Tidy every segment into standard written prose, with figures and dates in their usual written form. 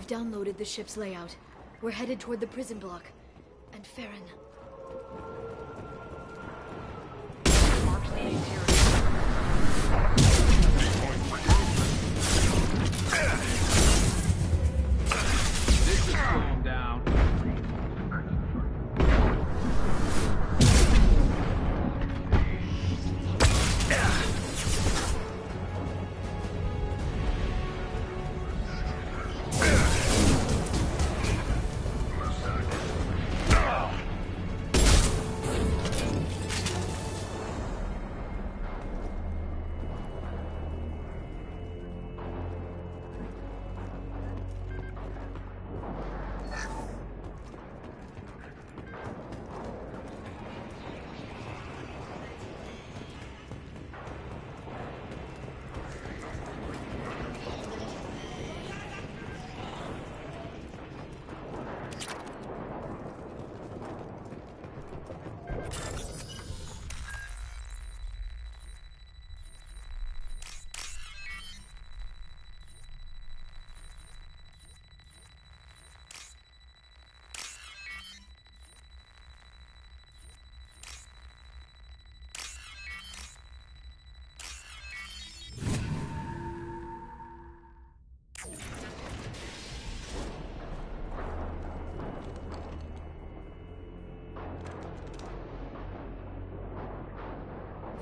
downloaded the ship's layout. We're headed toward the prison block. And Farron... Mark the interior. This is calm down.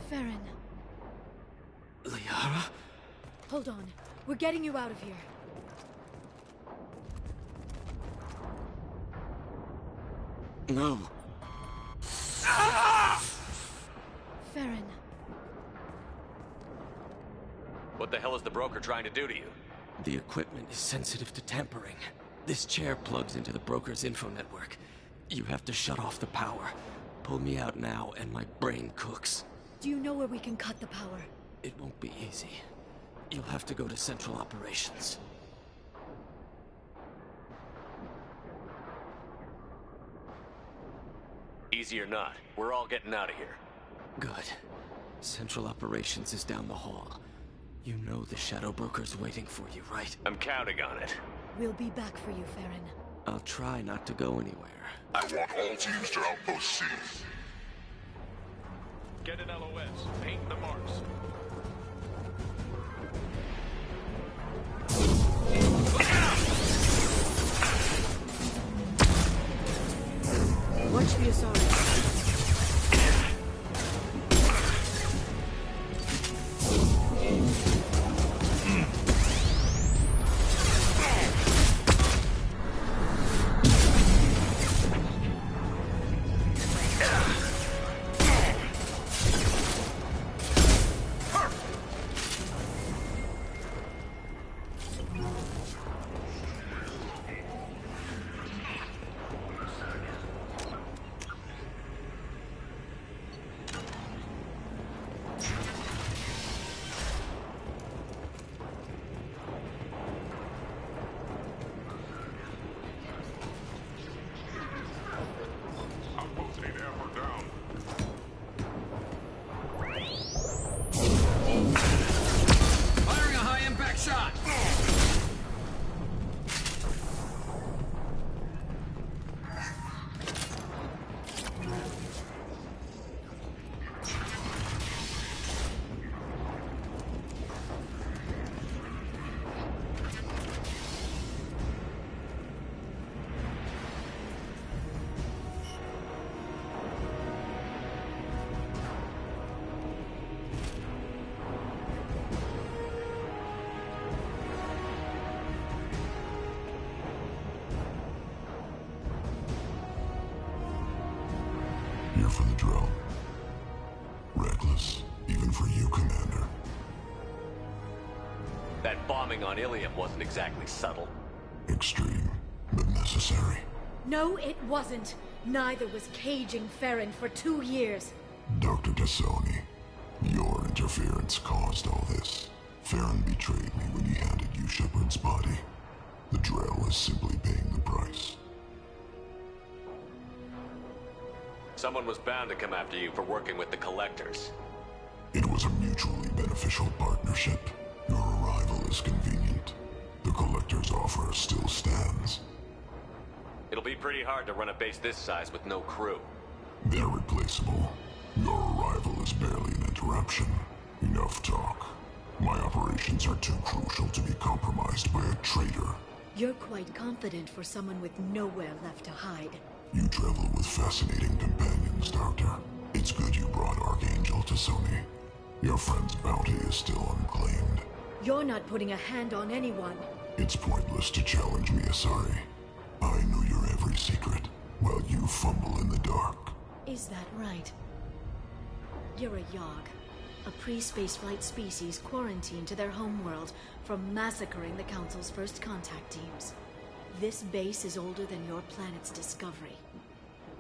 Farron. Liara? Hold on. We're getting you out of here. No. Farron. What the hell is the broker trying to do to you? The equipment is sensitive to tampering. This chair plugs into the broker's info network. You have to shut off the power. Pull me out now, and my brain cooks. Do you know where we can cut the power? It won't be easy. You'll have to go to Central Operations. Easy or not, we're all getting out of here. Good. Central Operations is down the hall. You know the Shadow Broker's waiting for you, right? I'm counting on it. We'll be back for you, Farron. I'll try not to go anywhere. I want all teams to Outpost C. Get an LOS. Paint the marks. Watch the Asari. Here for the drill. Reckless, even for you, Commander. That bombing on Ilium wasn't exactly subtle. Extreme, but necessary. No, it wasn't. Neither was caging Farron for 2 years. Dr. Tassoni, your interference caused all this. Farron betrayed me when he handed you Shepard's body. The drill is simply paying the price. Someone was bound to come after you for working with the Collectors. It was a mutually beneficial partnership. Your arrival is convenient. The Collectors are offer still stands. It'll be pretty hard to run a base this size with no crew. They're replaceable. Your arrival is barely an interruption. Enough talk. My operations are too crucial to be compromised by a traitor. You're quite confident for someone with nowhere left to hide. You travel with fascinating companions, Doctor. It's good you brought Archangel to Sony. Your friend's bounty is still unclaimed. You're not putting a hand on anyone. It's pointless to challenge me, Asari. I know your every secret, while you fumble in the dark. Is that right? You're a Yogg, a pre-spaceflight species quarantined to their homeworld from massacring the Council's first contact teams. This base is older than your planet's discovery.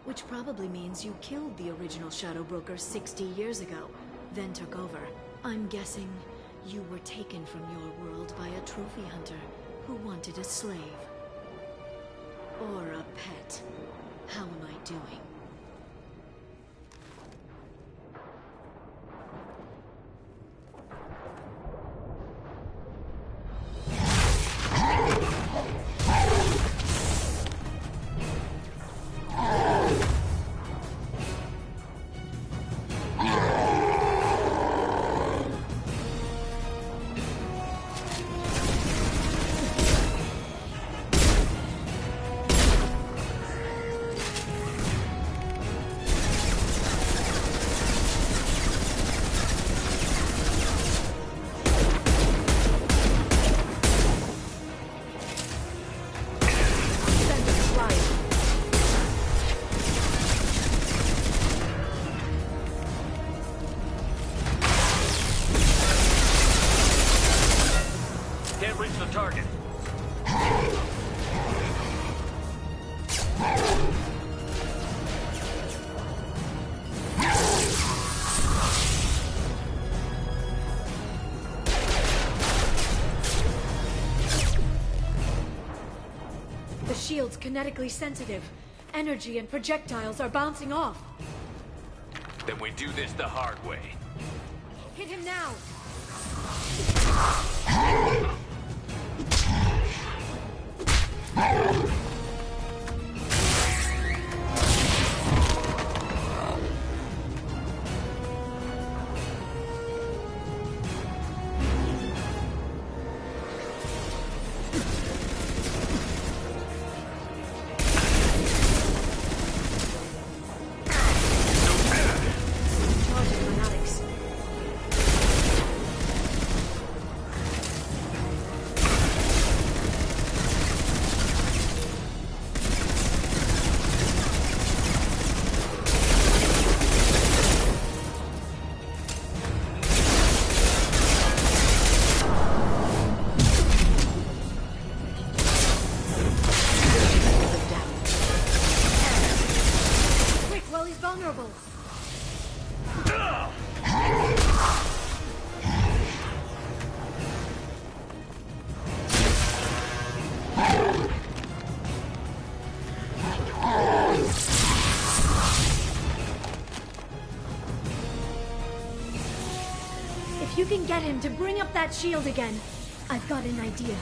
Which probably means you killed the original Shadow Broker 60 years ago, then took over. I'm guessing you were taken from your world by a trophy hunter who wanted a slave. Or a pet. How am I doing? Shield's kinetically sensitive. Energy and projectiles are bouncing off. Then we do this the hard way. Hit him now! If you can get him to bring up that shield again, I've got an idea.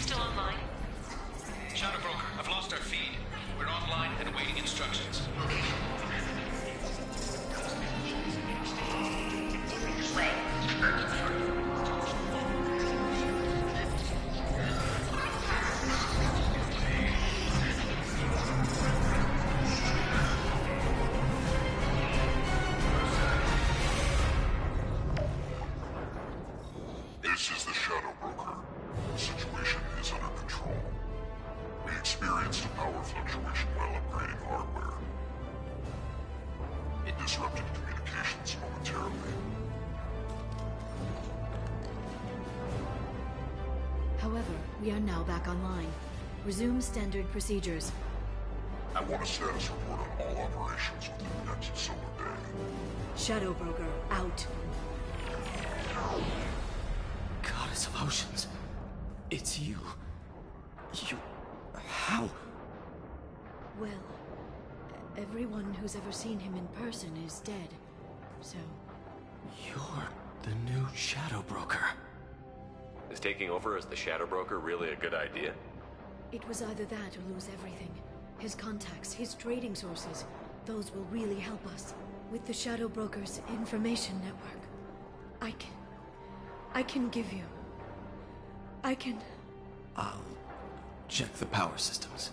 still online? Shadow Broker, I've lost our feed. We're online and awaiting instructions. This is the Shadow Broker. The situation is under control. We experienced a power fluctuation while upgrading hardware. It disrupted communications momentarily. However, we are now back online. Resume standard procedures. I want a status report on all operations within the next solar day. Shadow Broker, out. Goddess of Oceans. It's you. You... How? Well, everyone who's ever seen him in person is dead. So, You're the new Shadow Broker. Is taking over as the Shadow Broker really a good idea? it was either that or lose everything. His contacts, his trading sources, those will really help us. With the Shadow Broker's information network, I can give you... I'll check the power systems.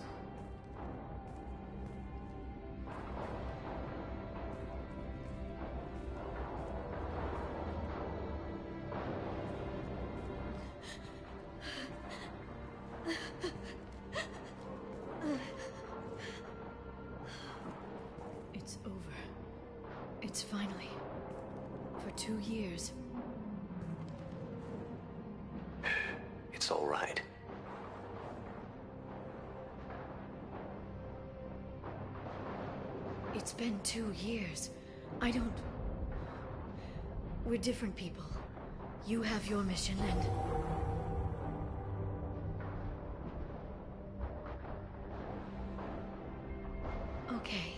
It's over. It's finally... For 2 years. It's all right. It's been 2 years. I don't... We're different people. You have your mission and... Okay.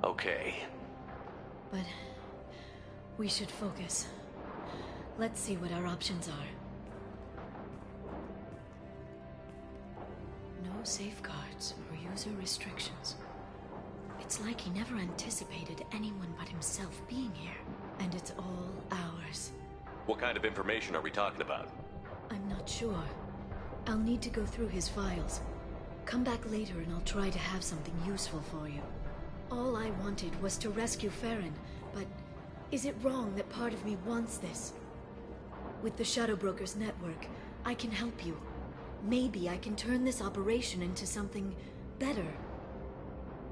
Okay. But... we should focus. Let's see what our options are. No safeguards or user restrictions. It's like he never anticipated anyone but himself being here. And it's all ours. What kind of information are we talking about? I'm not sure. I'll need to go through his files. Come back later and I'll try to have something useful for you. All I wanted was to rescue Farron, but is it wrong that part of me wants this? With the Shadow Broker's network, I can help you. Maybe I can turn this operation into something better.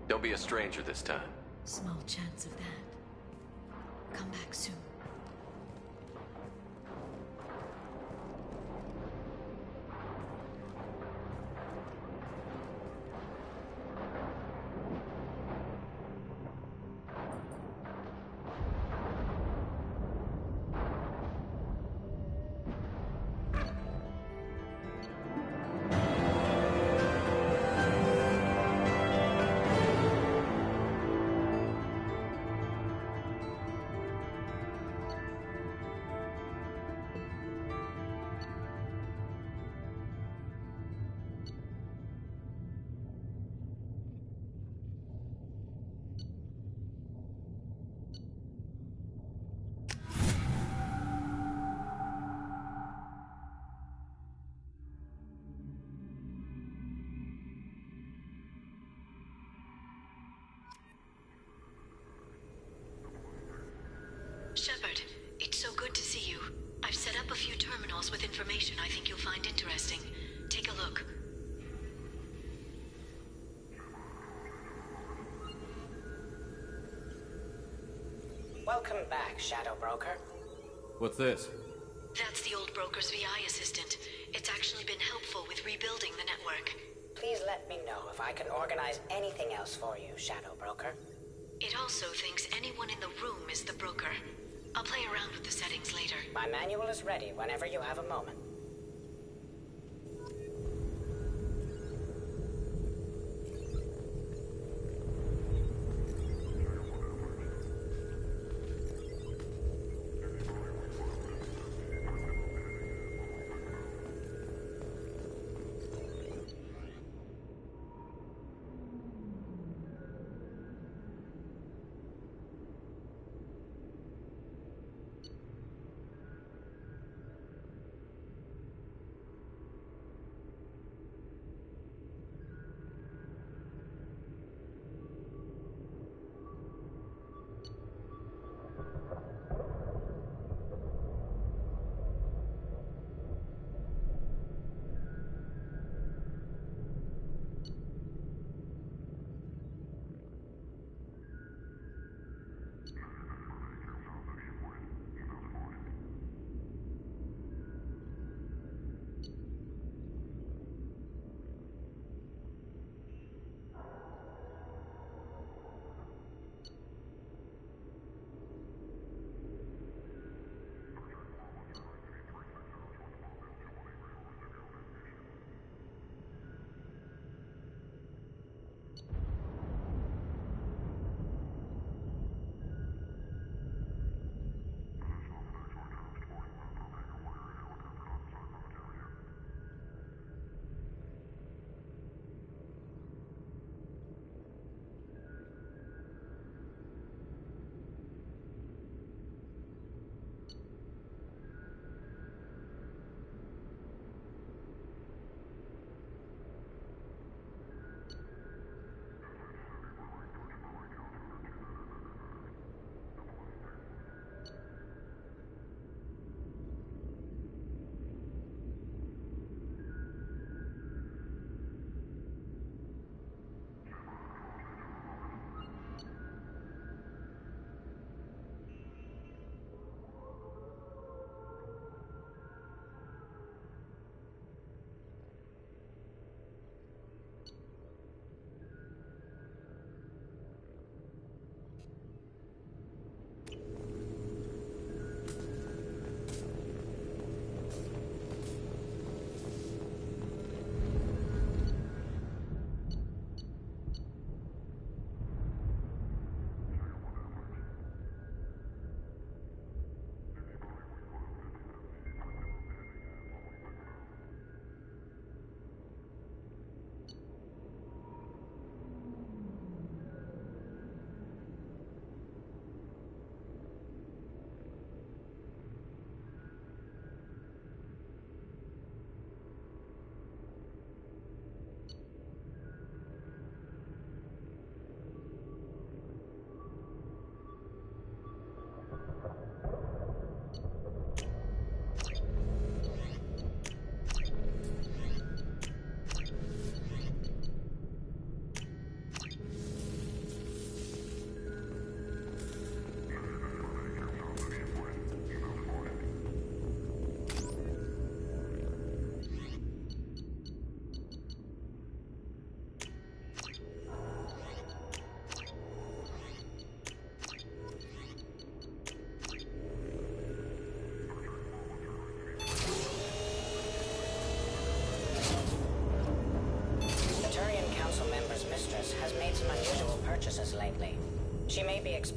Don't be a stranger this time. Small chance of that. Come back soon. Shepard, it's so good to see you. I've set up a few terminals with information I think you'll find interesting. Take a look. Welcome back, Shadow Broker. What's this? That's the old broker's VI assistant. It's actually been helpful with rebuilding the network. Please let me know if I can organize anything else for you, Shadow Broker. It also thinks anyone in the room is the broker. I'll play around with the settings later. My manual is ready whenever you have a moment.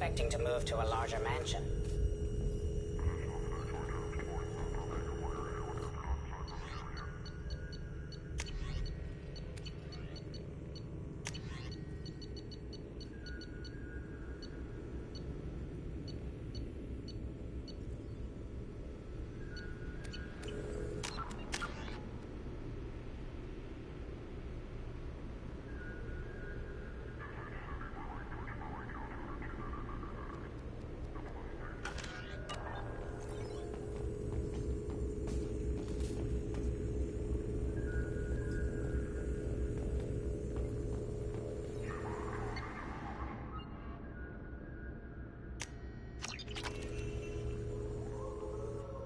expecting to move to a larger mansion.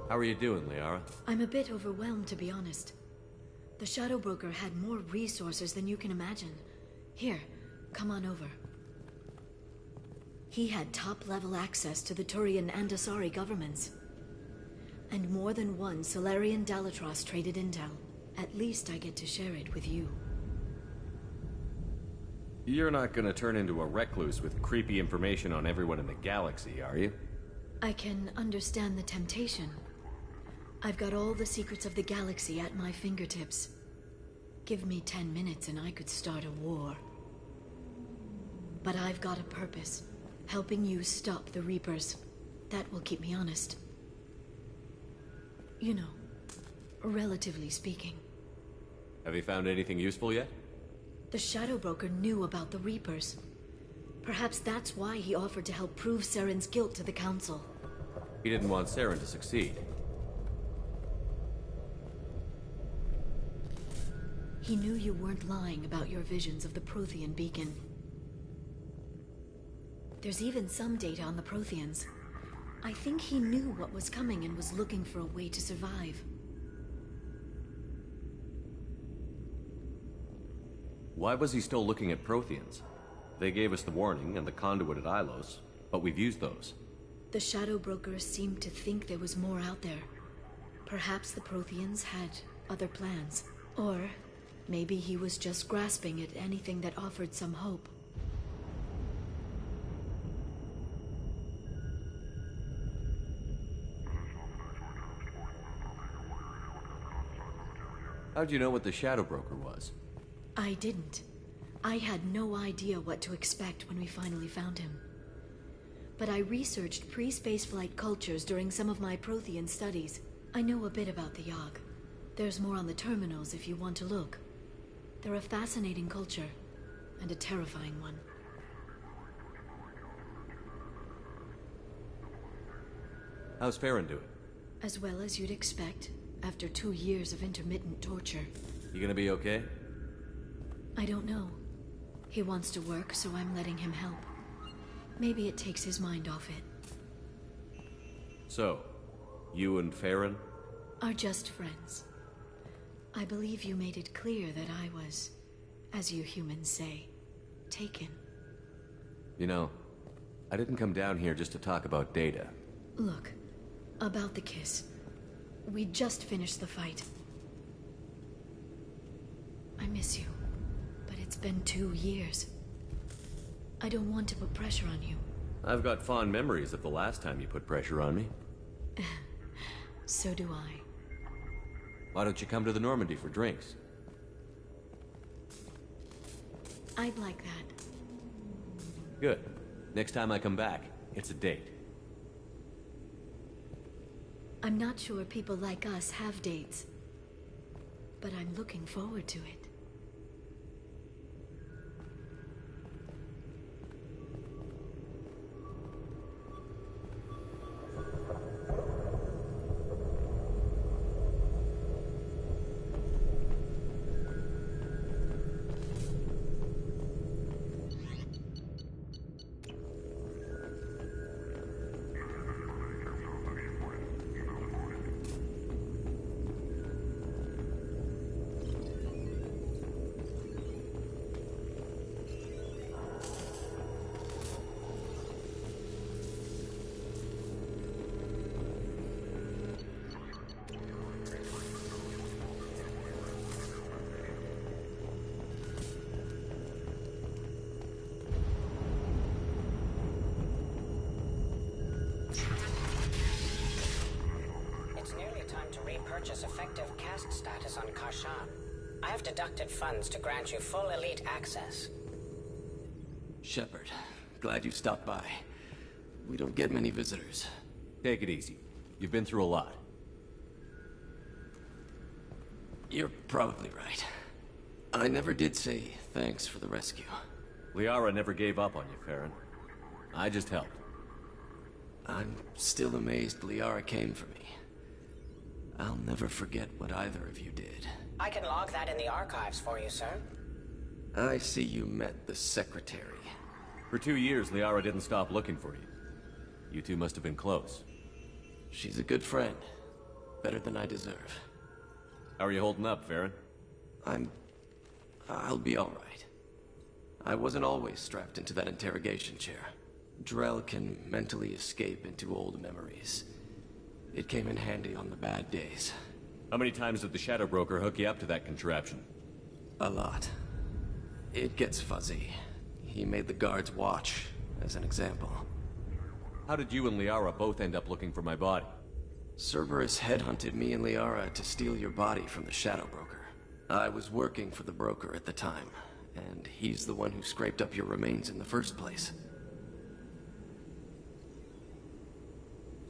How are you doing, Liara? I'm a bit overwhelmed, to be honest. The Shadow Broker had more resources than you can imagine. Here, come on over. He had top-level access to the Turian and Asari governments. And more than one Solarian Dalatros traded intel. At least I get to share it with you. You're not gonna turn into a recluse with creepy information on everyone in the galaxy, are you? I can understand the temptation. I've got all the secrets of the galaxy at my fingertips. Give me 10 minutes and I could start a war. But I've got a purpose. Helping you stop the Reapers. That will keep me honest. You know, relatively speaking. Have you found anything useful yet? The Shadow Broker knew about the Reapers. Perhaps that's why he offered to help prove Saren's guilt to the Council. He didn't want Saren to succeed. He knew you weren't lying about your visions of the Prothean beacon. There's even some data on the Protheans. I think he knew what was coming and was looking for a way to survive. Why was he still looking at Protheans? They gave us the warning and the conduit at Ilos, but we've used those. The Shadow Broker seemed to think there was more out there. Perhaps the Protheans had other plans. Or maybe he was just grasping at anything that offered some hope. How'd you know what the Shadow Broker was? I didn't. I had no idea what to expect when we finally found him. But I researched pre-spaceflight cultures during some of my Prothean studies. I know a bit about the Yogg. There's more on the terminals if you want to look. They're a fascinating culture, and a terrifying one. How's Farron doing? As well as you'd expect, after 2 years of intermittent torture. You gonna be okay? I don't know. He wants to work, so I'm letting him help. Maybe it takes his mind off it. So, you and Farron? Are just friends. I believe you made it clear that I was, as you humans say, taken. You know, I didn't come down here just to talk about data. Look, about the kiss. We just finished the fight. I miss you, but it's been 2 years. I don't want to put pressure on you. I've got fond memories of the last time you put pressure on me. So do I. Why don't you come to the Normandy for drinks? I'd like that. Good. Next time I come back, it's a date. I'm not sure people like us have dates, but I'm looking forward to it. purchase effective caste status on Karshan. I have deducted funds to grant you full elite access. Shepard, glad you stopped by. We don't get many visitors. Take it easy. You've been through a lot. You're probably right. I never did say thanks for the rescue. Liara never gave up on you, Farron. I just helped. I'm still amazed Liara came for me. I'll never forget what either of you did. I can log that in the archives for you, sir. I see you met the Secretary. For 2 years, Liara didn't stop looking for you. You two must have been close. She's a good friend. Better than I deserve. How are you holding up, Farron? I'll be all right. I wasn't always strapped into that interrogation chair. Drell can mentally escape into old memories. It came in handy on the bad days. How many times did the Shadow Broker hook you up to that contraption? A lot. It gets fuzzy. He made the guards watch, as an example. How did you and Liara both end up looking for my body? Cerberus headhunted me and Liara to steal your body from the Shadow Broker. I was working for the broker at the time, and he's the one who scraped up your remains in the first place.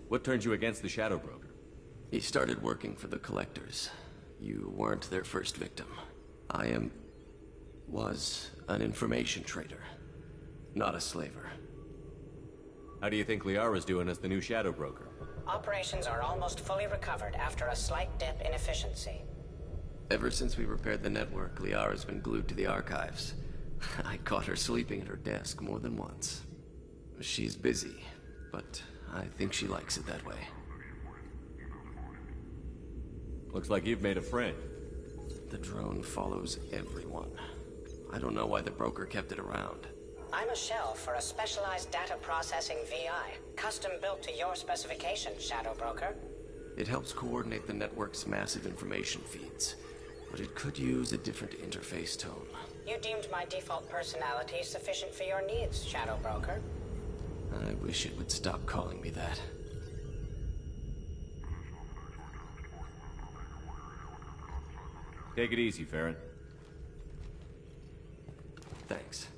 What turned you against the Shadow Broker? He started working for the Collectors. You weren't their first victim. Was an information trader, not a slaver. How do you think Liara's doing as the new Shadow Broker? Operations are almost fully recovered after a slight dip in efficiency. Ever since we repaired the network, Liara's been glued to the archives. I caught her sleeping at her desk more than once. She's busy, but I think she likes it that way. Looks like you've made a friend. The drone follows everyone. I don't know why the broker kept it around. I'm a shell for a specialized data processing VI, custom built to your specifications, Shadow Broker. It helps coordinate the network's massive information feeds, but it could use a different interface tone. You deemed my default personality sufficient for your needs, Shadow Broker. I wish it would stop calling me that. Take it easy, Farron. Thanks.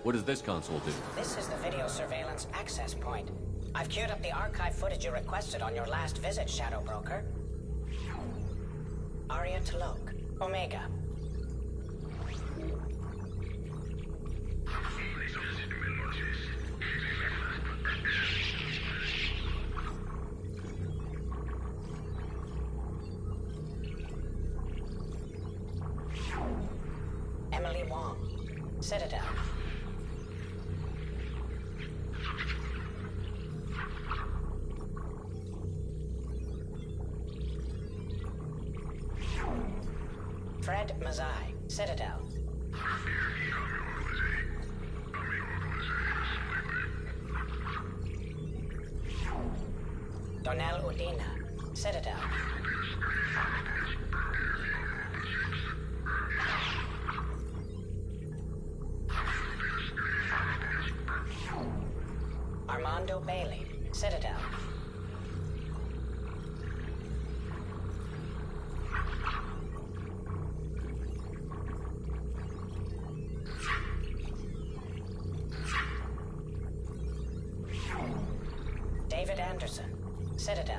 What does this console do? This is the video surveillance access point. I've queued up the archive footage you requested on your last visit, Shadow Broker. Aria Talok, Omega. Emily Wong, Citadel. Fred Mazai, Citadel. Donnell Udina, Citadel. Armando Bailey, Citadel. David Anderson, Citadel.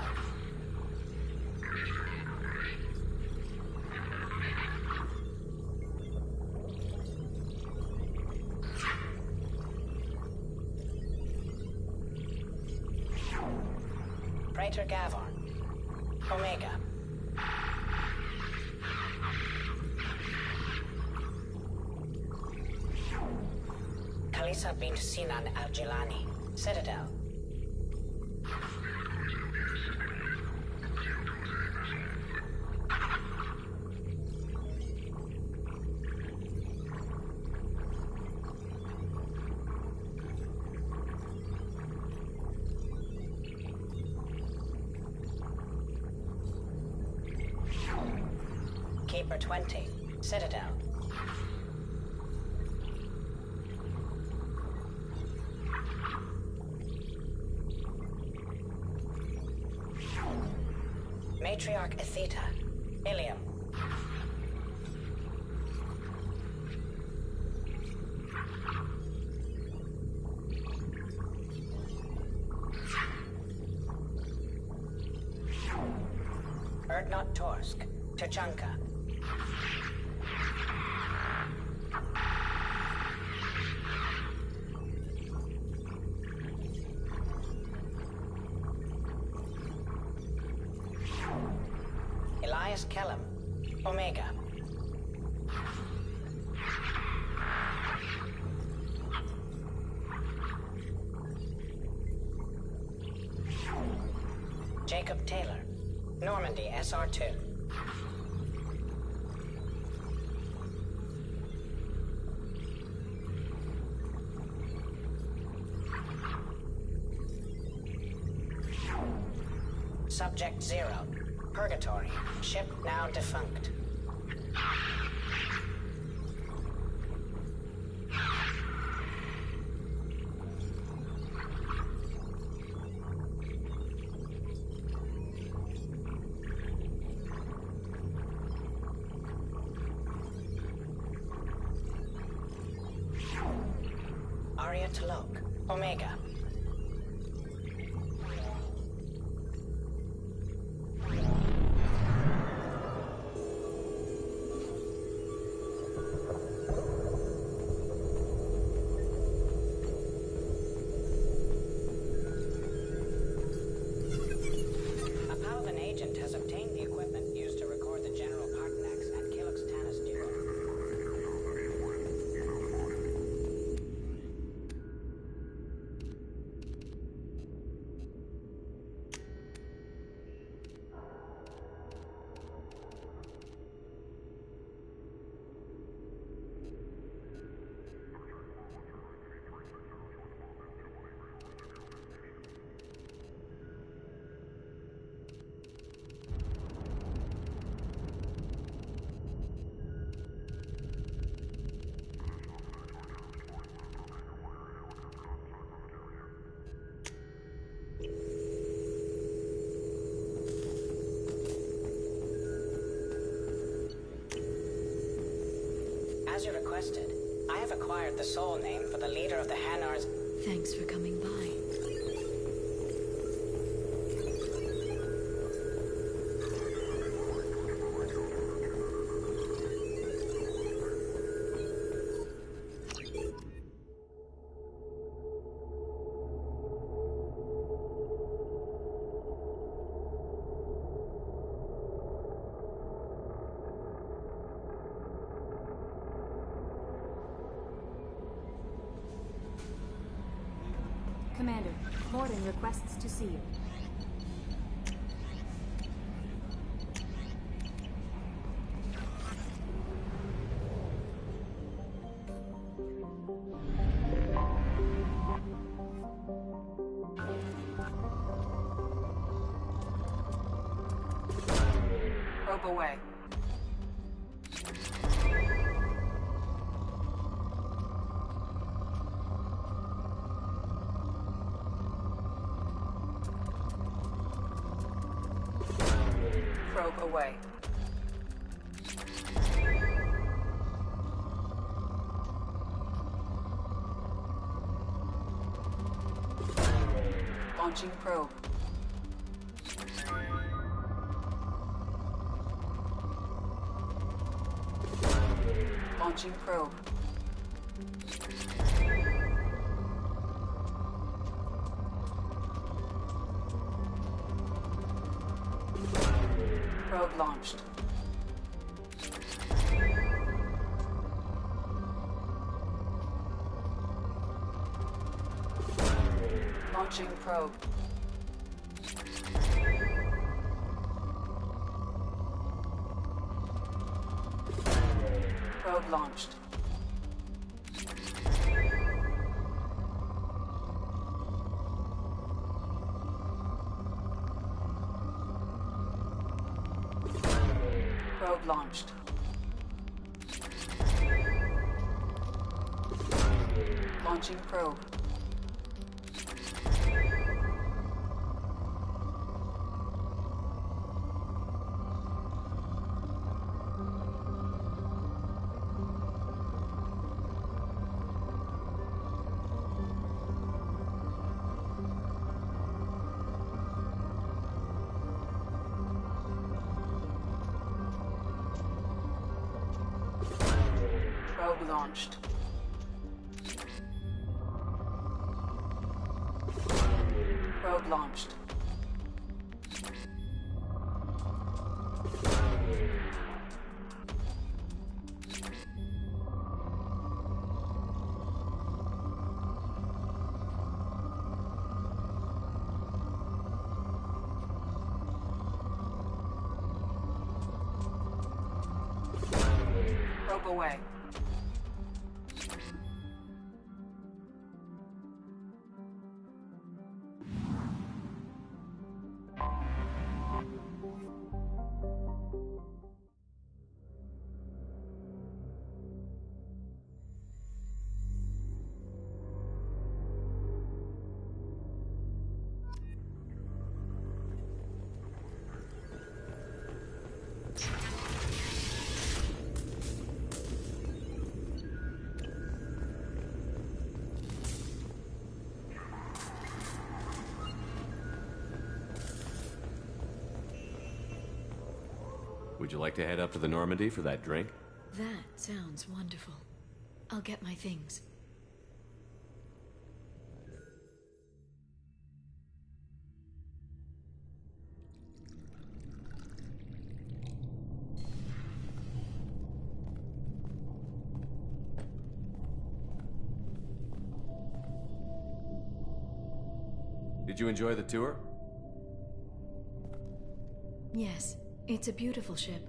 Praetor Gavon, Omega. Kalisa bint Sinan Al-Jilani, Citadel. Keeper 20, Citadel. Matriarch Atheta. Ilium. Erdnot Torsk. Tachanka. Elias Kellum. Omega. Jacob Taylor. Normandy SR2. Subject 0. Purgatory. Ship now defunct. Arya Talok. Omega. A Palvan agent has obtained the equipment used to record the General Partenax and Kilix Tanis duo. As you requested, I have acquired the soul name for the leader of the Hanar's... Thanks for coming by. Commander, Morden requests to see you. Probe away. Probe away. Launching probe. Launching probe. Probe launched. Launching probe. Probe launched. Probe launched. Launching probe. Probe launched. Probe launched. Probe away. Would you like to head up to the Normandy for that drink? That sounds wonderful. I'll get my things. Did you enjoy the tour? Yes, it's a beautiful ship.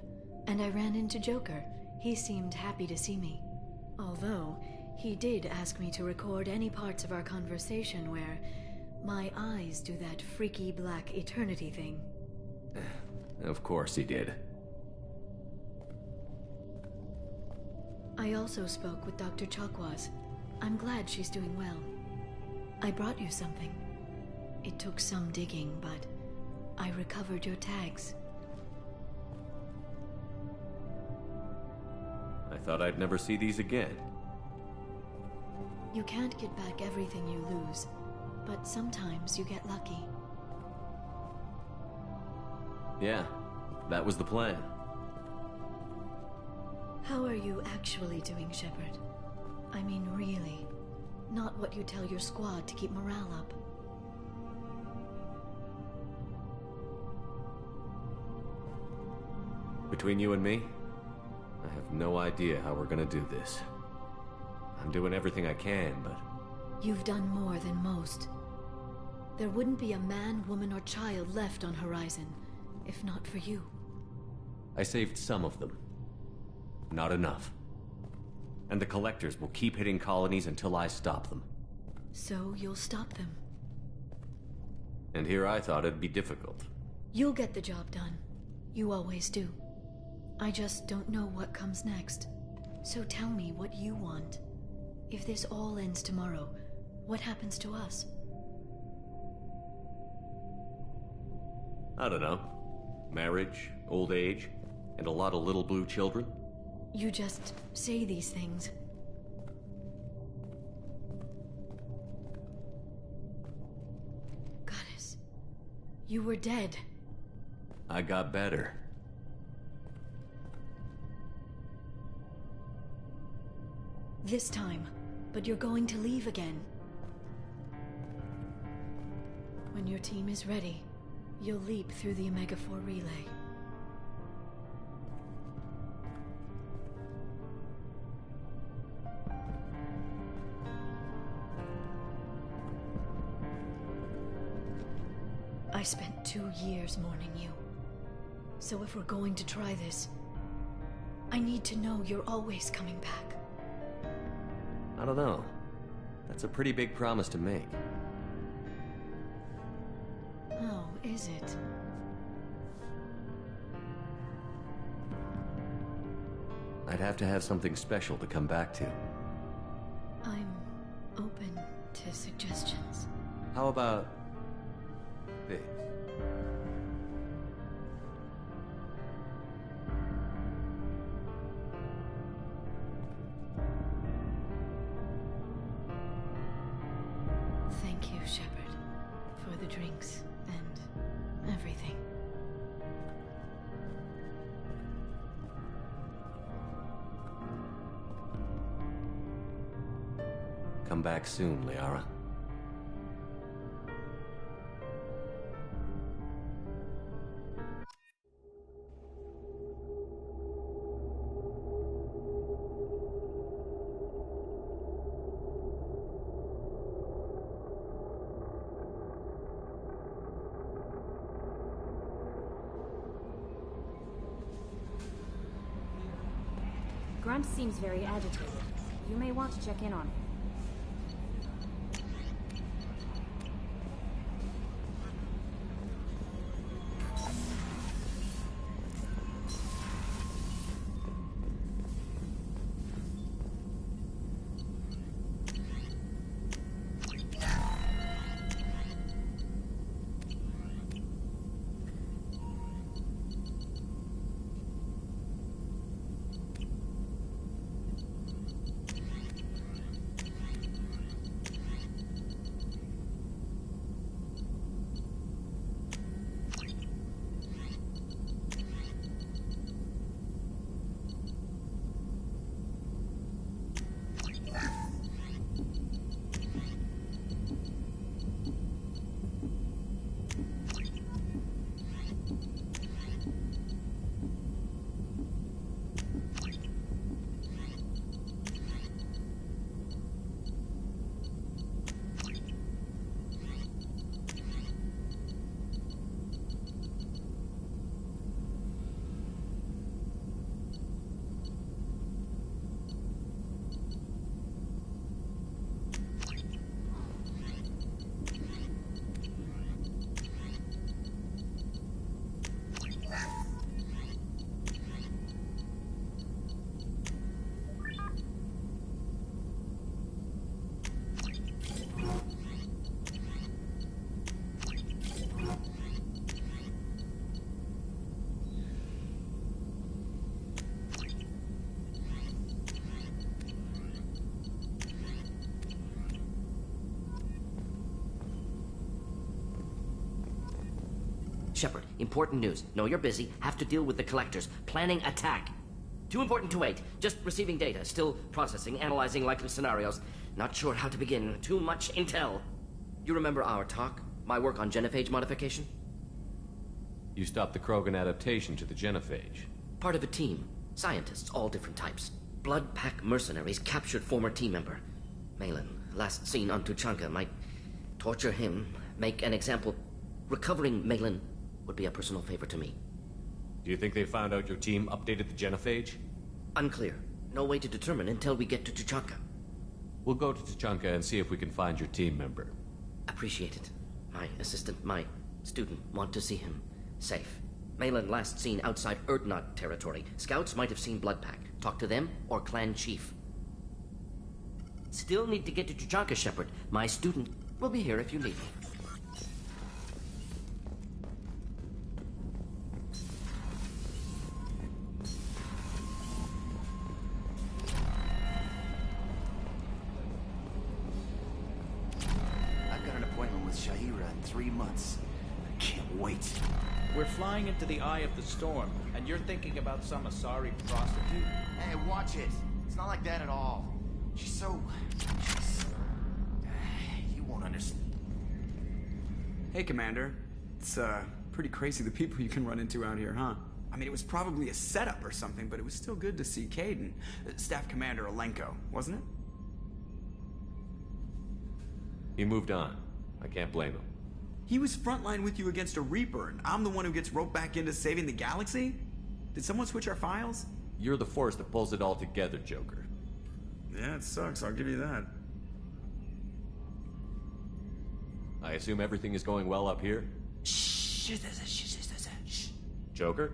And I ran into Joker. He seemed happy to see me. Although, he did ask me to record any parts of our conversation where my eyes do that freaky black eternity thing. Of course he did. I also spoke with Dr. Chakwas. I'm glad she's doing well. I brought you something. It took some digging, but I recovered your tags. I thought I'd never see these again. You can't get back everything you lose, but sometimes you get lucky. Yeah, that was the plan. How are you actually doing, Shepard? I mean, really. Not what you tell your squad to keep morale up. Between you and me, I have no idea how we're gonna do this. I'm doing everything I can, but... You've done more than most. There wouldn't be a man, woman, or child left on Horizon, if not for you. I saved some of them. Not enough. And the Collectors will keep hitting colonies until I stop them. So you'll stop them. And here I thought it'd be difficult. You'll get the job done. You always do. I just don't know what comes next. So tell me what you want. If this all ends tomorrow, what happens to us? I don't know. Marriage, old age, and a lot of little blue children. You just say these things. Goddess, you were dead. I got better. This time, but you're going to leave again. When your team is ready, you'll leap through the Omega-4 relay. I spent 2 years mourning you. So if we're going to try this, I need to know you're always coming back. I don't know. That's a pretty big promise to make. Oh, is it? I'd have to have something special to come back to. I'm open to suggestions. How about this? Thank you, Shepard, for the drinks and everything. Come back soon, Liara. Grunt seems very agitated. You may want to check in on him. Shepard, important news. Know you're busy. Have to deal with the collectors. Planning attack. Too important to wait. Just receiving data. Still processing, analyzing likely scenarios. Not sure how to begin. Too much intel. You remember our talk? My work on genophage modification? You stopped the Krogan adaptation to the genophage. Part of a team. Scientists, all different types. Blood Pack mercenaries captured former team member. Malin, last seen on Tuchanka, might torture him, make an example. Recovering Malin would be a personal favor to me. Do you think they found out your team updated the genophage? Unclear. No way to determine until we get to Tuchanka. We'll go to Tuchanka and see if we can find your team member. Appreciate it. My assistant, my student, want to see him. Safe. Malin last seen outside Erdnot territory. Scouts might have seen Bloodpack. Talk to them or clan chief. Still need to get to Tuchanka, Shepard. My student will be here if you need me. Shahira in 3 months. I can't wait. We're flying into the eye of the storm, and you're thinking about some Asari prostitute? Hey, watch it. It's not like that at all. She's... You won't understand. Hey, Commander. It's, pretty crazy the people you can run into out here, huh? I mean, it was probably a setup or something, but it was still good to see Caden. Staff Commander Alenko, wasn't it? He moved on. I can't blame him. He was frontline with you against a Reaper, and I'm the one who gets roped back into saving the galaxy? Did someone switch our files? You're the force that pulls it all together, Joker. Yeah, it sucks, I'll give you that. I assume everything is going well up here? Shh. Joker?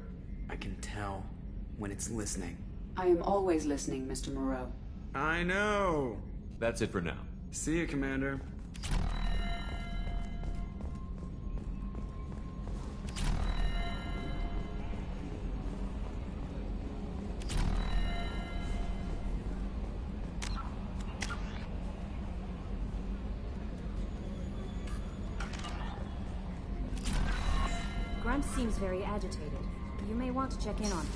I can tell when it's listening. I am always listening, Mr. Moreau. I know. That's it for now. See you, Commander. Grunt seems very agitated. You may want to check in on him.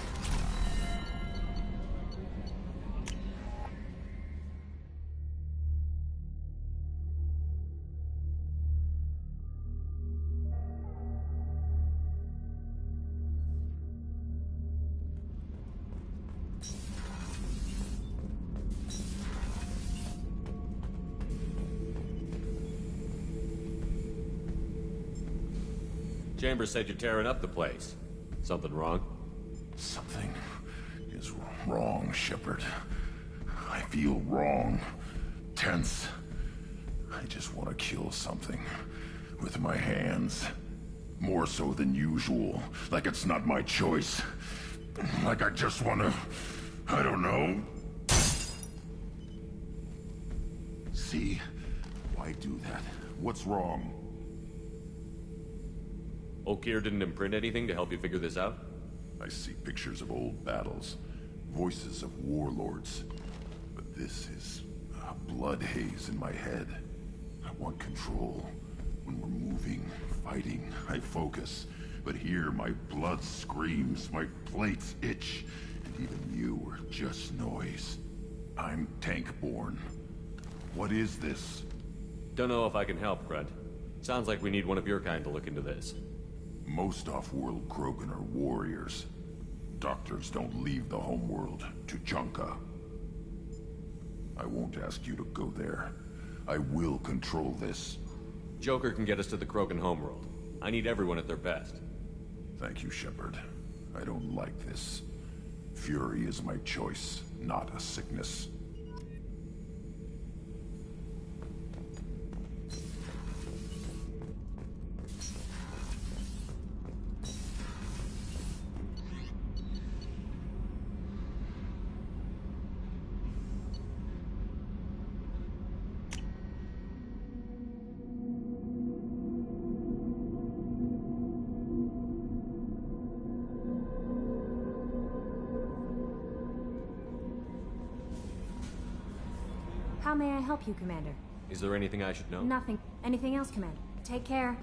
Chambers said you're tearing up the place. Something wrong? Something is wrong, Shepard. I feel wrong. Tense. I just want to kill something. With my hands. More so than usual. Like it's not my choice. Like I just want to... I don't know. See? Why do that? What's wrong? Okeer didn't imprint anything to help you figure this out? I see pictures of old battles. Voices of warlords. But this is a blood haze in my head. I want control. When we're moving, fighting, I focus. But here, my blood screams, my plates itch, and even you are just noise. I'm tank-born. What is this? Don't know if I can help, Grunt. Sounds like we need one of your kind to look into this. Most off-world Krogan are warriors. Doctors don't leave the homeworld to Junka. I won't ask you to go there. I will control this. Joker can get us to the Krogan homeworld. I need everyone at their best. Thank you, Shepard. I don't like this. Fury is my choice, not a sickness. How may I help you, Commander? Is there anything I should know? Nothing. Anything else, Commander? Take care.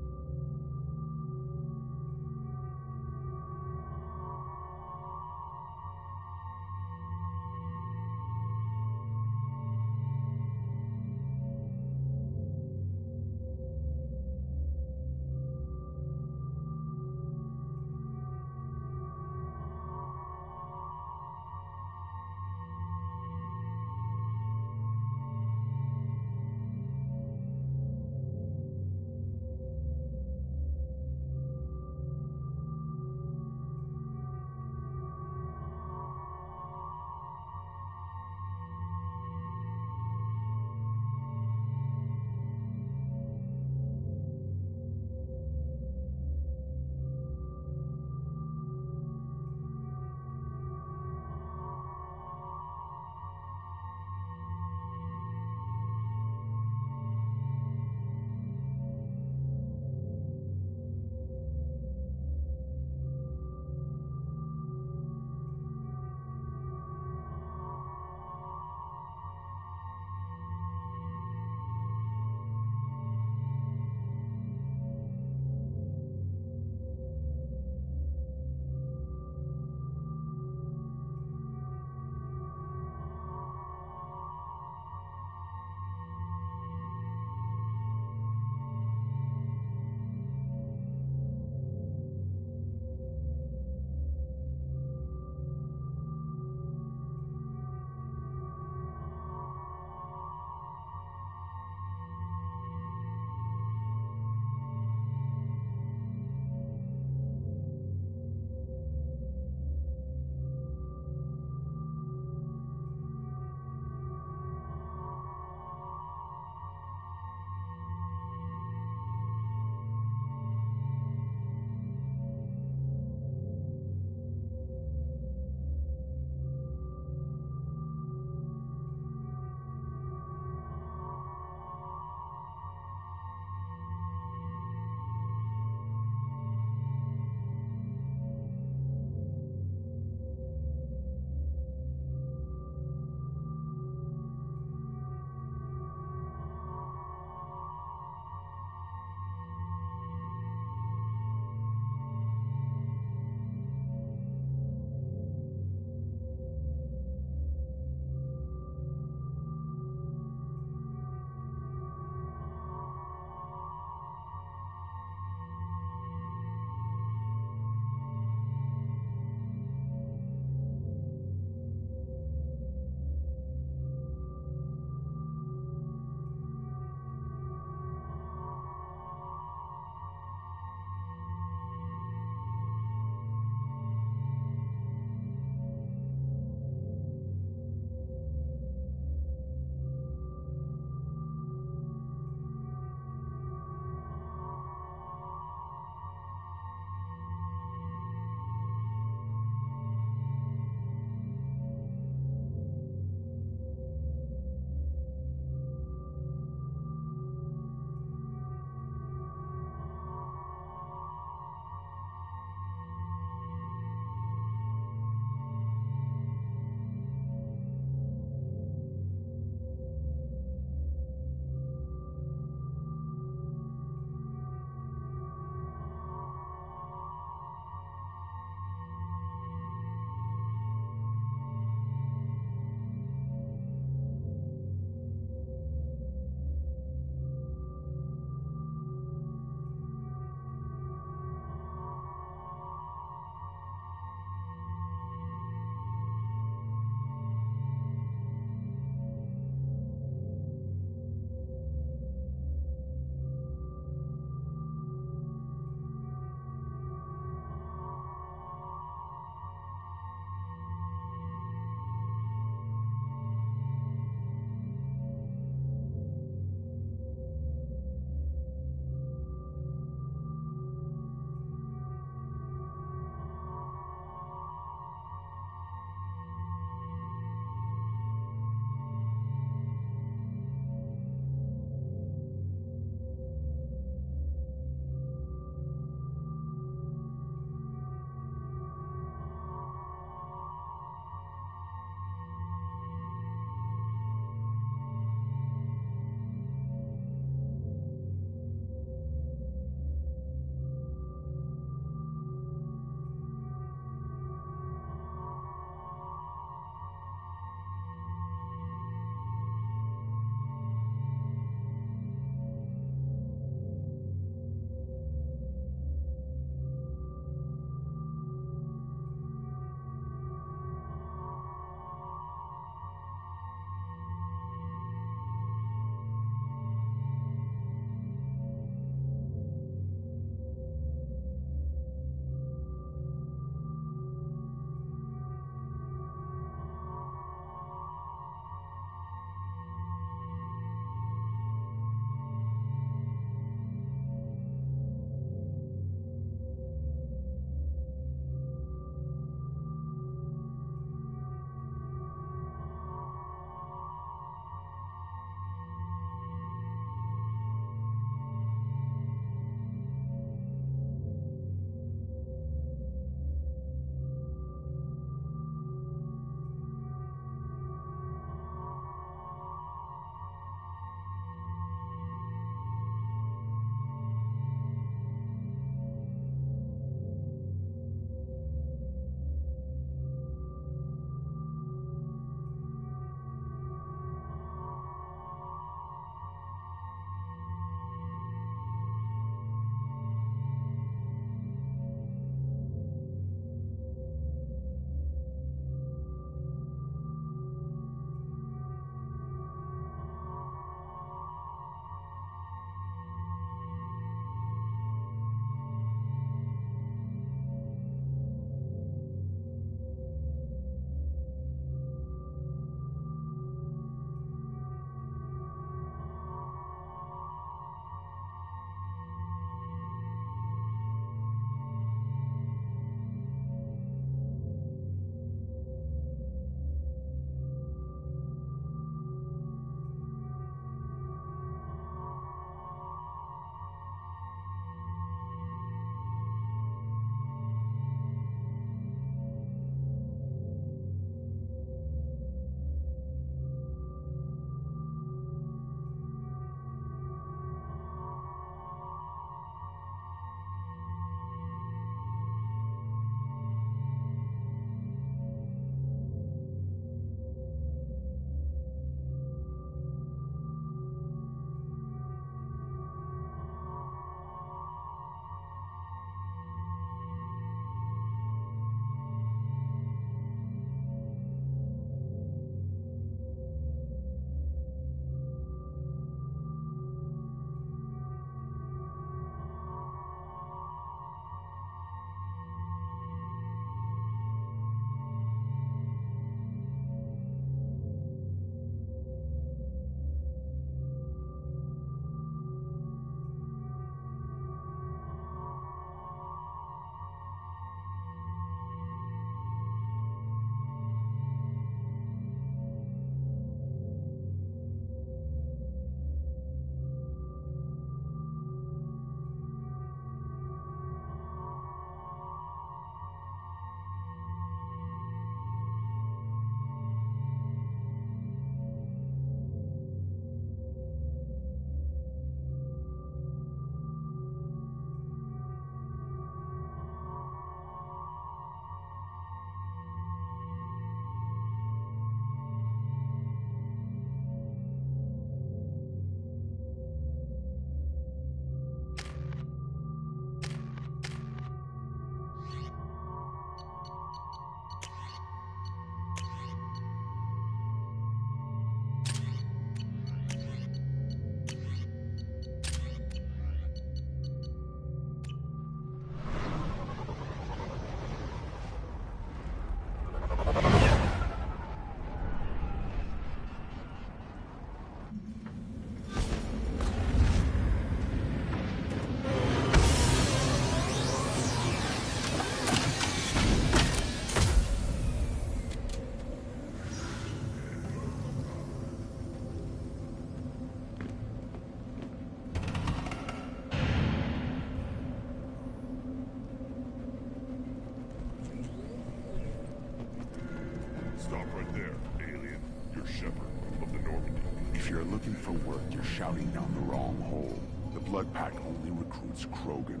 If you're looking for work, you're shouting down the wrong hole. The Blood Pack only recruits Krogan.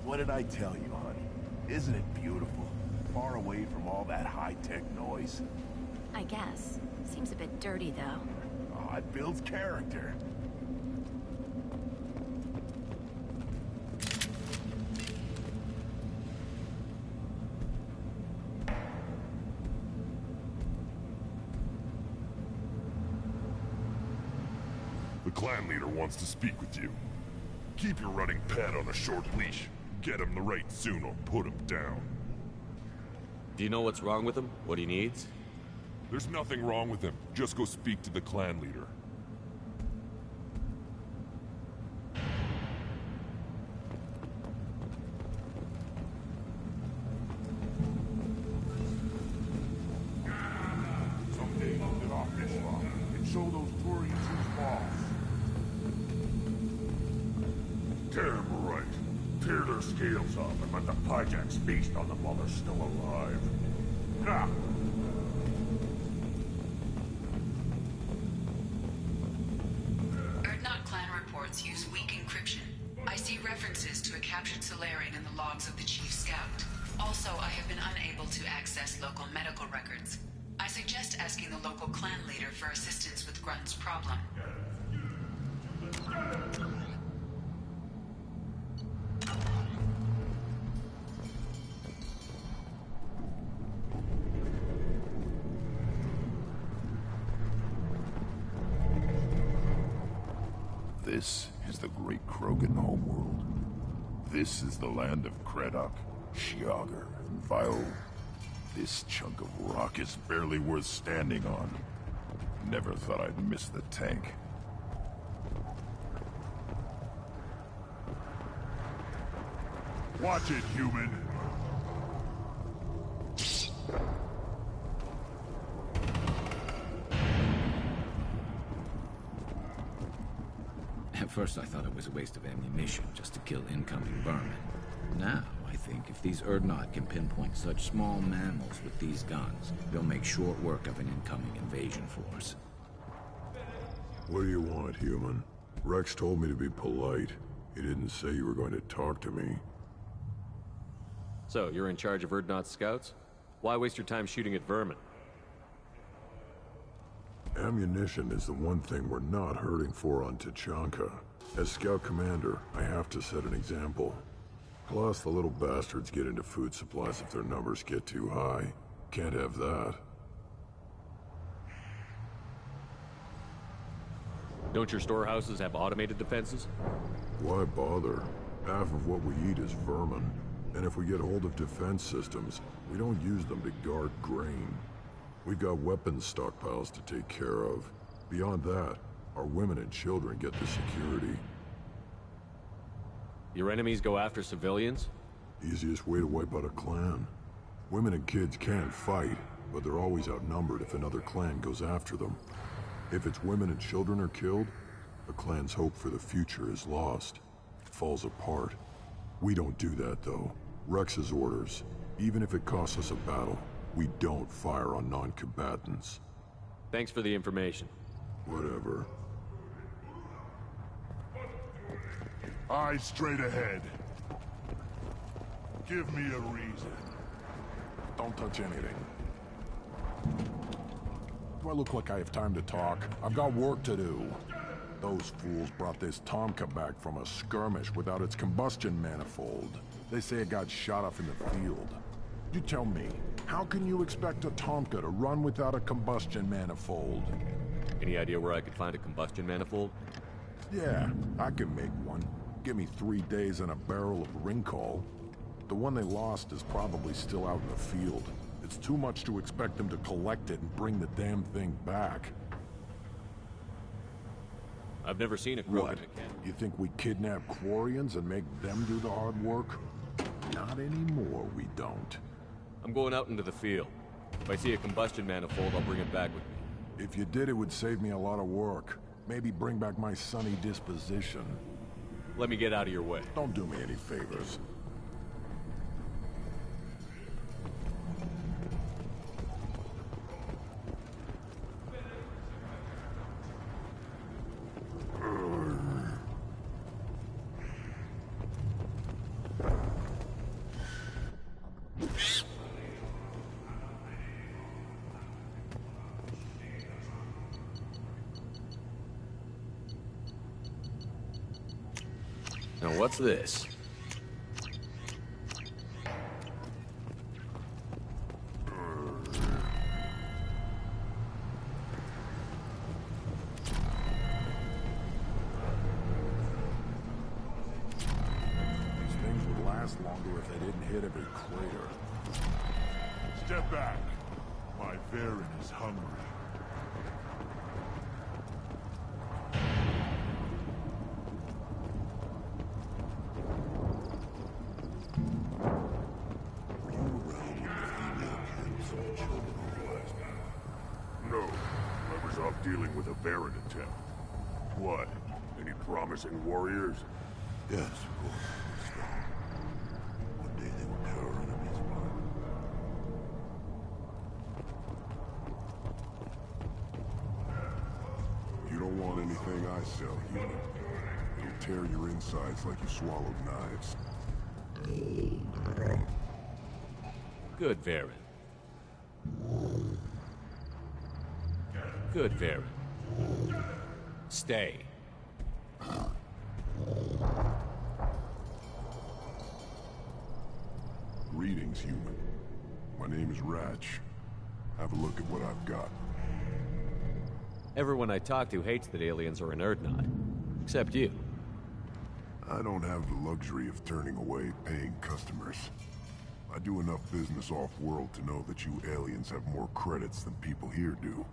What did I tell you, honey? Isn't it beautiful? Far away from all that high-tech noise. I guess. Seems a bit dirty, though. Oh, it builds character. The clan leader wants to speak with you. Keep your running pet on a short leash. Get him the right soon or put him down. Do you know what's wrong with him? What he needs? There's nothing wrong with him. Just go speak to the clan leader. Someday he'll get off this rock and show those Turians who's boss. Tear him right. Tear their scales off and let the Pyjaks feast on them while they're still alive. Ha! Erdnot clan reports use weak encryption. I see references to a captured Solarian in the logs of the Chief Scout. Also, I have been unable to access local medical records. I suggest asking the local clan leader for assistance with Grunt's problem. This is the great Krogan homeworld. This is the land of Kredok, Shiagar, and Vile. This chunk of rock is barely worth standing on. Never thought I'd miss the tank. Watch it, human! At first I thought it was a waste of ammunition just to kill incoming vermin. Now, I think if these Erdnot can pinpoint such small mammals with these guns, they'll make short work of an incoming invasion force. What do you want, human? Rex told me to be polite. He didn't say you were going to talk to me. So, you're in charge of Erdnot scouts? Why waste your time shooting at vermin? Ammunition is the one thing we're not hurting for on Tachanka. As Scout Commander, I have to set an example. Plus, the little bastards get into food supplies if their numbers get too high. Can't have that. Don't your storehouses have automated defenses? Why bother? Half of what we eat is vermin. And if we get hold of defense systems, we don't use them to guard grain. We've got weapons stockpiles to take care of. Beyond that, our women and children get the security. Your enemies go after civilians? Easiest way to wipe out a clan. Women and kids can fight, but they're always outnumbered if another clan goes after them. If its women and children are killed, the clan's hope for the future is lost. It falls apart. We don't do that, though. Rex's orders. Even if it costs us a battle, we don't fire on non-combatants. Thanks for the information. Whatever. Eyes straight ahead. Give me a reason. Don't touch anything. Do I look like I have time to talk? I've got work to do. Those fools brought this Tomka back from a skirmish without its combustion manifold. They say it got shot off in the field. You tell me, how can you expect a Tomka to run without a combustion manifold? Any idea where I could find a combustion manifold? Yeah, I can make one. Give me 3 days and a barrel of Ringcall. The one they lost is probably still out in the field. It's too much to expect them to collect it and bring the damn thing back. I've never seen a What? Krogan again. You think we kidnap Quarians and make them do the hard work? Not anymore, we don't. I'm going out into the field. If I see a combustion manifold, I'll bring it back with me. If you did, it would save me a lot of work. Maybe bring back my sunny disposition. Let me get out of your way. Don't do me any favors. what's this? These things would last longer if they didn't hit every crater. Step back. My Varen is hungry. Were you around when the female killed some children on the last night? No. I was off dealing with a Varen attempt. What? Any promising warriors? Yes, of course. Strong. One day they will tear our enemies apart. You don't want anything I sell, human. It'll tear your insides like you swallowed knives. Good, Varen. Good, Varen. Stay. Greetings, human. My name is Ratch. Have a look at what I've got. Everyone I talk to hates that aliens are an Urdnot. Except you. I don't have the luxury of turning away paying customers. I do enough business off-world to know that you aliens have more credits than people here do.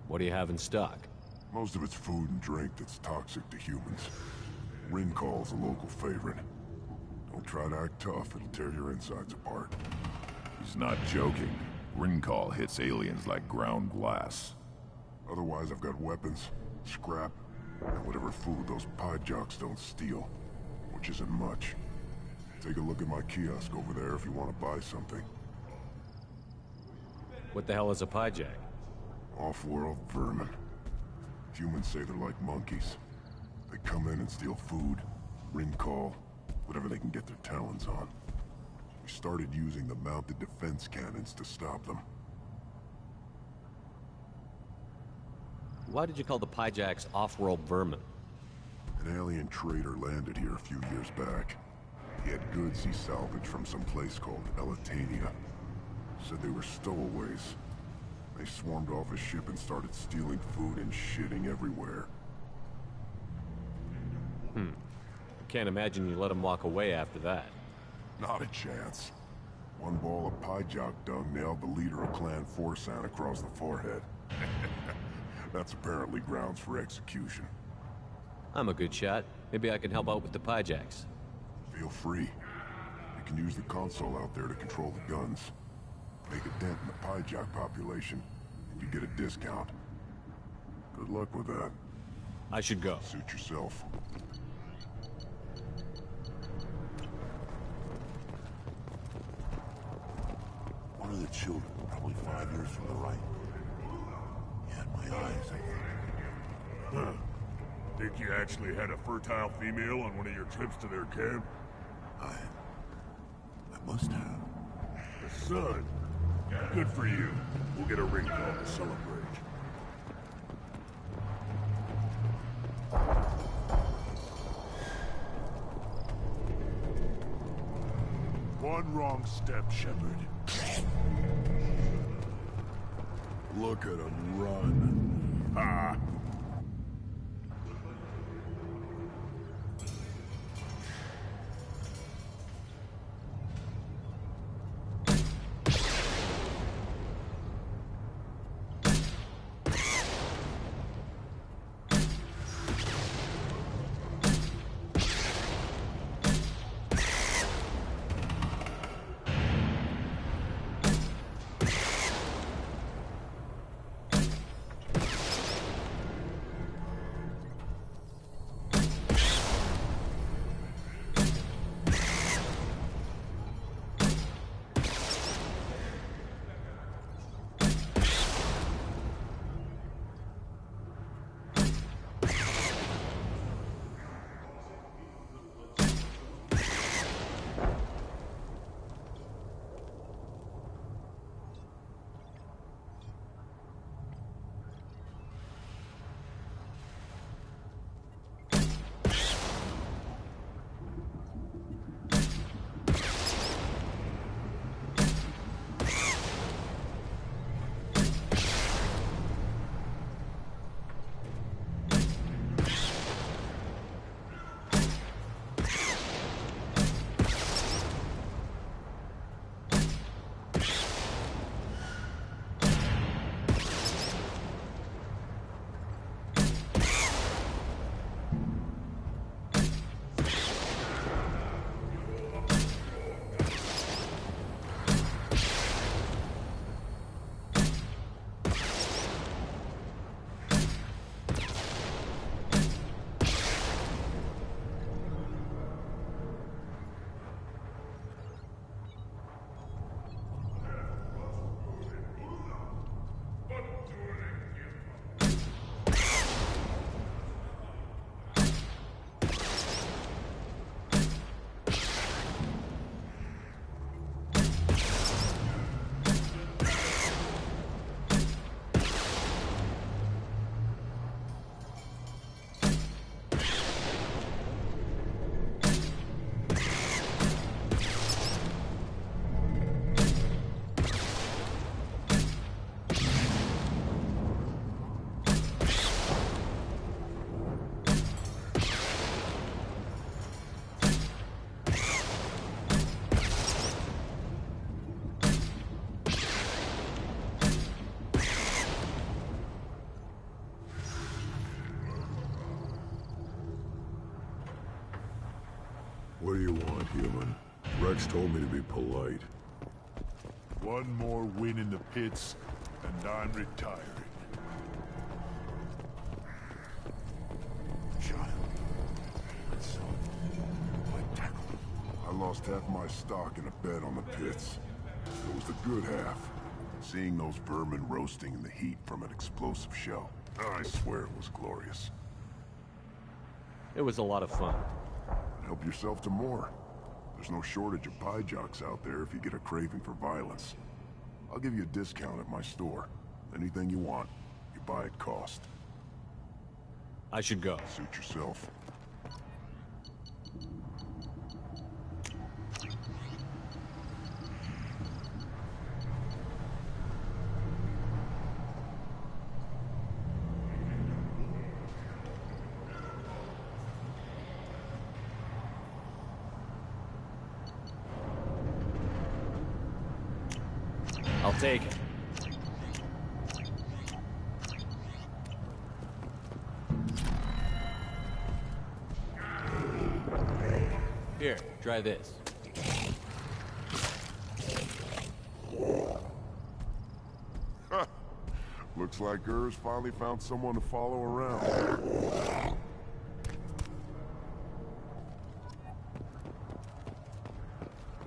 What do you have in stock? Most of it's food and drink that's toxic to humans. Ringcall's a local favorite. Don't try to act tough, it'll tear your insides apart. He's not joking. Ringcall hits aliens like ground glass. Otherwise, I've got weapons, scrap, and whatever food those pie jocks don't steal. Which isn't much. Take a look at my kiosk over there if you want to buy something. What the hell is a pyjack? Off-world vermin. Humans say they're like monkeys. They come in and steal food, ringcall, whatever they can get their talons on. We started using the mounted defense cannons to stop them. Why did you call the pyjacks off-world vermin? An alien trader landed here a few years back. He had goods he salvaged from some place called Elitania. Said they were stowaways. They swarmed off his ship and started stealing food and shitting everywhere. I can't imagine you let him walk away after that. Not a chance. One ball of pyjok dung nailed the leader of Clan Forsan across the forehead. That's apparently grounds for execution. I'm a good shot. Maybe I can help out with the pyjacks. Feel free. You can use the console out there to control the guns. Make a dent in the pyjok population, and you get a discount. Good luck with that. I should go. Suit yourself. One of the children, probably 5 years from the right. He had my eyes, I think. Huh. Think you actually had a fertile female on one of your trips to their camp? I must have. The son. Good for you. We'll get a ring call to celebrate. One wrong step, Shepard. Look at him run. Ah! do you want, human? Rex told me to be polite. One more win in the pits, and I'm retiring. Shot him. I saw him. I tackled him. I lost half my stock in a bet on the pits. It was the good half. Seeing those vermin roasting in the heat from an explosive shell. I swear it was glorious. It was a lot of fun. Help yourself to more. There's no shortage of pie jocks out there if you get a craving for violence. I'll give you a discount at my store. Anything you want, you buy at cost. I should go. Suit yourself. I'll take it. Here, try this. Looks like Urs finally found someone to follow around.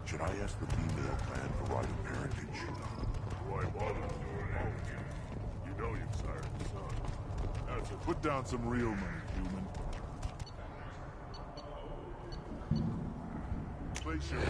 Should I ask the female clan for right of parentage? Why bother doing it? You know you've sired the son. That's it. Put down some real money, human. Place your...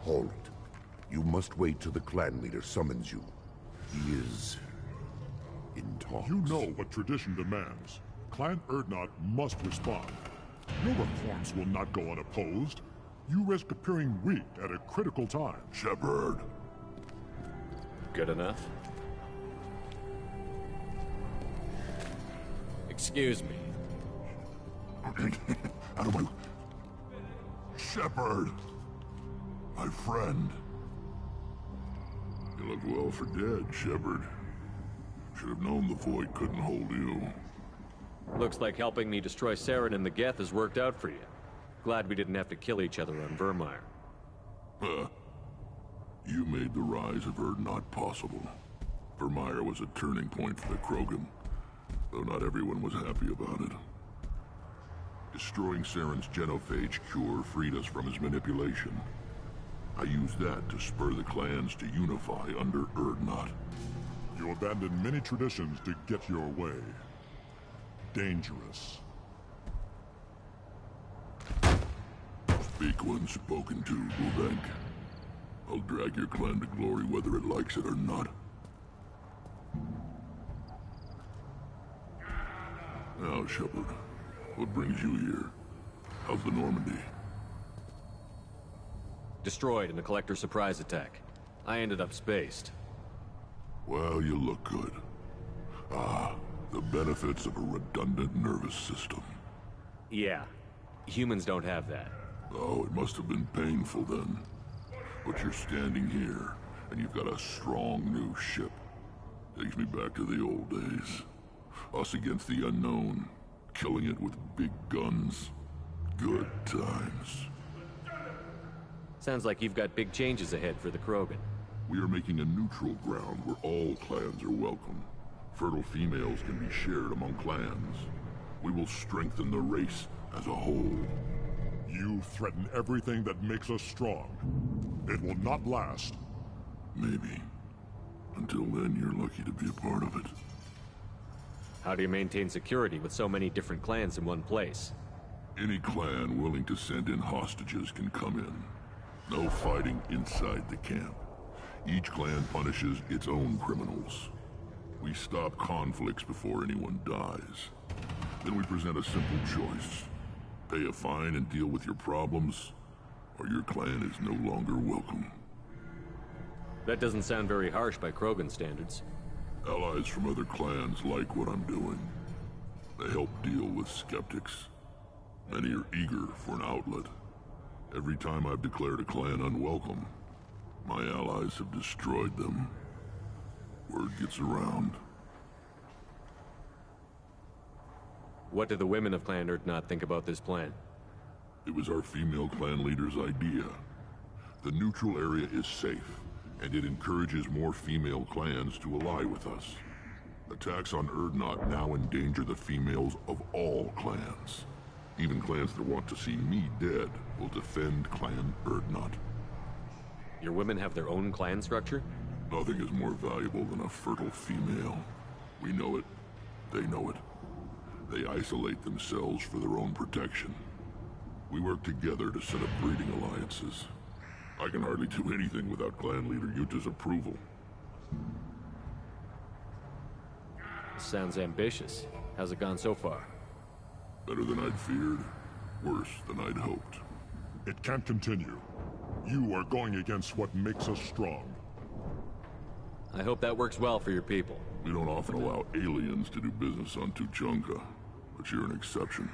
Halt. You must wait till the clan leader summons you. He is... in talks. You know what tradition demands. Clan Urdnot must respond. Your reforms will not go unopposed. You risk appearing weak at a critical time. Shepard. Good enough? Excuse me. Out of my... Shepard! My friend. You look well for dead, Shepard. Should have known the Void couldn't hold you. Looks like helping me destroy Saren and the Geth has worked out for you. Glad we didn't have to kill each other on Vermeer. Huh. You made the rise of Urdnot possible. Vermeer was a turning point for the Krogan, though not everyone was happy about it. Destroying Saren's genophage cure freed us from his manipulation. I used that to spur the clans to unify under Urdnot. You abandoned many traditions to get your way. Dangerous. Speak when spoken to, Bulbank. I'll drag your clan to glory whether it likes it or not. Now, Shepard, what brings you here? How's the Normandy? Destroyed in a collector surprise attack. I ended up spaced. Well, you look good. Ah, the benefits of a redundant nervous system. Yeah. Humans don't have that. Oh, it must have been painful then. But you're standing here, and you've got a strong new ship. Takes me back to the old days. Us against the unknown, killing it with big guns. Good times. Sounds like you've got big changes ahead for the Krogan. We are making a neutral ground where all clans are welcome. Fertile females can be shared among clans. We will strengthen the race as a whole. You threaten everything that makes us strong. It will not last. Maybe. Until then, you're lucky to be a part of it. How do you maintain security with so many different clans in one place? Any clan willing to send in hostages can come in. No fighting inside the camp. Each clan punishes its own criminals. We stop conflicts before anyone dies. Then we present a simple choice. Pay a fine and deal with your problems, or your clan is no longer welcome. That doesn't sound very harsh by Krogan standards. Allies from other clans like what I'm doing. They help deal with skeptics. Many are eager for an outlet. Every time I've declared a clan unwelcome, my allies have destroyed them. Word gets around. What do the women of Clan Urdnot think about this plan? It was our female clan leader's idea. The neutral area is safe, and it encourages more female clans to ally with us. Attacks on Urdnot now endanger the females of all clans. Even clans that want to see me dead will defend Clan Urdnot. Your women have their own clan structure? Nothing is more valuable than a fertile female. We know it. They know it. They isolate themselves for their own protection. We work together to set up breeding alliances. I can hardly do anything without clan leader Yuta's approval. Sounds ambitious. How's it gone so far? Better than I'd feared. Worse than I'd hoped. It can't continue. You are going against what makes us strong. I hope that works well for your people. We don't often allow aliens to do business on Tuchanka, but you're an exception.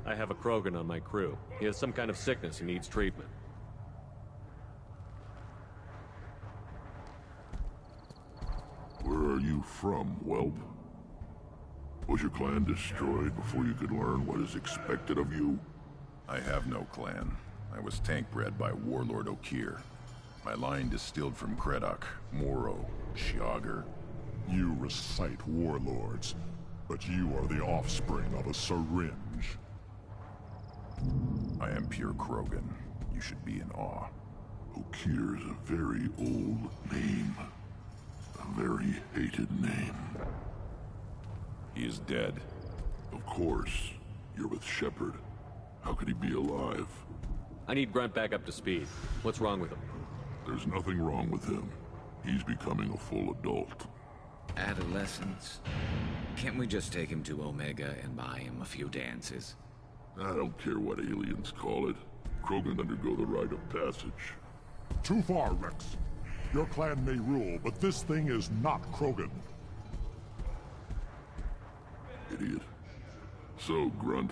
I have a Krogan on my crew. He has some kind of sickness and needs treatment. Where are you from, whelp? Was your clan destroyed before you could learn what is expected of you? I have no clan. I was tank bred by Warlord Okir. My line distilled from Kredok, Moro, Shiagar. You recite warlords, but you are the offspring of a syringe. I am pure Krogan. You should be in awe. Okir's a very old name. A very hated name. He is dead. Of course. You're with Shepard. How could he be alive? I need Grunt back up to speed. What's wrong with him? There's nothing wrong with him. He's becoming a full adult. Adolescence? Can't we just take him to Omega and buy him a few dances? I don't care what aliens call it. Krogan undergo the rite of passage. Too far, Rex. Your clan may rule, but this thing is not Krogan. Idiot. So, Grunt,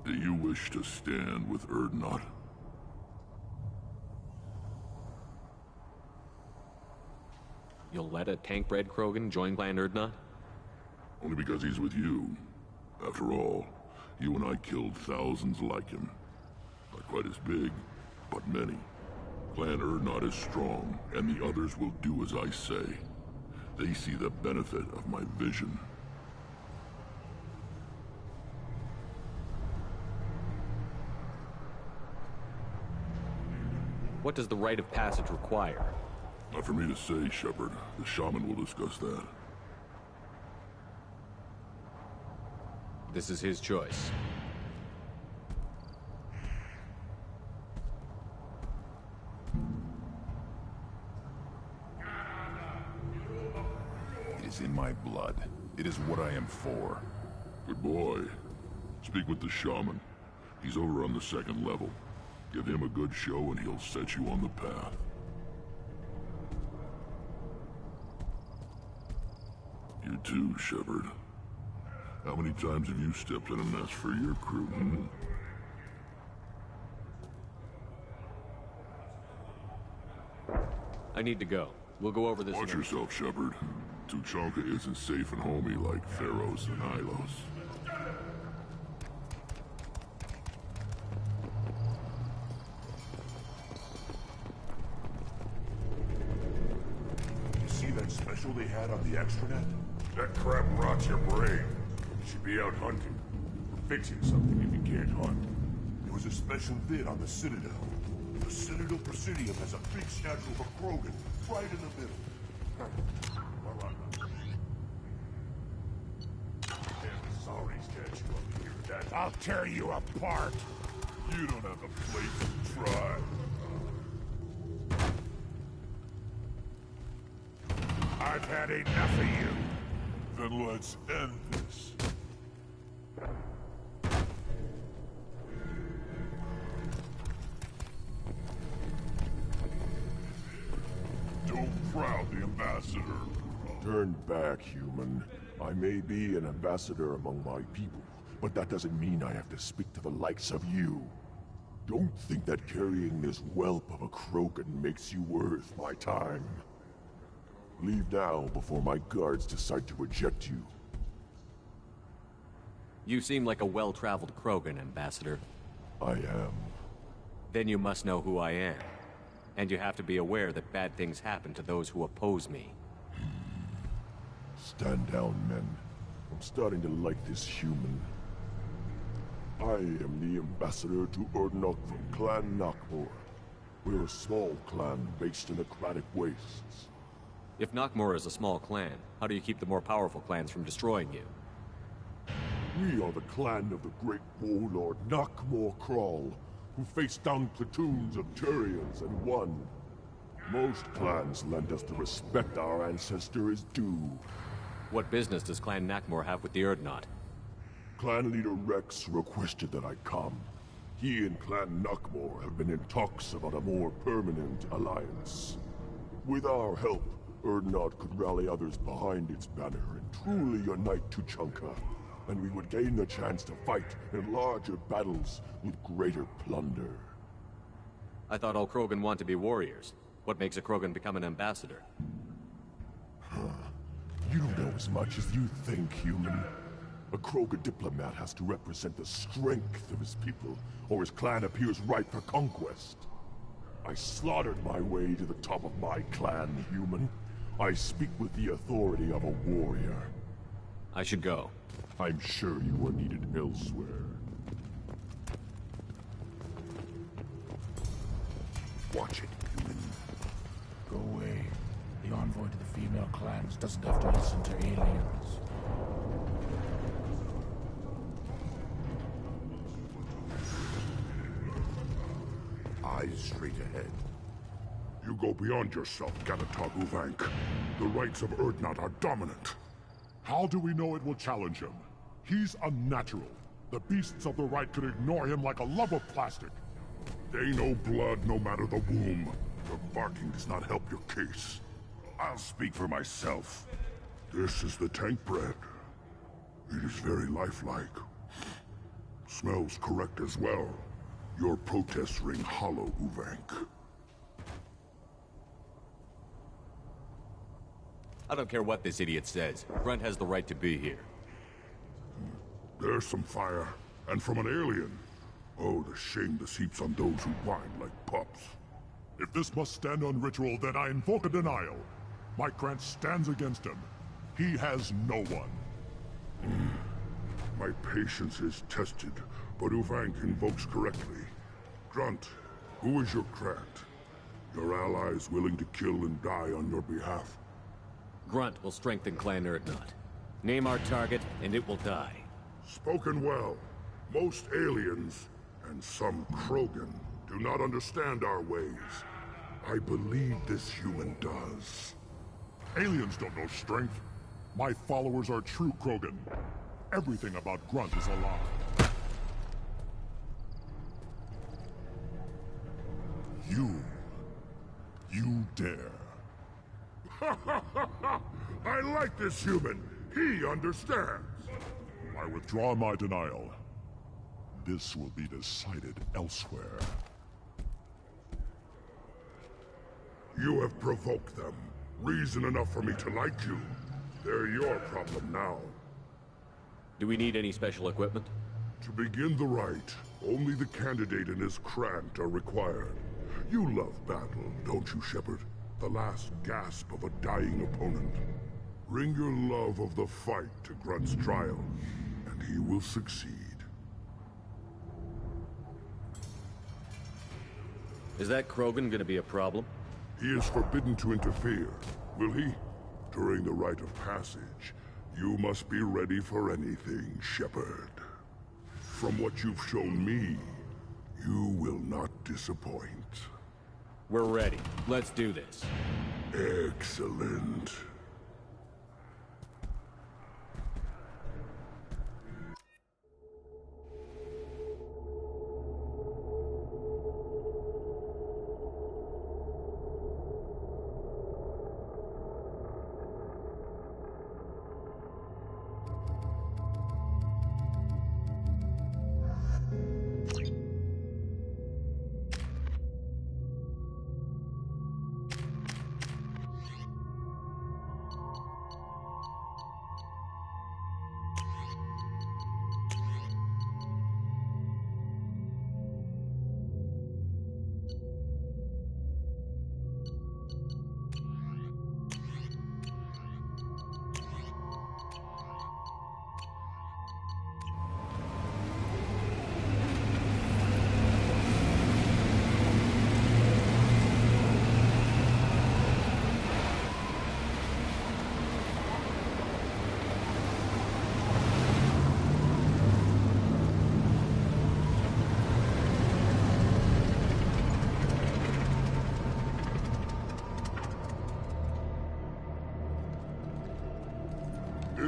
do you wish to stand with Urdnot? You'll let a tank-bred Krogan join Clan Urdnot? Only because he's with you. After all, you and I killed thousands like him. Not quite as big, but many. Clan Urdnot is strong, and the others will do as I say. They see the benefit of my vision. What does the rite of passage require? Not for me to say, Shepard. The shaman will discuss that. This is his choice. It is in my blood. It is what I am for. Good boy. Speak with the shaman. He's over on the second level. Give him a good show and he'll set you on the path. You too, Shepard. How many times have you stepped in a mess for your crew, hmm? I need to go. We'll go over this Watch again. yourself, Shepard. Tuchanka isn't safe and homey like Theros and Hylos. You see that special they had on the extranet? That crap rots your brain. You should be out hunting. Or fixing something if you can't hunt. There was a special vid on the Citadel. The Citadel Presidium has a big statue of a Krogan right in the middle. Alright. Damn sorries catch you up here. That I'll tear you apart. You don't have a place to try. I've had enough of you. Then let's end this. ambassador. Turn back, human. I may be an ambassador among my people, but that doesn't mean I have to speak to the likes of you. Don't think that carrying this whelp of a Krogan makes you worth my time. Leave now before my guards decide to eject you. You seem like a well-traveled Krogan, Ambassador. I am. Then you must know who I am. And you have to be aware that bad things happen to those who oppose me. Stand down, men. I'm starting to like this human. I am the ambassador to Urdnot from Clan Nakmor. We're a small clan based in the Kratic Wastes. If Nakmor is a small clan, how do you keep the more powerful clans from destroying you? We are the clan of the great warlord Nakmor Krall, who faced down platoons of Turians and won. Most clans lend us the respect our ancestor is due. What business does Clan Nakmor have with the Urdnot? Clan leader Rex requested that I come. He and Clan Nakmor have been in talks about a more permanent alliance. With our help, Urdnot could rally others behind its banner and truly unite Tuchanka, and we would gain the chance to fight in larger battles with greater plunder. I thought all Krogan want to be warriors. What makes a Krogan become an ambassador? You know as much as you think, human. A Krogan diplomat has to represent the strength of his people, or his clan appears ripe for conquest. I slaughtered my way to the top of my clan, human. I speak with the authority of a warrior. I should go. I'm sure you are needed elsewhere. Watch it, human. Go away. The envoy to the female clans doesn't have to listen to aliens. Eyes straight ahead. You go beyond yourself, Gatatog Uvank. The rights of Urdnot are dominant. How do we know it will challenge him? He's unnatural. The beasts of the right could ignore him like a lump of plastic. They know blood no matter the womb. Your barking does not help your case. I'll speak for myself. This is the tank bread. It is very lifelike. Smells correct as well. Your protests ring hollow, Uvank. I don't care what this idiot says. Grunt has the right to be here. There's some fire, and from an alien. Oh, the shame this heaps on those who whine like pups. If this must stand on ritual, then I invoke a denial. My Grant stands against him. He has no one. My patience is tested, but Uvank invokes correctly. Grunt, who is your Grant? Your allies willing to kill and die on your behalf? Grunt will strengthen Clan Urdnot. Name our target, and it will die. Spoken well. Most aliens, and some Krogan, do not understand our ways. I believe this human does. Aliens don't know strength. My followers are true Krogan. Everything about Grunt is a lie. You dare. I like this human. He understands. I withdraw my denial. This will be decided elsewhere. You have provoked them. Reason enough for me to like you. They're your problem now. Do we need any special equipment? To begin the rite, only the candidate and his Krant are required. You love battle, don't you, Shepard? The last gasp of a dying opponent. Bring your love of the fight to Grunt's trial, and he will succeed. Is that Krogan gonna be a problem? He is forbidden to interfere, will he? During the rite of passage, you must be ready for anything, Shepard. From what you've shown me, you will not disappoint. We're ready. Let's do this. Excellent.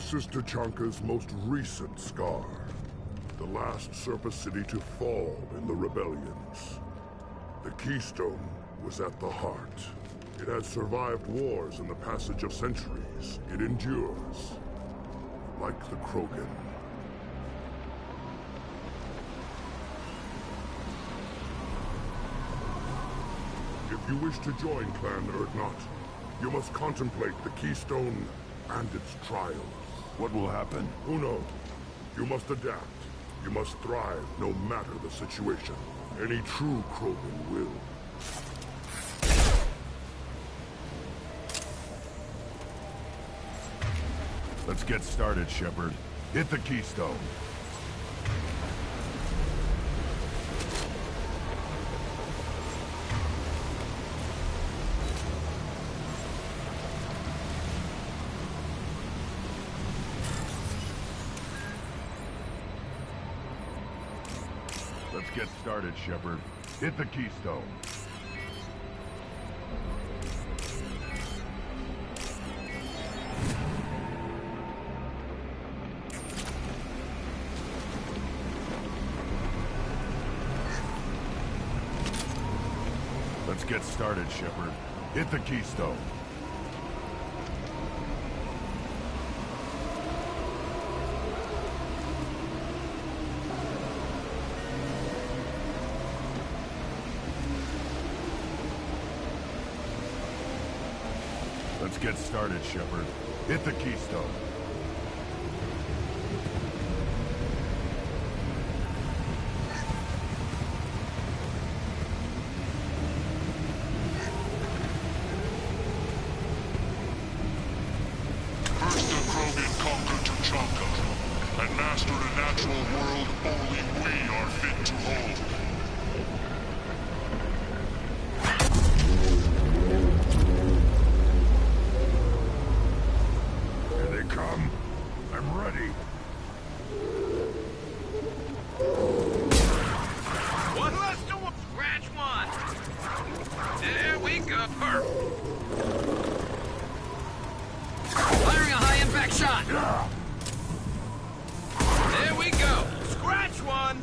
This is Tachanka's most recent scar. The last surface city to fall in the rebellions. The Keystone was at the heart. It has survived wars and the passage of centuries. It endures. Like the Krogan. If you wish to join Clan Urdnot, you must contemplate the Keystone and its trials. What will happen? Who knows? You must adapt. You must thrive no matter the situation. Any true Krogan will. Let's get started, Shepard. Hit the Keystone. Let's get started, Shepard. Hit the Keystone. Let's get started, Shepard. Hit the Keystone. Let's get started, Shepard. Hit the Keystone. First the Krogan conquered Tachanka, and mastered a natural world only we are fit to hold. Here they come. I'm ready. One less to scratch one. There we go. Firing a high impact shot. There we go. Scratch one.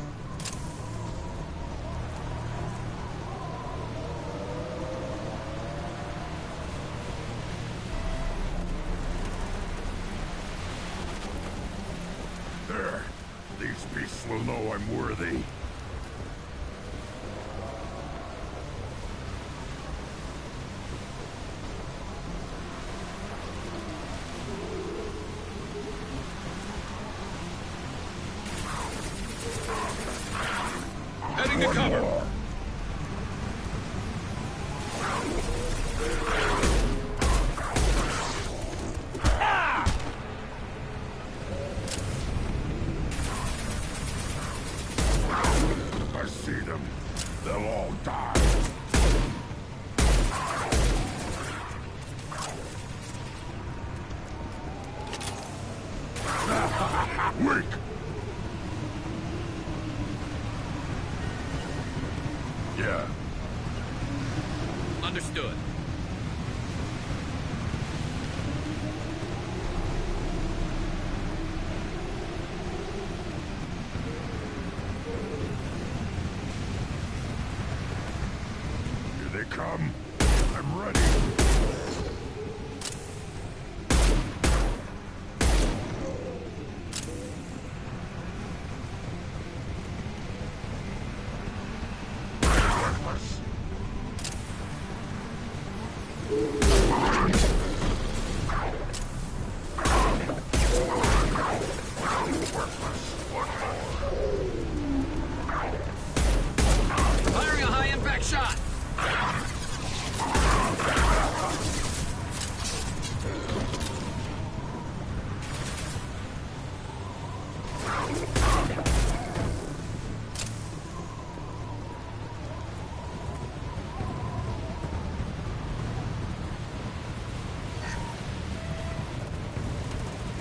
There. These beasts will know I'm worthy. Heading to cover. I see them. They'll all die. Weak! Yeah. Understood. Here they come. I'm ready. Worthless. Firing a high impact shot.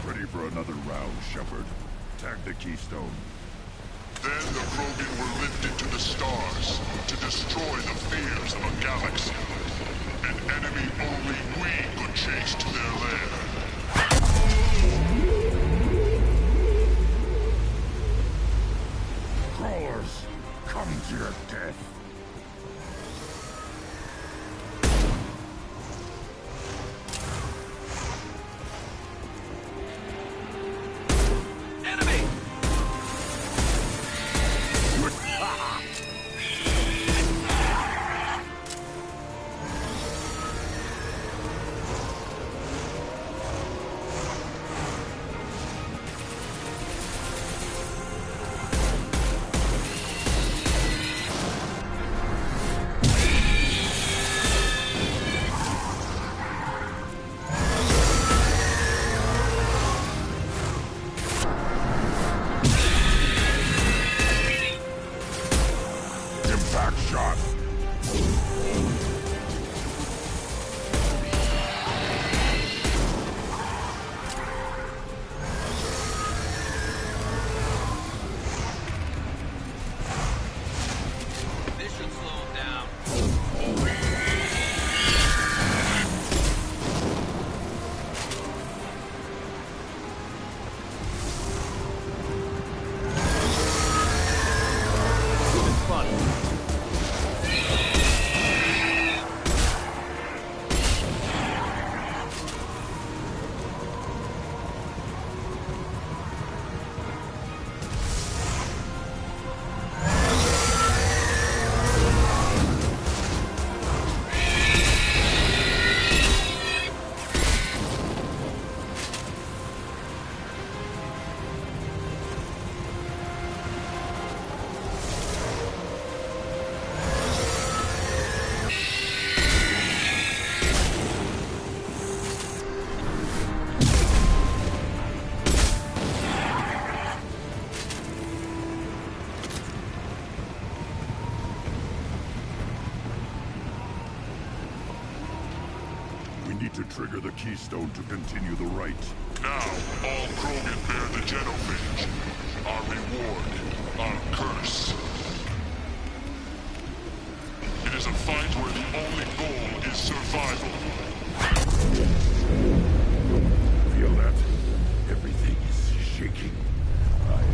Ready for another round, Shepard. Tag the Keystone. Then the Krogan were lifted to the stars to destroy the fears of a galaxy. An enemy only we could chase to their lair. your death. To trigger the keystone to continue the rite. Now, all Krogan bear the genophage. Our reward, our curse. It is a fight where the only goal is survival. Feel that? Everything is shaking. I am...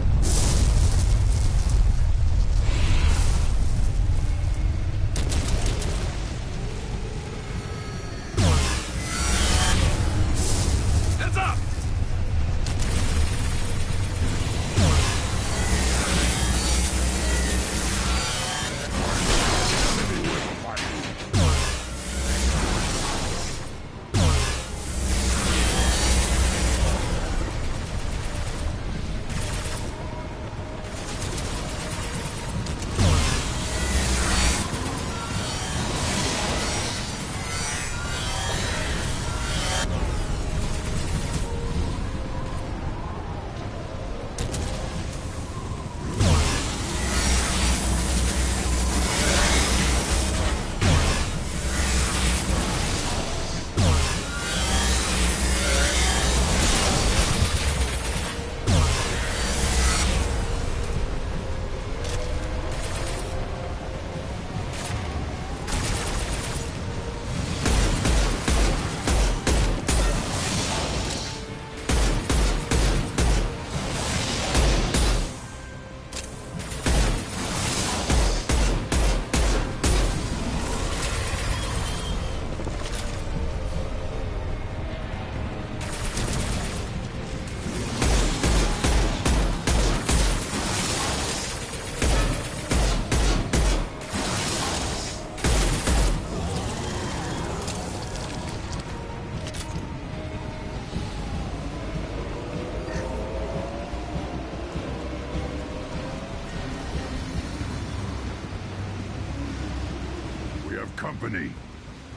Company.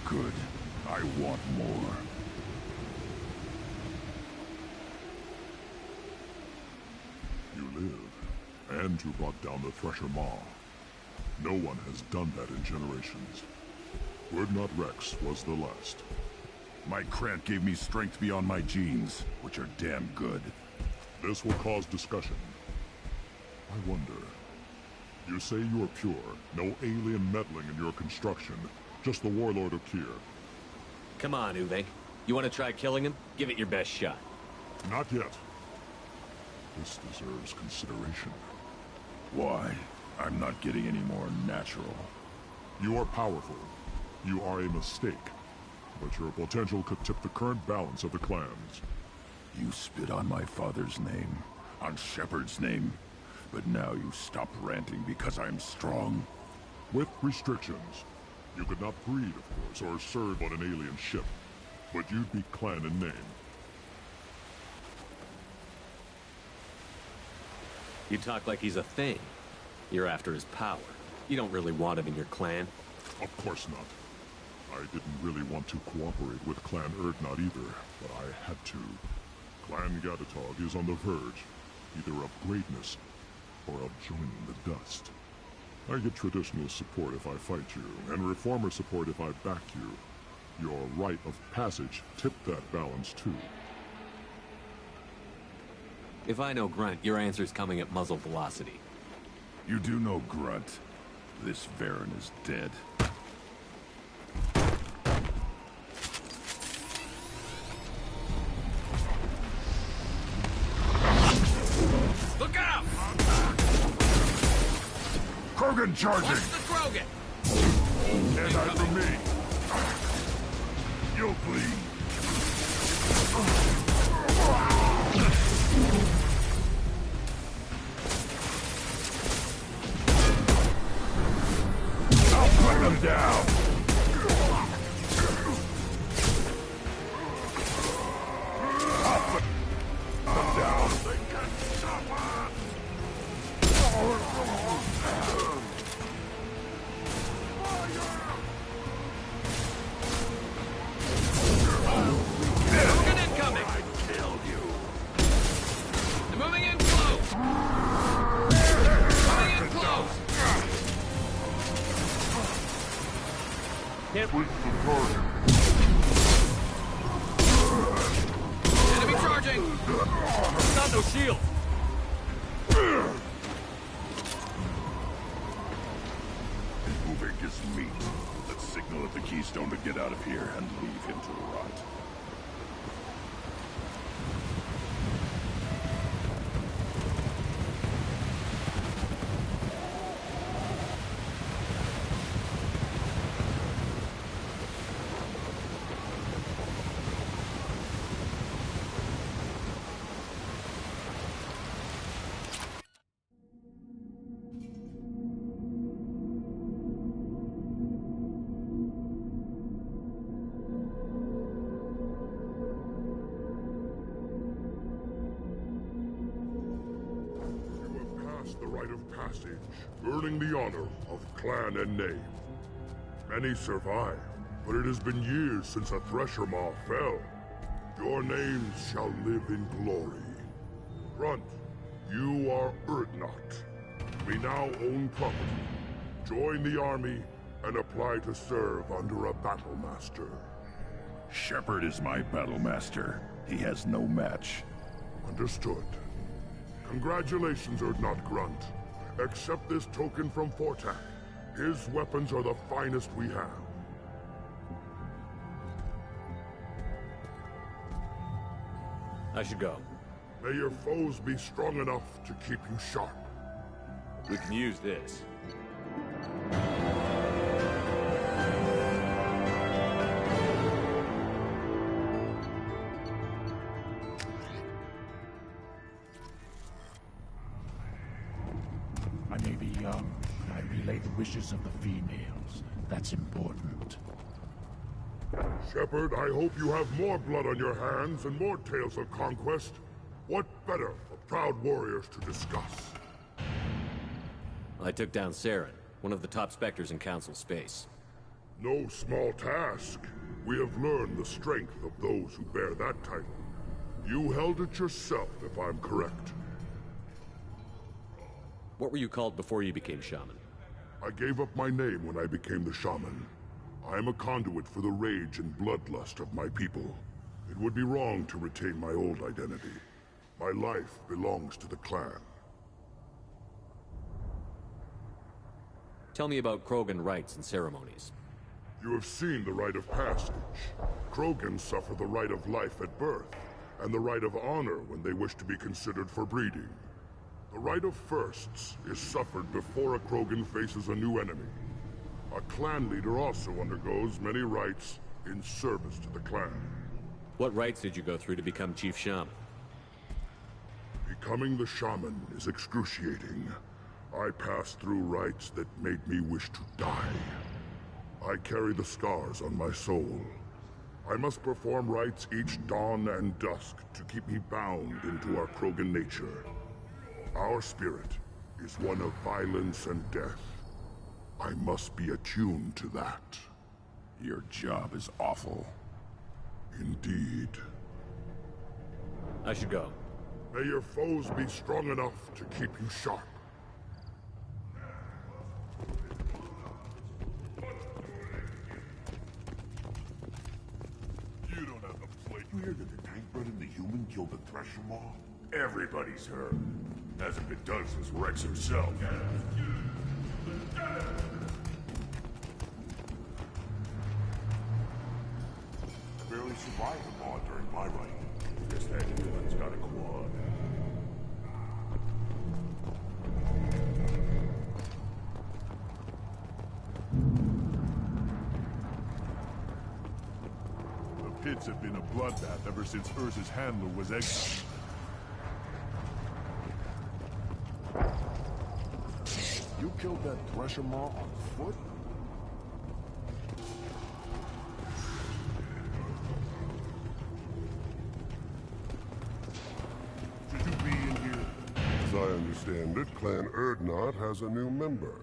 Good. I want more. You live, and you brought down the Thresher Maw. No one has done that in generations. Ugnaught Rex was the last. My Krant gave me strength beyond my genes, which are damn good. This will cause discussion. I wonder... You say you are pure, no alien meddling in your construction, just the warlord of Tyr. Come on, Uwe. You want to try killing him? Give it your best shot. Not yet. This deserves consideration. Why? I'm not getting any more natural. You are powerful. You are a mistake. But your potential could tip the current balance of the clans. You spit on my father's name, on Shepard's name, but now you stop ranting because I'm strong. With restrictions. You could not breed, of course, or serve on an alien ship. But you'd be clan in name. You talk like he's a thing. You're after his power. You don't really want him in your clan. Of course not. I didn't really want to cooperate with Clan Urdnot either, but I had to. Clan Gatatog is on the verge, either of greatness or of joining the dust. I get traditional support if I fight you, and reformer support if I back you. Your rite of passage tipped that balance too. If I know Grunt, your answer's coming at muzzle velocity. You do know Grunt. This Varen is dead. Look out! Krogan charging! Watch the Krogan! Can't hide from me. You'll bleed. I'll put them down. I'll put them down. They can stop us. Krogan incoming! I killed you. They're moving in close! Coming in close! Can't reach the target. Enemy charging! Got no shield! Moving is meat. Let's signal at the Keystone to get out of here and leave him to rot. The rite of passage, earning the honor of clan and name. Many survive, but it has been years since a Thresher Maw fell. Your names shall live in glory. Grunt, you are Urdnot. We now own property. Join the army and apply to serve under a battle master. Shepard is my battle master. He has no match. Understood. Congratulations, Urdnot Grunt. Accept this token from Fortak. His weapons are the finest we have. I should go. May your foes be strong enough to keep you sharp. We can use this. I may be young, but I relay the wishes of the females. That's important. Shepard, I hope you have more blood on your hands and more tales of conquest. What better for proud warriors to discuss? I took down Saren, one of the top Spectres in Council space. No small task. We have learned the strength of those who bear that title. You held it yourself, if I'm correct. What were you called before you became Shaman? I gave up my name when I became the Shaman. I am a conduit for the rage and bloodlust of my people. It would be wrong to retain my old identity. My life belongs to the clan. Tell me about Krogan rites and ceremonies. You have seen the rite of passage. Krogan suffer the rite of life at birth, and the rite of honor when they wish to be considered for breeding. The right of firsts is suffered before a Krogan faces a new enemy. A clan leader also undergoes many rites in service to the clan. What rites did you go through to become Chief Shaman? Becoming the shaman is excruciating. I passed through rites that made me wish to die. I carry the scars on my soul. I must perform rites each dawn and dusk to keep me bound into our Krogan nature. Our spirit is one of violence and death. I must be attuned to that. Your job is awful. Indeed. I should go. May your foes be strong enough to keep you sharp. You don't have the plate. You hear that the tank bred and the human killed the Thresher Maw? Everybody's heard. Hasn't been done since Rex herself. Barely survived the Maw during my reign. Guess that human's got a quad. The pits have been a bloodbath ever since Urza's handler was exiled. You killed that Thresher Maw on foot? Should you be in here? As I understand it, Clan Erdnot has a new member.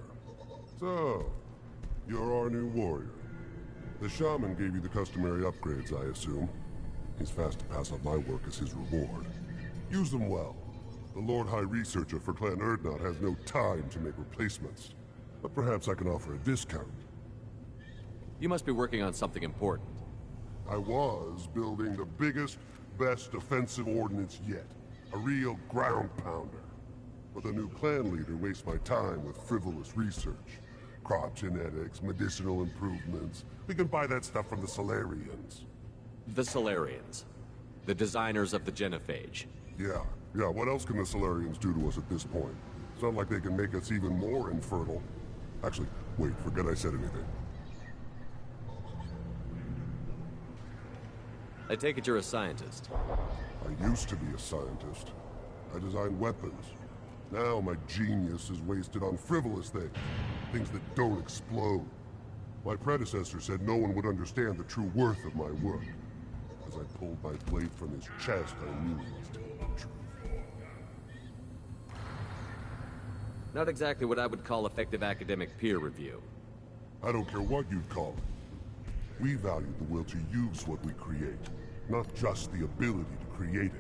So, you're our new warrior. The shaman gave you the customary upgrades, I assume. He's fast to pass up my work as his reward. Use them well. The Lord High Researcher for Clan Erdnot has no time to make replacements. But perhaps I can offer a discount. You must be working on something important. I was building the biggest, best offensive ordnance yet. A real ground pounder. But the new clan leader wastes my time with frivolous research. Crop genetics, medicinal improvements. We can buy that stuff from the Solarians. The Solarians. The designers of the genophage. Yeah, what else can the Solarians do to us at this point? It's not like they can make us even more infertile. Actually, wait, forget I said anything. I take it you're a scientist. I used to be a scientist. I designed weapons. Now my genius is wasted on frivolous things. Things that don't explode. My predecessor said no one would understand the true worth of my work. As I pulled my blade from his chest, I knew he was telling the truth. Not exactly what I would call effective academic peer review. I don't care what you'd call it. We value the will to use what we create, not just the ability to create it.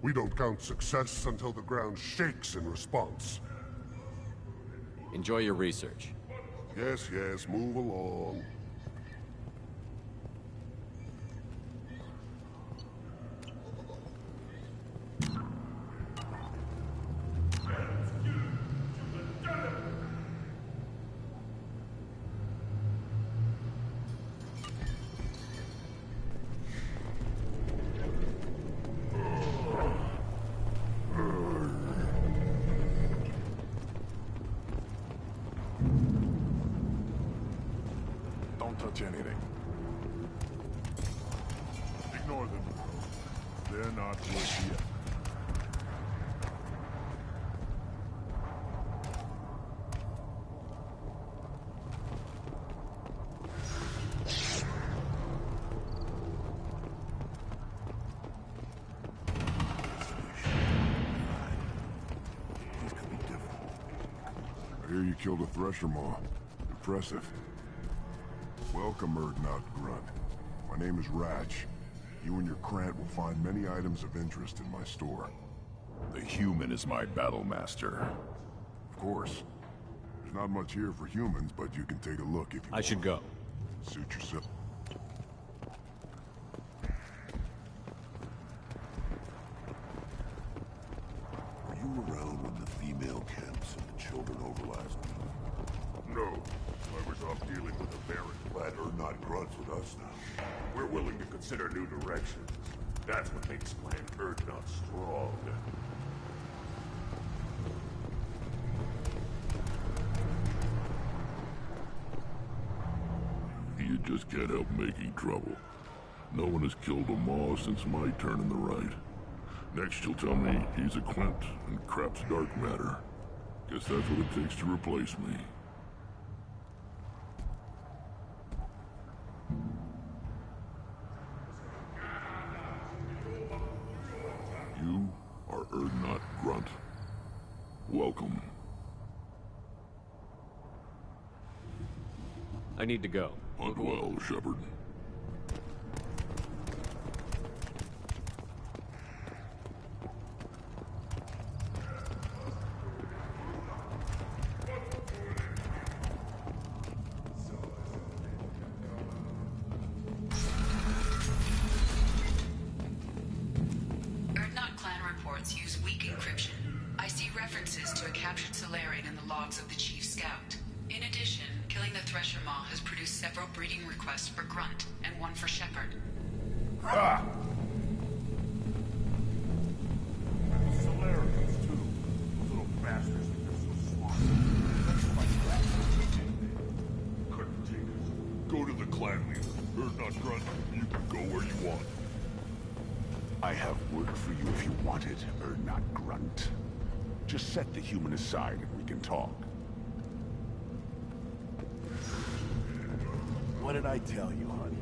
We don't count success until the ground shakes in response. Enjoy your research. Yes, move along. Touch anything. Ignore them. They're not worth the effort. These could be different. I hear you killed a Thresher Maw. Impressive. Welcome, Erdnot Grunt. My name is Ratch. You and your Krant will find many items of interest in my store. The human is my battle master. Of course. There's not much here for humans, but you can take a look if you want. I should go. Suit yourself. Were you around when the female camps and the children overlast? No. I was off dealing with the Baron. Glad Erdnot Grunt's with us now. We're willing to consider new directions. That's what makes Clan Erdnot strong. you just can't help making trouble. No one has killed a Maw since my turn in the right. Next you'll tell me he's a Clint and crap's dark matter. Guess that's what it takes to replace me. You are Urdnot Grunt. Welcome. I need to go. Hunt well, Shepard. Urdnot clan reports use weak encryption. I see references to a captured Solarian in the logs of the Chief Scout. In addition, killing the Thresher Maw has produced several breeding requests for Grunt, and one for Shepard. Ha! Solarians, too. Those little bastards think they're so smart. That's like that. Couldn't take it. Go to the clan leader. Urdnot Grunt, you can go where you want. I have work for you if you want it, Urdnot Grunt. Just set the human aside and we can talk. What did I tell you, honey?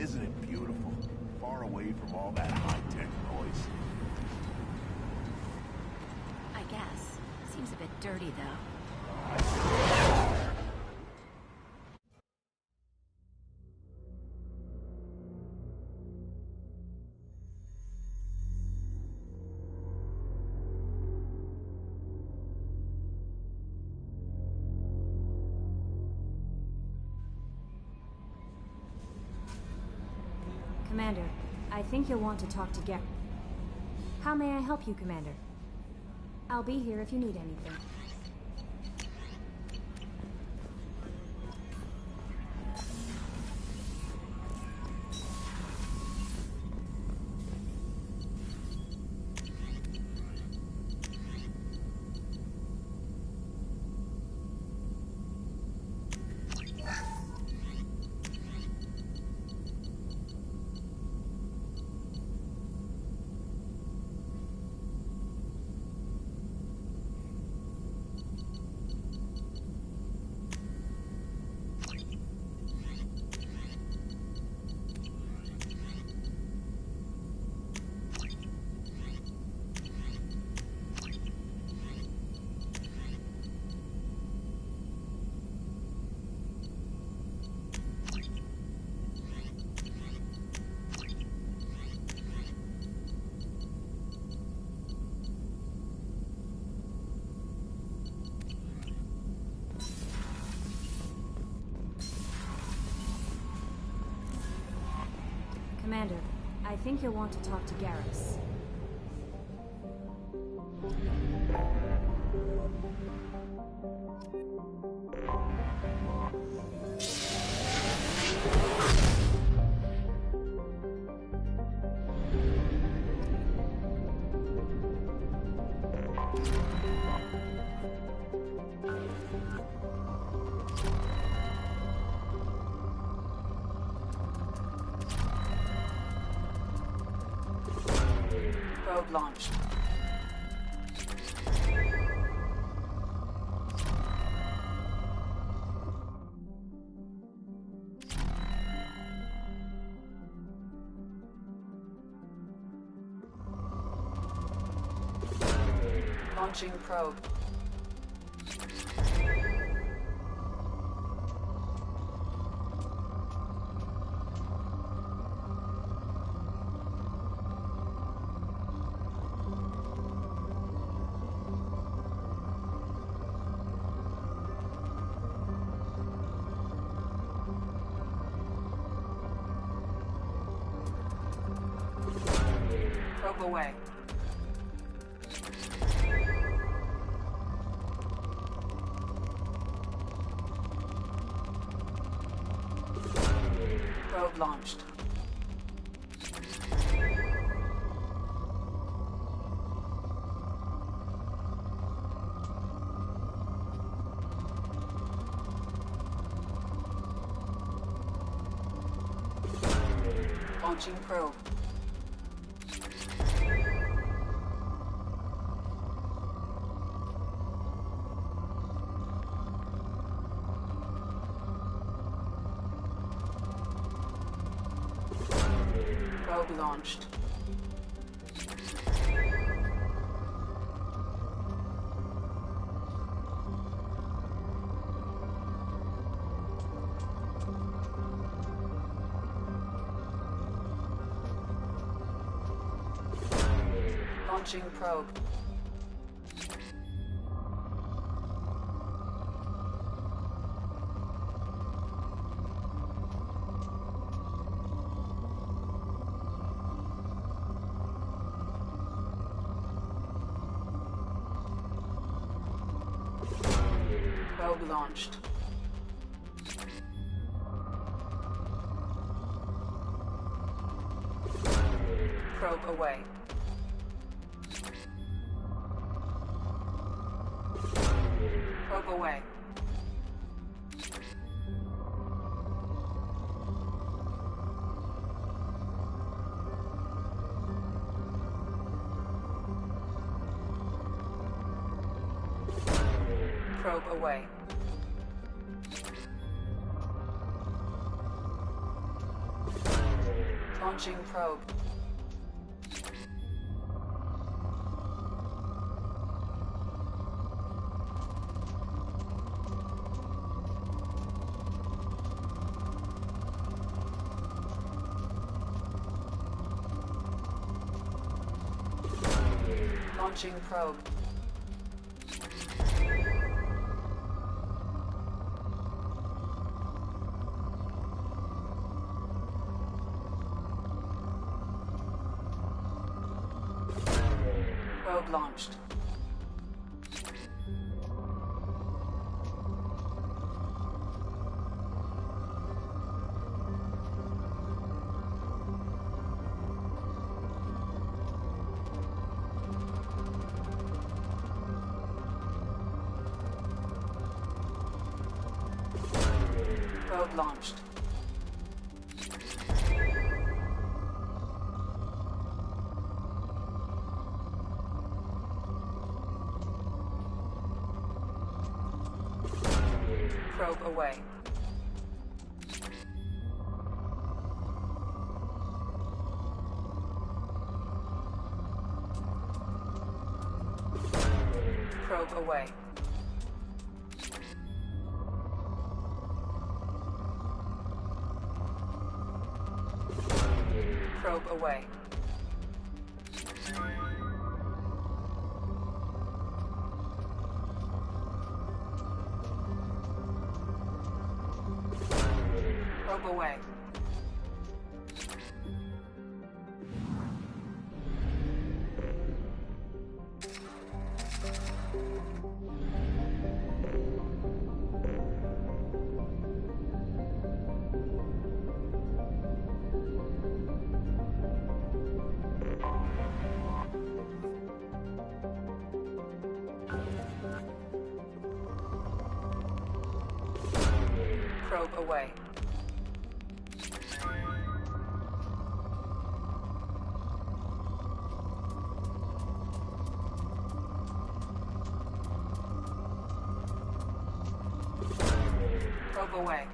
Isn't it beautiful? Far away from all that high-tech noise. I guess. Seems a bit dirty, though. Commander, I think you'll want to talk to Garrett. How may I help you, Commander? I'll be here if you need anything. Commander, I think you'll want to talk to Garrus. Probe launched. Launching probe. Probe away. Probe launched. Launching probe. Probe launched. Launching probe. Probe launched. Probe away. Probe away. Probe away. Launching probe. Launching probe. Probe launched. Probe launched. Probe away. Probe away. Probe away. Probe away. Probe away. Probe away.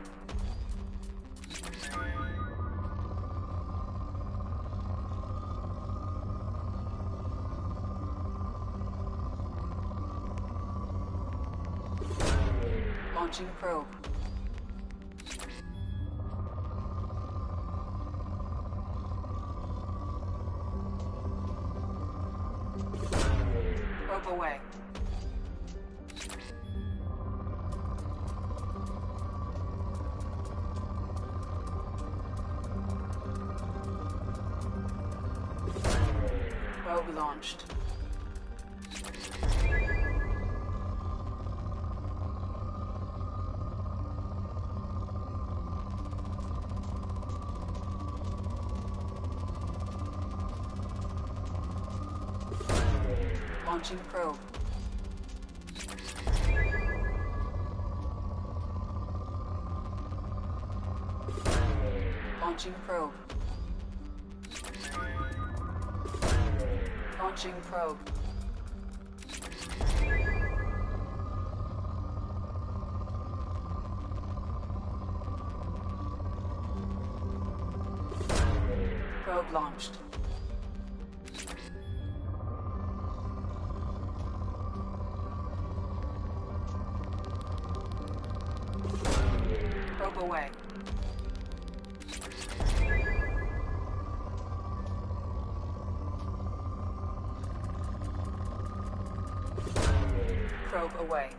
Launching probe. Probe away. Probe launched. Launching probe. Launching probe. Launching probe. Probe launched. Probe away. Probe away.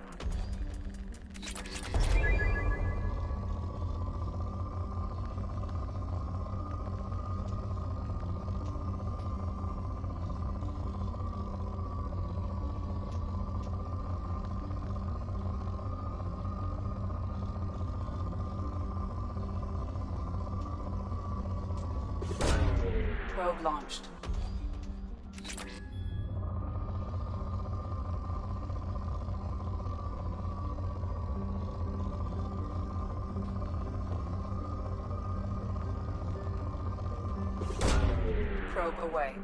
Probe launched. Probe away.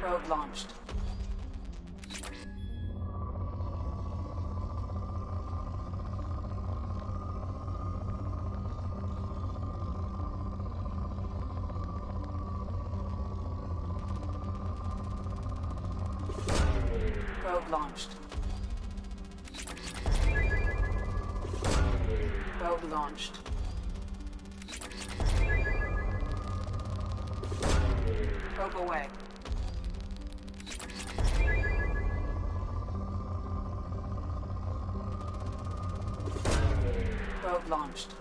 Probe launched. Probe launched. Probe launched. Probe away. Probe launched.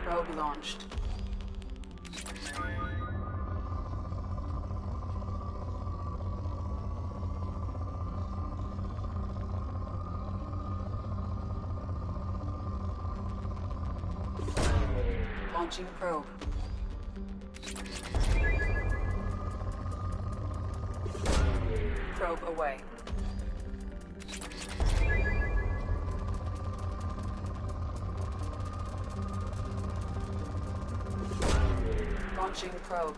Probe launched. Launching probe. Probe away. Launching probe.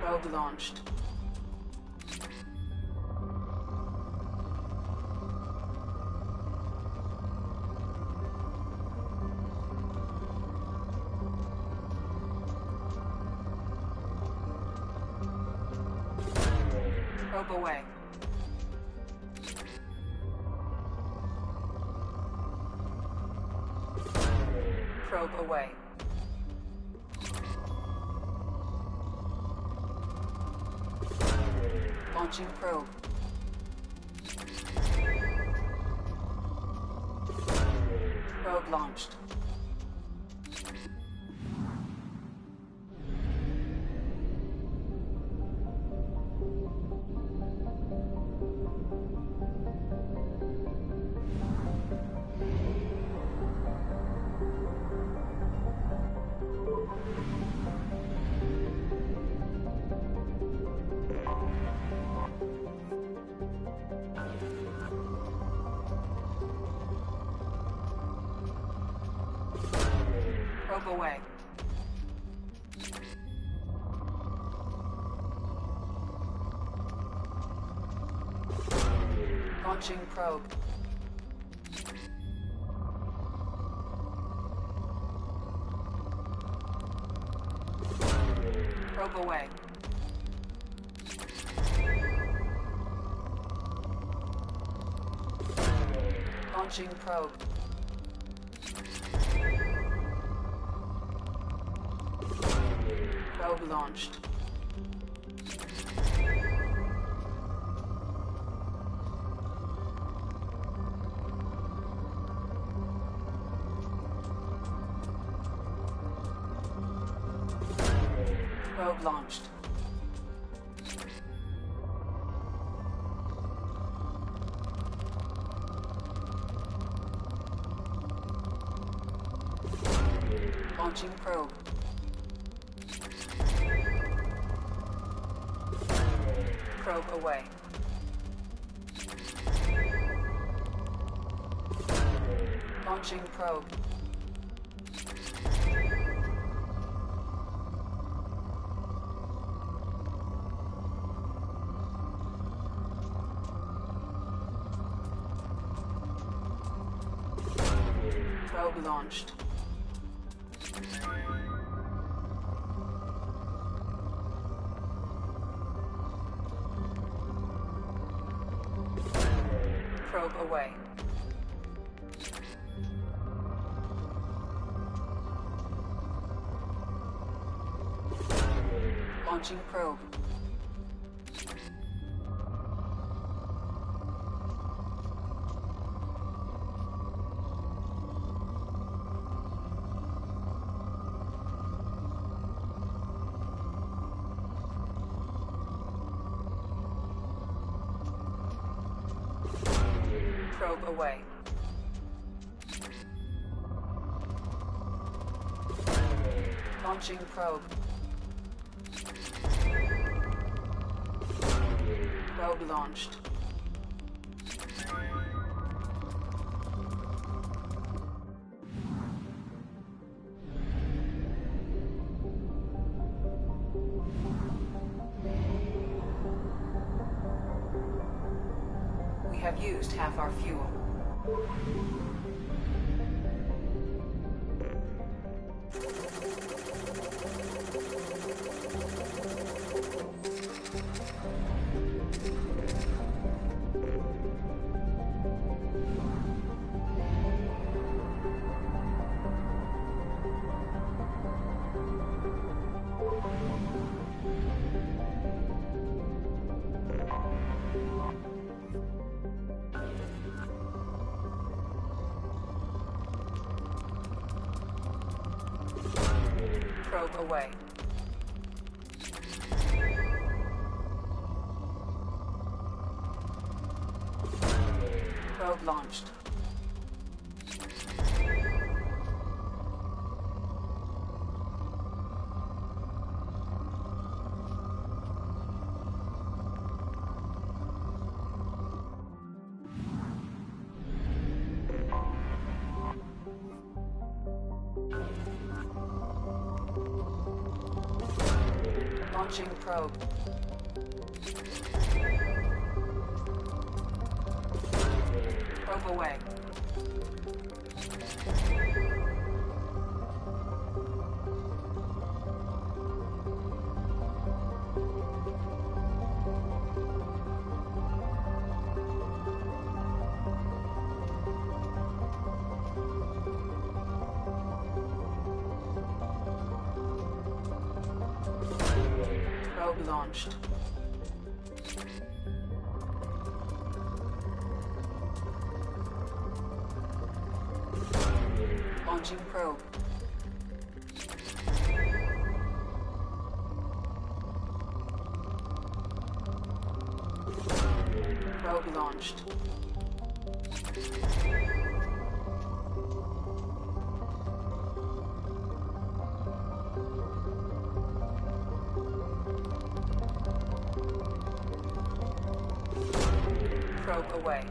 Probe launched. Probe away. Probe away. Launching probe. Probe launched. Probe away. Launching probe. Probe away. Launching probe. Probe launched. Probe launched. Launching probe. Probe away. Launching probe. Probe launched. Probe away. Launching probe. Probe away. Launching probe. Probe launched. We have used half our fuel. Probe away. Probe launched. Launching probe. Probe away. Probe launched. Launching probe. Probe launched. Probe away.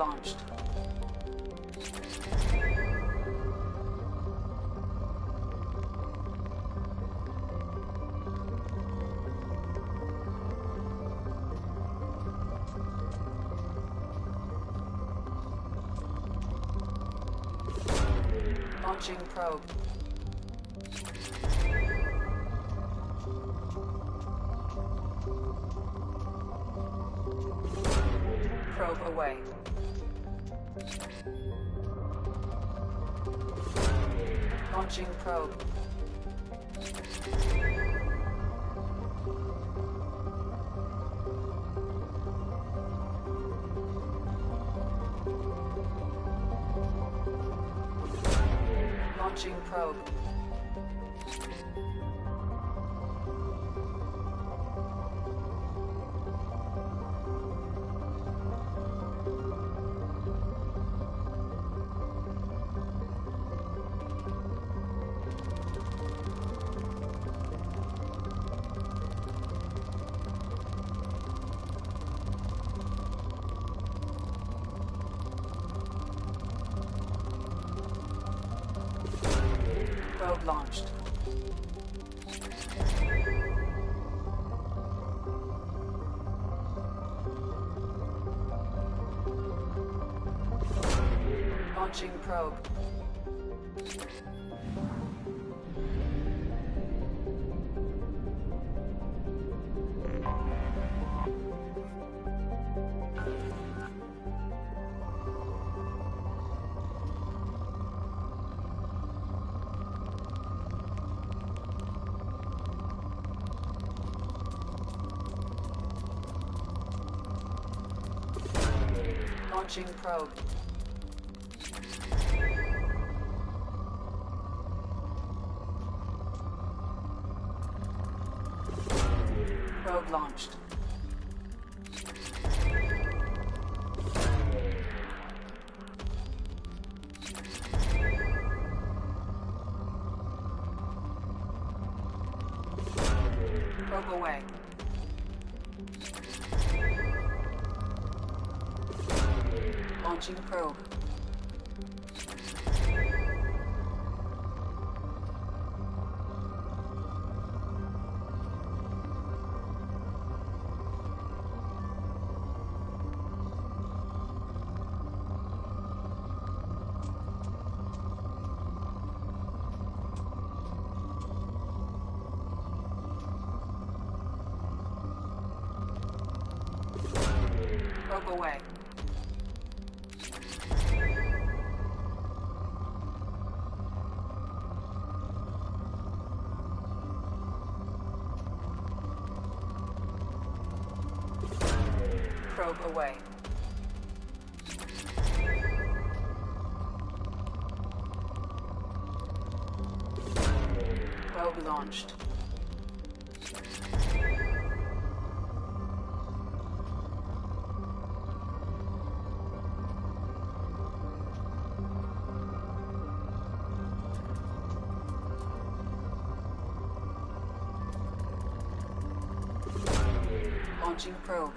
launched. Launching probe. Probe away. Launching probe. Launching probe. Probe launched. Launching probe. Launching probe. Probe launched. Probe away. Launching probe. Probe away. Probe away. Probe launched. Launching probe.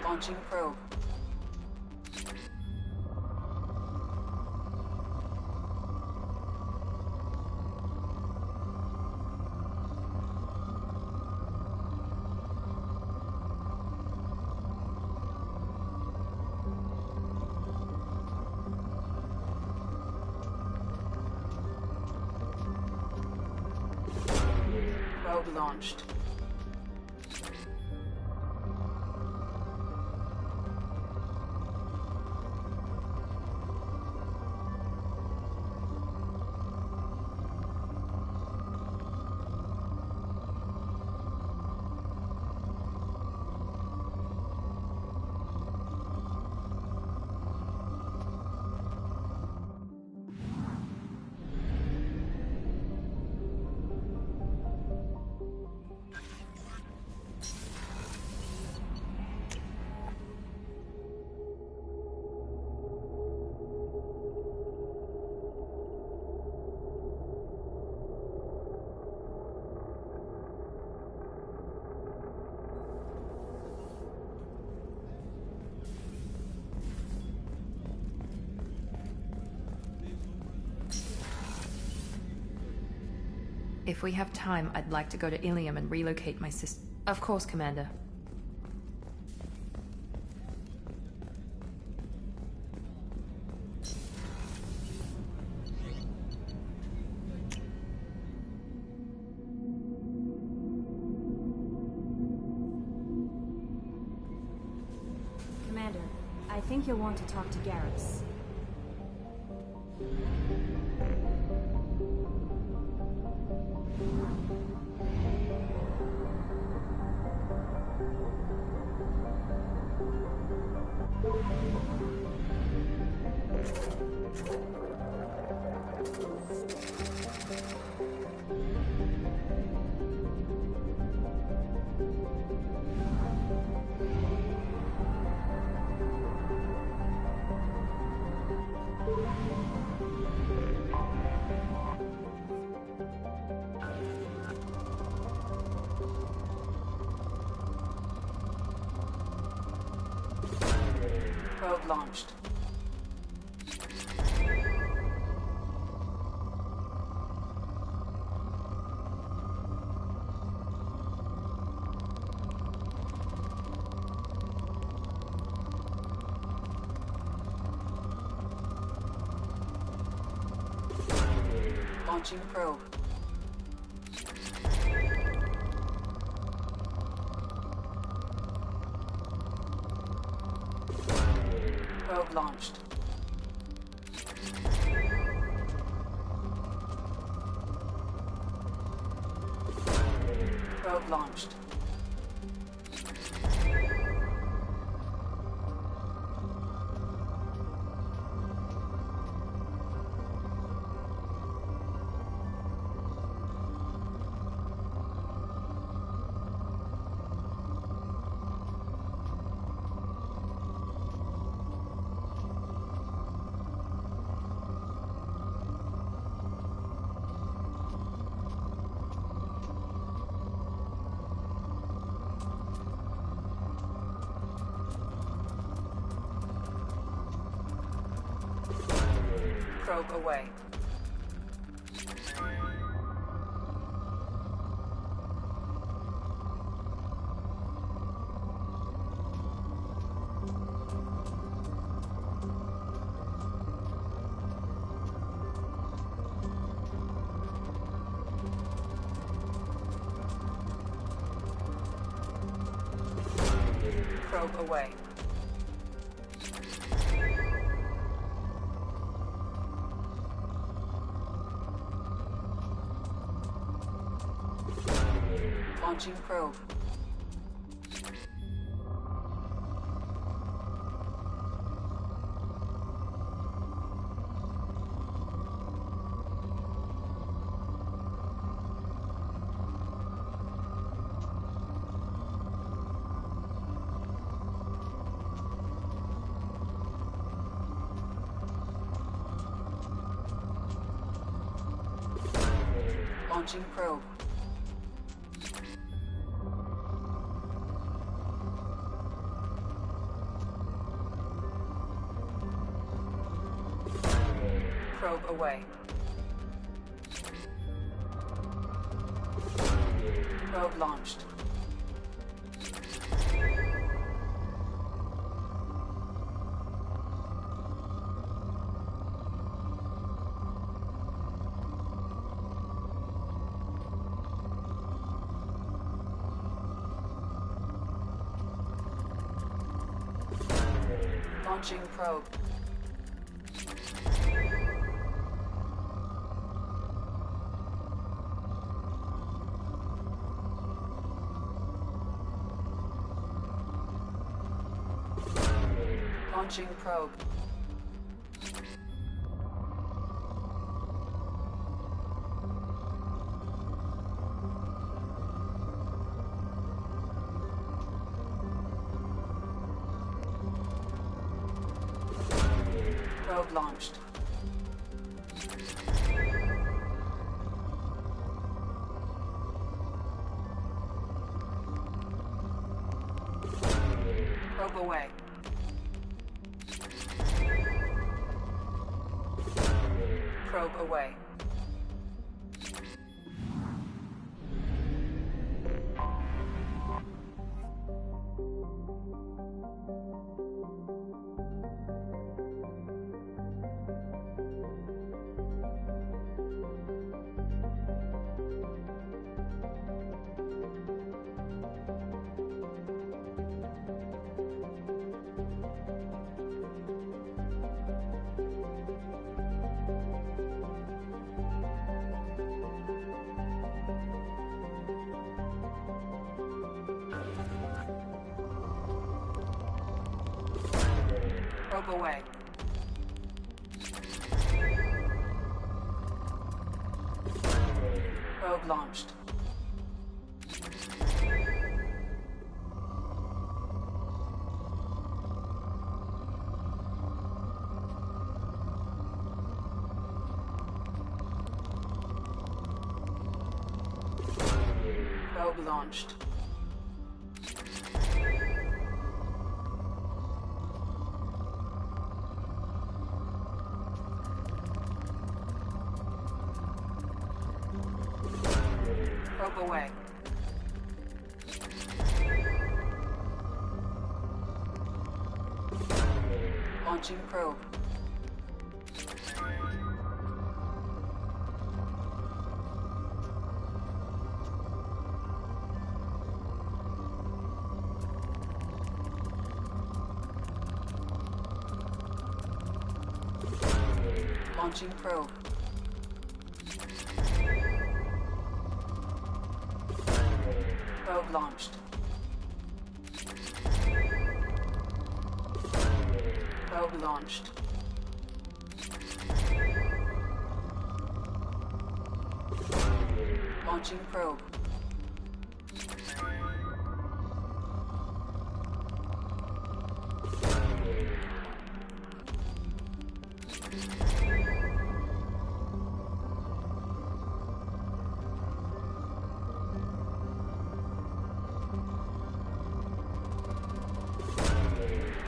Launching probe. Probe launched. If we have time, I'd like to go to Ilium and relocate my sister. Of course, Commander. Commander, I think you'll want to talk to Garrus. Probe launched. Launching probe. Probe launched. Probe launched. Probe away. Probe away. Launching probe. Launching probe. Probe away. Probe launched. Launching probe. Launching probe. Probe launched. Probe away. Probe away. Probe away. Probe launched. Probe launched. Probe away. Launching probe. Launching probe. Probe launched. Probe launched. Launching probe.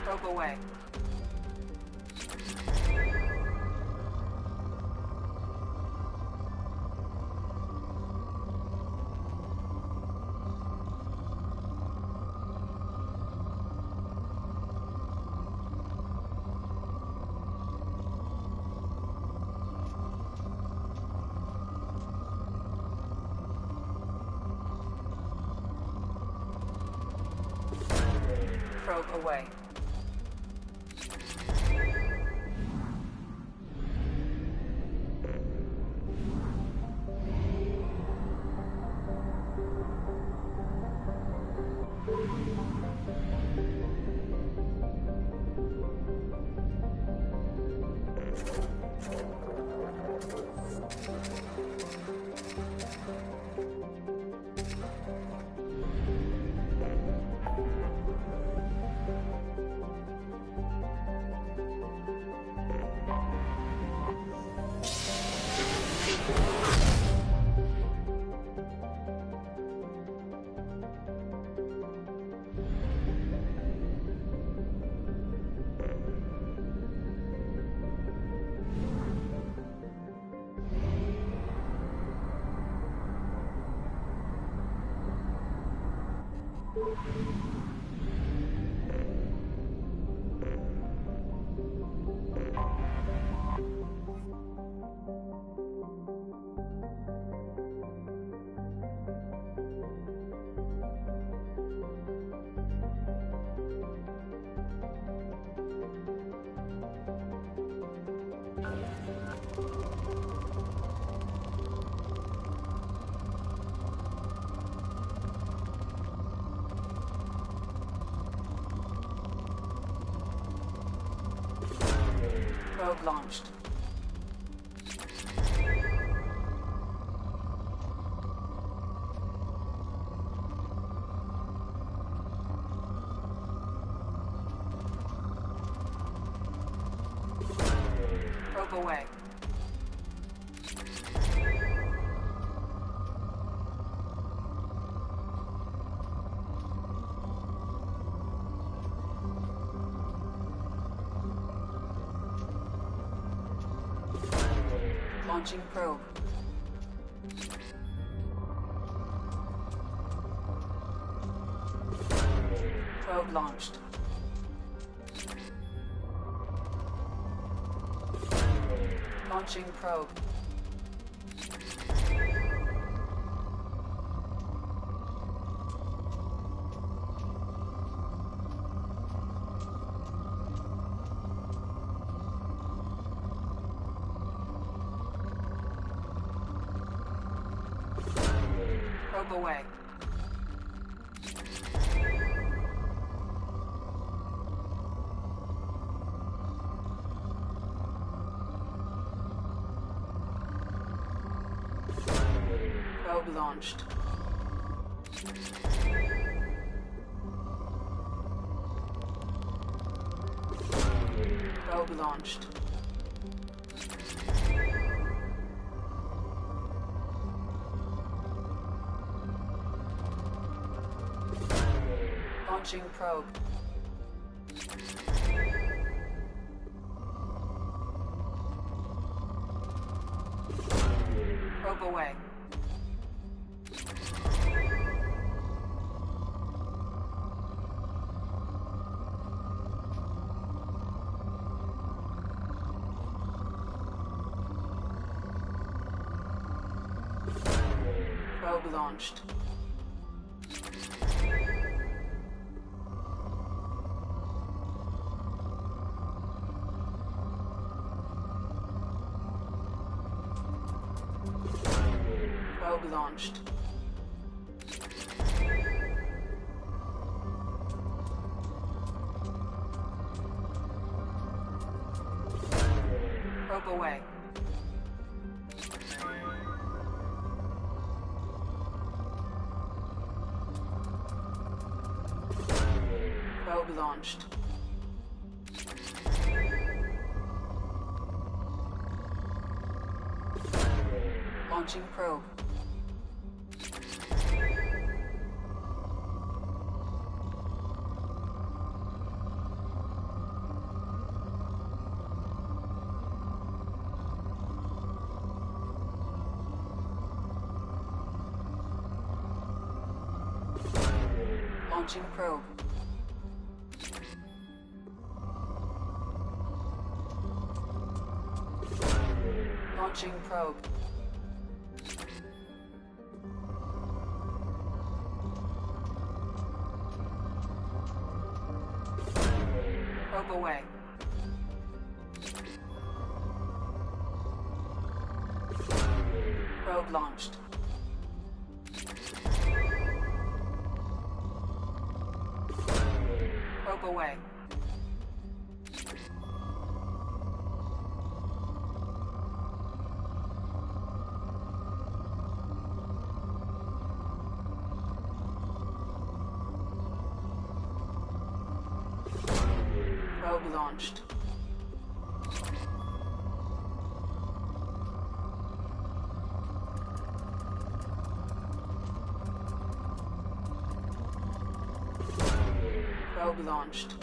Probe away. Probe away. Probe launched. Probe away. Launching probe. Probe launched. Launching probe. Probe away. Probe launched. Probe launched. Launching probe. Probe away. Probe launched. Probe launched. Probe away. Probe launched. Launching probe. Launching probe. Launching probe. Probe away. Probe launched. Probe away. Probe launched. Probe launched.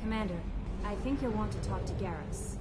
Commander, I think you'll want to talk to Garrus.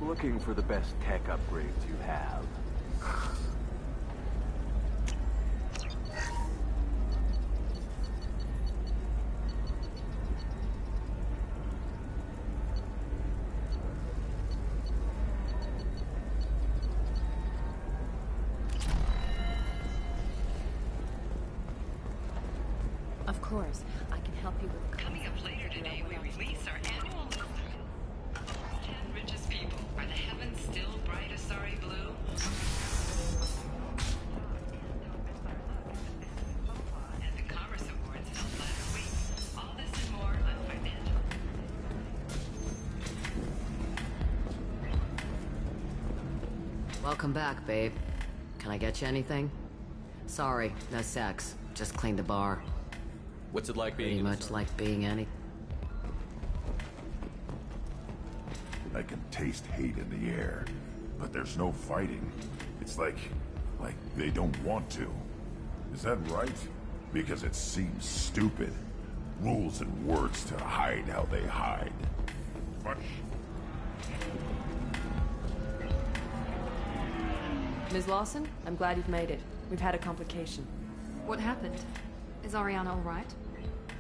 I'm looking for the best tech upgrades you have. Of course, I can help you with... Coming up later today, we release our annual list. 10 richest people. Are the heavens still bright Asari blue? And the Commerce Awards held last week. All this and more on Financial. Welcome back, babe. Can I get you anything? Sorry, no sex. Just cleaned the bar. What's it like being Pretty much like being any... I can taste hate in the air, but there's no fighting. It's like they don't want to. Is that right? Because it seems stupid. Rules and words to hide how they hide. But... Ms. Lawson, I'm glad you've made it. We've had a complication. What happened? Is Ariana all right?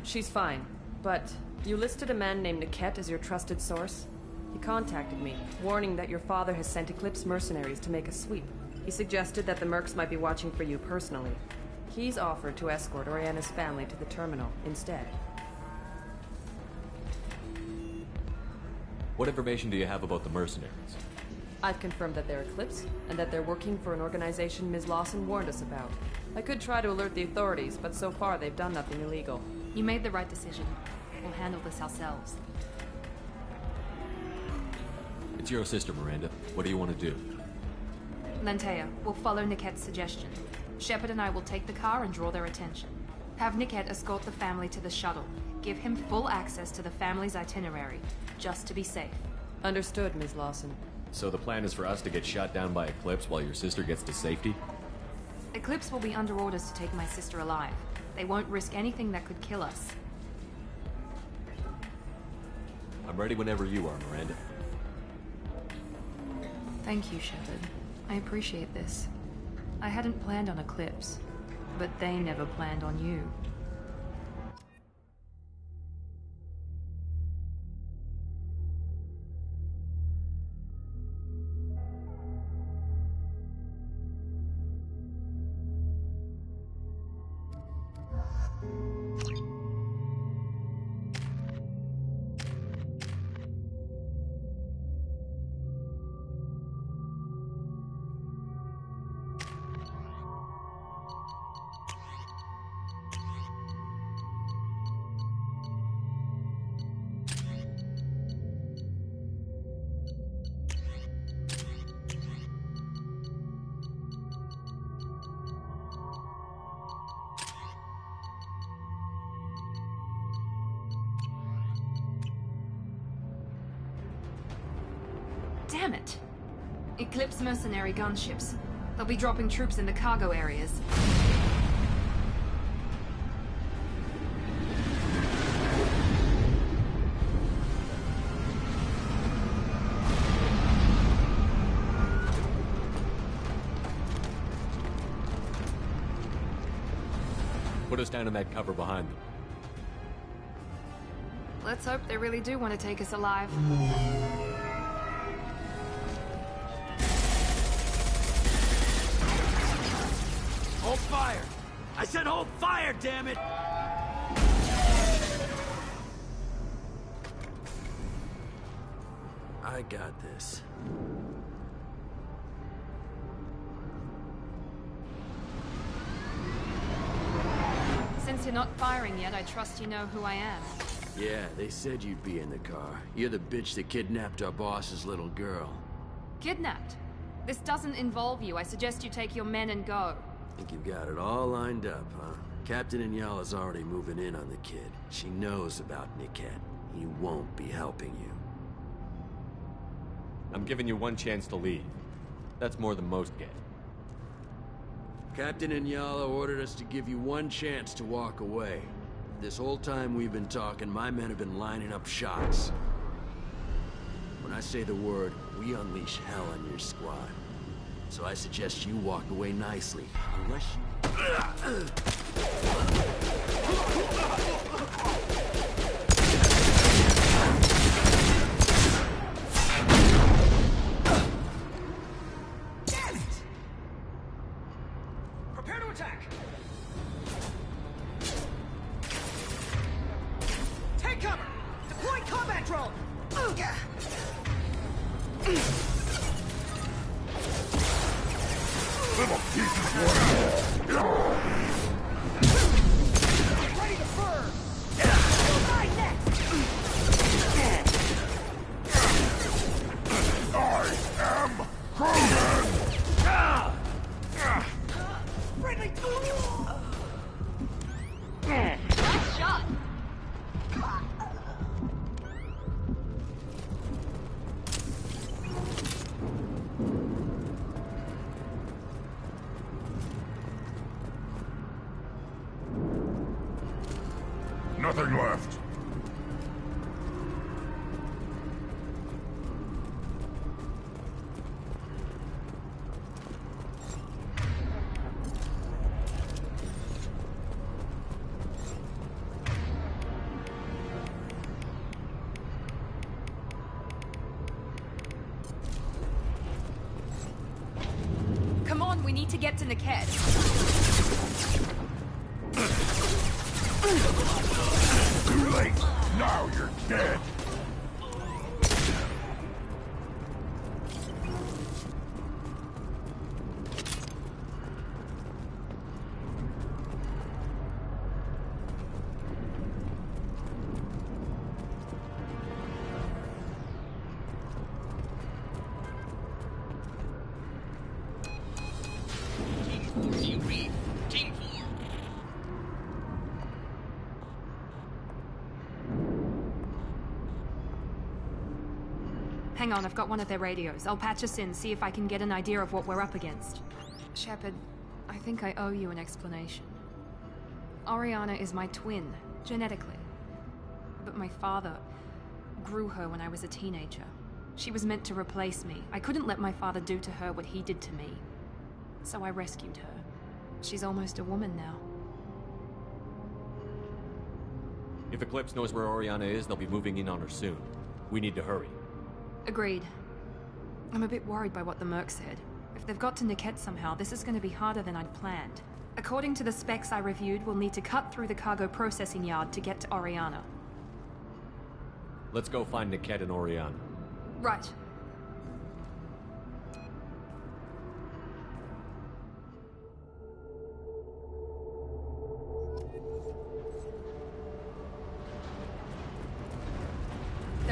She's fine, but you listed a man named Niket as your trusted source. He contacted me, warning that your father has sent Eclipse mercenaries to make a sweep. He suggested that the Mercs might be watching for you personally. He's offered to escort Oriana's family to the terminal instead. What information do you have about the mercenaries? I've confirmed that they're Eclipse, and that they're working for an organization Ms. Lawson warned us about. I could try to alert the authorities, but so far they've done nothing illegal. You made the right decision. We'll handle this ourselves. It's your sister, Miranda. What do you want to do? Lantea, we'll follow Nicket's suggestion. Shepard and I will take the car and draw their attention. Have Nicket escort the family to the shuttle. Give him full access to the family's itinerary, just to be safe. Understood, Ms. Lawson. So the plan is for us to get shot down by Eclipse while your sister gets to safety? Eclipse will be under orders to take my sister alive. They won't risk anything that could kill us. I'm ready whenever you are, Miranda. Thank you, Shepard. I appreciate this. I hadn't planned on Eclipse, but they never planned on you. Damn it! Eclipse mercenary gunships. They'll be dropping troops in the cargo areas. Put us down in that cover behind them. Let's hope they really do want to take us alive. Hold fire! I said hold fire, damn it! I got this. Since you're not firing yet, I trust you know who I am. Yeah, they said you'd be in the car. You're the bitch that kidnapped our boss's little girl. Kidnapped? This doesn't involve you. I suggest you take your men and go. Think you've got it all lined up, huh? Captain Inyala's already moving in on the kid. She knows about Niket. He won't be helping you. I'm giving you one chance to leave. That's more than most get. Captain Inyala ordered us to give you one chance to walk away. This whole time we've been talking, my men have been lining up shots. When I say the word, we unleash hell on your squad. So I suggest you walk away nicely, unless you... Damn it! Prepare to attack! Take cover! Deploy combat drone! Little pieces one. Ready to burn! You'll die next! I am Krogan! Friendly! Nice shot! Nothing left. Come on, we need to get to Niket. Too late. Now you're dead. Hang on, I've got one of their radios. I'll patch us in, see if I can get an idea of what we're up against. Shepard, I think I owe you an explanation. Oriana is my twin, genetically. But my father grew her when I was a teenager. She was meant to replace me. I couldn't let my father do to her what he did to me. So I rescued her. She's almost a woman now. If Eclipse knows where Oriana is, they'll be moving in on her soon. We need to hurry. Agreed. I'm a bit worried by what the Merc said. If they've got to Niket somehow, this is going to be harder than I'd planned. According to the specs I reviewed, we'll need to cut through the cargo processing yard to get to Oriana. Let's go find Niket and Oriana. Right.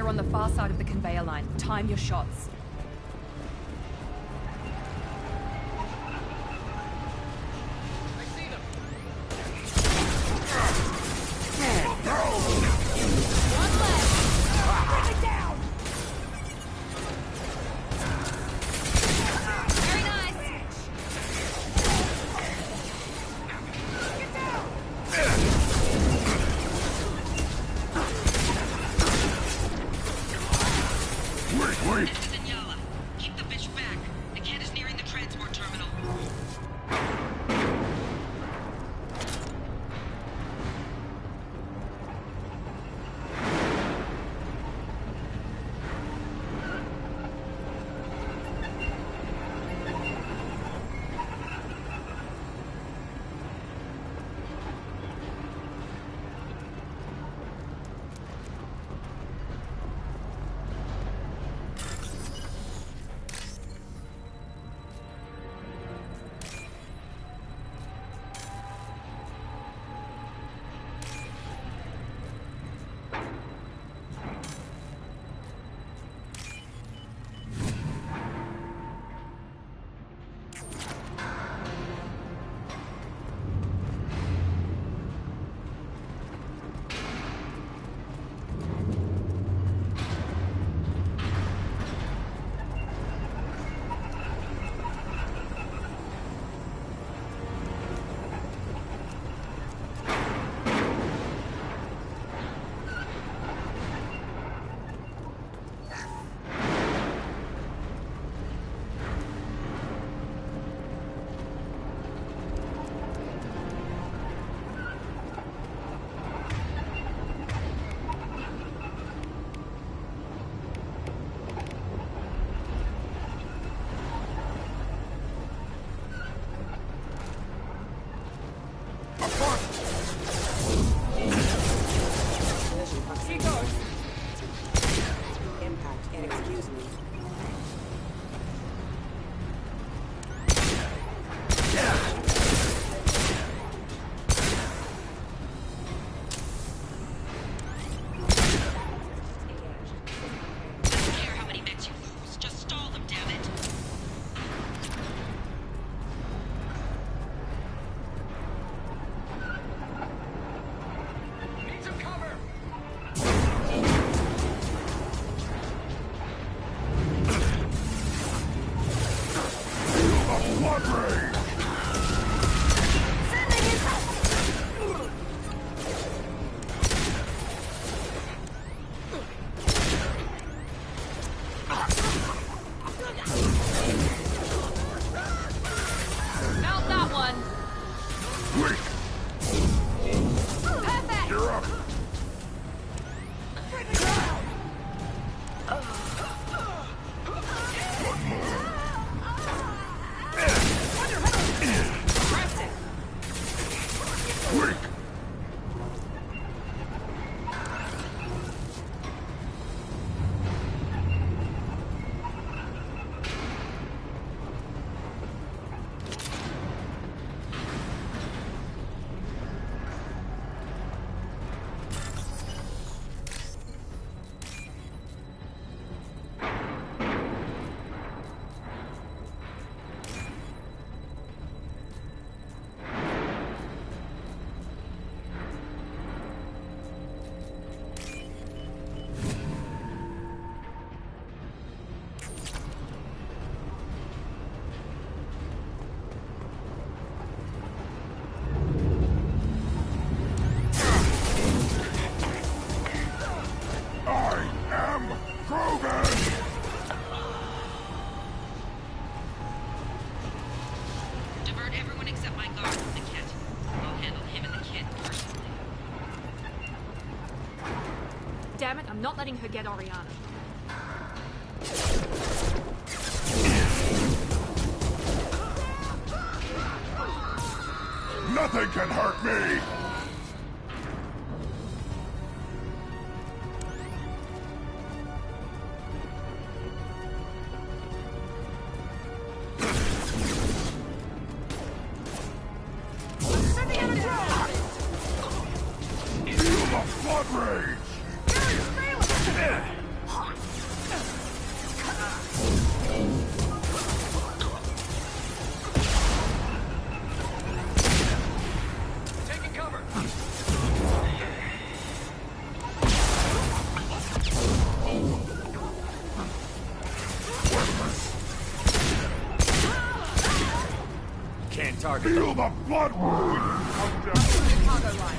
They're on the far side of the conveyor line. Time your shots. Damn it, I'm not letting her get Oriana. Nothing can hurt me! Target. Feel the blood wound! Cargo line.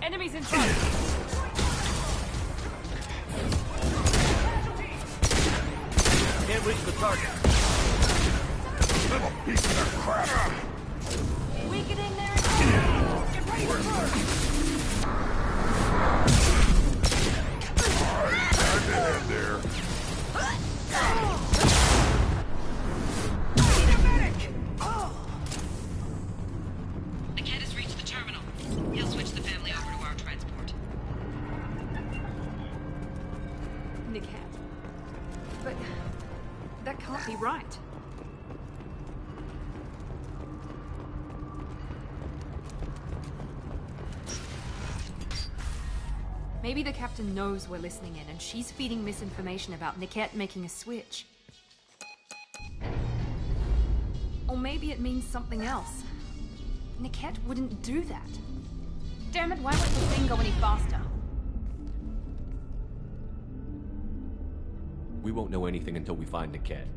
Enemies in front! Can't reach the target. Little piece of crap! Weakening their attack! Get ready to burn! Hand to hand there. The cat has reached the terminal. He'll switch the family over to our transport. The cat. But that can't be right. Maybe the captain knows we're listening in, and she's feeding misinformation about Niket making a switch. Or maybe it means something else. Niket wouldn't do that. Damn it, why won't the thing go any faster? We won't know anything until we find Niket.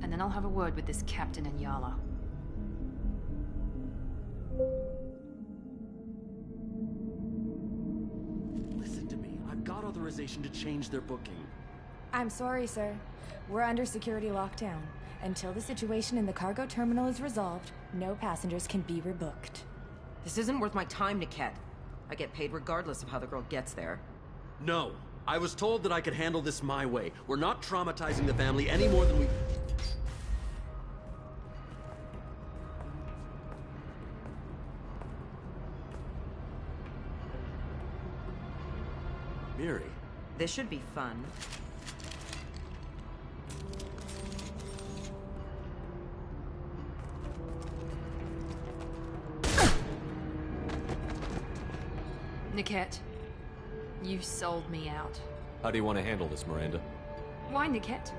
And then I'll have a word with this captain and Yala. Listen to me. I've got authorization to change their booking. I'm sorry, sir. We're under security lockdown. Until the situation in the cargo terminal is resolved, no passengers can be rebooked. This isn't worth my time, Niket. I get paid regardless of how the girl gets there. No. I was told that I could handle this my way. We're not traumatizing the family any more than we... Miri. This should be fun. Niket, you sold me out. How do you want to handle this, Miranda? Why, Niket?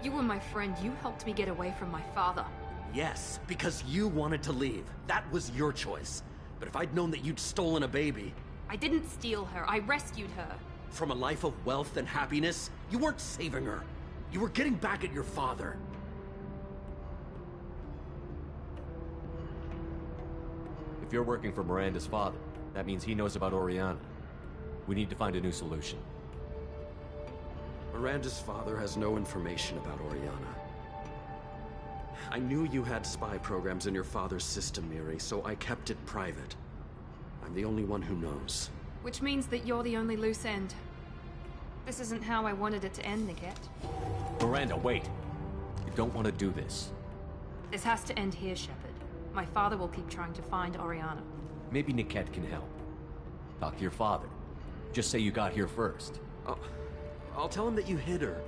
You were my friend. You helped me get away from my father. Yes, because you wanted to leave. That was your choice. But if I'd known that you'd stolen a baby... I didn't steal her. I rescued her. From a life of wealth and happiness, you weren't saving her. You were getting back at your father. If you're working for Miranda's father, that means he knows about Oriana. We need to find a new solution. Miranda's father has no information about Oriana. I knew you had spy programs in your father's system, Miri, so I kept it private. I'm the only one who knows. Which means that you're the only loose end. This isn't how I wanted it to end, Niket. Miranda, wait. You don't want to do this. This has to end here, Shepard. My father will keep trying to find Oriana. Maybe Niket can help. Talk to your father. Just say you got here first. I'll tell him that you hid her.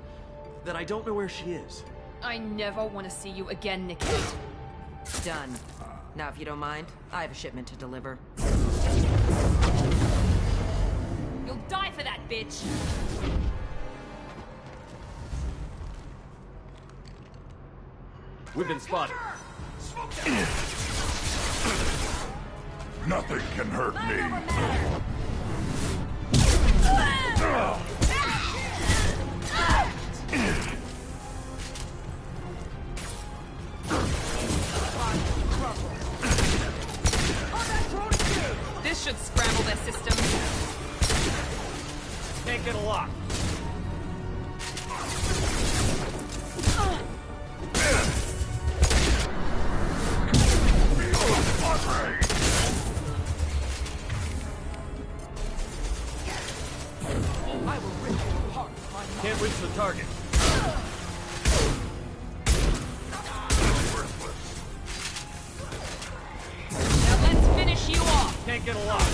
That I don't know where she is. I never want to see you again, Niket. Done. Now, if you don't mind, I have a shipment to deliver. You'll die for that, bitch! We've been spotted. Nothing can hurt me. This should scramble their system. Can't get a lock. Can't reach the target. Now let's finish you off. Can't get a lock.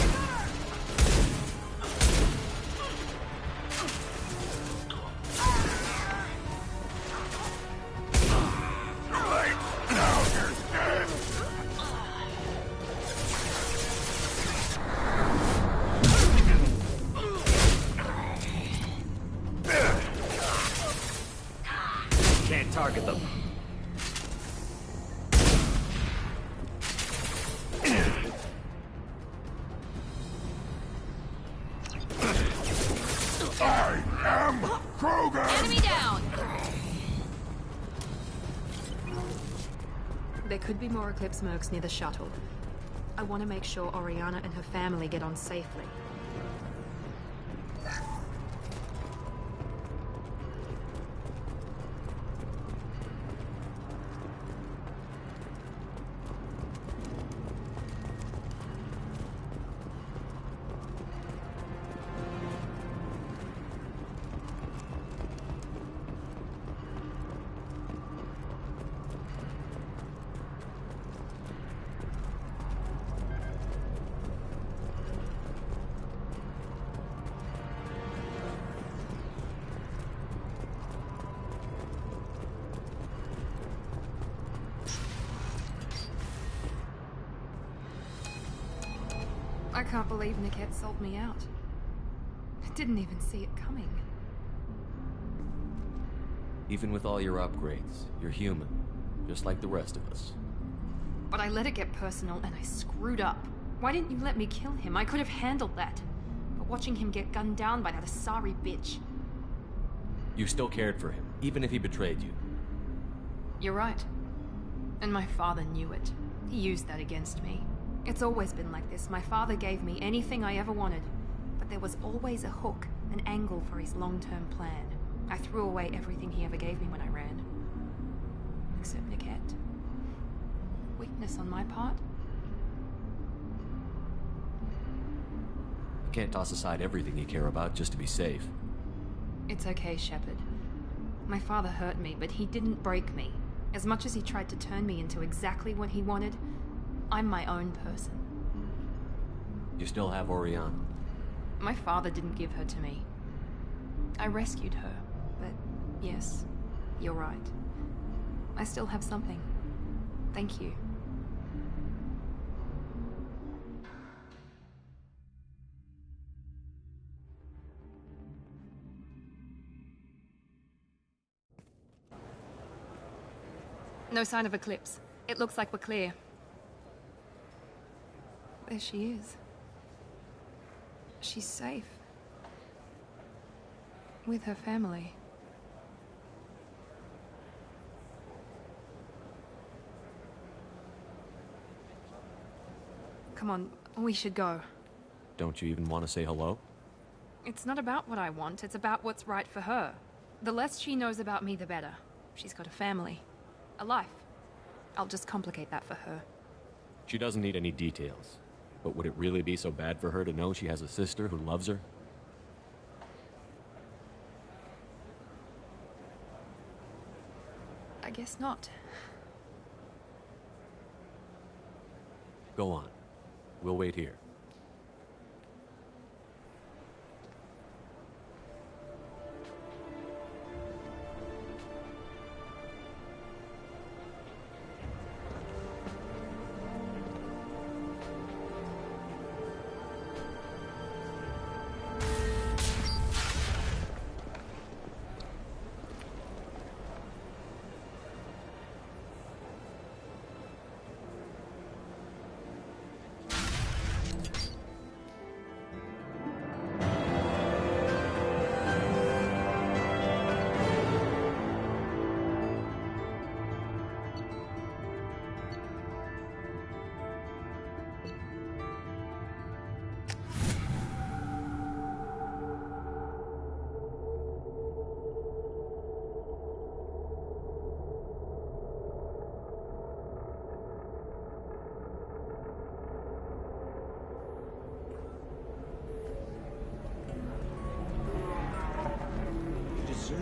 Can't target them. I am Krogan! Enemy down! There could be more Eclipse mercs near the shuttle. I want to make sure Oriana and her family get on safely. I can't believe Niket sold me out. I didn't even see it coming. Even with all your upgrades, you're human, just like the rest of us. But I let it get personal and I screwed up. Why didn't you let me kill him? I could have handled that. But watching him get gunned down by that Asari bitch. You still cared for him, even if he betrayed you. You're right. And my father knew it. He used that against me. It's always been like this. My father gave me anything I ever wanted. But there was always a hook, an angle for his long-term plan. I threw away everything he ever gave me when I ran. Except Niket. Weakness on my part? You can't toss aside everything you care about just to be safe. It's okay, Shepard. My father hurt me, but he didn't break me. As much as he tried to turn me into exactly what he wanted, I'm my own person. You still have Oriana. My father didn't give her to me. I rescued her, but yes, you're right. I still have something. Thank you. No sign of Eclipse. It looks like we're clear. There she is. She's safe. With her family. Come on, we should go. Don't you even want to say hello? It's not about what I want, it's about what's right for her. The less she knows about me, the better. She's got a family. A life. I'll just complicate that for her. She doesn't need any details. But would it really be so bad for her to know she has a sister who loves her? Guess not. Go on. We'll wait here.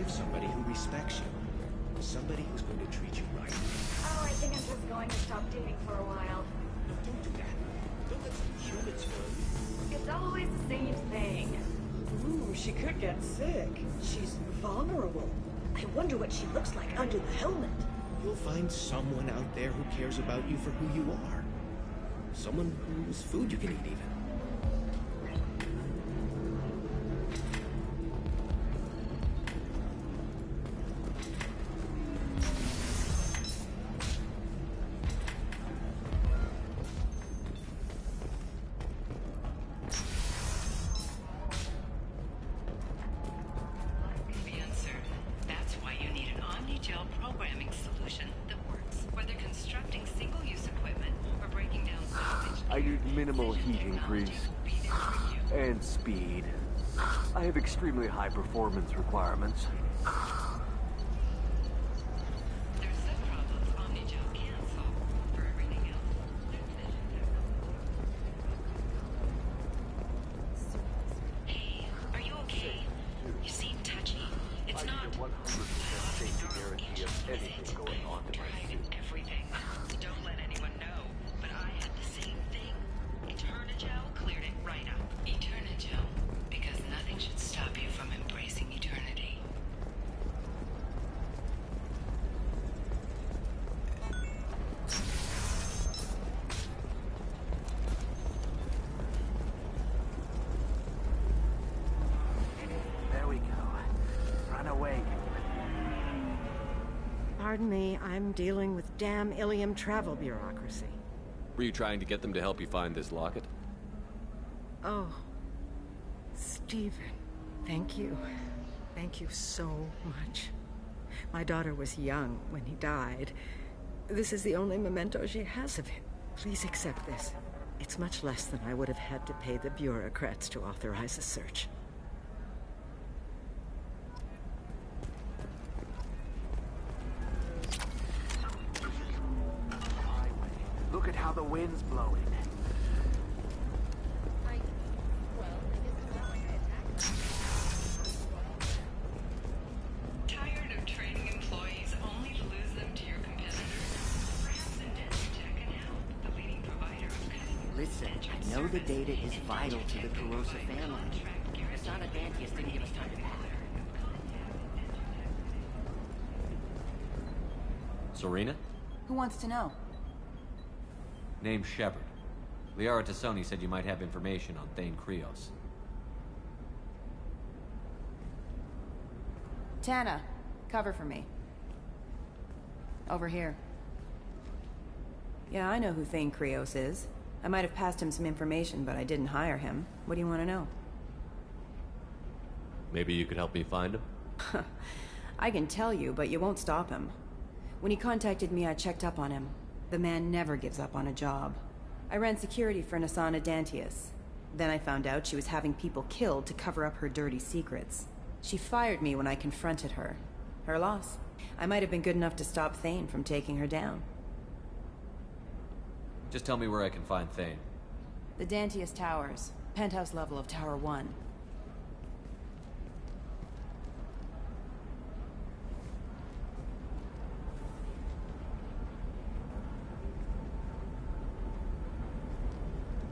Somebody who respects you. Somebody who's going to treat you right. Oh, I think I'm just going to stop dating for a while. No, don't do that. Don't let some humans hurt you. It's always the same thing. Ooh, she could get sick. She's vulnerable. I wonder what she looks like under the helmet. You'll find someone out there who cares about you for who you are. Someone whose food you can eat, even. I need minimal heating grease and speed. I have extremely high performance requirements. Pardon me, I'm dealing with damn Ilium travel bureaucracy. Were you trying to get them to help you find this locket? Oh, Stephen, thank you. Thank you so much. My daughter was young when he died. This is the only memento she has of him. Please accept this. It's much less than I would have had to pay the bureaucrats to authorize a search. Look at how the wind's blowing. Tired of training employees only to lose them to your competitors? Perhaps Indentech can help, the leading provider of cutting. Listen, I know the data is vital to the Carosa family. Asana Dantius didn't give us time to pack. Serena? Who wants to know? Name's Shepard. Liara Tassoni said you might have information on Thane Krios. Tana, cover for me. Over here. Yeah, I know who Thane Krios is. I might have passed him some information, but I didn't hire him. What do you want to know? Maybe you could help me find him? I can tell you, but you won't stop him. When he contacted me, I checked up on him. The man never gives up on a job. I ran security for Asana Dantius. Then I found out she was having people killed to cover up her dirty secrets. She fired me when I confronted her. Her loss. I might have been good enough to stop Thane from taking her down. Just tell me where I can find Thane. The Dantius Towers. Penthouse level of Tower 1.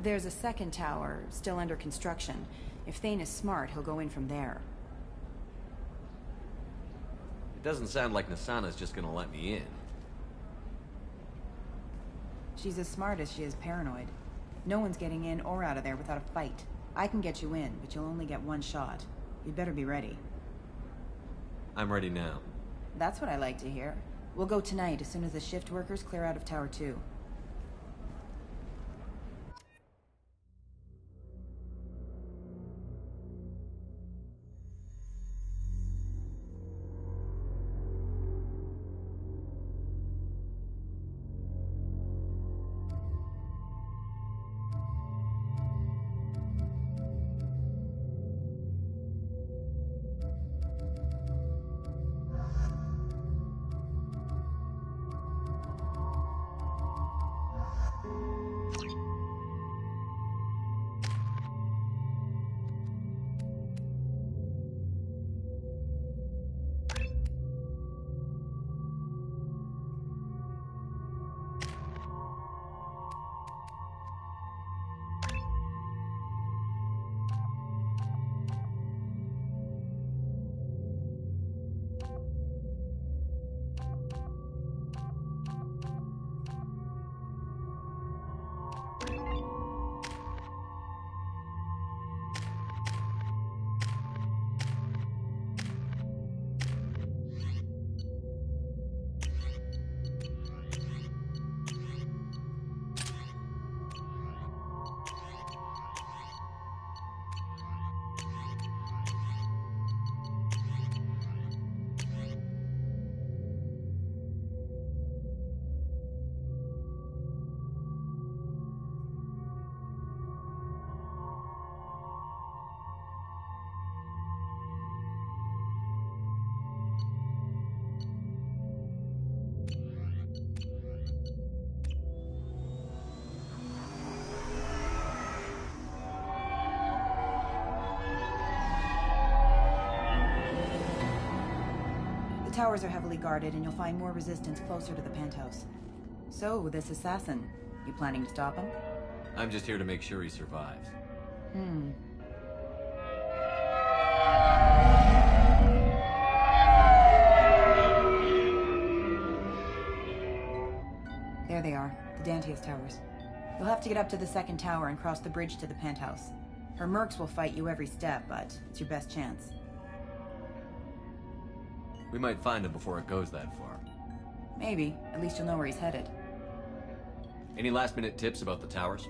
There's a second tower, still under construction. If Thane is smart, he'll go in from there. It doesn't sound like Nasana's just gonna let me in. She's as smart as she is paranoid. No one's getting in or out of there without a fight. I can get you in, but you'll only get one shot. You'd better be ready. I'm ready now. That's what I like to hear. We'll go tonight as soon as the shift workers clear out of Tower 2. The towers are heavily guarded, and you'll find more resistance closer to the penthouse. So, this assassin, you planning to stop him? I'm just here to make sure he survives. There they are, the Dantius towers. You'll have to get up to the second tower and cross the bridge to the penthouse. Her mercs will fight you every step, but it's your best chance. We might find him before it goes that far. Maybe. At least you'll know where he's headed. Any last-minute tips about the towers?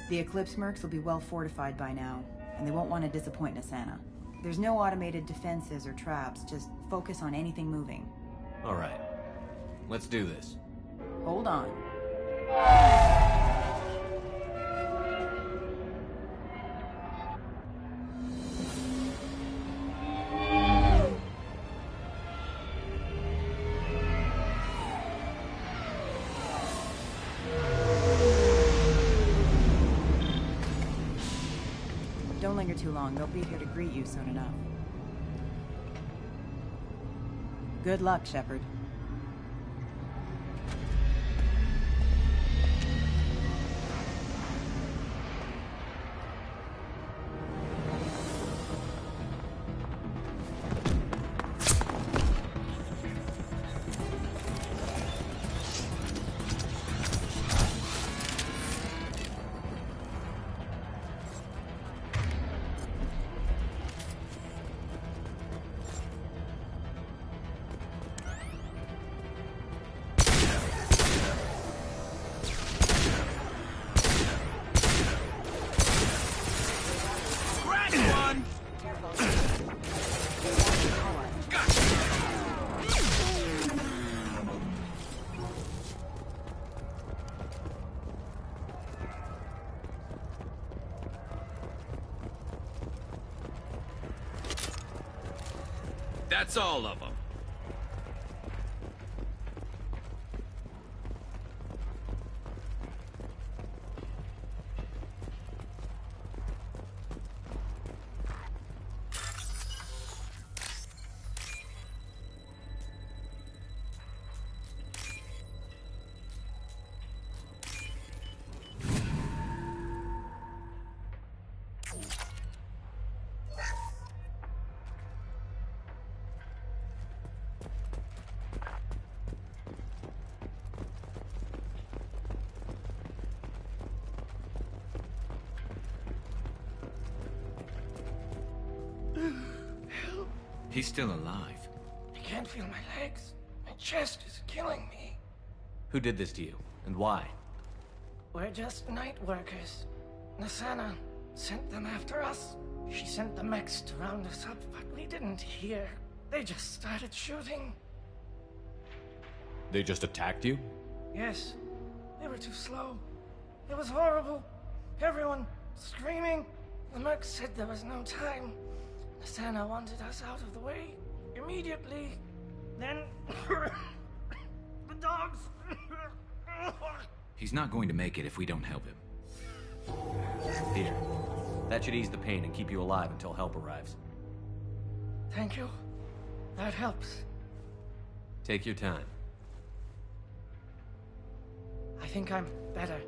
The Eclipse mercs will be well fortified by now, and they won't want to disappoint Nasana. There's no automated defenses or traps, just focus on anything moving. All right. Let's do this. Hold on. Don't linger too long. They'll be here to greet you soon enough. Good luck, Shepard. That's all of them. He's still alive. I can't feel my legs. My chest is killing me. Who did this to you, and why? We're just night workers. Nasana sent them after us. She sent the mechs to round us up, but we didn't hear. They just started shooting. They just attacked you? Yes. They were too slow. It was horrible. Everyone screaming. The merc said there was no time. Nasana wanted us out of the way immediately. Then the dogs. He's not going to make it if we don't help him. Here. That should ease the pain and keep you alive until help arrives. Thank you. That helps. Take your time. I think I'm better.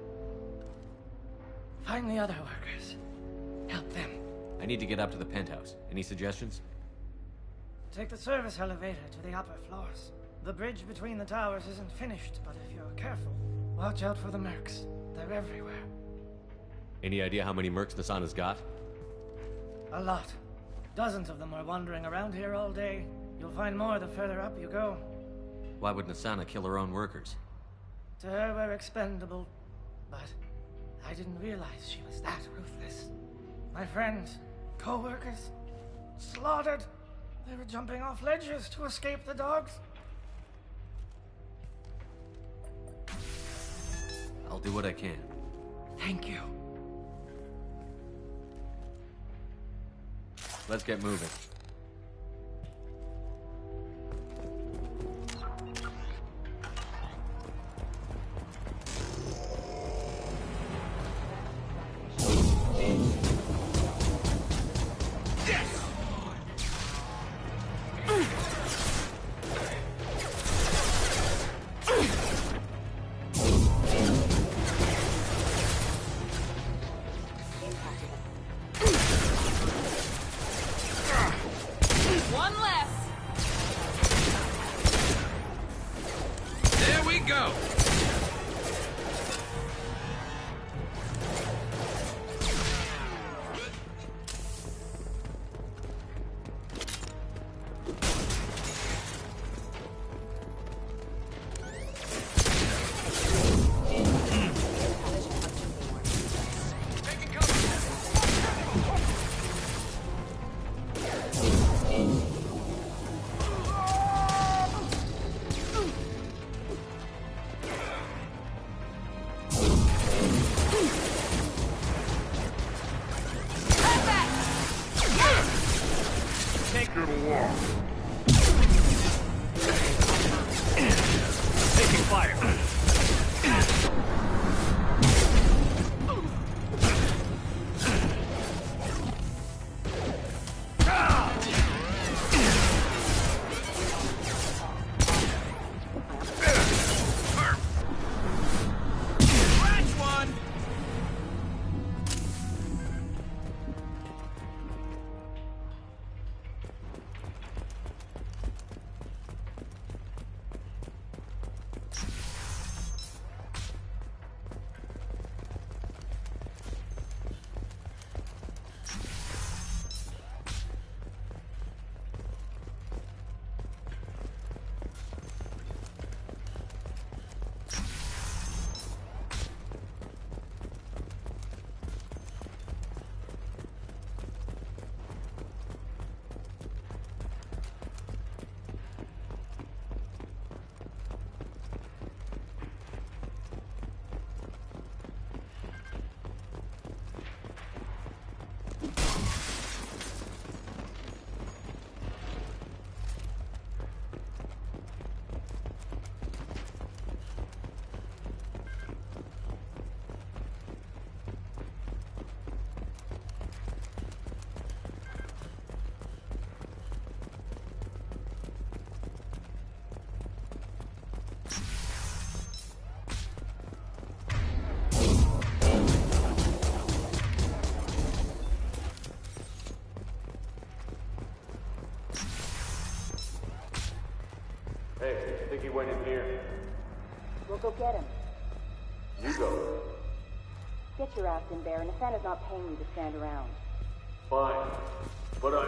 Find the other workers. Help them. I need to get up to the penthouse. Any suggestions? Take the service elevator to the upper floors. The bridge between the towers isn't finished, but if you're careful, watch out for the mercs. They're everywhere. Any idea how many mercs Nasana's got? A lot. Dozens of them are wandering around here all day. You'll find more the further up you go. Why would Nasana kill her own workers? To her, we're expendable. But I didn't realize she was that ruthless. My friends, co-workers, slaughtered. They were jumping off ledges to escape the dogs. I'll do what I can. Thank you. Let's get moving. One less. There we go! Take it along. Taking fire. Catch one. Hey, think he went in here? We'll go get him. You go. Get your ass in there, and Nathana's not paying you to stand around. Fine. But I...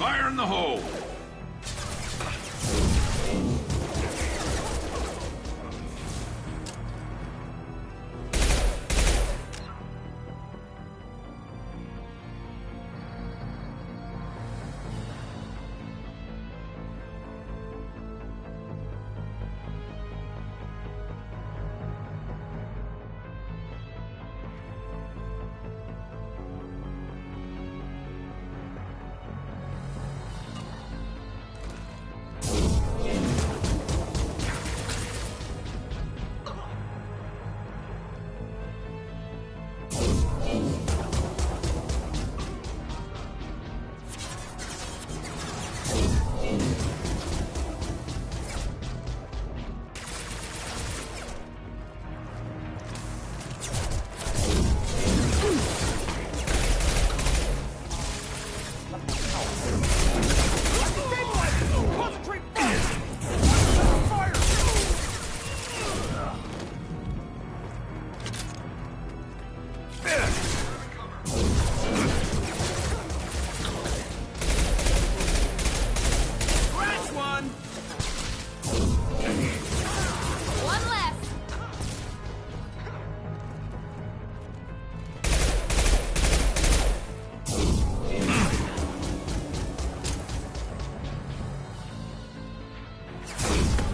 Fire in the hole!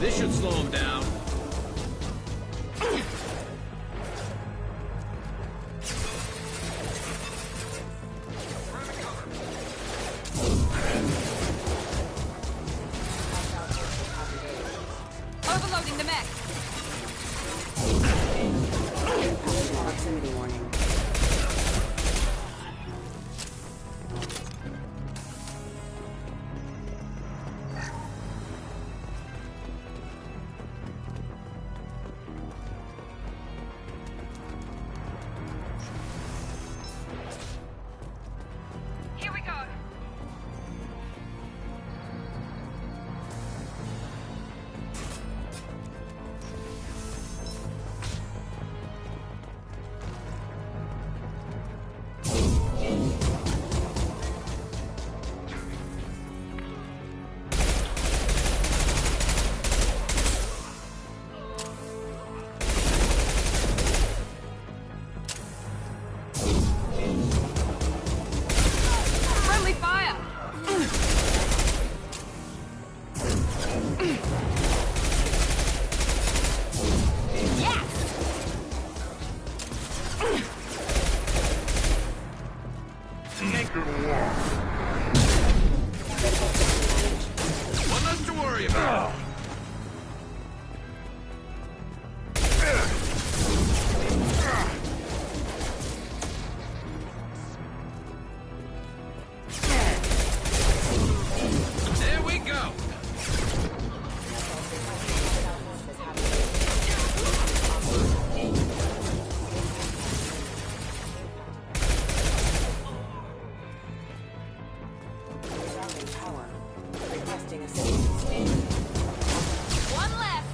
This should slow him down. Overloading the mech. Proximity warning. Here we go. Friendly fire. Yeah. Take her to war. One less to worry about. There we go. Power. Requesting assistance. One left.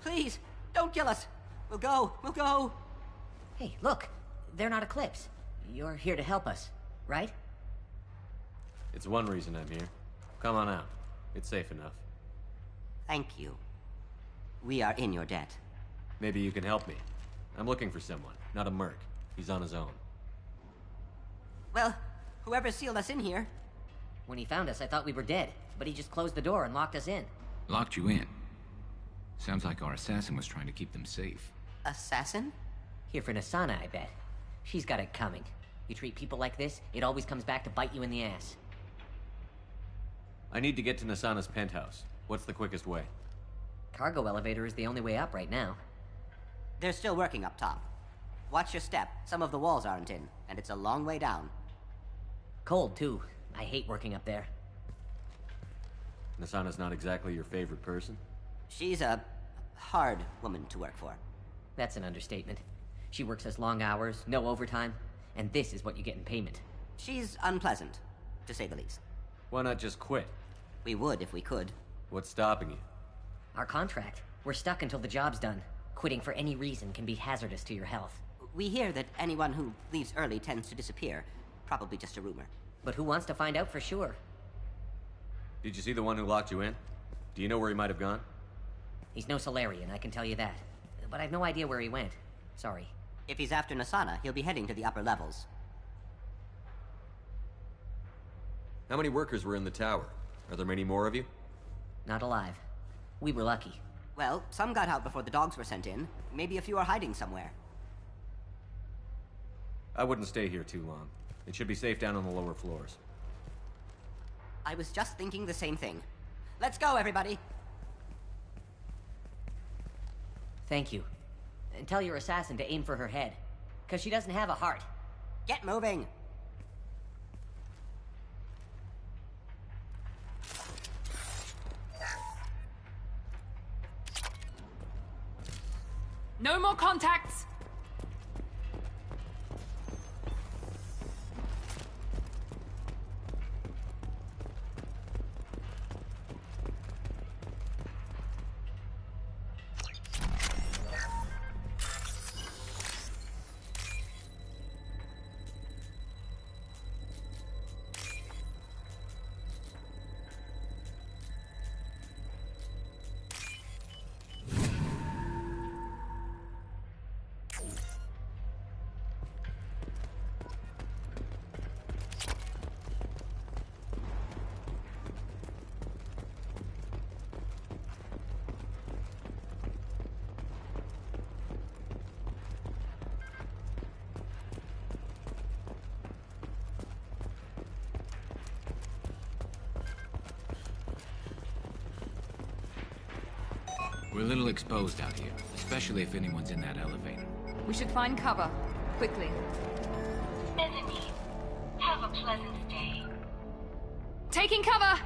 Please, don't kill us. We'll go. We'll go. Hey, look. They're not Eclipse. You're here to help us, right? It's one reason I'm here. Come on out. It's safe enough. Thank you. We are in your debt. Maybe you can help me. I'm looking for someone, not a merc. He's on his own. Well, whoever sealed us in here. When he found us, I thought we were dead, but he just closed the door and locked us in. Locked you in. Sounds like our assassin was trying to keep them safe. Assassin? Here for Nasana, I bet. She's got it coming. You treat people like this, it always comes back to bite you in the ass. I need to get to Nasana's penthouse. What's the quickest way? Cargo elevator is the only way up right now. They're still working up top. Watch your step. Some of the walls aren't in, and it's a long way down. Cold, too. I hate working up there. Nasana's not exactly your favorite person? She's a hard woman to work for. That's an understatement. She works us long hours, no overtime, and this is what you get in payment. She's unpleasant, to say the least. Why not just quit? We would if we could. What's stopping you? Our contract. We're stuck until the job's done. Quitting for any reason can be hazardous to your health. We hear that anyone who leaves early tends to disappear. Probably just a rumor. But who wants to find out for sure? Did you see the one who locked you in? Do you know where he might have gone? He's no Solarian, I can tell you that. But I've no idea where he went. Sorry. If he's after Nasana, he'll be heading to the upper levels. How many workers were in the tower? Are there many more of you? Not alive. We were lucky. Well, some got out before the dogs were sent in. Maybe a few are hiding somewhere. I wouldn't stay here too long. It should be safe down on the lower floors. I was just thinking the same thing. Let's go, everybody! Thank you. And tell your assassin to aim for her head. 'Cause she doesn't have a heart. Get moving! No more contacts! We're a little exposed out here, especially if anyone's in that elevator. We should find cover. Quickly. Bethany, have a pleasant day. Taking cover!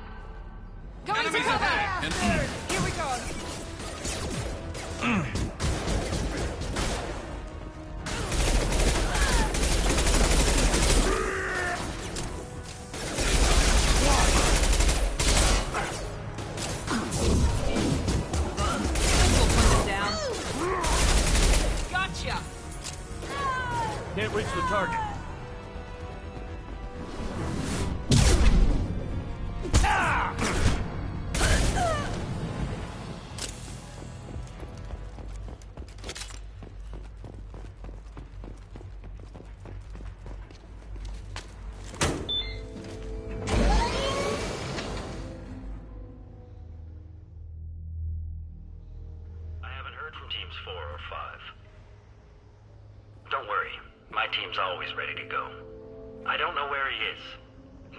Going Enemies to cover! ahead! Here we go! Can't reach the target. I haven't heard from teams 4 or 5. Don't worry. My team's always ready to go. I don't know where he is.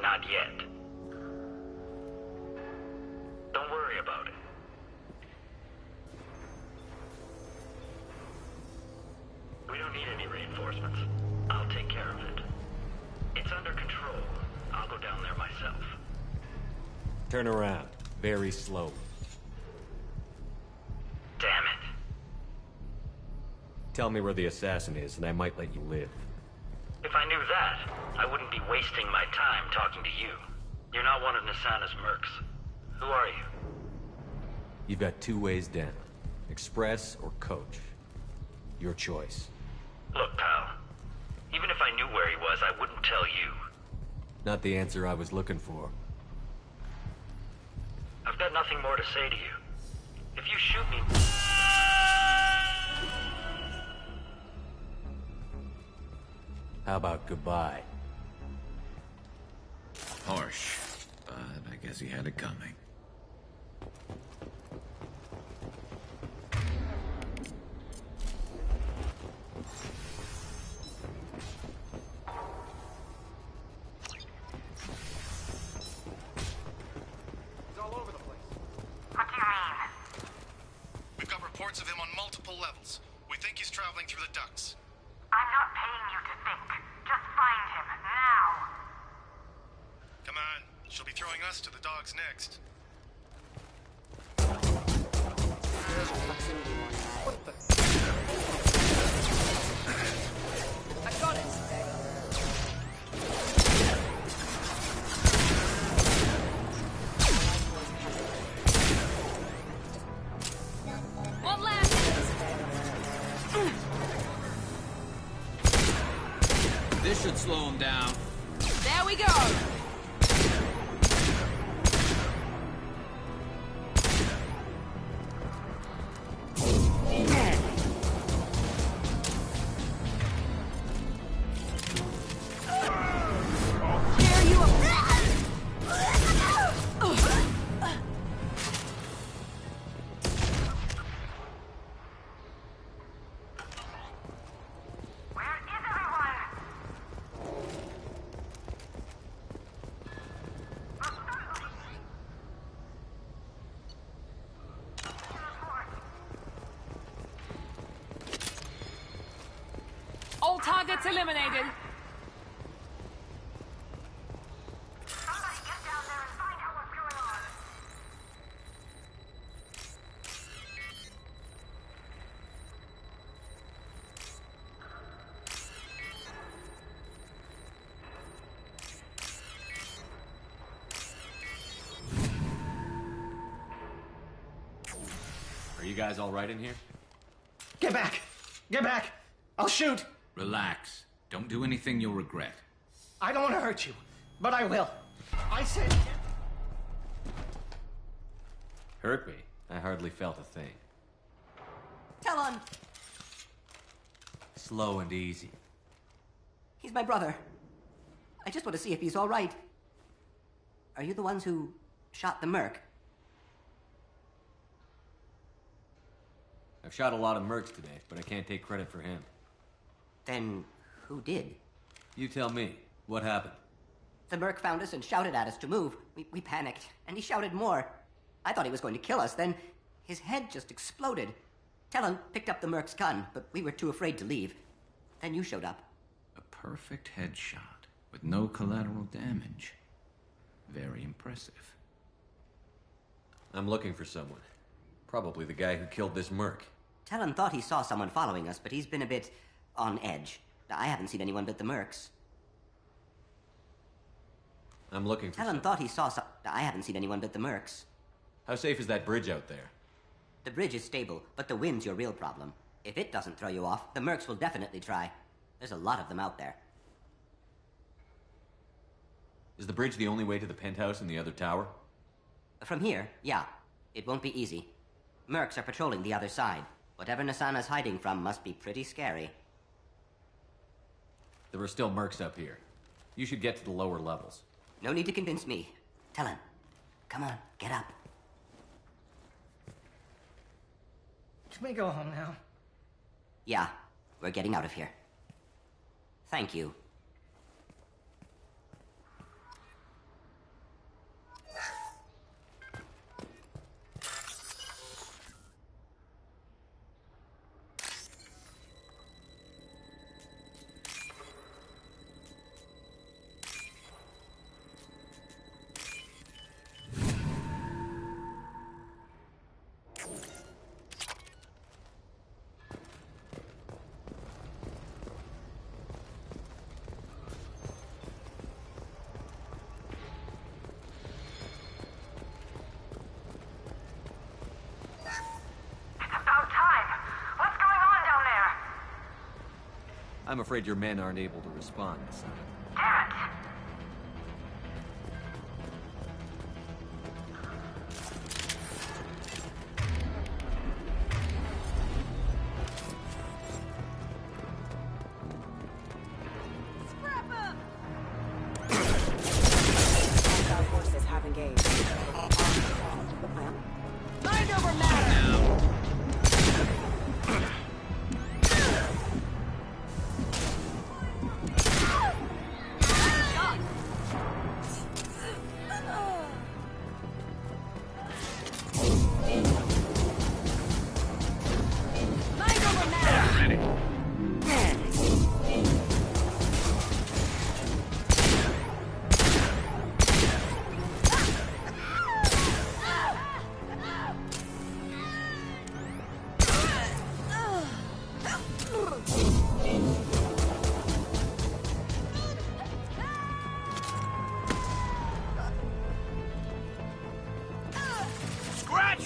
Not yet. Don't worry about it. We don't need any reinforcements. I'll take care of it. It's under control. I'll go down there myself. Turn around. Very slowly. Damn it. Tell me where the assassin is, and I might let you live. If I knew that, I wouldn't be wasting my time talking to you. You're not one of Nasana's mercs. Who are you? You've got 2 ways down. Express or coach. Your choice. Look, pal. Even if I knew where he was, I wouldn't tell you. Not the answer I was looking for. I've got nothing more to say to you. If you shoot me... How about goodbye? Harsh, but I guess he had it coming. He's all over the place. What do you mean? We've got reports of him on multiple levels. We think he's traveling through the ducts. I'm not paying you to think. Just find him, now! Come on. She'll be throwing us to the dogs next. What the? I got it! One last. This should slow him down. There we go. All targets eliminated. Are you guys all right in here? Get back! Get back! I'll shoot! Relax. Don't do anything you'll regret. I don't want to hurt you, but I will. I said... Hurt me? I hardly felt a thing. Talon! Slow and easy. He's my brother. I just want to see if he's all right. Are you the ones who shot the merc? I've shot a lot of mercs today, but I can't take credit for him. Then who did? You tell me. What happened? The merc found us and shouted at us to move. We panicked, and he shouted more. I thought he was going to kill us, then his head just exploded. Talon picked up the merc's gun, but we were too afraid to leave. Then you showed up. A perfect headshot with no collateral damage. Very impressive. I'm looking for someone. Probably the guy who killed this merc. Talon thought he saw someone following us, but he's been a bit on edge. I haven't seen anyone but the mercs. I'm looking for Talon thought he saw I haven't seen anyone but the mercs. How safe is that bridge out there? The bridge is stable, but the wind's your real problem. If it doesn't throw you off, the mercs will definitely try. There's a lot of them out there. Is the bridge the only way to the penthouse and the other tower? From here, yeah. It won't be easy. Mercs are patrolling the other side. Whatever Nasana's hiding from must be pretty scary. There are still mercs up here. You should get to the lower levels. No need to convince me. Talon, come on, get up. Can we go home now? Yeah, we're getting out of here. Thank you. I'm afraid your men aren't able to respond, son. Damn it! Our forces have engaged. Mind over matter!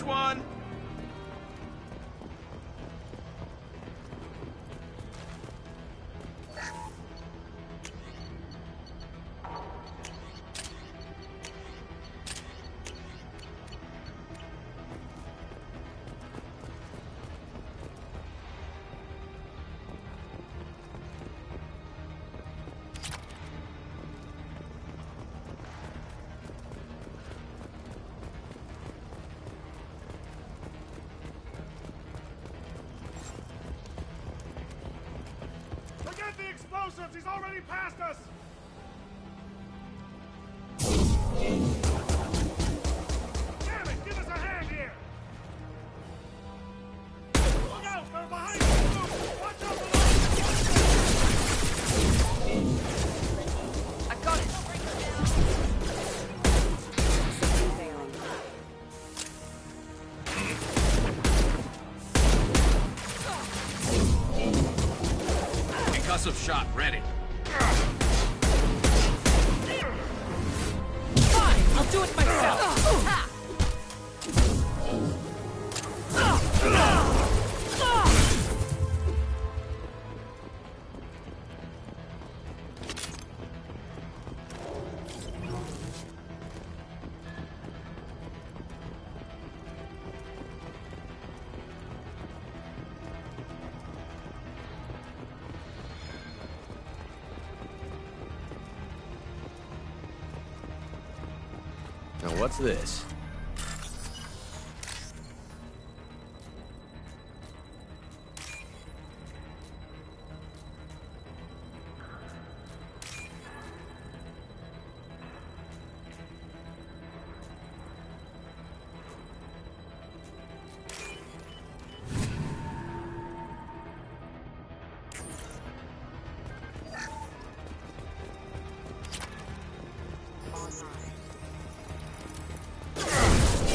one! Forget the explosives! He's already past us! Damn it! Give us a hand here! Look out! They're behind you! Watch out below! I got it! Concussive shot ready. Fine! I'll do it myself! Now what's this?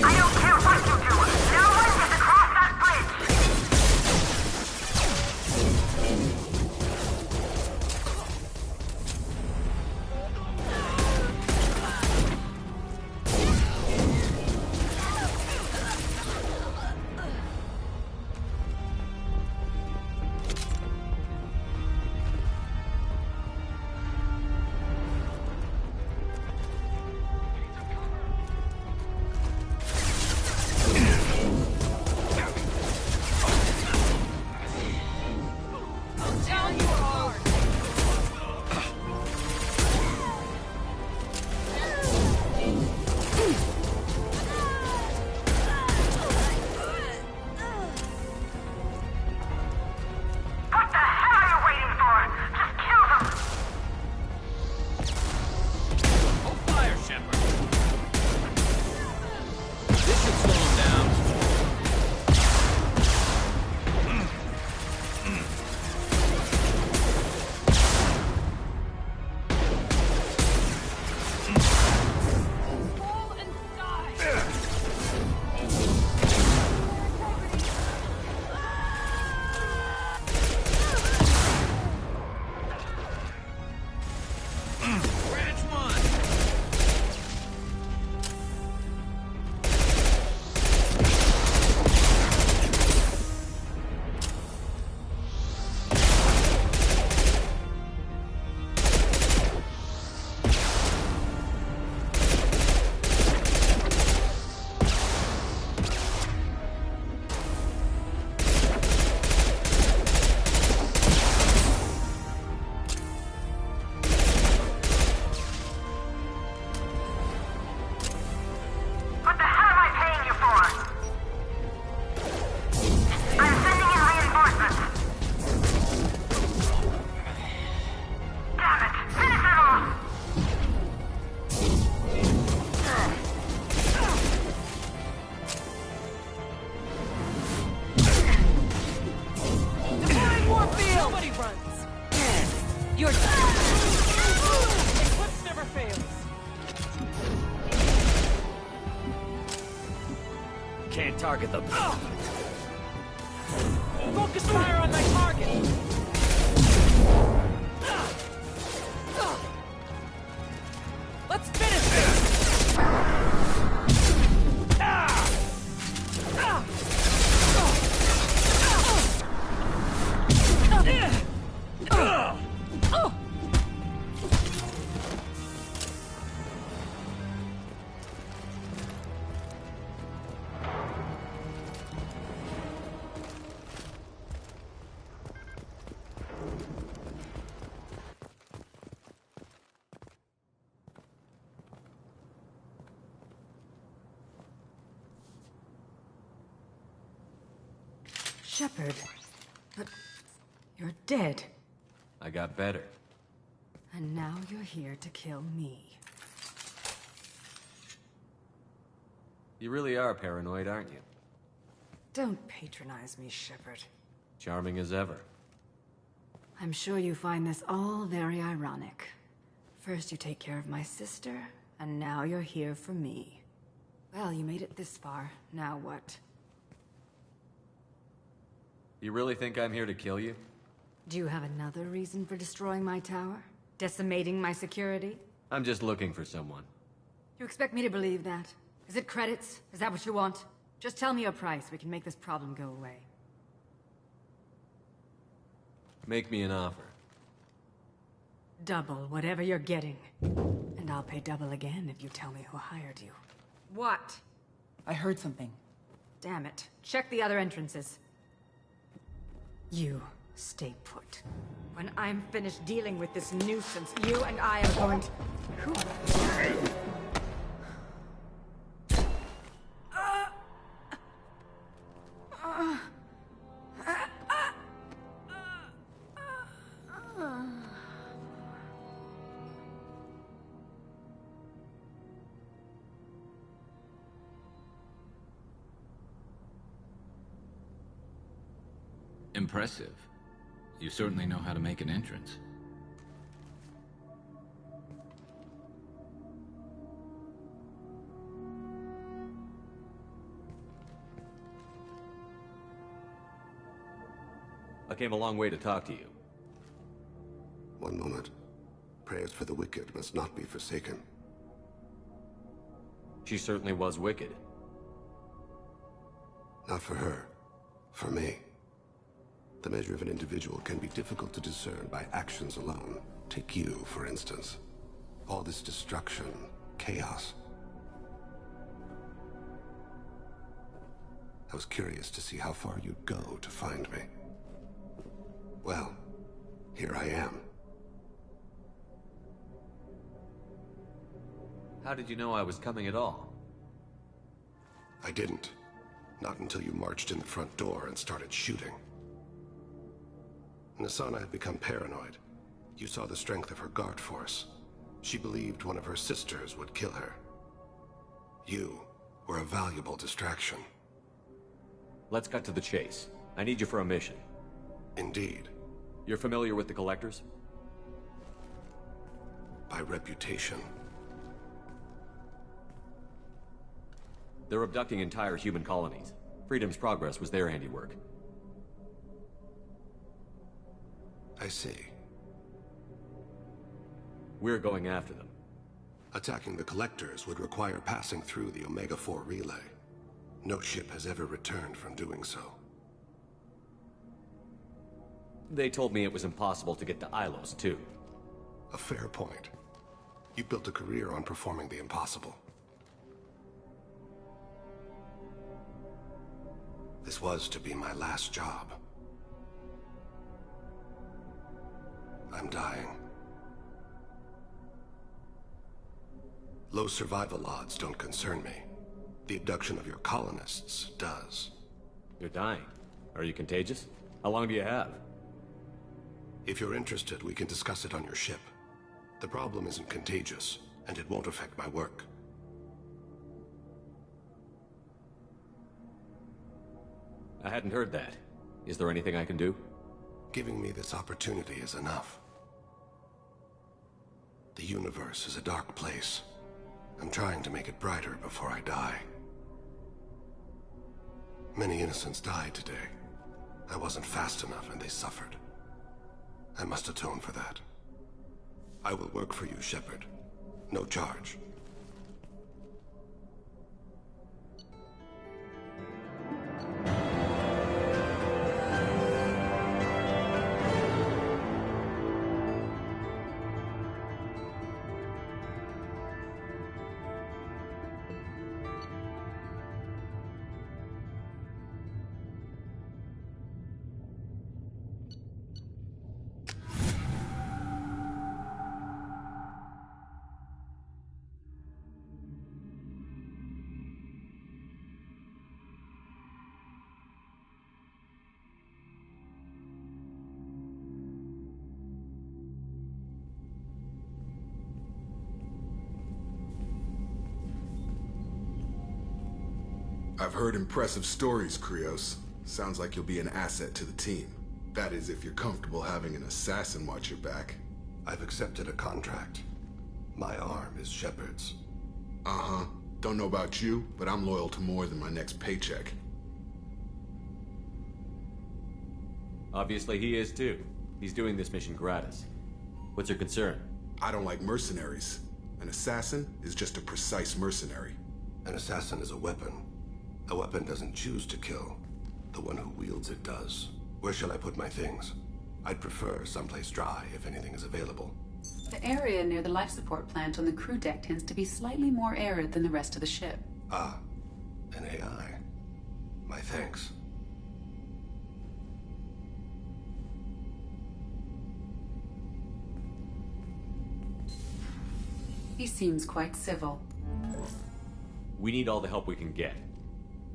I don't care what you do! No one gets across that bridge! Down you are! What the hell are you waiting for? Just kill them! Hold fire, Shepard. This should slow him down. Fall and die! Branch one. What the hell am I paying you for? I'm sending in reinforcements. Damn it! Finish it off! Deploying Warfield! Nobody runs! You're done! Eclipse never fails! Can't target them. Focus fire on my target! Let's finish this! Shepard. But you're dead. I got better. And now you're here to kill me. You really are paranoid, aren't you? Don't patronize me, Shepard. Charming as ever. I'm sure you find this all very ironic. First you take care of my sister, and now you're here for me. Well, you made it this far. Now what? You really think I'm here to kill you? Do you have another reason for destroying my tower? Decimating my security? I'm just looking for someone. You expect me to believe that? Is it credits? Is that what you want? Just tell me a price. We can make this problem go away. Make me an offer. Double whatever you're getting. And I'll pay double again if you tell me who hired you. What? I heard something. Damn it. Check the other entrances. You stay put. When I'm finished dealing with this nuisance, you and I are going to... Impressive. You certainly know how to make an entrance. I came a long way to talk to you. One moment. Prayers for the wicked must not be forsaken. She certainly was wicked. Not for her. For me. The measure of an individual can be difficult to discern by actions alone. Take you, for instance. All this destruction, chaos. I was curious to see how far you'd go to find me. Well, here I am. How did you know I was coming at all? I didn't. Not until you marched in the front door and started shooting. Nasana had become paranoid. You saw the strength of her guard force. She believed one of her sisters would kill her. You were a valuable distraction. Let's cut to the chase. I need you for a mission. Indeed. You're familiar with the Collectors? By reputation. They're abducting entire human colonies. Freedom's Progress was their handiwork. I see. We're going after them. Attacking the Collectors would require passing through the Omega-4 relay. No ship has ever returned from doing so. They told me it was impossible to get to Ilos, too. A fair point. You built a career on performing the impossible. This was to be my last job. I'm dying. Low survival odds don't concern me. The abduction of your colonists does. You're dying. Are you contagious? How long do you have? If you're interested, we can discuss it on your ship. The problem isn't contagious, and it won't affect my work. I hadn't heard that. Is there anything I can do? Giving me this opportunity is enough. The universe is a dark place. I'm trying to make it brighter before I die. Many innocents died today. I wasn't fast enough and they suffered. I must atone for that. I will work for you, Shepard. No charge. I've heard impressive stories, Krios. Sounds like you'll be an asset to the team. That is, if you're comfortable having an assassin watch your back. I've accepted a contract. My arm is Shepard's. Uh-huh. Don't know about you, but I'm loyal to more than my next paycheck. Obviously he is too. He's doing this mission gratis. What's your concern? I don't like mercenaries. An assassin is just a precise mercenary. An assassin is a weapon. A weapon doesn't choose to kill. The one who wields it does. Where shall I put my things? I'd prefer someplace dry if anything is available. The area near the life support plant on the crew deck tends to be slightly more arid than the rest of the ship. Ah, an AI. My thanks. He seems quite civil. We need all the help we can get.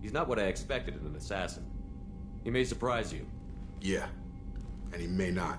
He's not what I expected in an assassin. He may surprise you. Yeah, and he may not.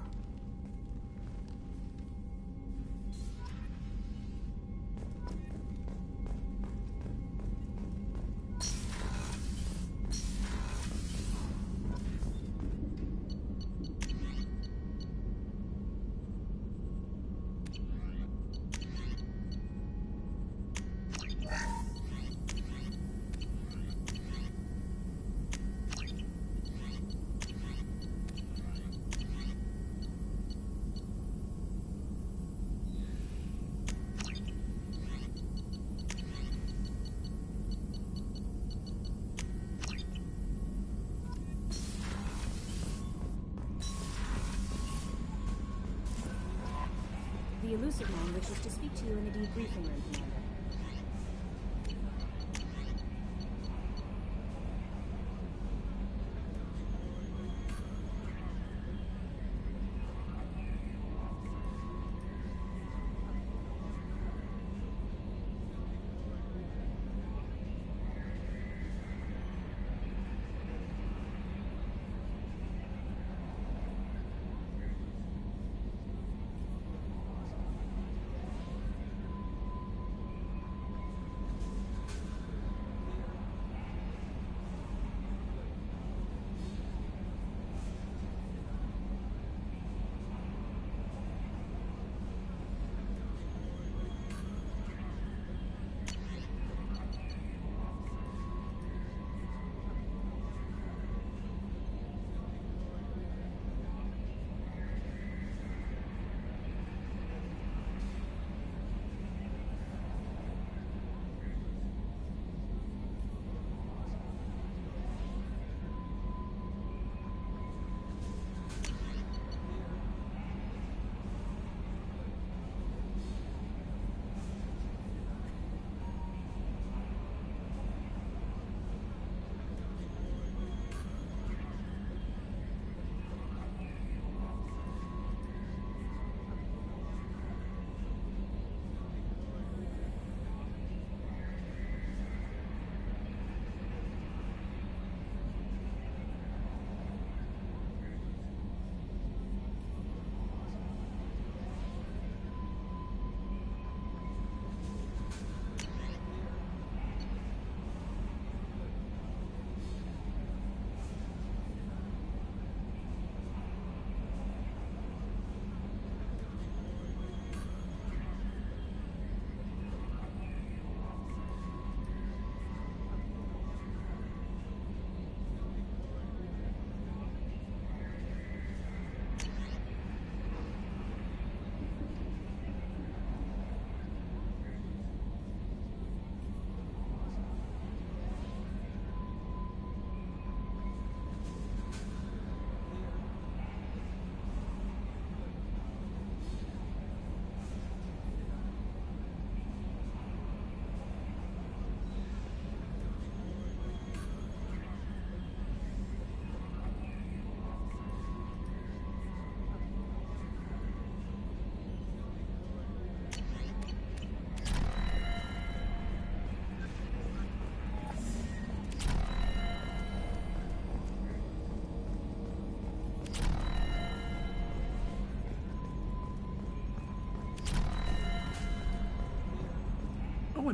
The elusive man wishes to speak to you in the debriefing room, Commander.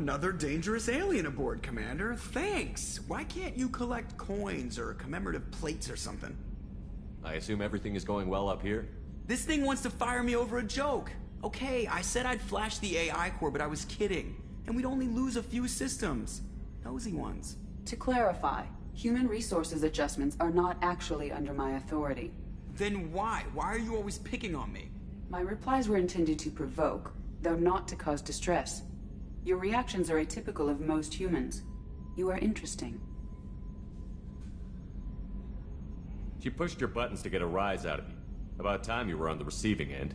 another dangerous alien aboard, Commander. Thanks. Why can't you collect coins or commemorative plates or something? I assume everything is going well up here? This thing wants to fire me over a joke. Okay, I said I'd flash the AI core, but I was kidding. And we'd only lose a few systems. Nosy ones. To clarify, human resources adjustments are not actually under my authority. Then why? Why are you always picking on me? My replies were intended to provoke, though not to cause distress. Your reactions are atypical of most humans. You are interesting. You pushed your buttons to get a rise out of you. About time you were on the receiving end.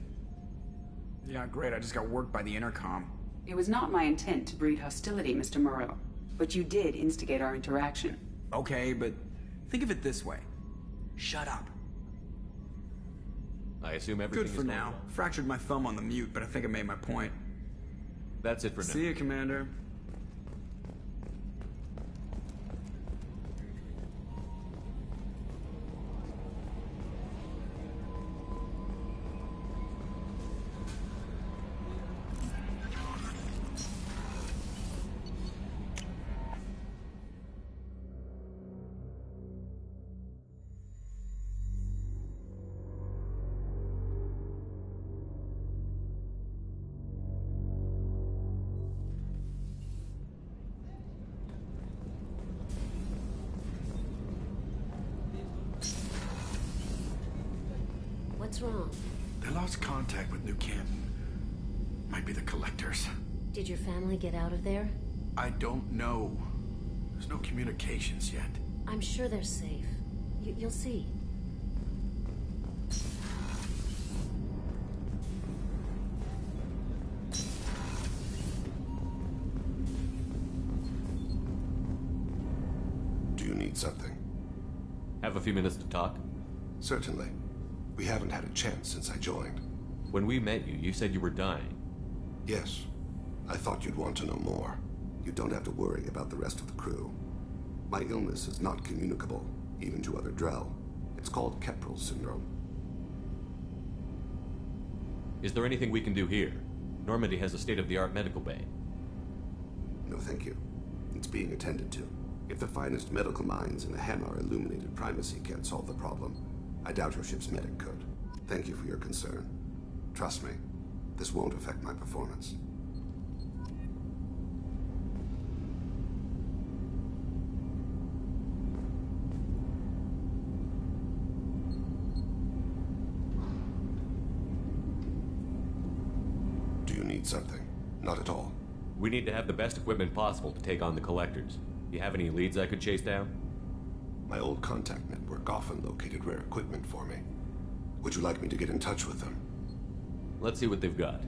Yeah, great. I just got worked by the intercom. It was not my intent to breed hostility, Mr. Moreau, but you did instigate our interaction. Okay, but think of it this way. Shut up. I assume everything Good for is now. well. Fractured my thumb on the mute, but I think I made my point. That's it for now. See you, Commander. What's wrong? They lost contact with New Canton. Might be the collectors. Did your family get out of there? I don't know. There's no communications yet. I'm sure they're safe. You'll see. Do you need something? Have a few minutes to talk? Certainly. We haven't had a chance since I joined. When we met you, you said you were dying. Yes. I thought you'd want to know more. You don't have to worry about the rest of the crew. My illness is not communicable, even to other Drell. It's called Keprel syndrome. Is there anything we can do here? Normandy has a state-of-the-art medical bay. No, thank you. It's being attended to. If the finest medical minds in the Hanar illuminated primacy can't solve the problem, I doubt your ship's medic could. Thank you for your concern. Trust me, this won't affect my performance. Do you need something? Not at all. We need to have the best equipment possible to take on the collectors. You have any leads I could chase down? My old contact network often located rare equipment for me. Would you like me to get in touch with them? Let's see what they've got.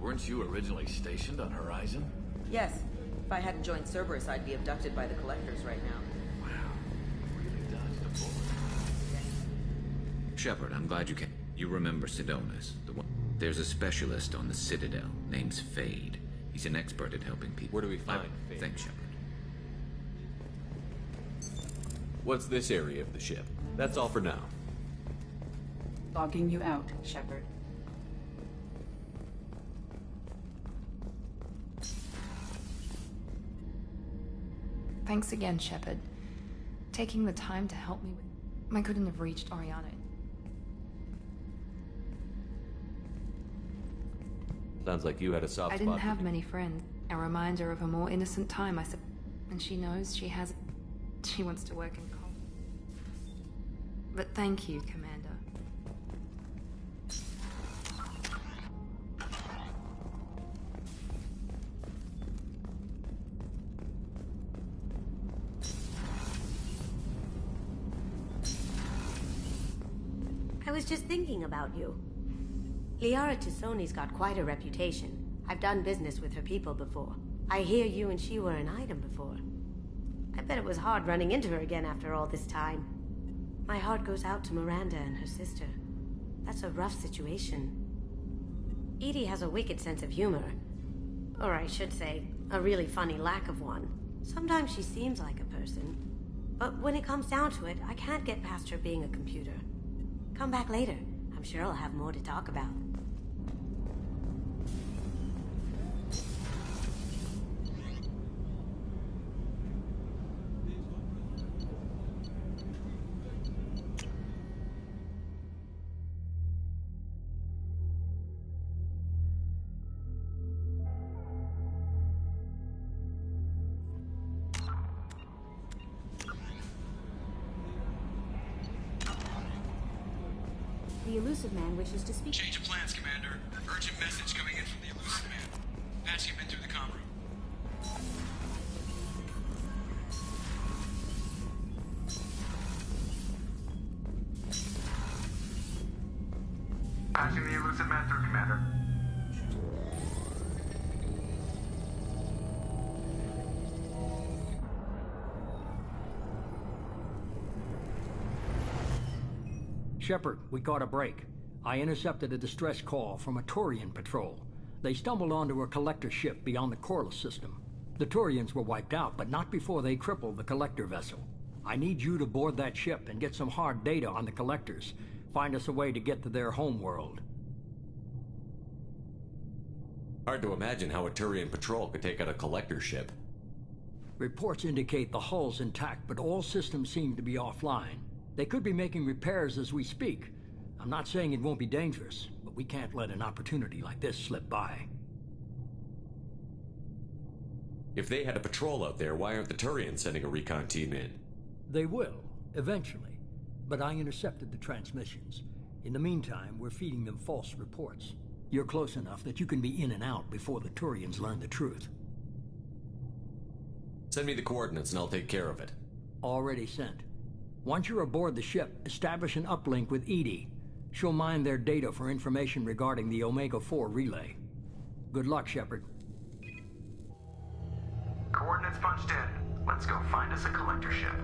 Weren't you originally stationed on Horizon? Yes. If I hadn't joined Cerberus, I'd be abducted by the Collectors right now. Shepard, I'm glad you came. You remember Sidonis, the one. There's a specialist on the Citadel named Fade. He's an expert at helping people. Where do we find Fade? Thanks, Shepard. What's this area of the ship? That's all for now. Logging you out, Shepard. Thanks again, Shepard. Taking the time to help me with... I couldn't have reached Oriana. Sounds like you had a soft spot. I didn't have many friends. A reminder of a more innocent time, I suppose. And she knows she has... She wants to work in college. But thank you, Commander. I was just thinking about you. Liara T'Soni's got quite a reputation. I've done business with her people before. I hear you and she were an item before. I bet it was hard running into her again after all this time. My heart goes out to Miranda and her sister. That's a rough situation. Edie has a wicked sense of humor. Or I should say, a really funny lack of one. Sometimes she seems like a person. But when it comes down to it, I can't get past her being a computer. Come back later. I'm sure I'll have more to talk about. The Elusive Man wishes to speak. Change of plans, Commander. Urgent message coming in from the Elusive Man. Patching him in through the comm room. Patching the Elusive Man through, Commander. Shepard, we caught a break. I intercepted a distress call from a Turian patrol. They stumbled onto a collector ship beyond the Corliss system. The Turians were wiped out, but not before they crippled the collector vessel. I need you to board that ship and get some hard data on the collectors. Find us a way to get to their homeworld. Hard to imagine how a Turian patrol could take out a collector ship. Reports indicate the hull's intact, but all systems seem to be offline. They could be making repairs as we speak. I'm not saying it won't be dangerous, but we can't let an opportunity like this slip by. If they had a patrol out there, why aren't the Turians sending a recon team in? They will, eventually. But I intercepted the transmissions. In the meantime, we're feeding them false reports. You're close enough that you can be in and out before the Turians learn the truth. Send me the coordinates and I'll take care of it. Already sent. Once you're aboard the ship, establish an uplink with Edie. She'll mine their data for information regarding the Omega-4 relay. Good luck, Shepard. Coordinates punched in. Let's go find us a collector ship.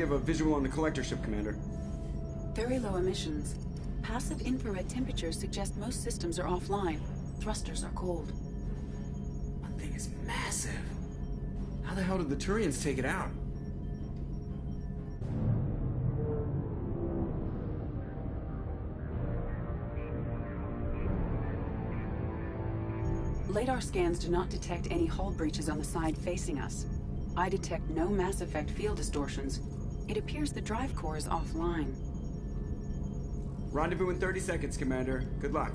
have a visual on the collector ship, Commander. Very low emissions. Passive infrared temperatures suggest most systems are offline. Thrusters are cold. That thing is massive. How the hell did the Turians take it out? Radar scans do not detect any hull breaches on the side facing us. I detect no Mass Effect field distortions. It appears the drive core is offline. Rendezvous in 30 seconds, Commander. Good luck.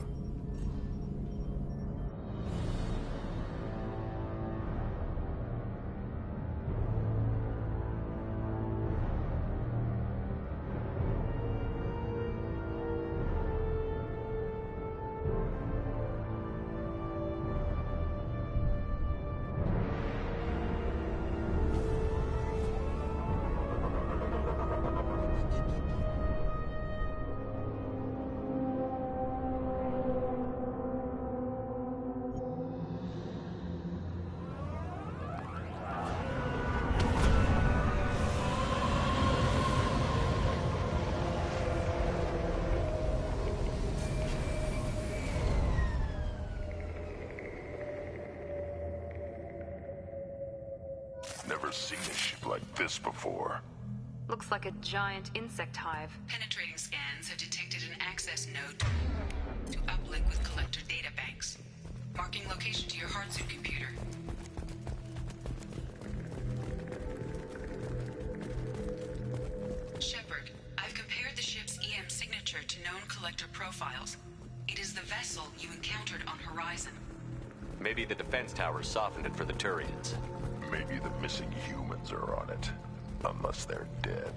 Never seen a ship like this before. Looks like a giant insect hive. Penetrating scans have detected an access node to uplink with collector databanks. Marking location to your hardsuit computer. Shepard, I've compared the ship's EM signature to known collector profiles. It is the vessel you encountered on Horizon. Maybe the defense towers softened it for the Turians. Maybe the missing humans are on it. Unless they're dead.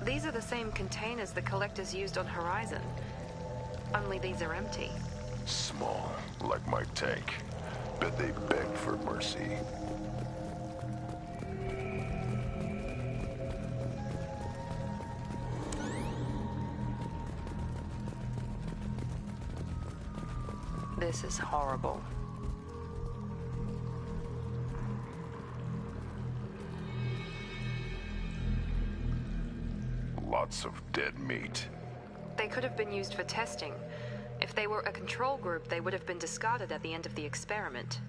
These are the same containers the collectors used on Horizon. Only these are empty. Small, like my tank. Bet they beg for mercy. This is horrible. Lots of dead meat. They could have been used for testing. If they were a control group, they would have been discarded at the end of the experiment.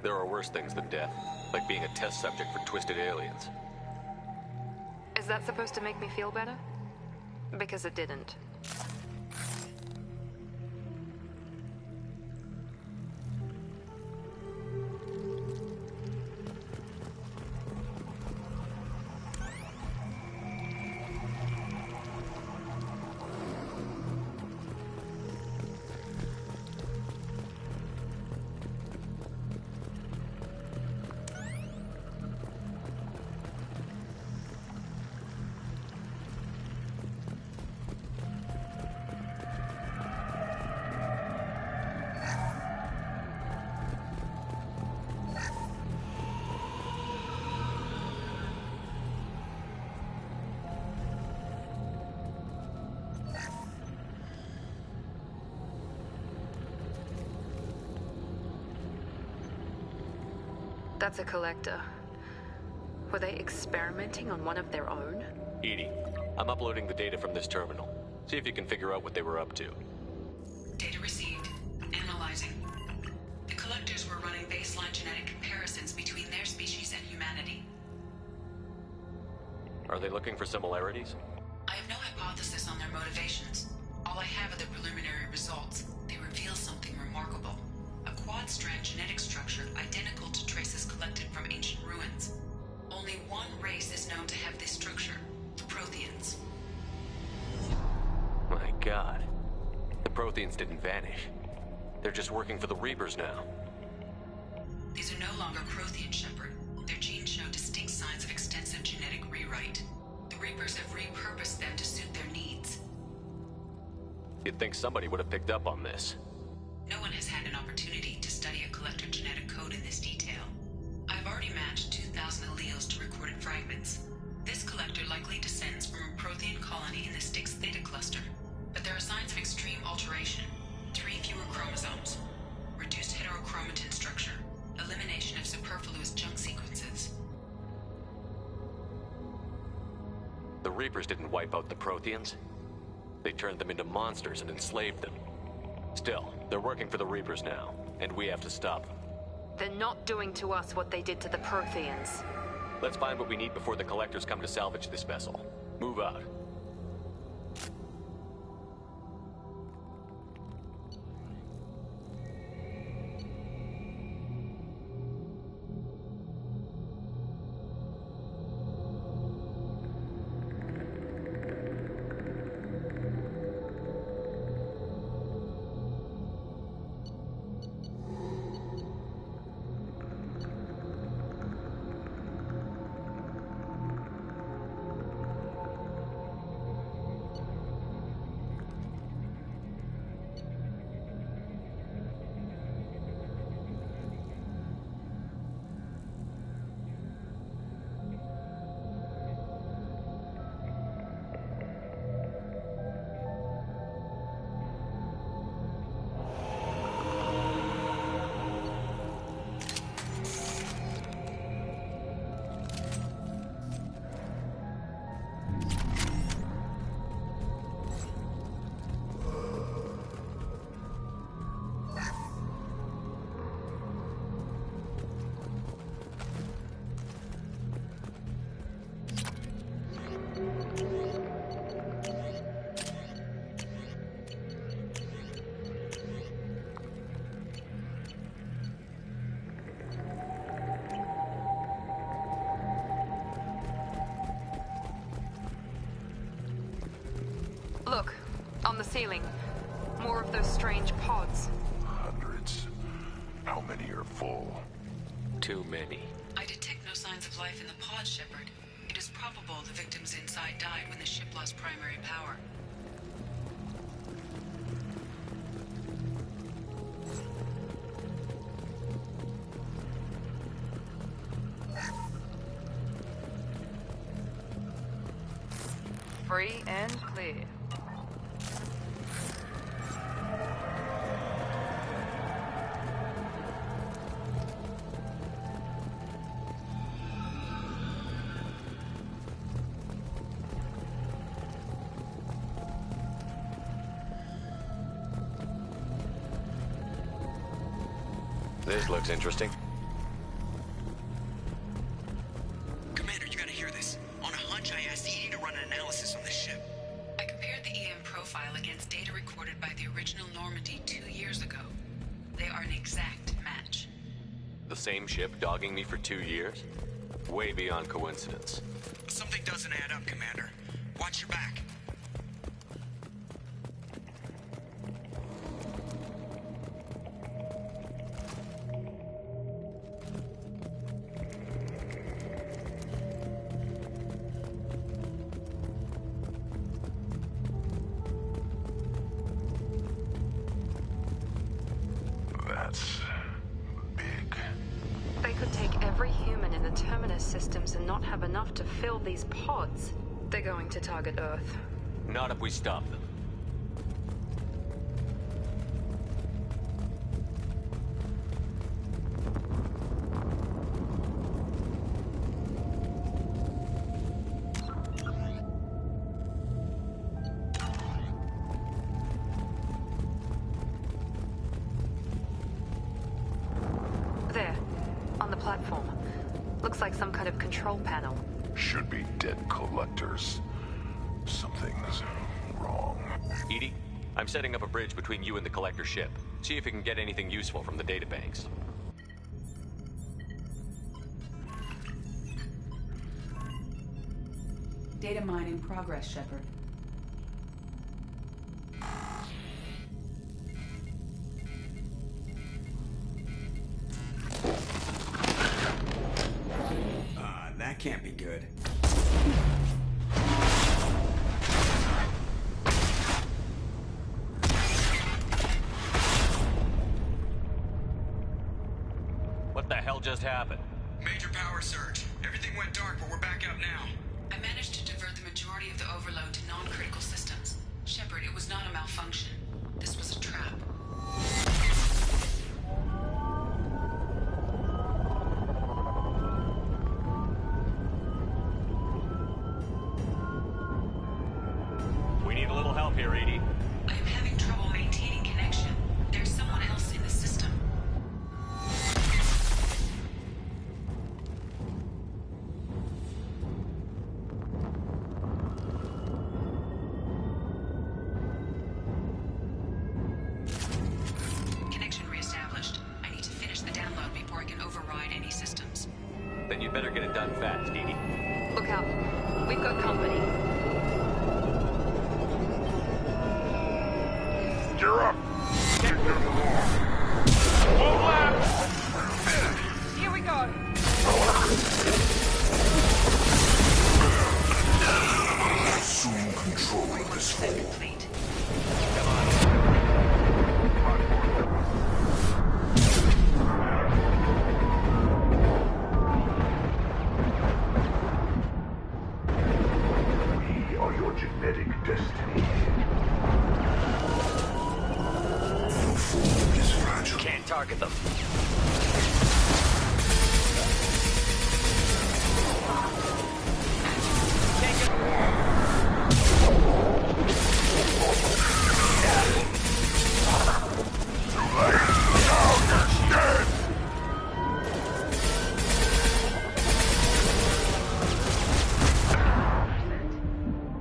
There are worse things than death, like being a test subject for twisted aliens. Is that supposed to make me feel better? Because it didn't. That's a collector. Were they experimenting on one of their own? EDI, I'm uploading the data from this terminal. See if you can figure out what they were up to. Data received. Analyzing. The collectors were running baseline genetic comparisons between their species and humanity. Are they looking for similarities? I have no hypothesis on their motivations. All I have are the preliminary results. They reveal something remarkable. A quad-strand genetic structure identical to traces collected from ancient ruins. Only one race is known to have this structure, the Protheans. My God. The Protheans didn't vanish. They're just working for the Reapers now. These are no longer Prothean, Shepard. Their genes show distinct signs of extensive genetic rewrite. The Reapers have repurposed them to suit their needs. You'd think somebody would have picked up on this. No one has had an opportunity to study a collector genetic code in this detail. I've already matched 2,000 alleles to recorded fragments. This collector likely descends from a Prothean colony in the Styx Theta cluster. but there are signs of extreme alteration. 3 fewer chromosomes, reduced heterochromatin structure, elimination of superfluous junk sequences. The Reapers didn't wipe out the Protheans. They turned them into monsters and enslaved them. Still, they're working for the Reapers now, and we have to stop them. They're not doing to us what they did to the Protheans. Let's find what we need before the Collectors come to salvage this vessel. Move out. Look, on the ceiling. More of those strange pods. Hundreds. How many are full? Too many. I detect no signs of life in the pod, Shepard. It is probable the victims inside died when the ship lost primary power. Free and clear. This looks interesting. Commander, you gotta hear this. On a hunch, I asked Edie to run an analysis on this ship. I compared the EM profile against data recorded by the original Normandy 2 years ago. They are an exact match. The same ship dogging me for 2 years? Way beyond coincidence. Something doesn't add up, Commander. Watch your back. That's big. They could take every human in the Terminus systems and not have enough to fill these pods. They're going to target Earth. Not if we stop them. There, on the platform. Looks like some kind of control panel. Should be dead collectors. Something's wrong. Edie, I'm setting up a bridge between you and the Collector ship. See if you can get anything useful from the databanks. Data mine in progress, Shepard. That can't be good. What the hell just happened? Major power surge. Everything went dark, but we're back out now. I managed to divert the majority of the overload to non-critical systems. Shepard, it was not a malfunction. This was a trap. We need a little help here, Edie. I am having trouble maintaining connection. There's someone else in the system. Connection reestablished. I need to finish the download before I can override any systems. Then you'd better get it done fast, Edie. Look out. We've got company. Gear up! Move left! Here we go. Assume control of this hole. We are your genetic destiny. Your form is fragile. Can't target them.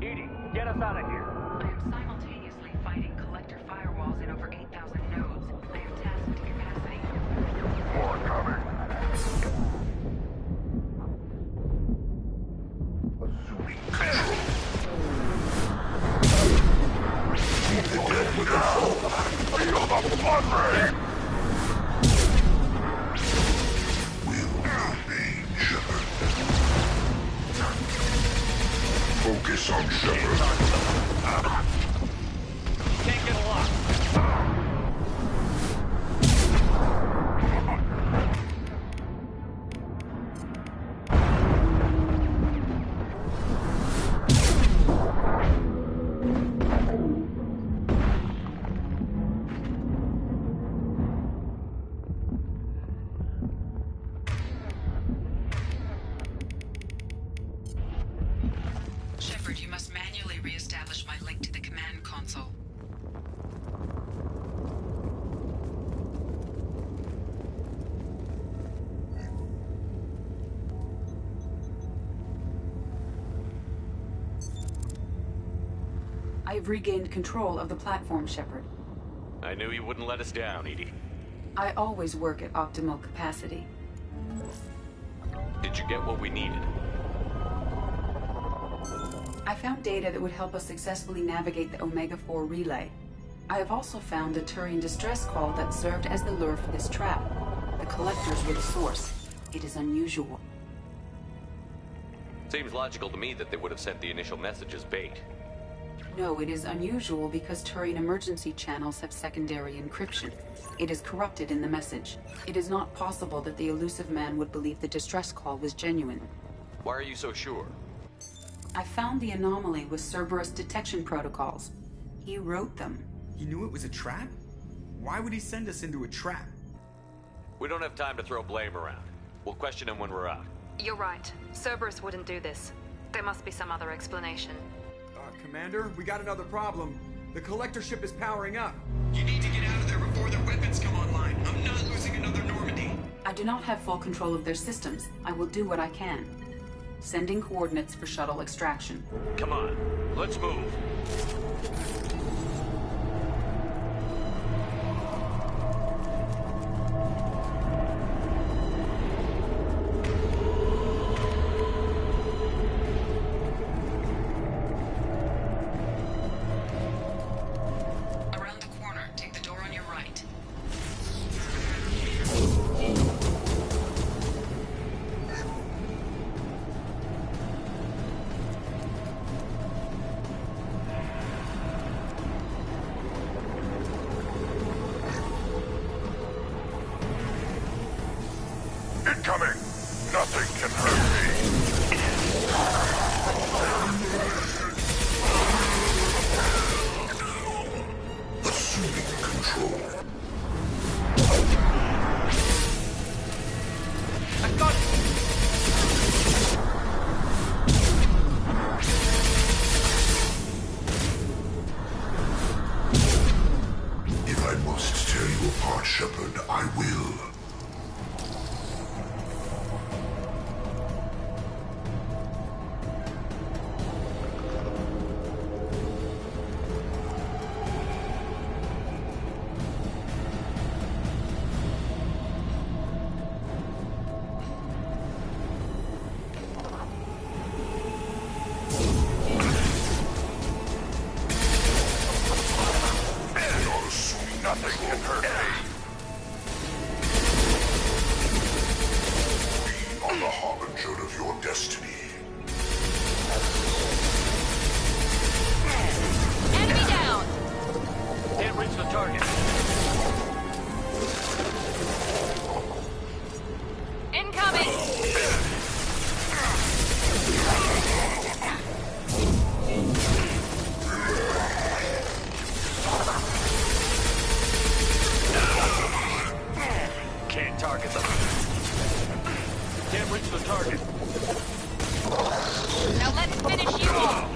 Edie, get us out of here. I am simultaneously fighting collector firewalls in over 8,000 nodes. I am tasked to capacity. More coming. Assuming control. Keep the dead down. Feel the blood rain. Will remain Shepard. Focus on Shepard. Can't get a lock. Shepard, you must manually re-establish my link to the command console. I have regained control of the platform, Shepard. I knew you wouldn't let us down, Edie. I always work at optimal capacity. Did you get what we needed? I found data that would help us successfully navigate the Omega-4 relay. I have also found a Turian distress call that served as the lure for this trap. The collectors were the source. It is unusual. Seems logical to me that they would have sent the initial message as bait. No, it is unusual because Turian emergency channels have secondary encryption. It is corrupted in the message. It is not possible that the elusive man would believe the distress call was genuine. Why are you so sure? I found the anomaly with Cerberus detection protocols. He wrote them. He knew it was a trap? Why would he send us into a trap? We don't have time to throw blame around. We'll question him when we're out. You're right. Cerberus wouldn't do this. There must be some other explanation. Commander, we got another problem. The collector ship is powering up. You need to get out of there before their weapons come online. I'm not losing another Normandy. I do not have full control of their systems. I will do what I can. Sending coordinates for shuttle extraction. Come on, let's move. Around the corner, take the door on your right. assuming control. I got it! If I must tear you apart, Shepard, I will. Nothing can hurt me. We are the harbinger of your destiny. Enemy down! Can't reach the target. Incoming! Can't target them. Can't reach the target. Now let's finish you off!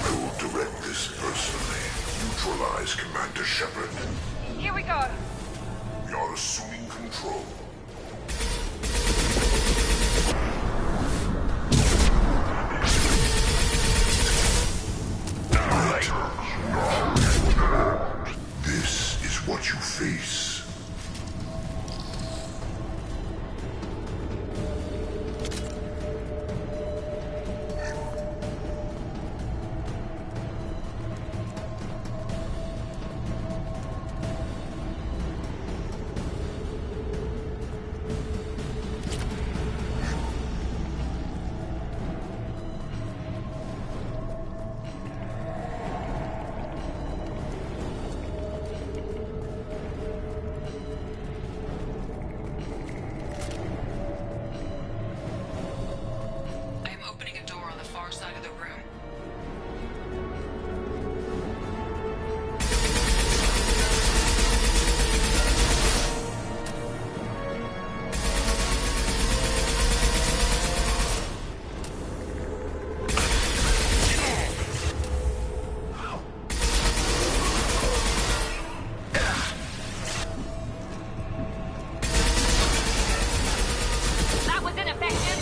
I will direct this personally. Neutralize Commander Shepard. Here we go! We are assuming control. This is what you face. I am opening a door on the far side of the room. That was ineffective!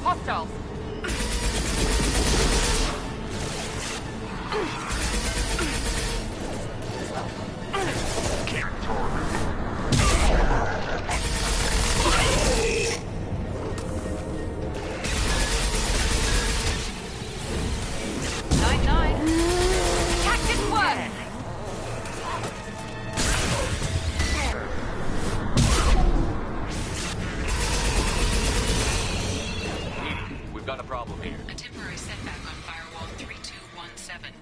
Hostiles! Tactics work! We've got a problem here. A temporary setback on Firewall 3217.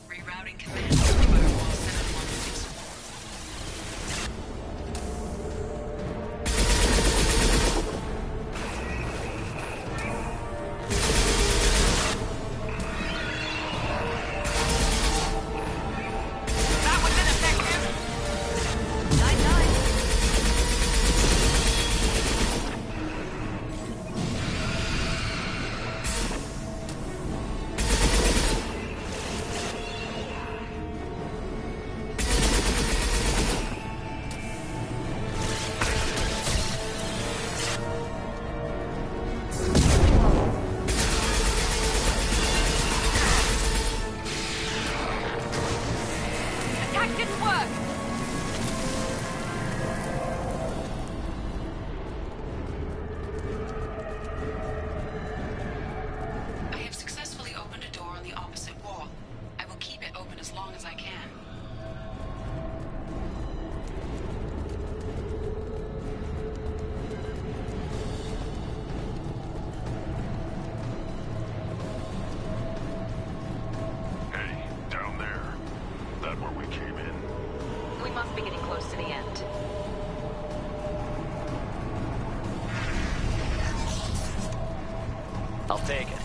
Rerouting commands to Firewall 7164. That was ineffective! 9-9. I'll take it.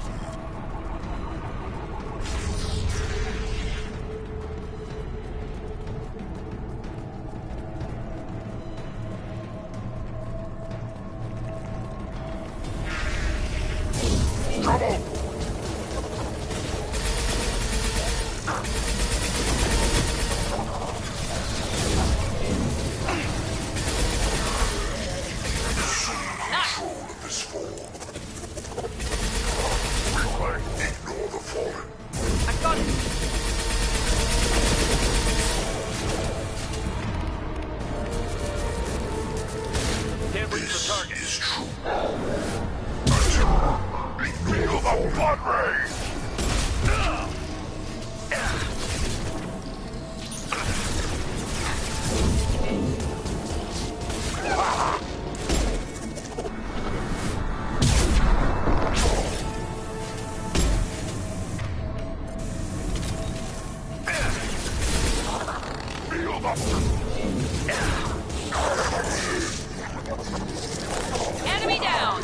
Enemy down!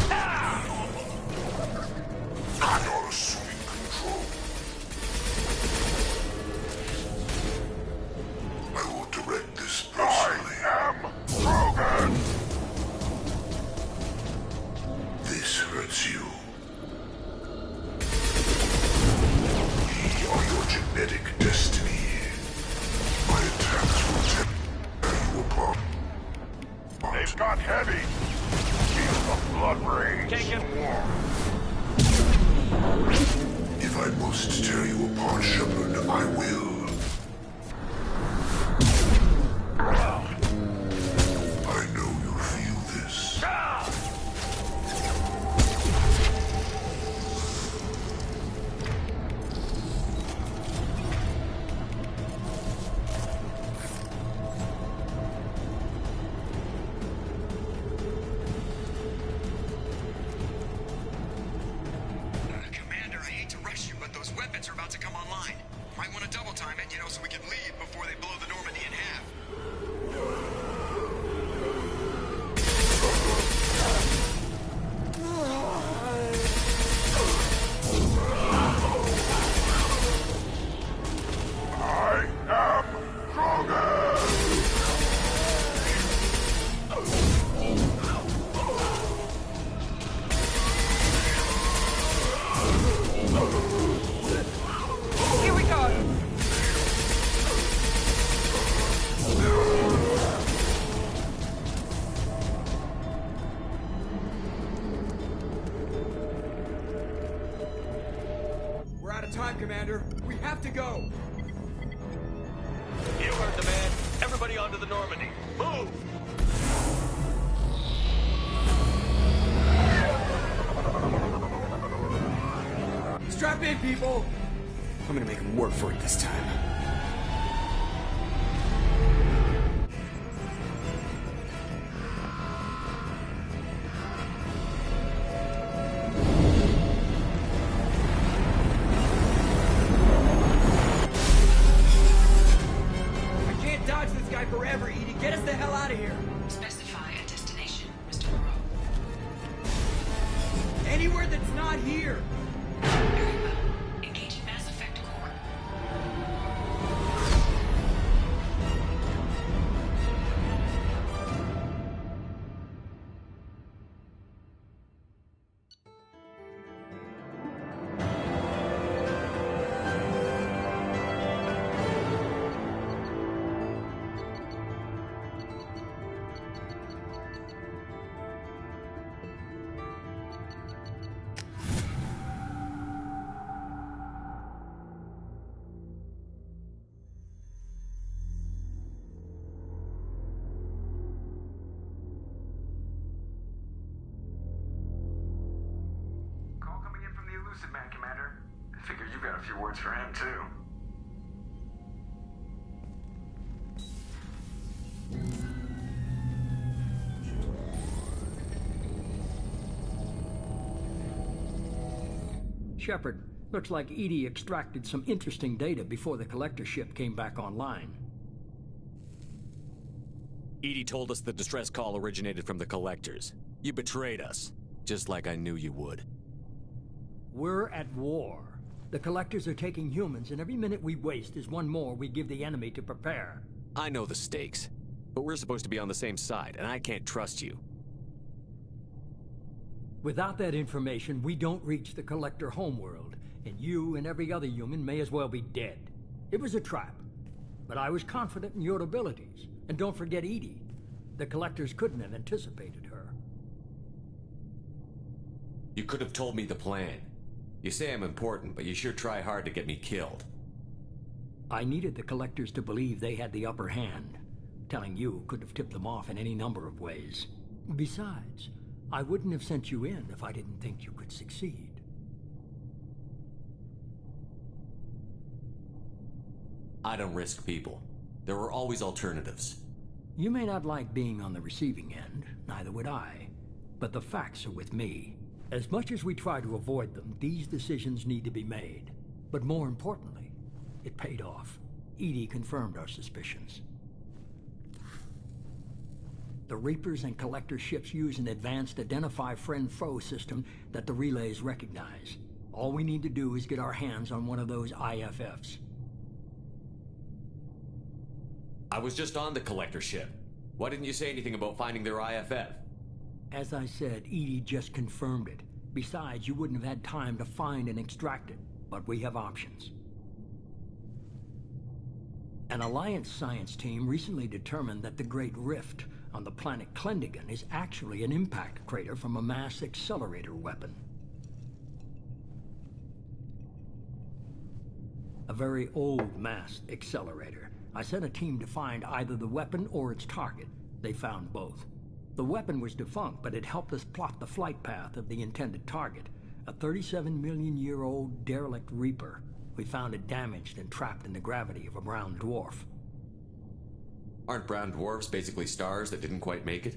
I will direct this personally. I am Krogan! This hurts you. We are your genetic destiny. My attacks will tear you apart. They've got heavy. Feel the blood rage. Take him. If I must tear you apart, Shepard, I will. I know you feel this. Commander, I hate to rush you, but those weapons are about to come online. Might want to double time it, so we can leave before they blow the Normandy in half. I am Krogan! Here we go! We're out of time, Commander. We have to go. You heard the man. Everybody onto the Normandy. Move! Strap in, people. I'm gonna make them work for it this time. I can't dodge this guy forever, Edie. Get us the hell out of here. Specify a destination, Mr. Moreau. Anywhere that's not here. Very well. Engaging Mass Effect Core. Call coming in from the Elusive Man, Commander. I figure you got a few words for him, too. Shepard, looks like Edie extracted some interesting data before the collector ship came back online. Edie told us the distress call originated from the collectors. You betrayed us, just like I knew you would. We're at war. The Collectors are taking humans, and every minute we waste is one more we give the enemy to prepare. I know the stakes, but we're supposed to be on the same side, and I can't trust you. Without that information, we don't reach the Collector homeworld, and you and every other human may as well be dead. It was a trap, but I was confident in your abilities. And don't forget Edie. The Collectors couldn't have anticipated her. You could have told me the plan. You say I'm important, but you sure try hard to get me killed. I needed the Collectors to believe they had the upper hand. Telling you could have tipped them off in any number of ways. Besides, I wouldn't have sent you in if I didn't think you could succeed. I don't risk people. There are always alternatives. You may not like being on the receiving end, neither would I. But the facts are with me. As much as we try to avoid them, these decisions need to be made. But more importantly, it paid off. Edie confirmed our suspicions. The Reapers and Collector ships use an advanced identify friend-foe system that the relays recognize. All we need to do is get our hands on one of those IFFs. I was just on the Collector ship. Why didn't you say anything about finding their IFF? As I said, Edie just confirmed it. Besides, you wouldn't have had time to find and extract it. But we have options. An Alliance science team recently determined that the Great Rift on the planet Klendigan is actually an impact crater from a mass accelerator weapon. A very old mass accelerator. I sent a team to find either the weapon or its target. They found both. The weapon was defunct, but it helped us plot the flight path of the intended target, a 37-million-year-old derelict Reaper. We found it damaged and trapped in the gravity of a brown dwarf. Aren't brown dwarfs basically stars that didn't quite make it?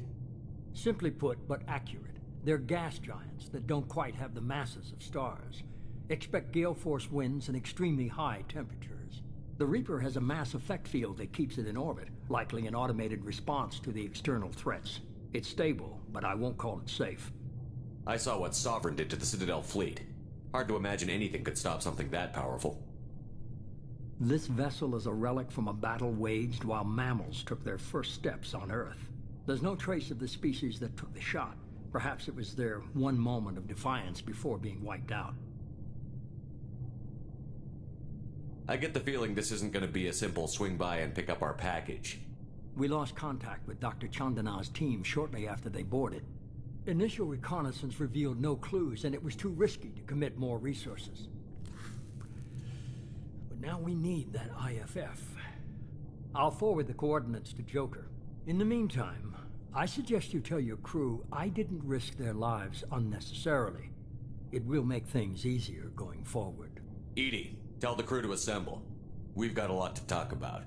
Simply put, but accurate. They're gas giants that don't quite have the masses of stars. Expect gale force winds and extremely high temperatures. The Reaper has a mass effect field that keeps it in orbit, likely an automated response to the external threats. It's stable, but I won't call it safe. I saw what Sovereign did to the Citadel fleet. Hard to imagine anything could stop something that powerful. This vessel is a relic from a battle waged while mammals took their first steps on Earth. There's no trace of the species that took the shot. Perhaps it was their one moment of defiance before being wiped out. I get the feeling this isn't going to be a simple swing by and pick up our package. We lost contact with Dr. Chandana's team shortly after they boarded. Initial reconnaissance revealed no clues, and it was too risky to commit more resources. But now we need that IFF. I'll forward the coordinates to Joker. In the meantime, I suggest you tell your crew I didn't risk their lives unnecessarily. It will make things easier going forward. Edie, tell the crew to assemble. We've got a lot to talk about.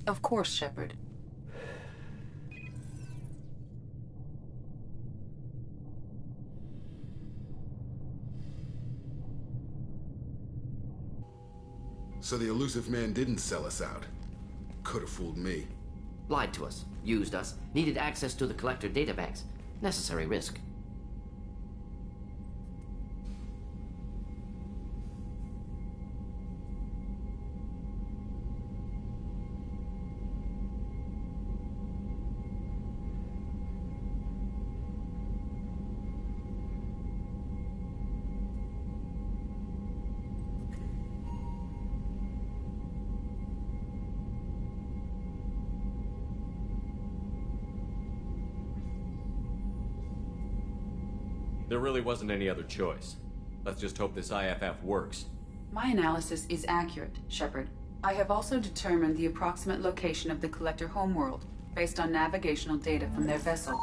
Of course, Shepard. So the elusive man didn't sell us out. Could have fooled me. Lied to us, used us, needed access to the Collector databanks. Necessary risk. There really wasn't any other choice. Let's just hope this IFF works. My analysis is accurate, Shepard. I have also determined the approximate location of the Collector homeworld, based on navigational data from their vessel.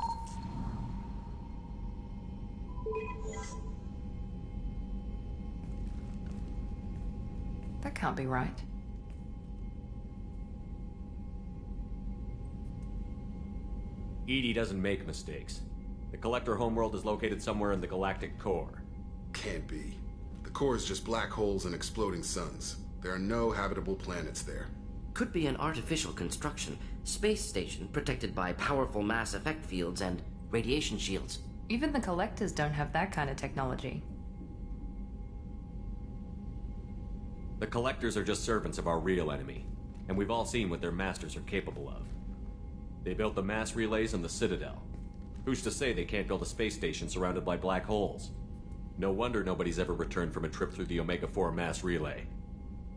That can't be right. Edie doesn't make mistakes. The Collector homeworld is located somewhere in the galactic core. Can't be. The core is just black holes and exploding suns. There are no habitable planets there. Could be an artificial construction, space station protected by powerful mass effect fields and radiation shields. Even the Collectors don't have that kind of technology. The Collectors are just servants of our real enemy, and we've all seen what their masters are capable of. They built the mass relays in the Citadel. Who's to say they can't build a space station surrounded by black holes? No wonder nobody's ever returned from a trip through the Omega-4 mass relay.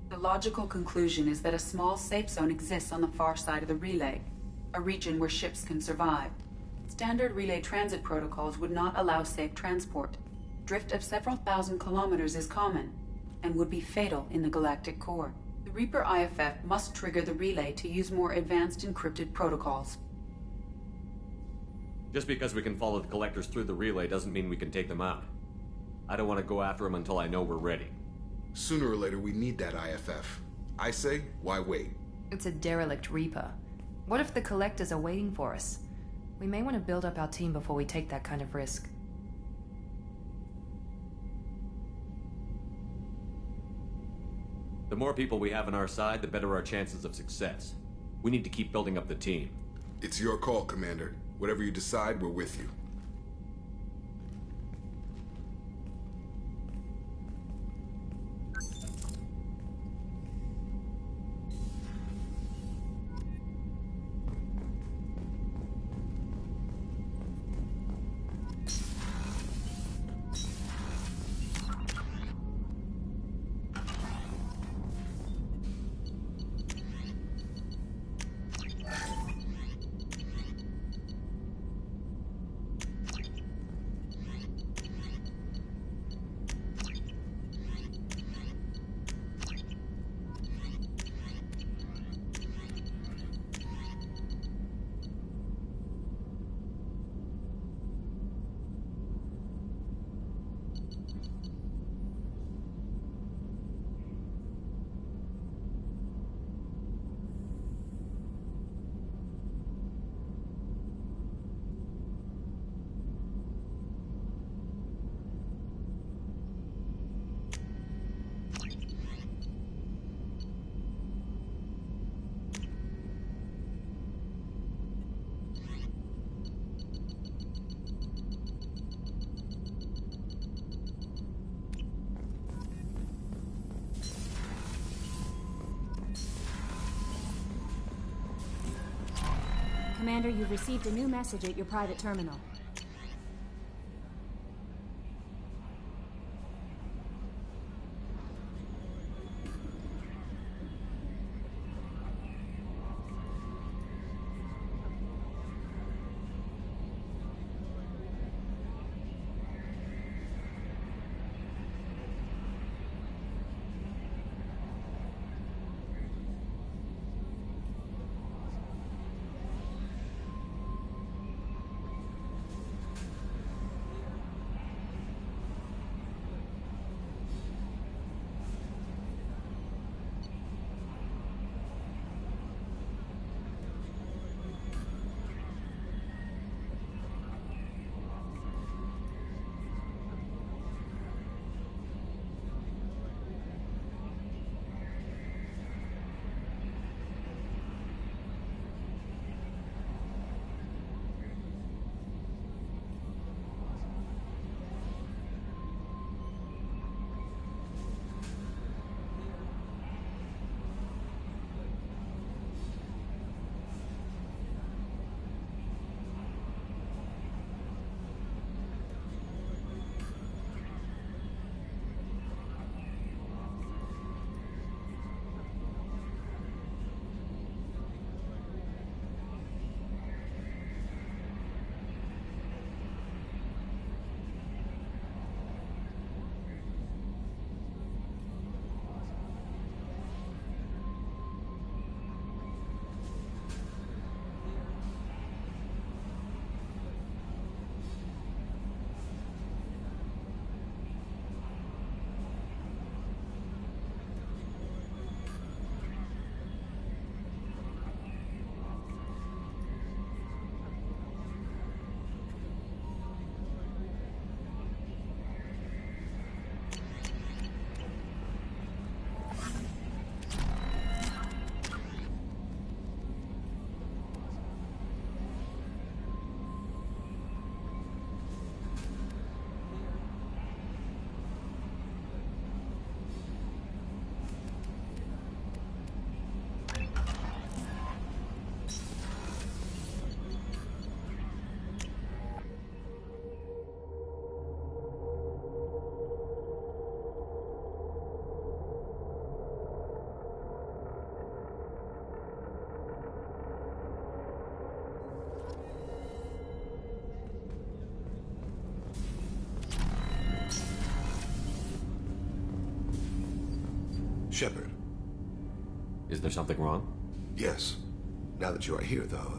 The logical conclusion is that a small safe zone exists on the far side of the relay, a region where ships can survive. Standard relay transit protocols would not allow safe transport. Drift of several thousand kilometers is common, and would be fatal in the galactic core. The Reaper IFF must trigger the relay to use more advanced encrypted protocols. Just because we can follow the Collectors through the relay doesn't mean we can take them out. I don't want to go after them until I know we're ready. Sooner or later, we need that IFF. I say, why wait? It's a derelict Reaper. What if the Collectors are waiting for us? We may want to build up our team before we take that kind of risk. The more people we have on our side, the better our chances of success. We need to keep building up the team. It's your call, Commander. Whatever you decide, we're with you. Commander, you've received a new message at your private terminal. Shepard. Is there something wrong? Yes. Now that you are here, though,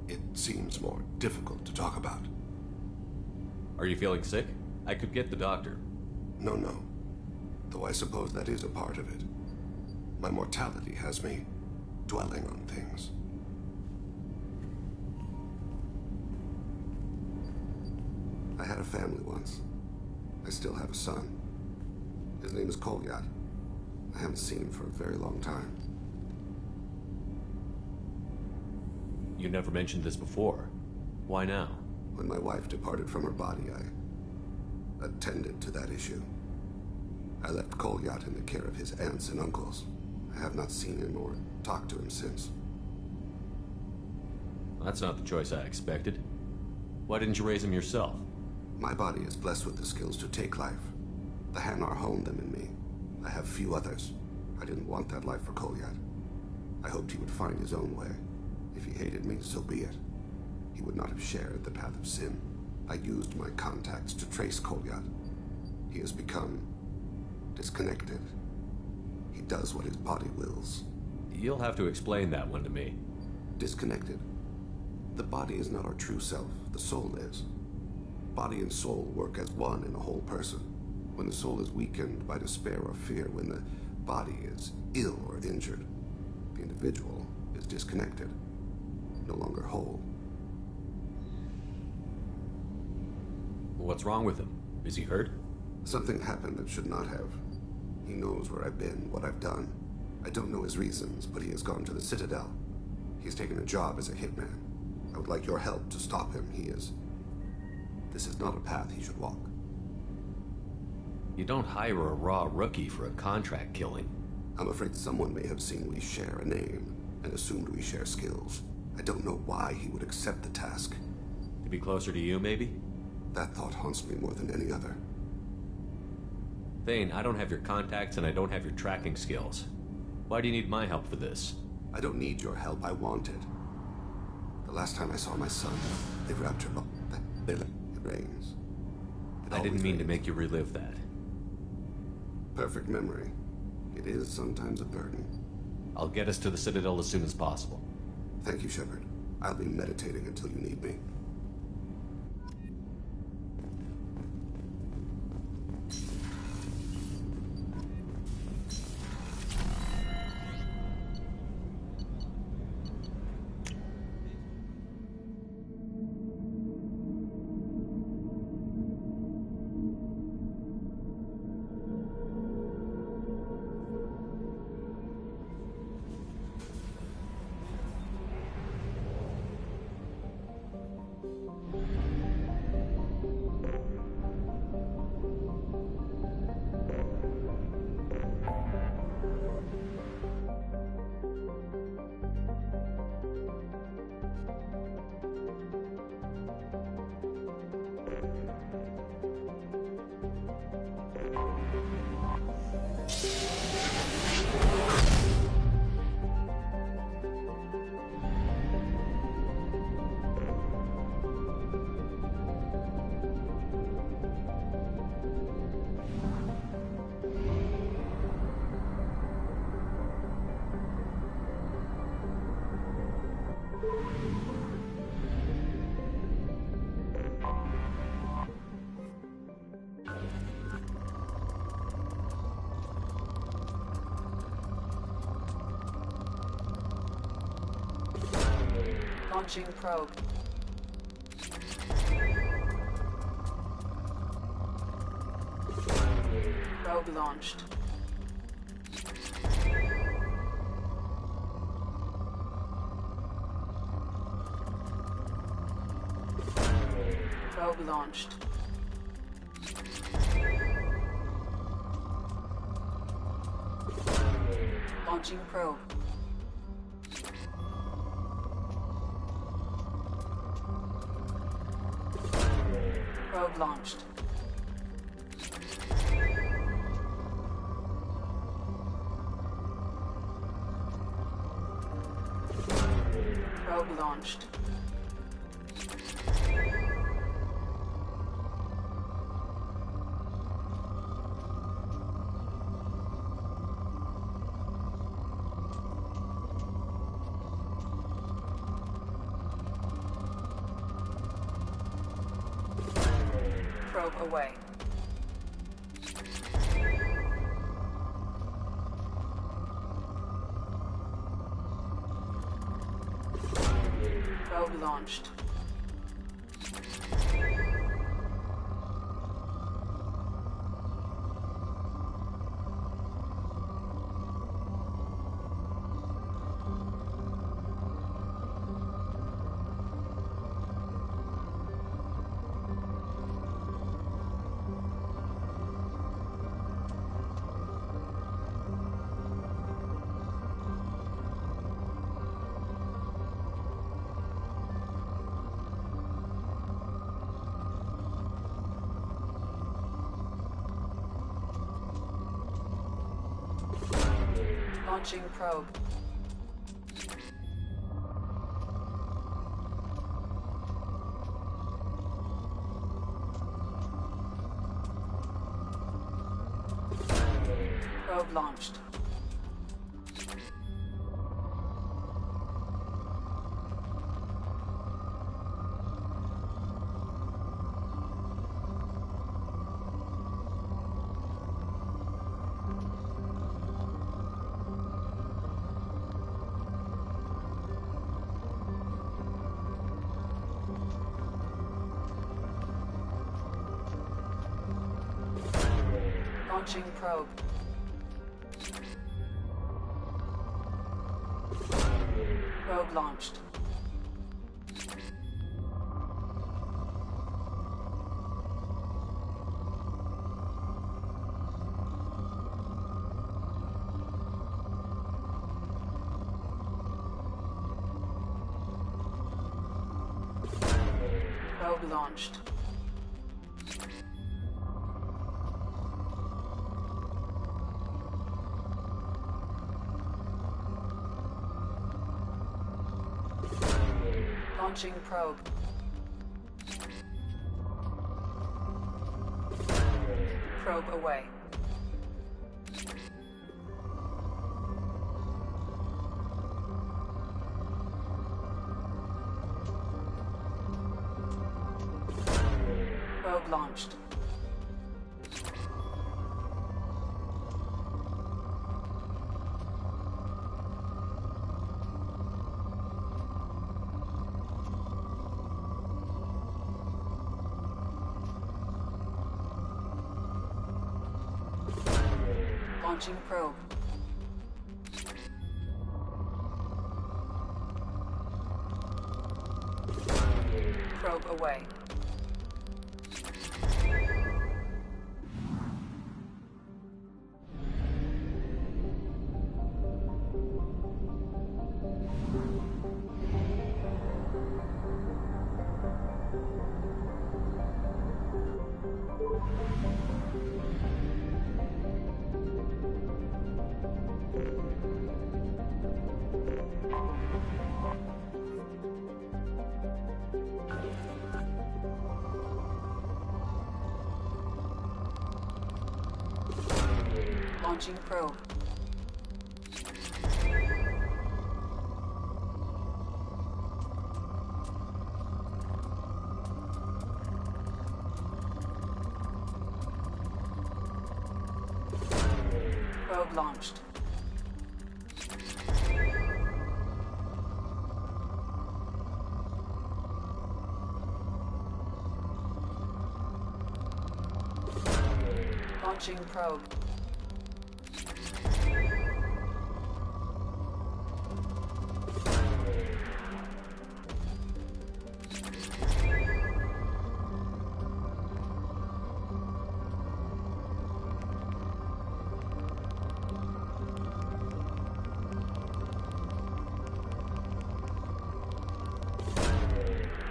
it seems more difficult to talk about. Are you feeling sick? I could get the doctor. No. Though I suppose that is a part of it. My mortality has me dwelling on things. I had a family once. I still have a son. His name is Kolyat. I haven't seen him for a very long time. You never mentioned this before. Why now? When my wife departed from her body, I attended to that issue. I left Kolyat in the care of his aunts and uncles. I have not seen him or talked to him since. That's not the choice I expected. Why didn't you raise him yourself? My body is blessed with the skills to take life. The Hanar honed them in me. I have few others. I didn't want that life for Kolyat. I hoped he would find his own way. If he hated me, so be it. He would not have shared the path of sin. I used my contacts to trace Kolyat. He has become disconnected. He does what his body wills. You'll have to explain that one to me. Disconnected. The body is not our true self. The soul is. Body and soul work as one in a whole person. When the soul is weakened by despair or fear, when the body is ill or injured, the individual is disconnected, no longer whole. What's wrong with him? Is he hurt? Something happened that should not have. He knows where I've been, what I've done. I don't know his reasons, but he has gone to the Citadel. He's taken a job as a hitman. I would like your help to stop him. This is not a path he should walk. You don't hire a raw rookie for a contract killing. I'm afraid someone may have seen we share a name and assumed we share skills. I don't know why he would accept the task. To be closer to you, maybe? That thought haunts me more than any other. Thane, I don't have your contacts and I don't have your tracking skills. Why do you need my help for this? I don't need your help. I want it. The last time I saw my son, they wrapped her up. It rains. I didn't mean to make you relive that. Perfect memory. It is sometimes a burden. I'll get us to the Citadel as soon as possible. Thank you, Shepard. I'll be meditating until you need me. Launching probe. Probe launched. Probe launched. Launching probe. Probe launched. Probe launched. Probe away. Probe launched. Launching probe. Probe launched. Launching probe. Probe launched. Probe launched. Launching probe. Probe away. Probe launched. Launching probe. Probe away. Launching probe. Probe launched. Launching probe.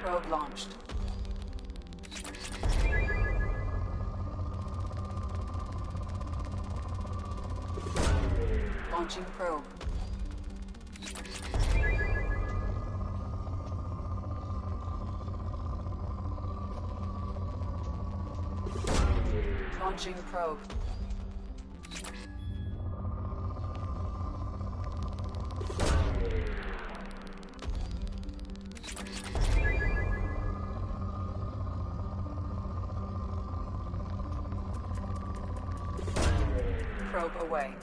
Probe launched. Launching probe. Launching probe. Probe away.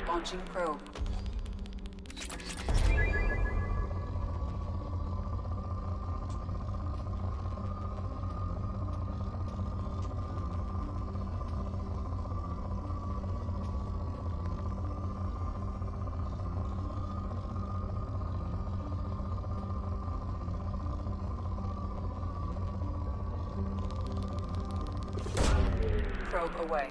Launching probe. Probe away.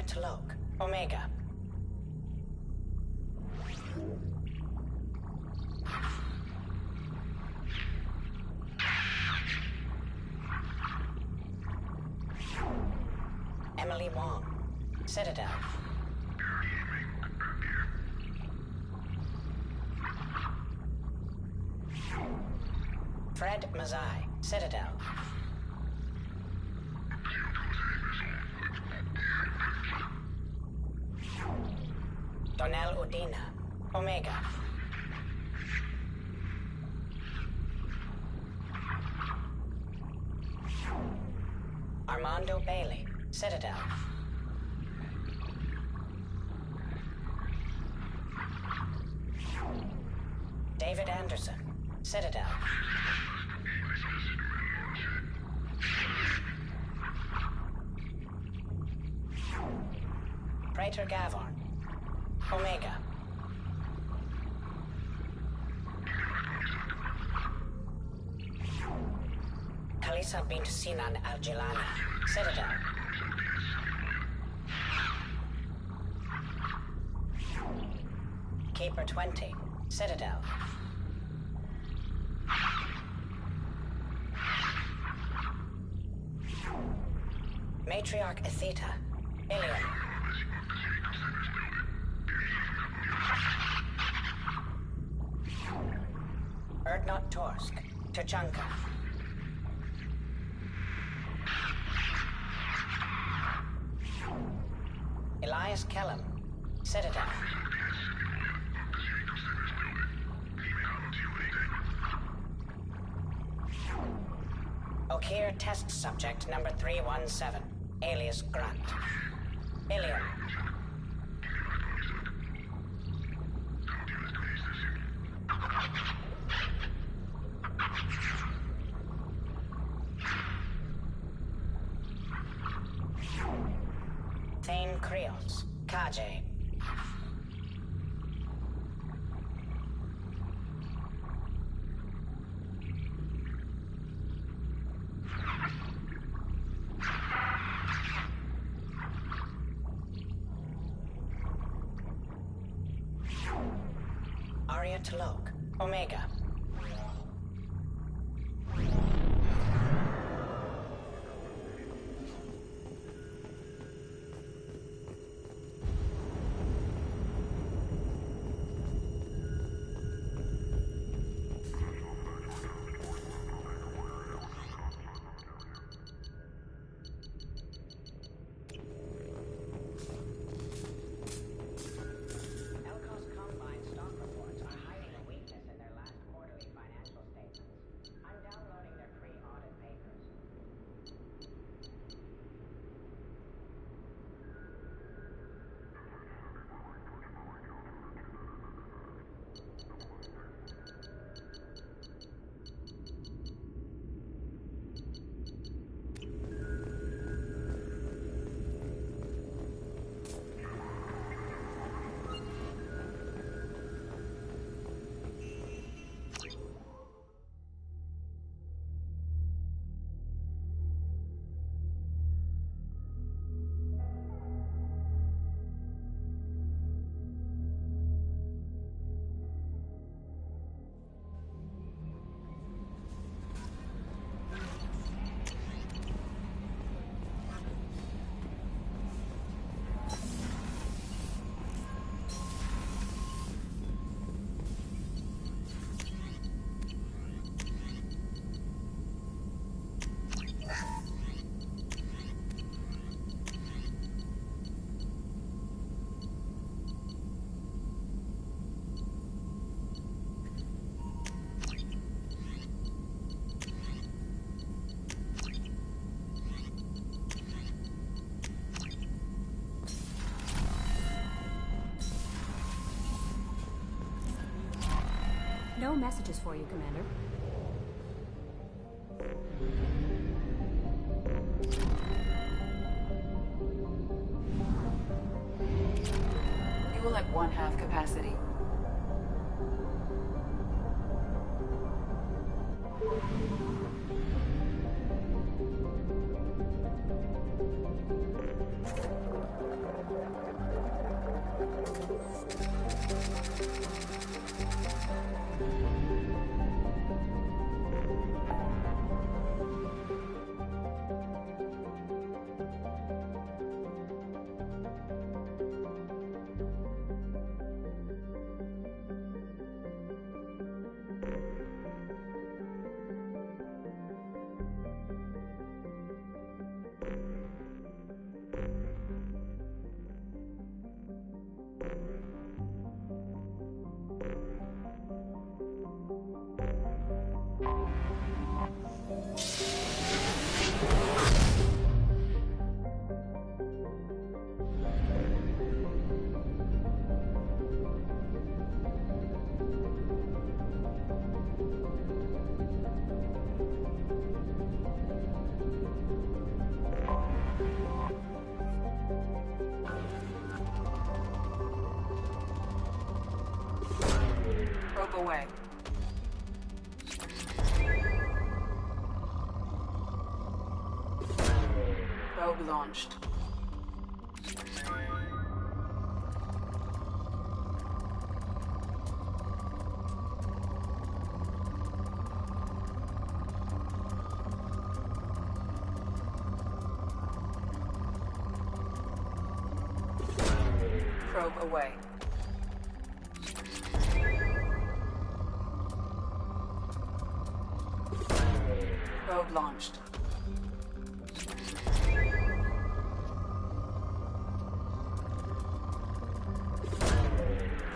Tlok, Omega. Emily Wong, Citadel. Fred Mazai, Citadel. Donnell Udina, Omega. Armando Bailey, Citadel. David Anderson, Citadel. Praetor Gavon, Omega. Kalisa bint Sinan Al-Jilani, Citadel. Keeper 20, Citadel. Matriarch Atheta, Ilium. Erdnot Torsk, Tuchanka. Elias Kellum, Citadel. Okir test subject number 317. alias Grunt. Ilium. Thane Krios. Kage. Aria Talok. Omega. No messages for you, Commander. Fuel at 1/2 capacity. Probe away. Probe launched. Probe away. Probe launched.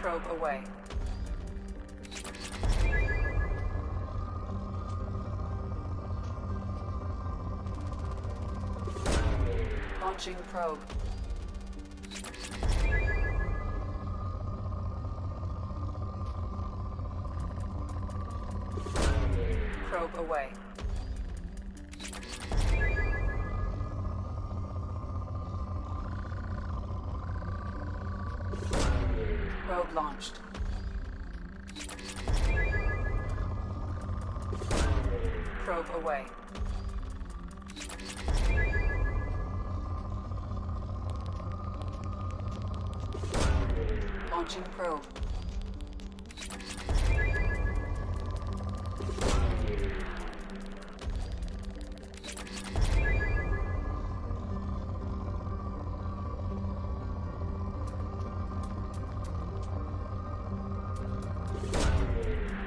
Probe away. Launching probe. Probe away. Probe launched. Probe away. Launching probe.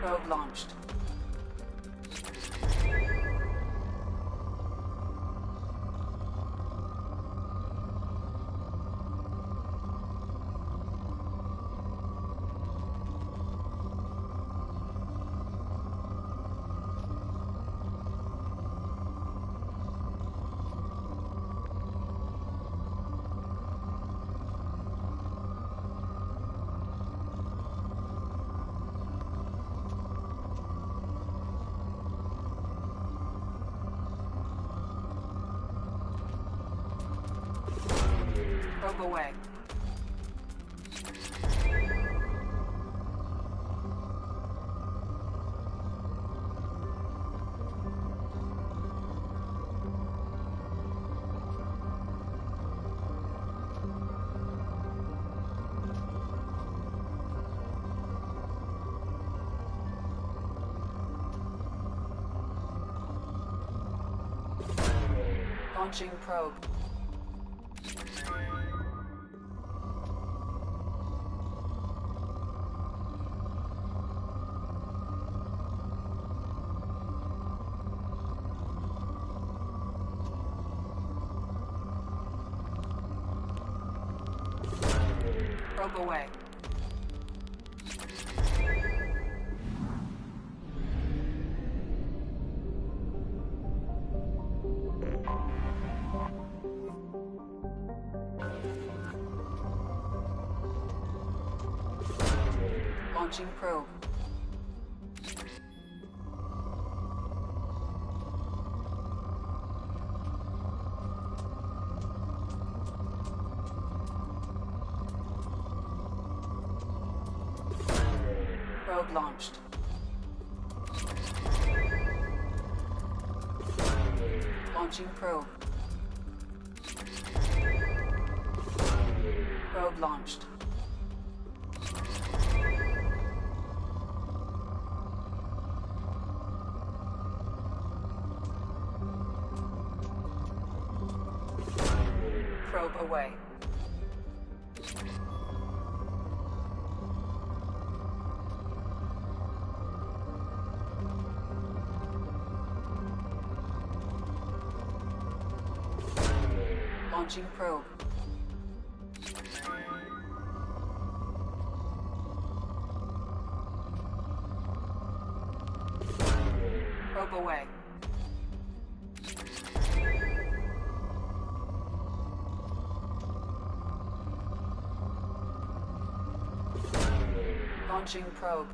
Probe launched. Probe away. Launching probe. Probe away. Launching probe. Probe launched. Launching probe. Probe launched. Probe away. Launching probe. Probe away. Launching probe.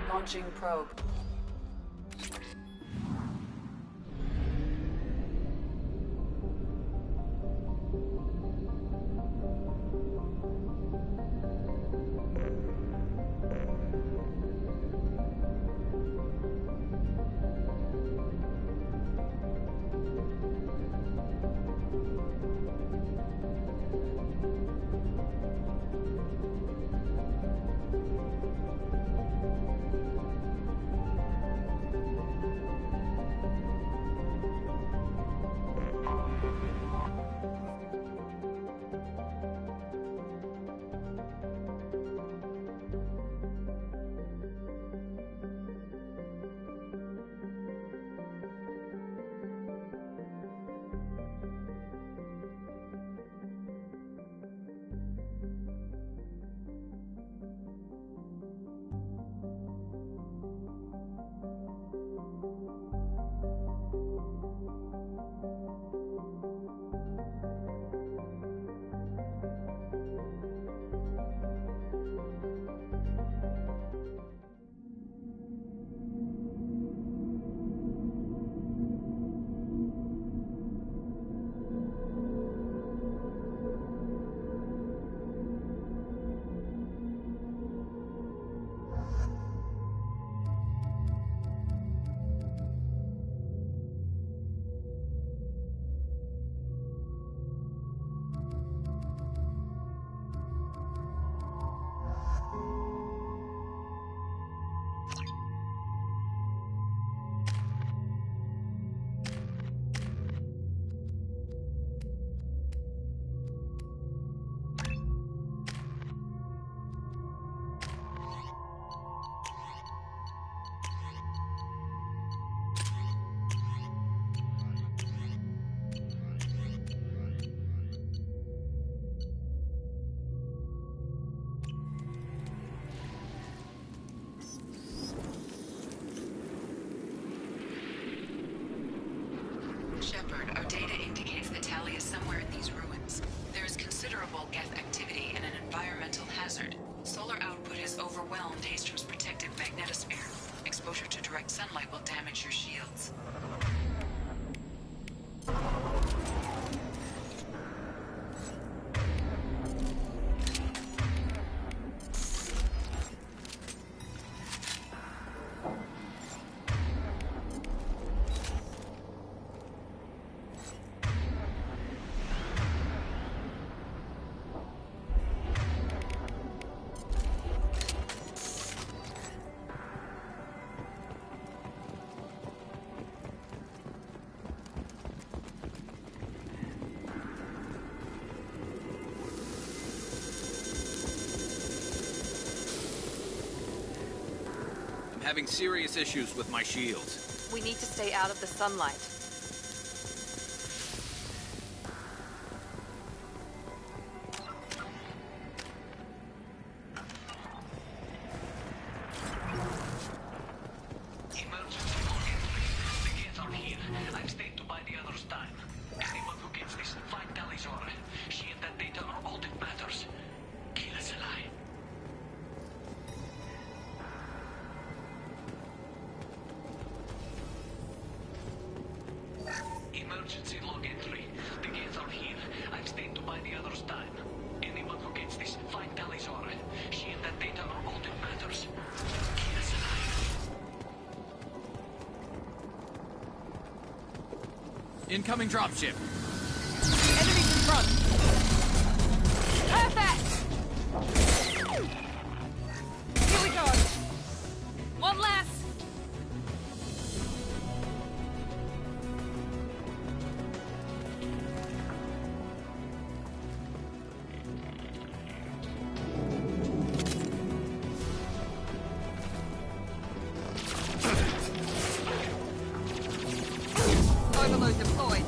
Launching probe. sunlight will damage your shields. I'm having serious issues with my shields. We need to stay out of the sunlight. Emergency log entry. The gates are here. I've stayed to buy the others time. Anyone who gets this, find Talizora. She and that data are all that matters. Keep us alive. Incoming dropship. Enemies in front. Perfect! Here we go. One last. Overload deployed.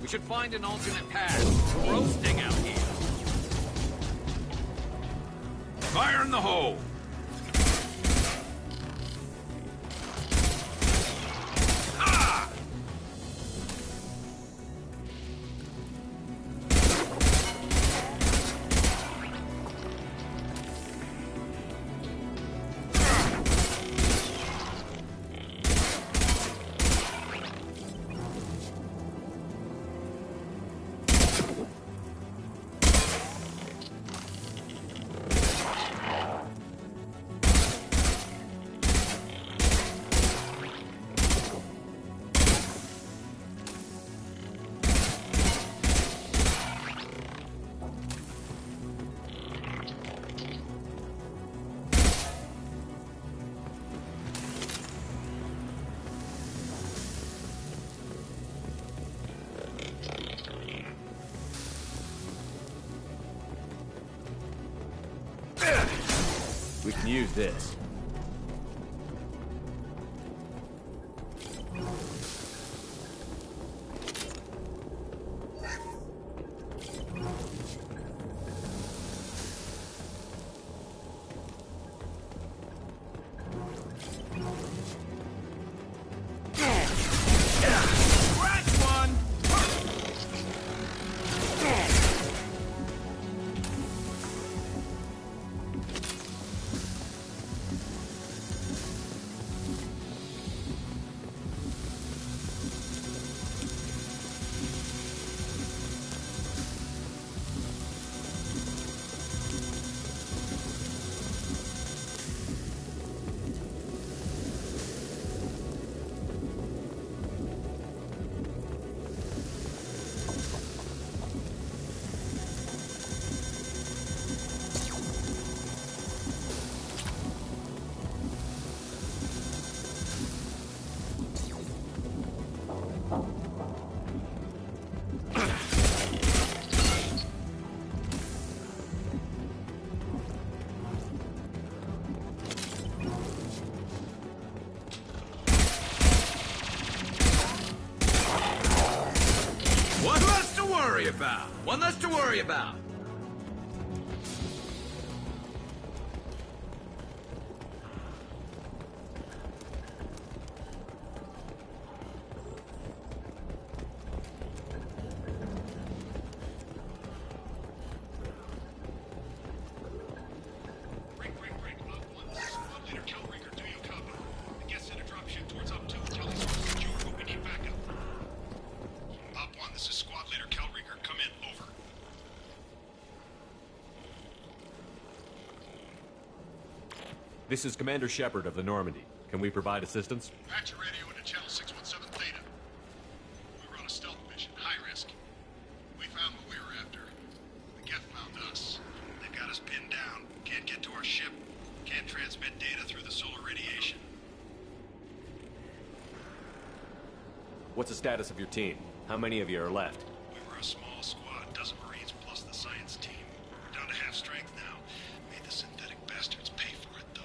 We should find an alternate path. We're roasting out here. Fire in the hole! Ah! We can use this. One less to worry about. This is Commander Shepard of the Normandy. Can we provide assistance? Patch your radio into channel 617 Theta. We were on a stealth mission, high risk. We found what we were after. The Geth found us. They've got us pinned down. Can't get to our ship. Can't transmit data through the solar radiation. What's the status of your team? How many of you are left? We were a small squad, dozen Marines plus the science team. We're down to half strength now. Made the synthetic bastards pay for it, though.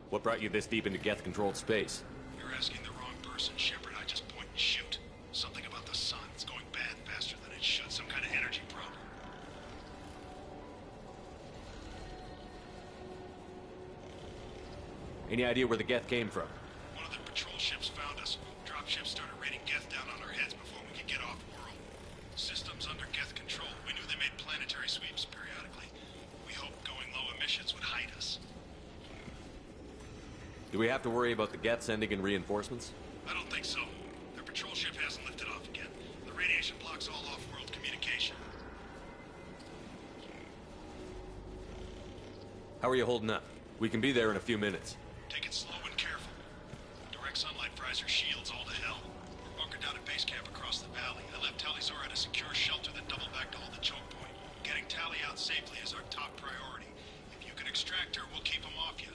What brought you this deep into Geth-controlled space? You're asking the wrong person, Shepard. I just point and shoot. Something about the sun. It's going bad faster than it should. Some kind of energy problem. Any idea where the Geth came from? One of the patrol ships found us. Dropships started raining Geth down on our heads before we could get off-world. Systems under Geth control. We knew they made planetary sweeps periodically. We hoped going low emissions would hide us. Do we have to worry about the Geth sending in reinforcements? I don't think so. Their patrol ship hasn't lifted off again. The radiation blocks all off-world communication. How are you holding up? We can be there in a few minutes. Take it slow and careful. Direct sunlight fries our shields all to hell. We're bunkered down at base camp across the valley. I left Tali'Zorah at a secure shelter that doubled back to hold the choke point. Getting Tali out safely is our top priority. If you can extract her, we'll keep them off you.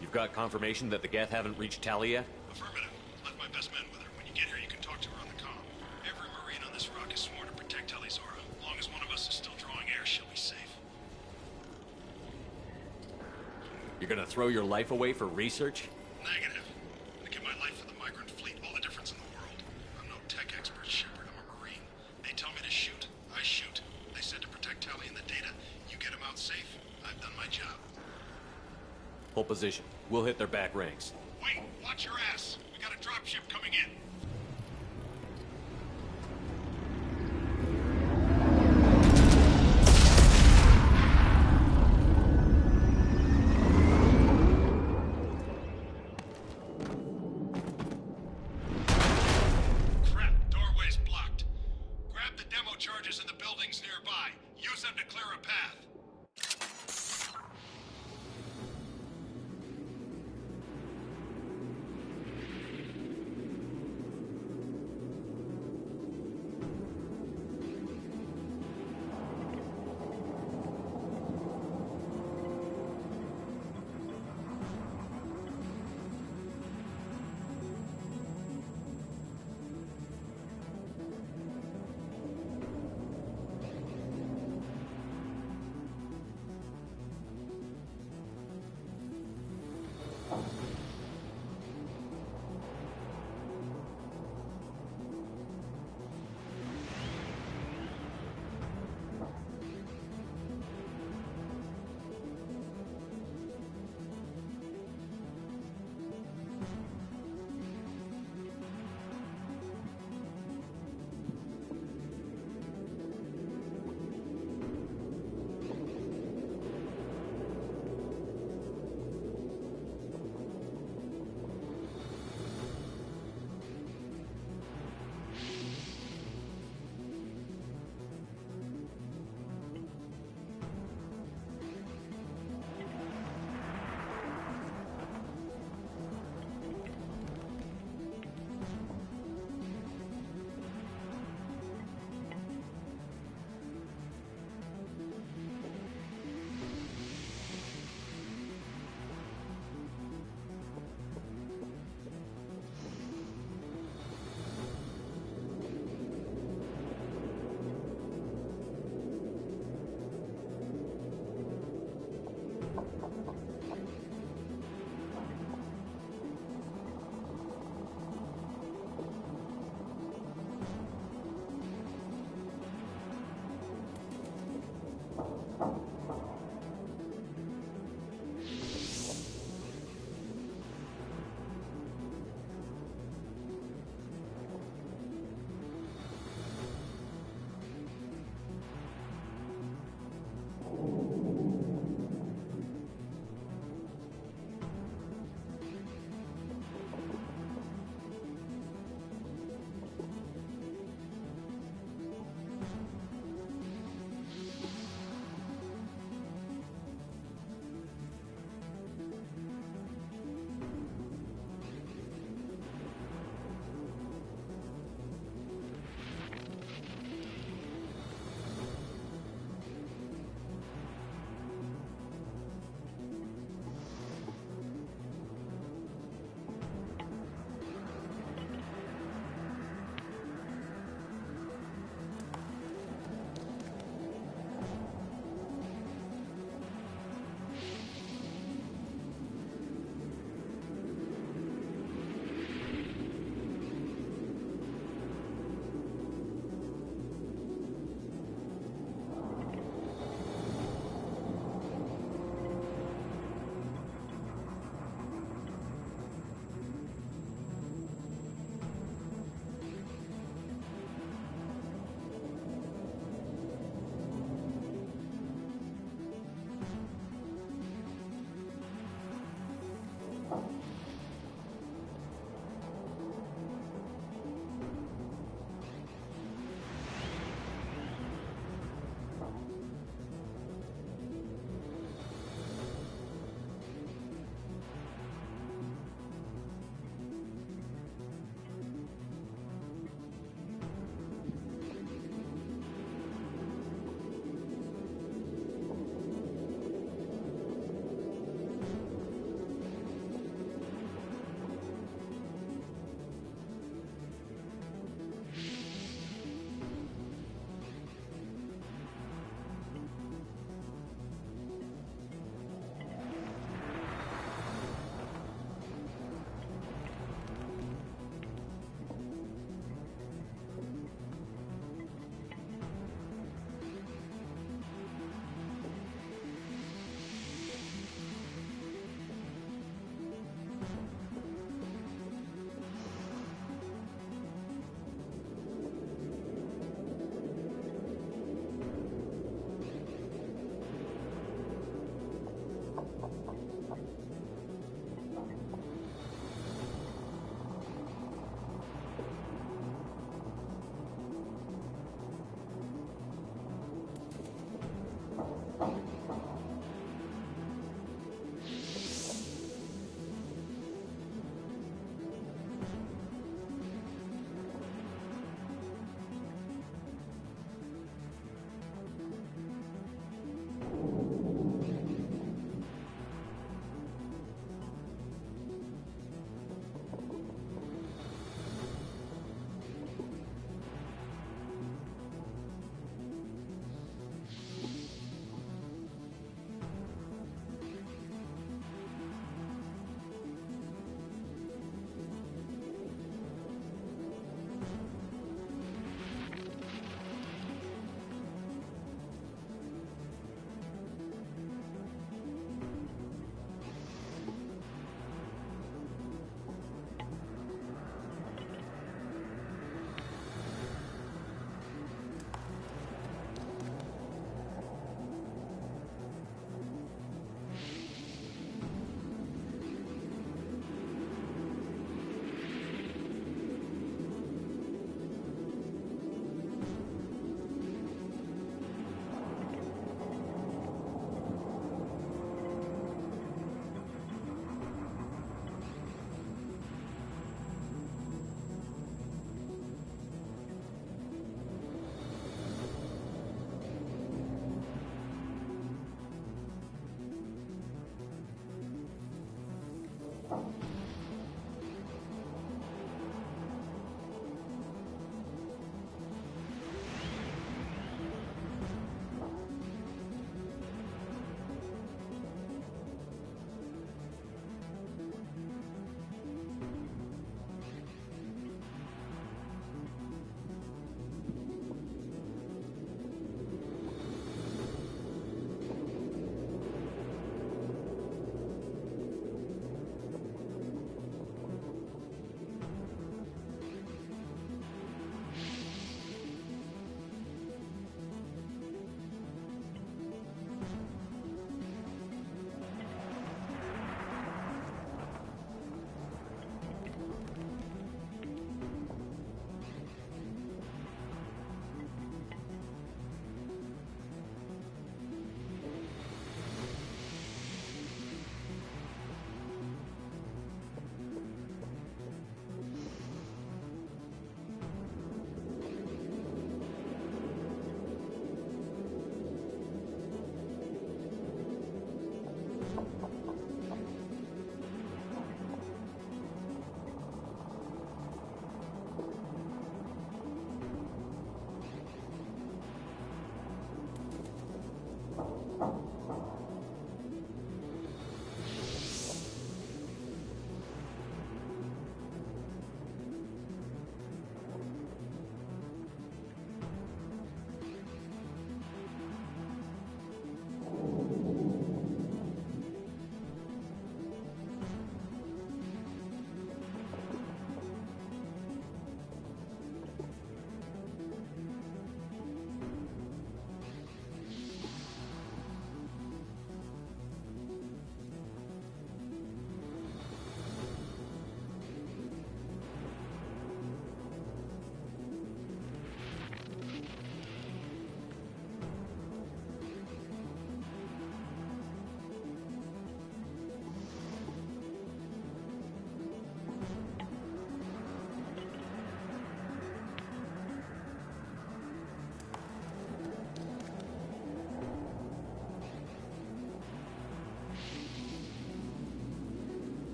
You've got confirmation that the Geth haven't reached Tali yet? Affirmative. Left my best men with her. When you get here, you can talk to her on the comm. Every Marine on this rock is sworn to protect Tali'Zorah. As long as one of us is still drawing air, she'll be safe. You're gonna throw your life away for research? Negative. I give my life for the migrant fleet. All the difference in the world. I'm no tech expert, Shepard. I'm a Marine. They tell me to shoot. I shoot. They said to protect Tali and the data. You get them out safe. I've done my job. Hold position. We'll hit their back ranks. Wait! Watch your ass! We got a dropship coming in. Crap! Doorway's blocked. Grab the demo charges in the buildings nearby. Use them to clear a path.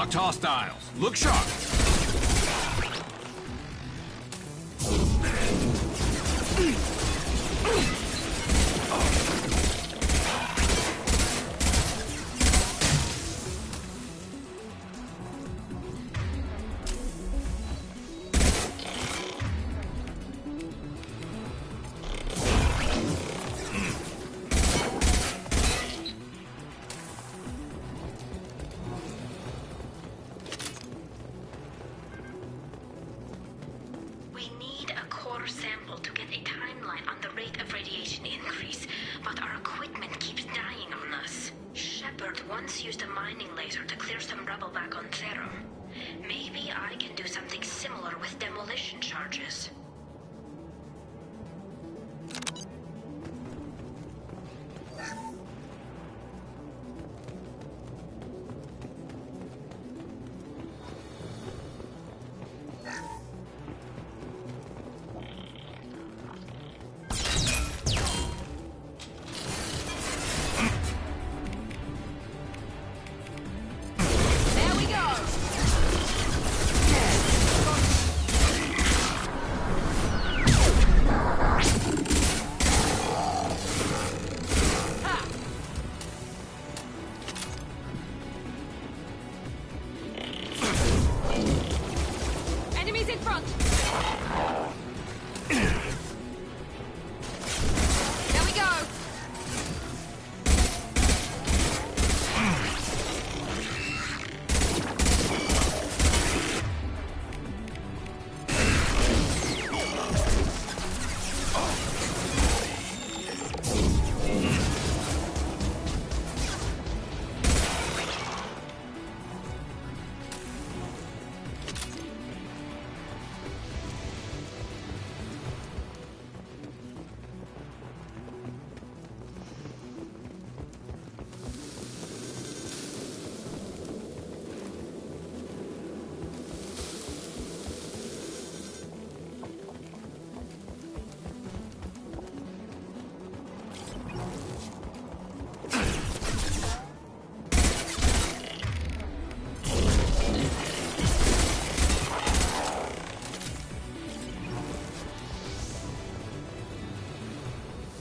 Marked hostiles. Look sharp. We need a core sample to get a timeline on the rate of radiation increase, but our equipment keeps dying on us. Shepard once used a mining laser to clear some rubble back on Therum. Maybe I can do something similar with demolition charges. Enemies in front! There we go!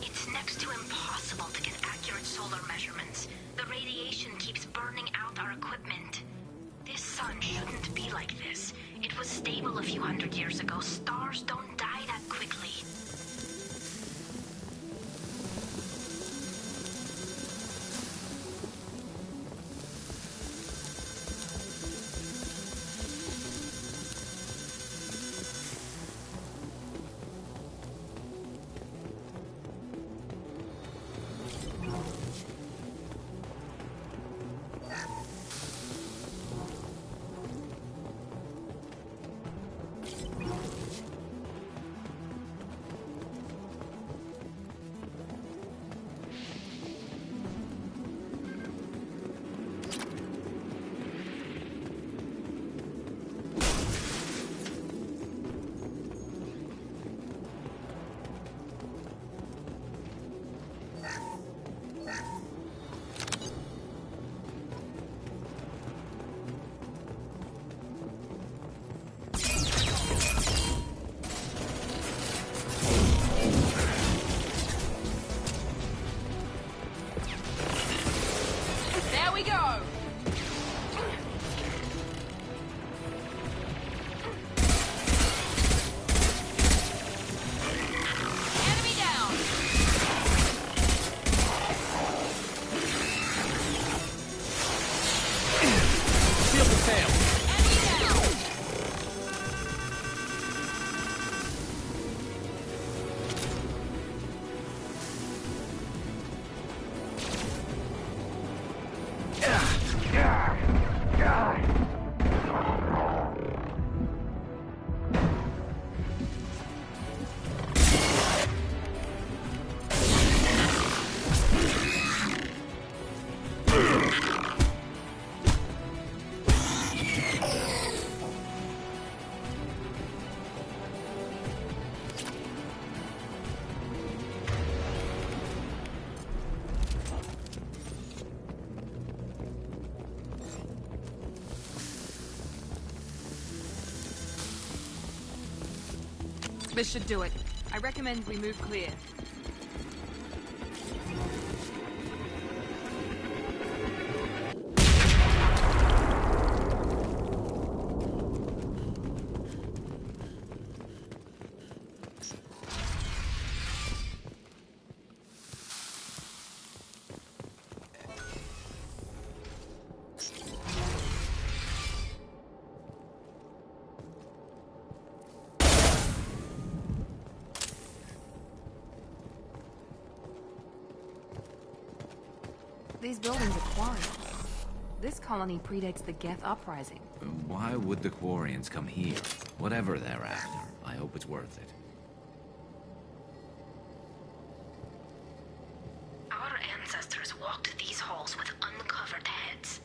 It's next to impossible to get accurate solar measurements. The radiation keeps burning out our equipment. This sun shouldn't be like this. It was stable a few hundred years ago. Stars don't die that quickly. This should do it. I recommend we move clear. These buildings are quarries. This colony predates the Geth uprising. Why would the Quarians come here? Whatever they're after, I hope it's worth it. Our ancestors walked these halls with uncovered heads.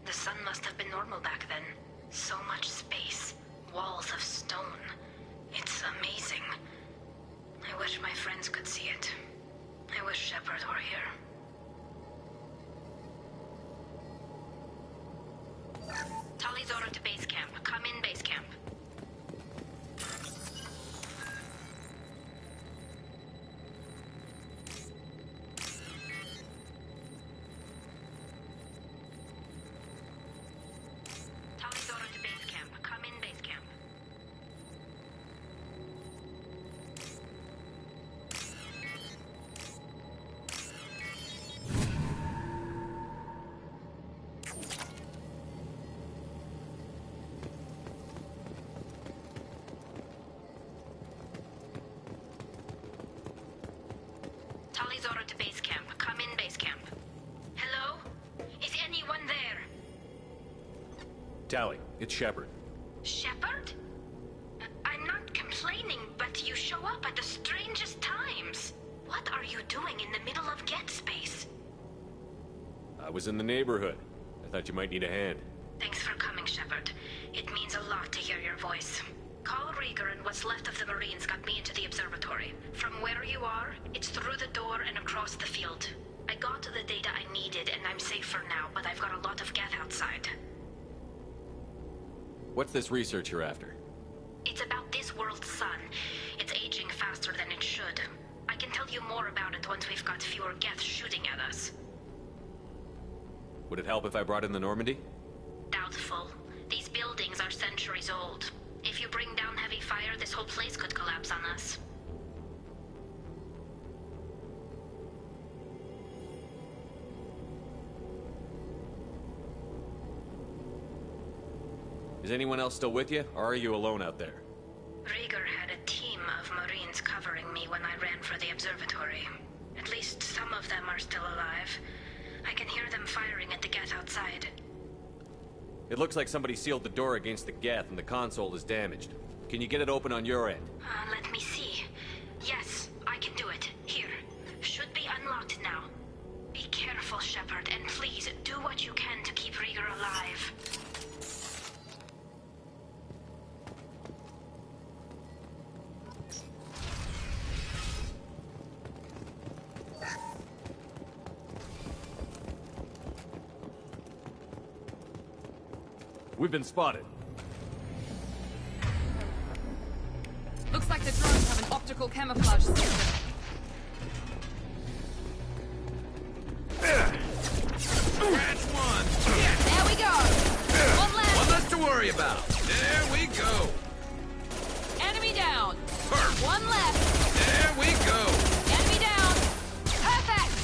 The sun must have been normal back then. So much space. Walls of stone. It's amazing. I wish my friends could see it. I wish Shepard were here. Tully's order to base camp. Come in, base camp. Tully's order to base camp. Come in, base camp. Tully's order to base camp. Come in, base camp. Hello? Is anyone there? Tally, it's Shepard. Shepard? I'm not complaining, but you show up at the strangest times. What are you doing in the middle of Get Space? I was in the neighborhood. I thought you might need a hand. Thanks for coming, Shepard. It means a lot to hear your voice. Carl Rieger and what's left of the Marines got me into the observatory. From where you are, it's through the door and across the field. I got the data I needed and I'm safe for now, but I've got a lot of Geth outside. What's this research you're after? It's about this world's sun. It's aging faster than it should. I can tell you more about it once we've got fewer Geth shooting at us. Would it help if I brought in the Normandy? Doubtful. These buildings are centuries old. If you bring down heavy fire, this whole place could collapse on us. Is anyone else still with you, or are you alone out there? Rieger had a team of Marines covering me when I ran for the observatory. At least some of them are still alive. I can hear them firing at the Geth outside. It looks like somebody sealed the door against the Geth and the console is damaged. Can you get it open on your end? Let me see. Yes, I can do it. Here. Should be unlocked now. Be careful, Shepard, and please do what you can to keep Rieger alive. We've been spotted. Looks like the drones have an optical camouflage system. Catch one! There we go! One left! One less to worry about. There we go! Enemy down! Perfect. One left! There we go! Enemy down! Perfect!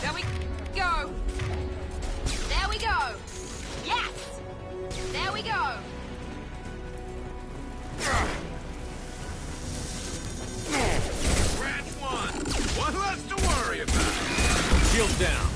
There we go! There we go! Yes! There we go! Scratch one! One less to worry about. Shield down.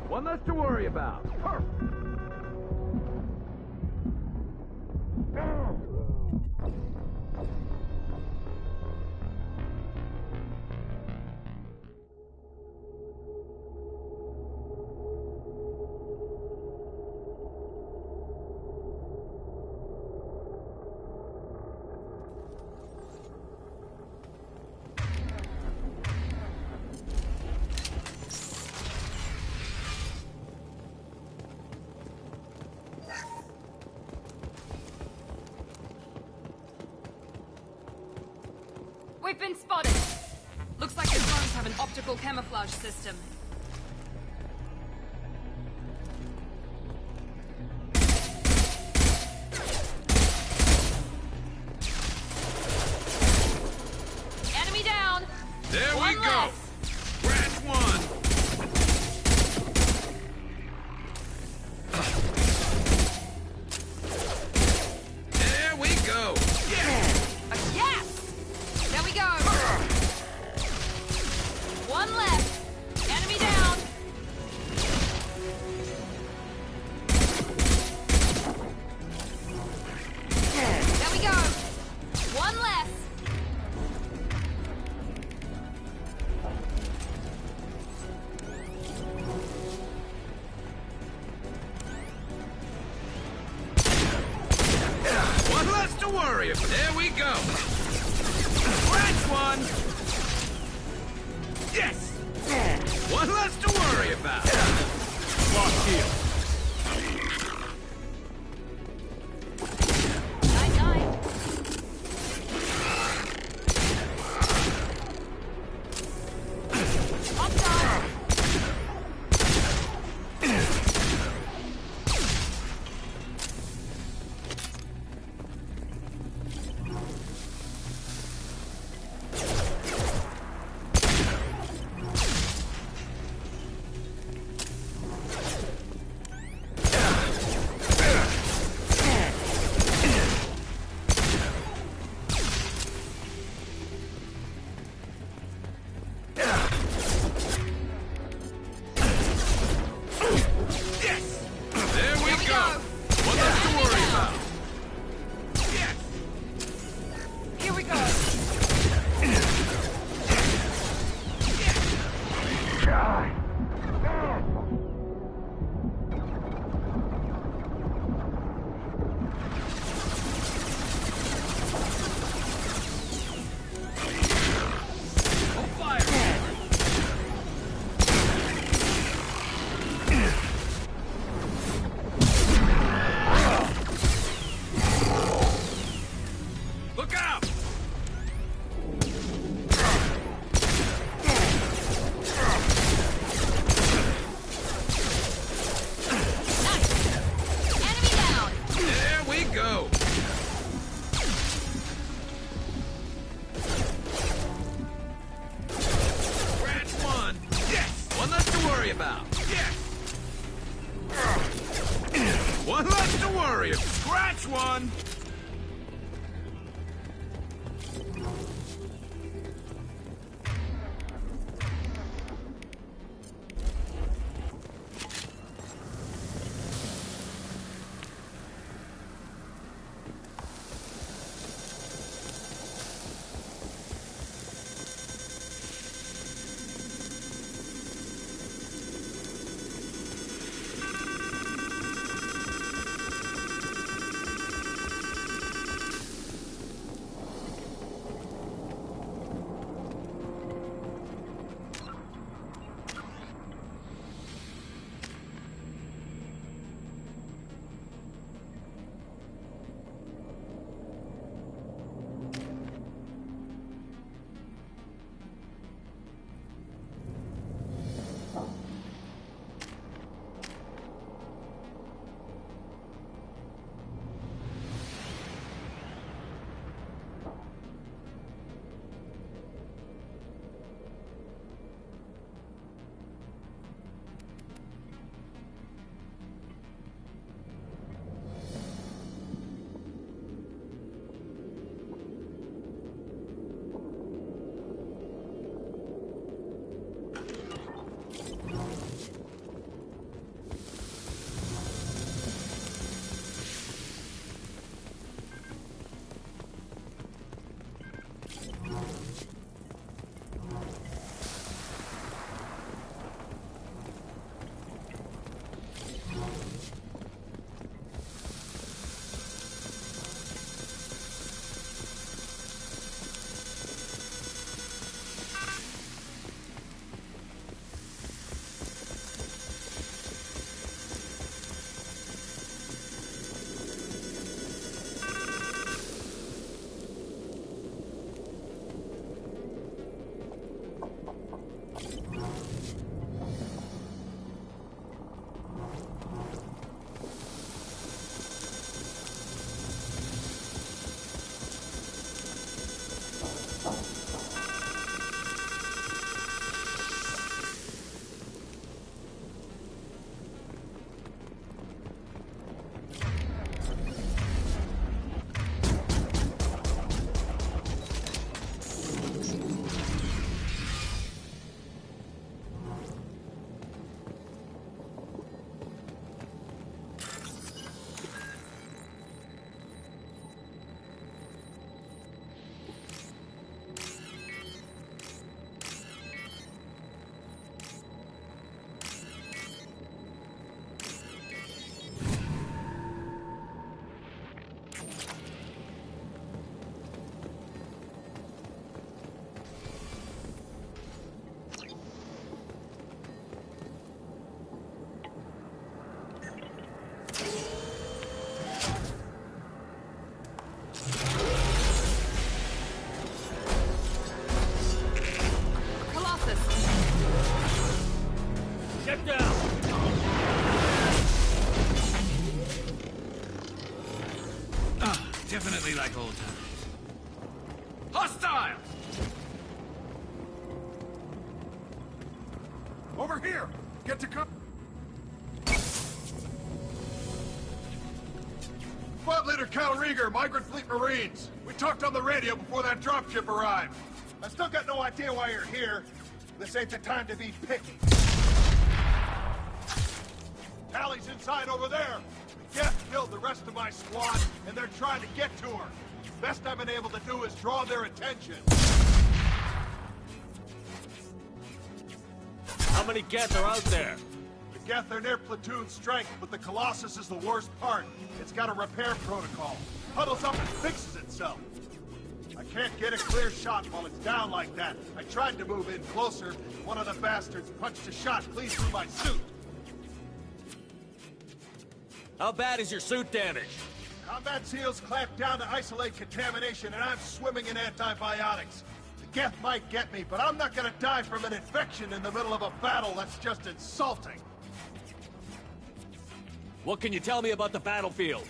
One less to worry about. Perfect. We've been spotted! Looks like the drones have an optical camouflage system. Enemy down! There One we go! less. Scratch one! There we go! A gap! There we go! One left! Enemy down! There we go! One left! One less to worry about. There we go! Scratch one! Yes! One less to worry about. Lost here. Night-night. Up top. Yes! There we go! One less to worry about. Yes! Here we go. Look out! Enemy down! There we go! Scratch one! Yes! One less to worry about. Yes! One less to worry about. Scratch one! Definitely like old times. Hostile! Over here! Get to cover! Squad Leader Cal Rieger, Migrant Fleet Marines. We talked on the radio before that dropship arrived. I still got no idea why you're here. This ain't the time to be picky. Tally's inside over there. The Geth killed the rest of my squad, and they're trying to get to her. Best I've been able to do is draw their attention. How many Geth are out there? The Geth are near platoon strength, but the Colossus is the worst part. It's got a repair protocol. Huddles up and fixes itself. I can't get a clear shot while it's down like that. I tried to move in closer. One of the bastards punched a shot clean through my suit. How bad is your suit damaged? Combat SEALs clamp down to isolate contamination, and I'm swimming in antibiotics. The Geth might get me, but I'm not gonna die from an infection in the middle of a battle. That's just insulting. What can you tell me about the battlefield?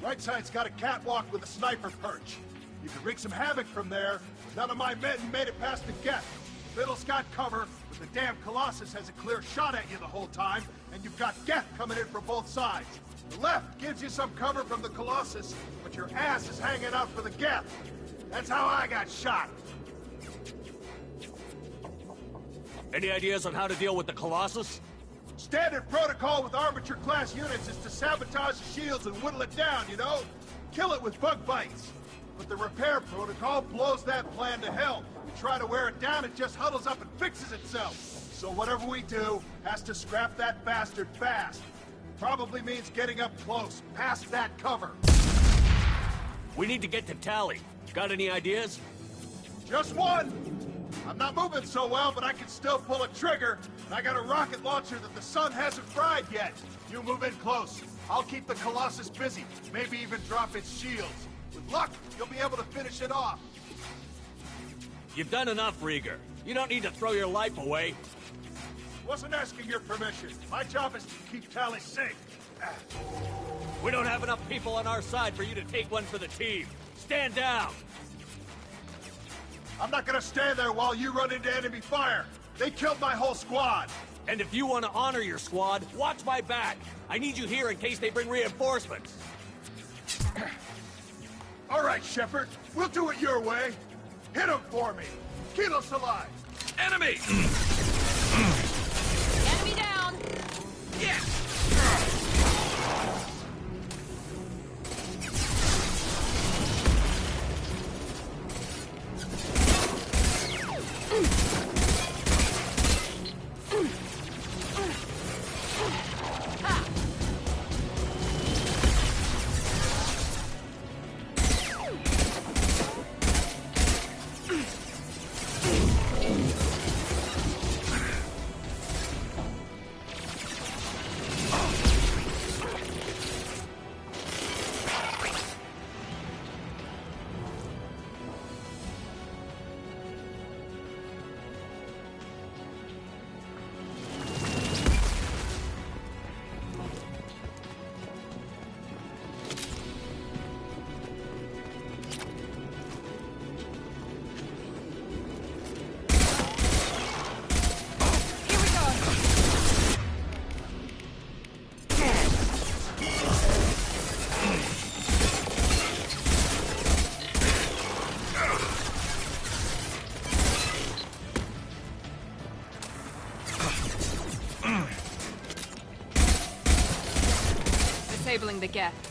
Right side's got a catwalk with a sniper perch. You can wreak some havoc from there. None of my men made it past the Geth. Middle's got cover, but the damn Colossus has a clear shot at you the whole time, and you've got Geth coming in from both sides. The left gives you some cover from the Colossus, but your ass is hanging out for the Geth. That's how I got shot. Any ideas on how to deal with the Colossus? Standard protocol with armature-class units is to sabotage the shields and whittle it down, you know? Kill it with bug bites. But the repair protocol blows that plan to hell. You try to wear it down, it just huddles up and fixes itself. So whatever we do has to scrap that bastard fast. Probably means getting up close, past that cover. We need to get to Tally. Got any ideas? Just one! I'm not moving so well, but I can still pull a trigger. And I got a rocket launcher that the sun hasn't fried yet. You move in close. I'll keep the Colossus busy. Maybe even drop its shields. With luck, you'll be able to finish it off. You've done enough, Rieger. You don't need to throw your life away. Wasn't asking your permission. My job is to keep Tally safe. We don't have enough people on our side for you to take one for the team. Stand down! I'm not gonna stand there while you run into enemy fire. They killed my whole squad. And if you want to honor your squad, watch my back. I need you here in case they bring reinforcements. All right, Shepard. We'll do it your way. Hit him for me. Kilos alive. Enemy! Enemy down! Yeah! Disabling the Geth.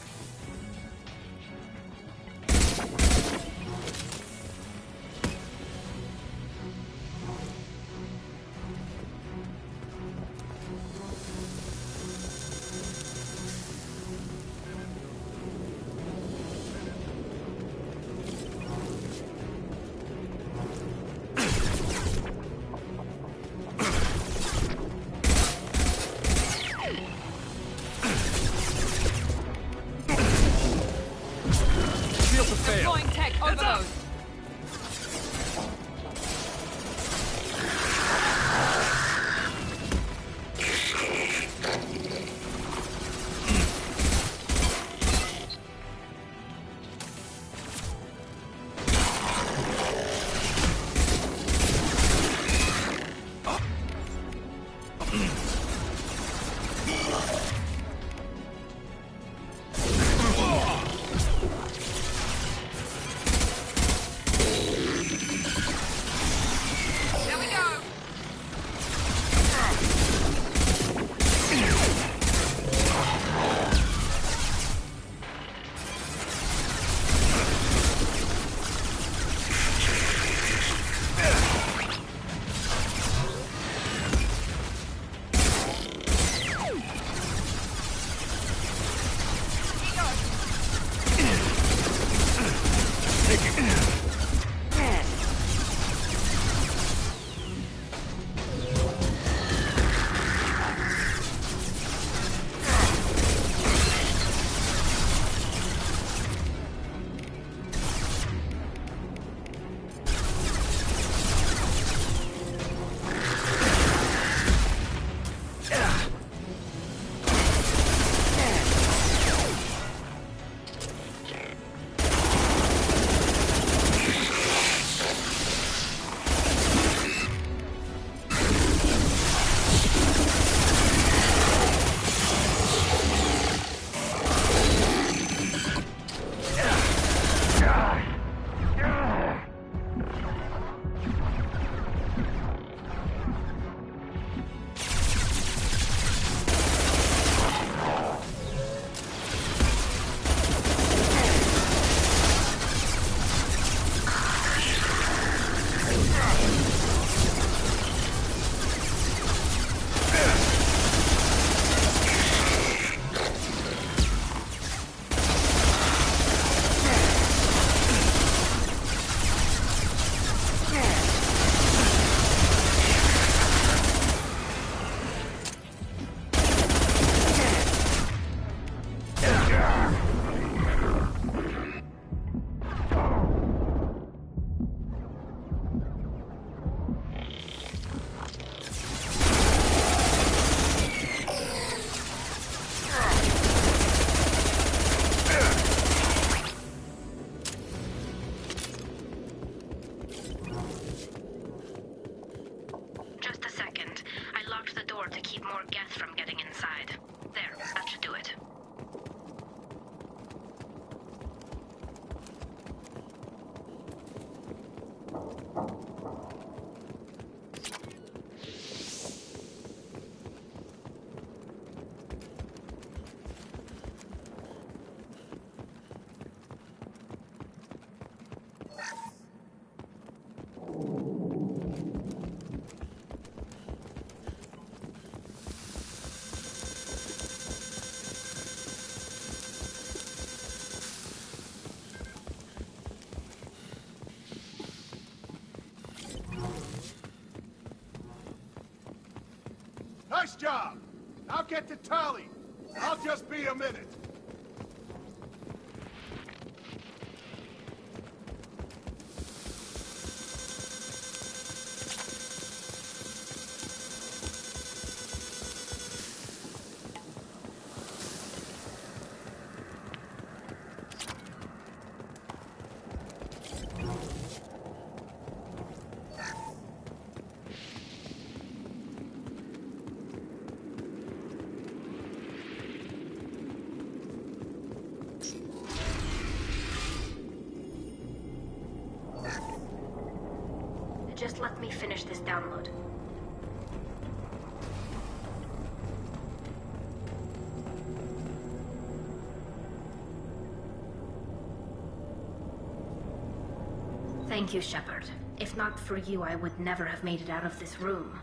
Deploying tech overload. Nice job! I'll get to Tali. I'll just be a minute. Just let me finish this download. Thank you, Shepard. If not for you, I would never have made it out of this room.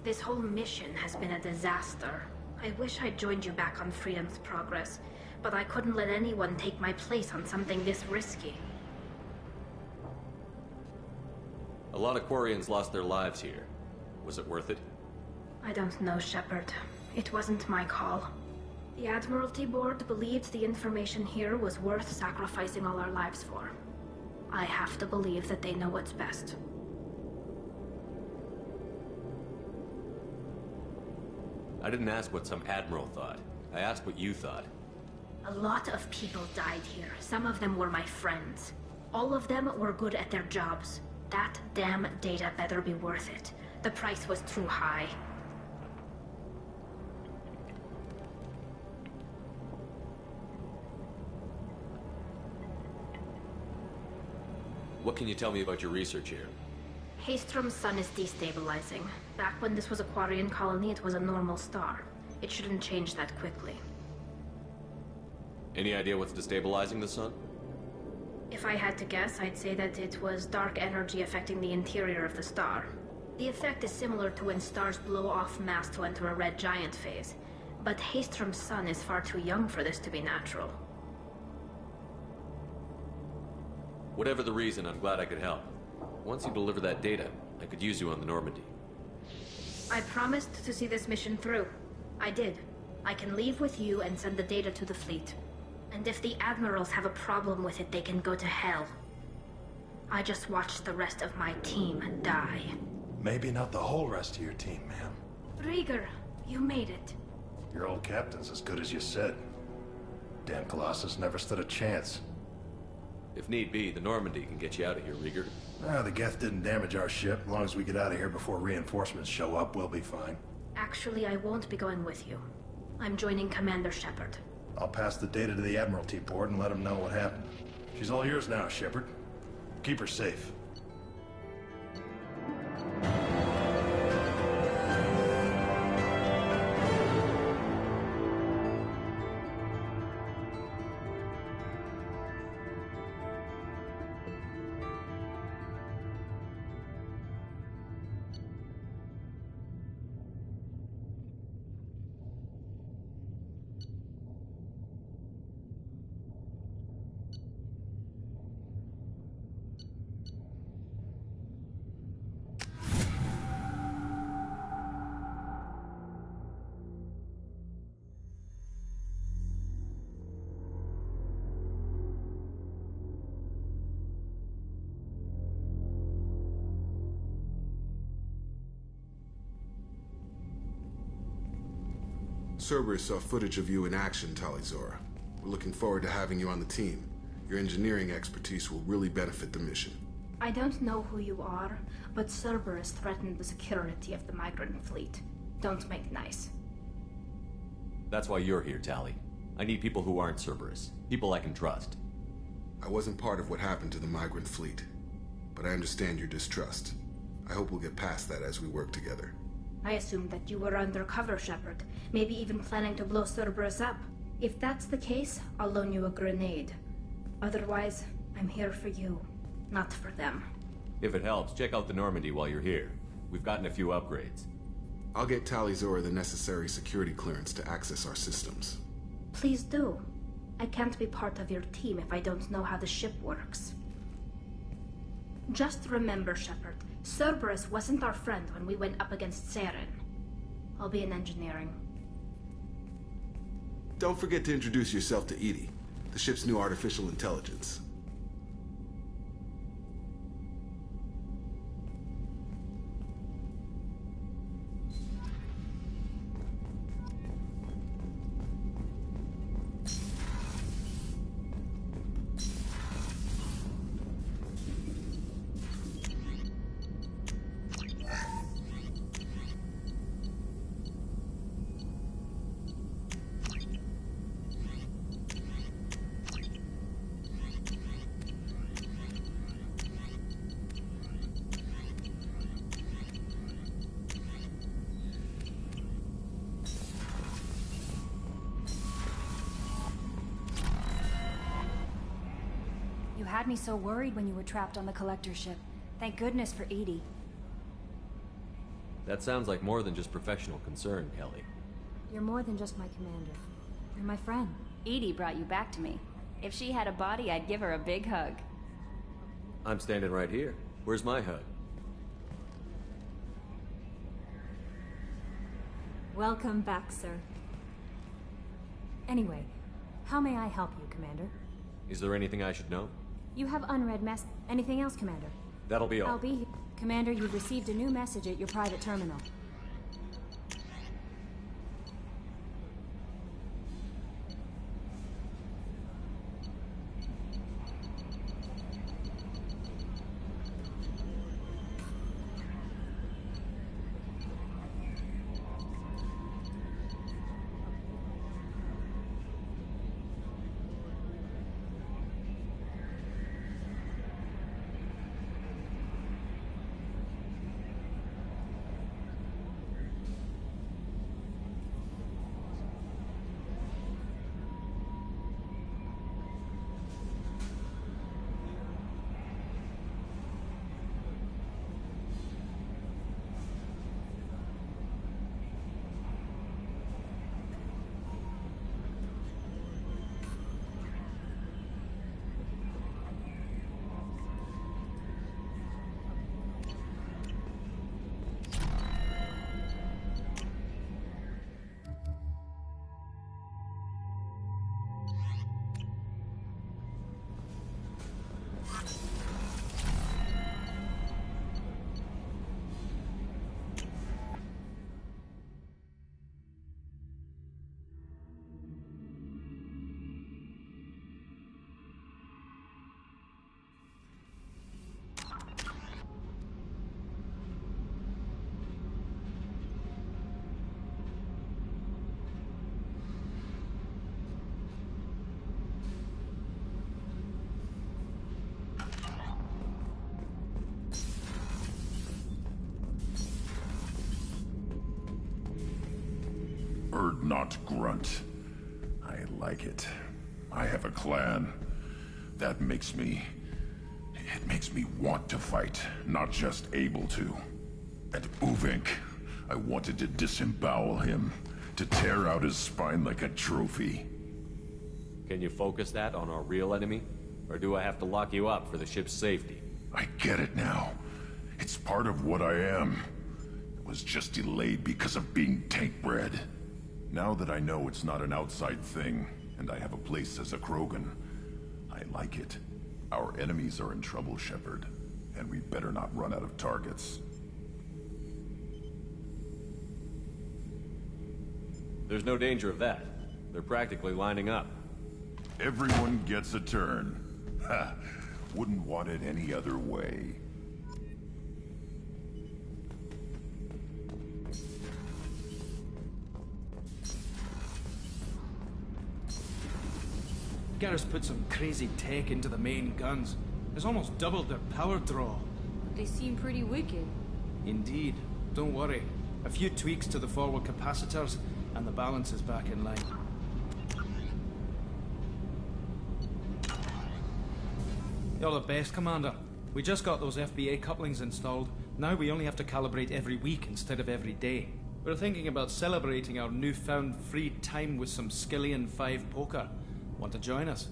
This whole mission has been a disaster. I wish I'd joined you back on Freedom's Progress, but I couldn't let anyone take my place on something this risky. A lot of Quarians lost their lives here. Was it worth it? I don't know, Shepard. It wasn't my call. The Admiralty Board believed the information here was worth sacrificing all our lives for. I have to believe that they know what's best. I didn't ask what some admiral thought. I asked what you thought. A lot of people died here. Some of them were my friends. All of them were good at their jobs. That damn data better be worth it. The price was too high. What can you tell me about your research here? Haystrom's sun is destabilizing. Back when this was a Quarian colony, it was a normal star. It shouldn't change that quickly. Any idea what's destabilizing the sun? If I had to guess, I'd say that it was dark energy affecting the interior of the star. The effect is similar to when stars blow off mass to enter a red giant phase. But Haystrom's sun is far too young for this to be natural. Whatever the reason, I'm glad I could help. Once you deliver that data, I could use you on the Normandy. I promised to see this mission through. I did. I can leave with you and send the data to the fleet. And if the admirals have a problem with it, they can go to hell. I just watched the rest of my team die. Maybe not the whole rest of your team, ma'am. Rieger, you made it. Your old captain's as good as you said. Damn Colossus never stood a chance. If need be, the Normandy can get you out of here, Rieger. The Geth didn't damage our ship. As long as we get out of here before reinforcements show up, we'll be fine. Actually, I won't be going with you. I'm joining Commander Shepard. I'll pass the data to the Admiralty board and let them know what happened. She's all yours now, Shepard. Keep her safe. Cerberus saw footage of you in action, Talizora. We're looking forward to having you on the team. Your engineering expertise will really benefit the mission. I don't know who you are, but Cerberus threatened the security of the migrant fleet. Don't make nice. That's why you're here, Tali. I need people who aren't Cerberus. People I can trust. I wasn't part of what happened to the migrant fleet, but I understand your distrust. I hope we'll get past that as we work together. I assumed that you were undercover, Shepard. Maybe even planning to blow Cerberus up. If that's the case, I'll loan you a grenade. Otherwise, I'm here for you, not for them. If it helps, check out the Normandy while you're here. We've gotten a few upgrades. I'll get Talizora the necessary security clearance to access our systems. Please do. I can't be part of your team if I don't know how the ship works. Just remember, Shepard, Cerberus wasn't our friend when we went up against Saren. I'll be in engineering. Don't forget to introduce yourself to EDI, the ship's new artificial intelligence. You had me so worried when you were trapped on the collector ship. Thank goodness for EDI. That sounds like more than just professional concern, Kelly. You're more than just my commander. You're my friend. EDI brought you back to me. If she had a body, I'd give her a big hug. I'm standing right here. Where's my hug? Welcome back, sir. Anyway, how may I help you, Commander? Is there anything I should know? You have unread Anything else, Commander? That'll be all. I'll be here. Commander, you've received a new message at your private terminal. not grunt. I like it. I have a clan. That makes me... It makes me want to fight, not just able to. And Uvink, I wanted to disembowel him, to tear out his spine like a trophy. Can you focus that on our real enemy? Or do I have to lock you up for the ship's safety? I get it now. It's part of what I am. It was just delayed because of being tank-bred. Now that I know it's not an outside thing, and I have a place as a Krogan, I like it. Our enemies are in trouble, Shepard, and we better not run out of targets. There's no danger of that. They're practically lining up. Everyone gets a turn. Ha! Wouldn't want it any other way. Garrus put some crazy tech into the main guns. It's almost doubled their power draw. They seem pretty wicked. Indeed. Don't worry. A few tweaks to the forward capacitors, and the balance is back in line. You're the best, Commander. We just got those FBA couplings installed. Now we only have to calibrate every week instead of every day. We're thinking about celebrating our newfound free time with some Skillian 5 poker. Want to join us?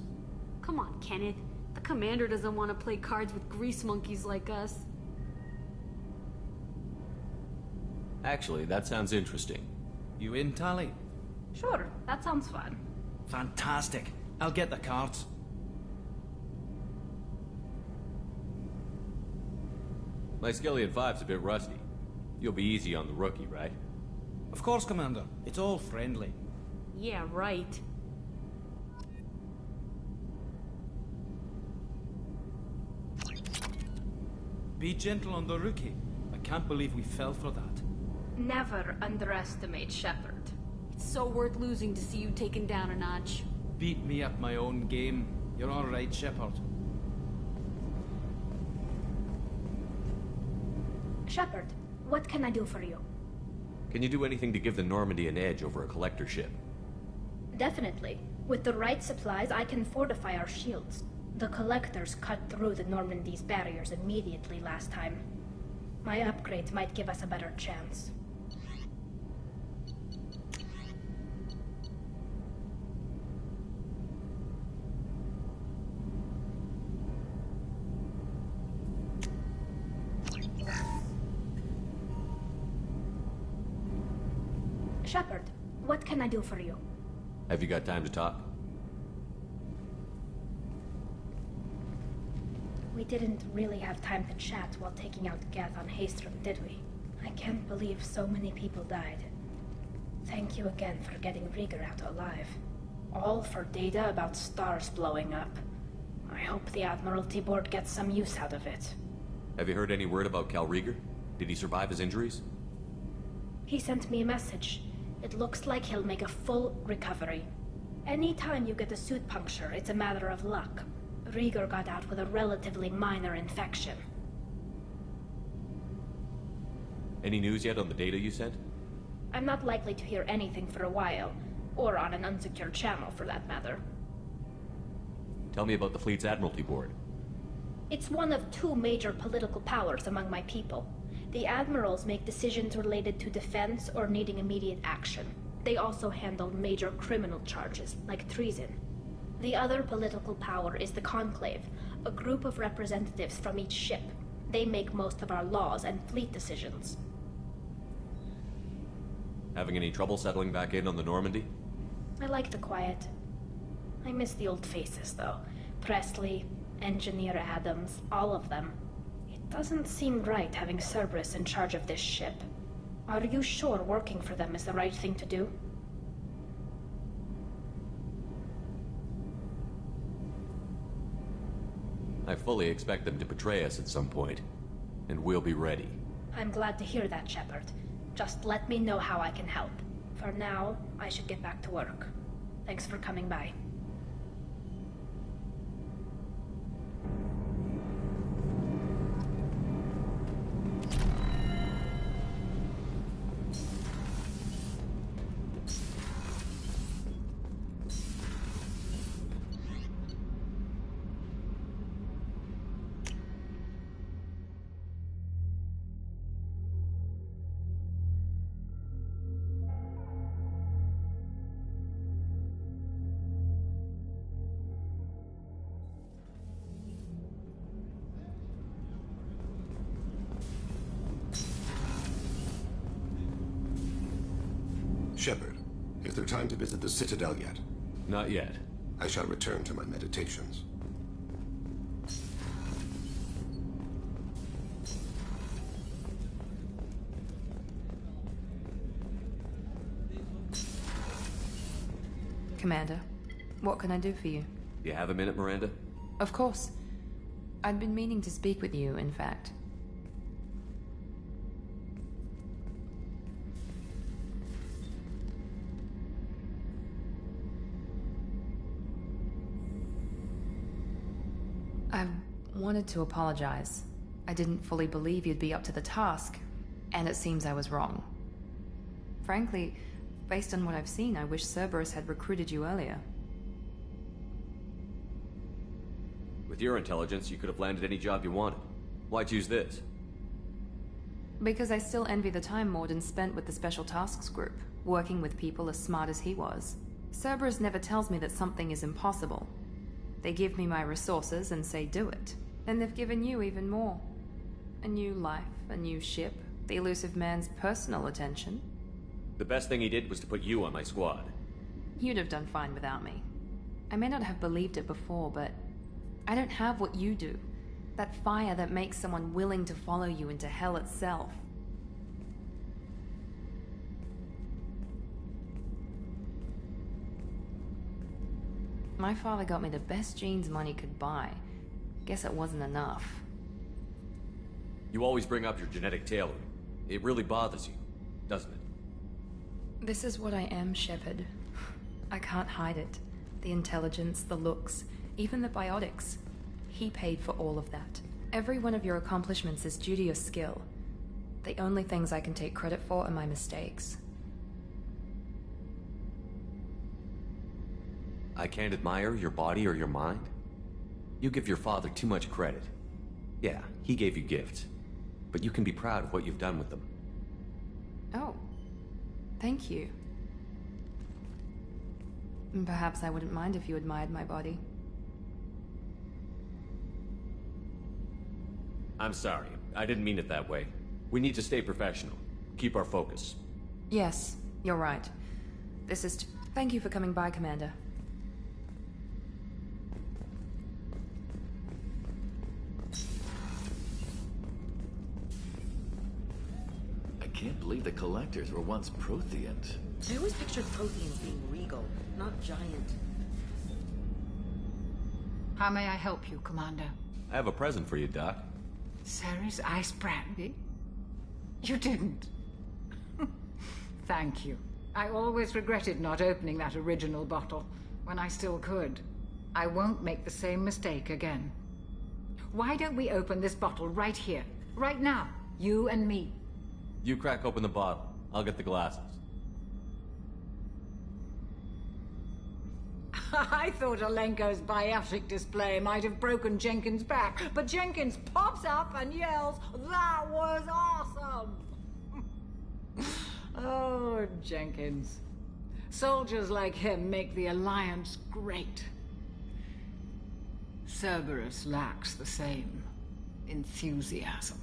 Come on, Kenneth. The commander doesn't want to play cards with grease monkeys like us. Actually, that sounds interesting. You in, Tali? Sure, that sounds fun. Fantastic. I'll get the cards. My Skillian 5's a bit rusty. You'll be easy on the rookie, right? Of course, Commander. It's all friendly. Yeah, right. Be gentle on the rookie. I can't believe we fell for that. Never underestimate Shepard. It's so worth losing to see you taken down a notch. Beat me at my own game. You're all right, Shepard. Shepard, what can I do for you? Can you do anything to give the Normandy an edge over a collector ship? Definitely. With the right supplies, I can fortify our shields. The Collectors cut through the Normandy's barriers immediately last time. My upgrades might give us a better chance. Shepard, what can I do for you? Have you got time to talk? We didn't really have time to chat while taking out Geth on Haestrom, did we? I can't believe so many people died. Thank you again for getting Rieger out alive. All for data about stars blowing up. I hope the Admiralty Board gets some use out of it. Have you heard any word about Cal Rieger? Did he survive his injuries? He sent me a message. It looks like he'll make a full recovery. Anytime you get a suit puncture, it's a matter of luck. Rieger got out with a relatively minor infection. Any news yet on the data you sent? I'm not likely to hear anything for a while, or on an unsecured channel for that matter. Tell me about the fleet's Admiralty Board. It's one of two major political powers among my people. The admirals make decisions related to defense or needing immediate action. They also handle major criminal charges, like treason. The other political power is the Conclave, a group of representatives from each ship. They make most of our laws and fleet decisions. Having any trouble settling back in on the Normandy? I like the quiet. I miss the old faces, though. Presley, Engineer Adams, all of them. It doesn't seem right having Cerberus in charge of this ship. Are you sure working for them is the right thing to do? I fully expect them to betray us at some point, and we'll be ready. I'm glad to hear that, Shepard. Just let me know how I can help. For now, I should get back to work. Thanks for coming by. Shepard, is there time to visit the Citadel yet? Not yet. I shall return to my meditations. Commander, what can I do for you? You have a minute, Miranda? Of course. I'd been meaning to speak with you, in fact. I wanted to apologize. I didn't fully believe you'd be up to the task, and it seems I was wrong. Frankly, based on what I've seen, I wish Cerberus had recruited you earlier. With your intelligence, you could have landed any job you wanted. Why choose this? Because I still envy the time Morden spent with the Special Tasks Group, working with people as smart as he was. Cerberus never tells me that something is impossible. They give me my resources and say do it. And they've given you even more. A new life, a new ship, the elusive man's personal attention. The best thing he did was to put you on my squad. You'd have done fine without me. I may not have believed it before, but I don't have what you do. That fire that makes someone willing to follow you into hell itself. My father got me the best jeans money could buy. Guess it wasn't enough. You always bring up your genetic tailoring. It really bothers you, doesn't it? This is what I am, Shepard. I can't hide it. The intelligence, the looks, even the biotics. He paid for all of that. Every one of your accomplishments is due to your skill. The only things I can take credit for are my mistakes. I can't admire your body or your mind? You give your father too much credit. Yeah, he gave you gifts. But you can be proud of what you've done with them. Oh. Thank you. Perhaps I wouldn't mind if you admired my body. I'm sorry. I didn't mean it that way. We need to stay professional. Keep our focus. Yes, you're right. This is... Thank you for coming by, Commander. I can't believe the Collectors were once Protheans. I always pictured Protheans being regal, not giant. How may I help you, Commander? I have a present for you, Doc. Ceres ice brandy? You didn't. Thank you. I always regretted not opening that original bottle when I still could. I won't make the same mistake again. Why don't we open this bottle right here, right now, you and me? You crack open the bottle. I'll get the glasses. I thought Alenko's biotic display might have broken Jenkins' back, but Jenkins pops up and yells, "That was awesome!" Oh, Jenkins. Soldiers like him make the Alliance great. Cerberus lacks the same enthusiasm.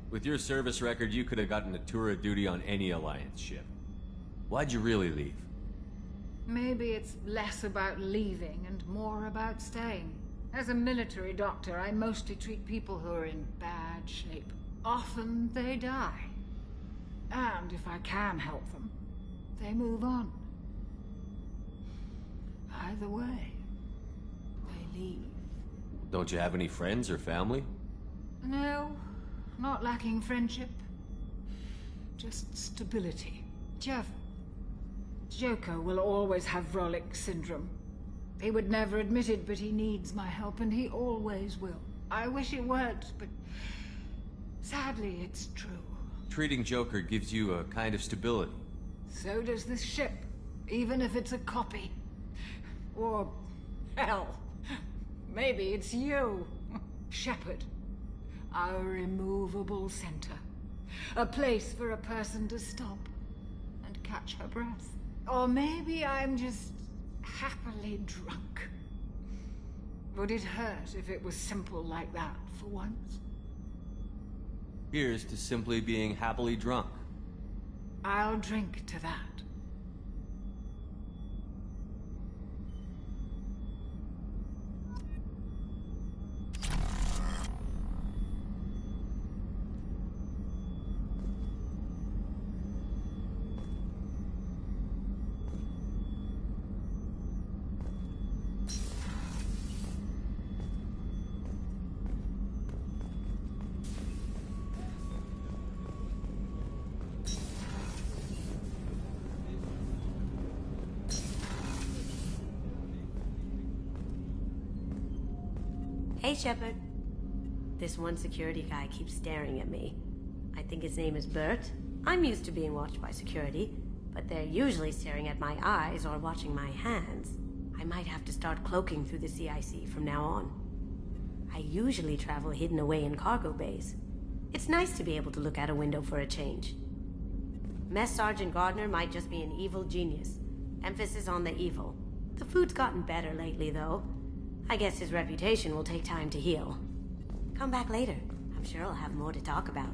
With your service record, you could have gotten a tour of duty on any Alliance ship. Why'd you really leave? Maybe it's less about leaving and more about staying. As a military doctor, I mostly treat people who are in bad shape. Often they die. And if I can help them, they move on. Either way, they leave. Don't you have any friends or family? No, not lacking friendship. Just stability. Jeff, Joker will always have Vrolic syndrome. He would never admit it, but he needs my help, and he always will. I wish it weren't, but sadly, it's true. Treating Joker gives you a kind of stability. So does this ship, even if it's a copy. Or, hell, maybe it's you, Shepard. Our immovable center. A place for a person to stop and catch her breath. Or maybe I'm just happily drunk. Would it hurt if it was simple like that for once? Here's to simply being happily drunk. I'll drink to that. Hey, Shepard. This one security guy keeps staring at me. I think his name is Bert. I'm used to being watched by security, but they're usually staring at my eyes or watching my hands. I might have to start cloaking through the CIC from now on. I usually travel hidden away in cargo bays. It's nice to be able to look out a window for a change. Mess Sergeant Gardner might just be an evil genius. Emphasis on the evil. The food's gotten better lately, though. I guess his reputation will take time to heal. Come back later. I'm sure I'll have more to talk about.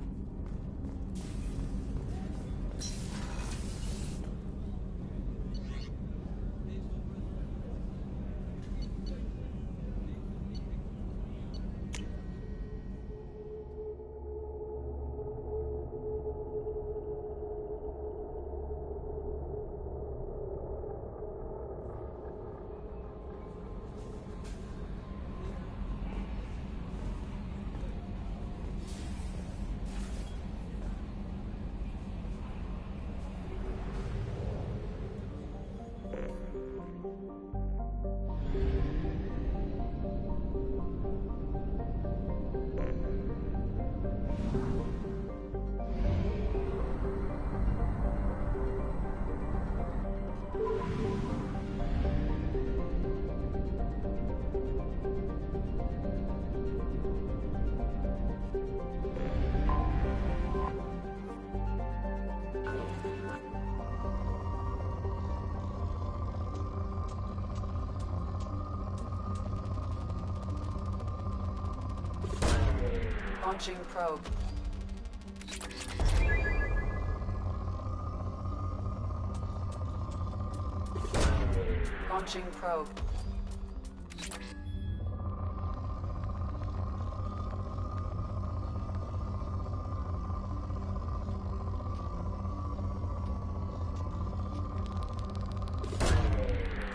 Launching probe. Launching probe.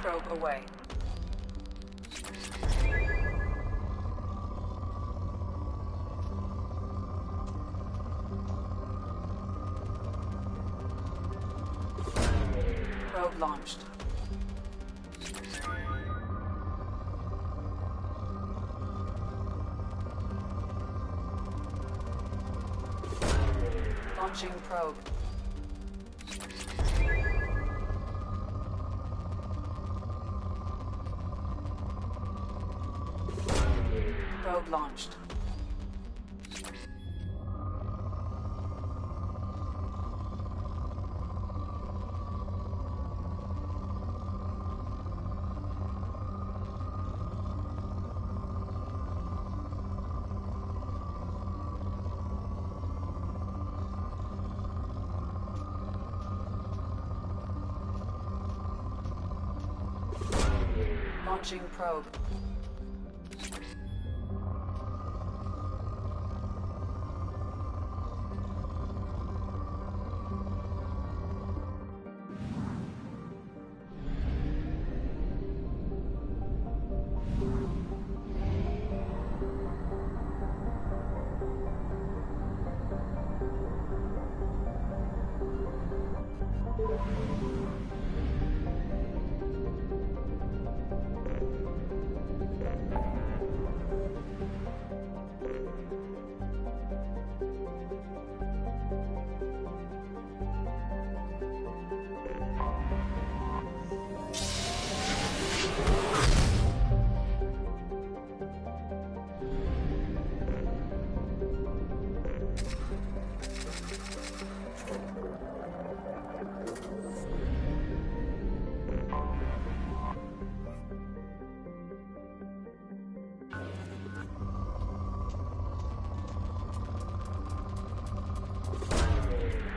Probe away. Probe launched. Launching probe. Probe launched. Launching probe.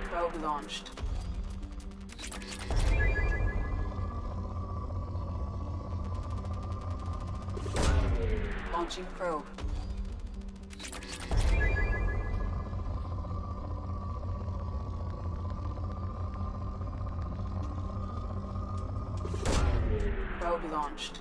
Probe launched. Launching probe. Probe launched.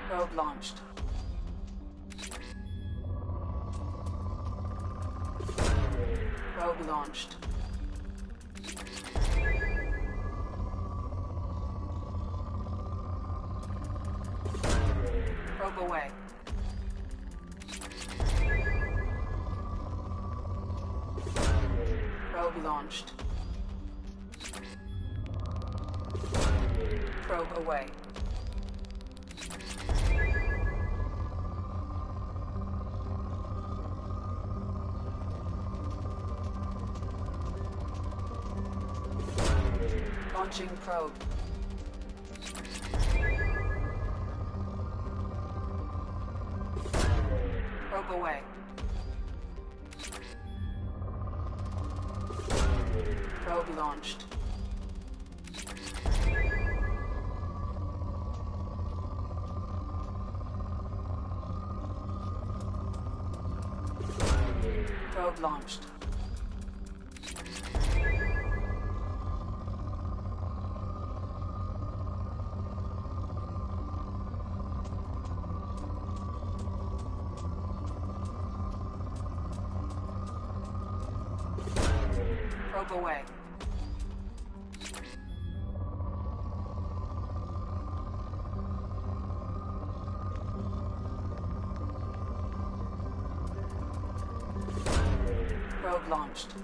Probe launched. Probe launched. Probe away. Probe launched. Probe away. Launching probe. Probe away. Probe launched. Probe launched. Probe away. Probe launched.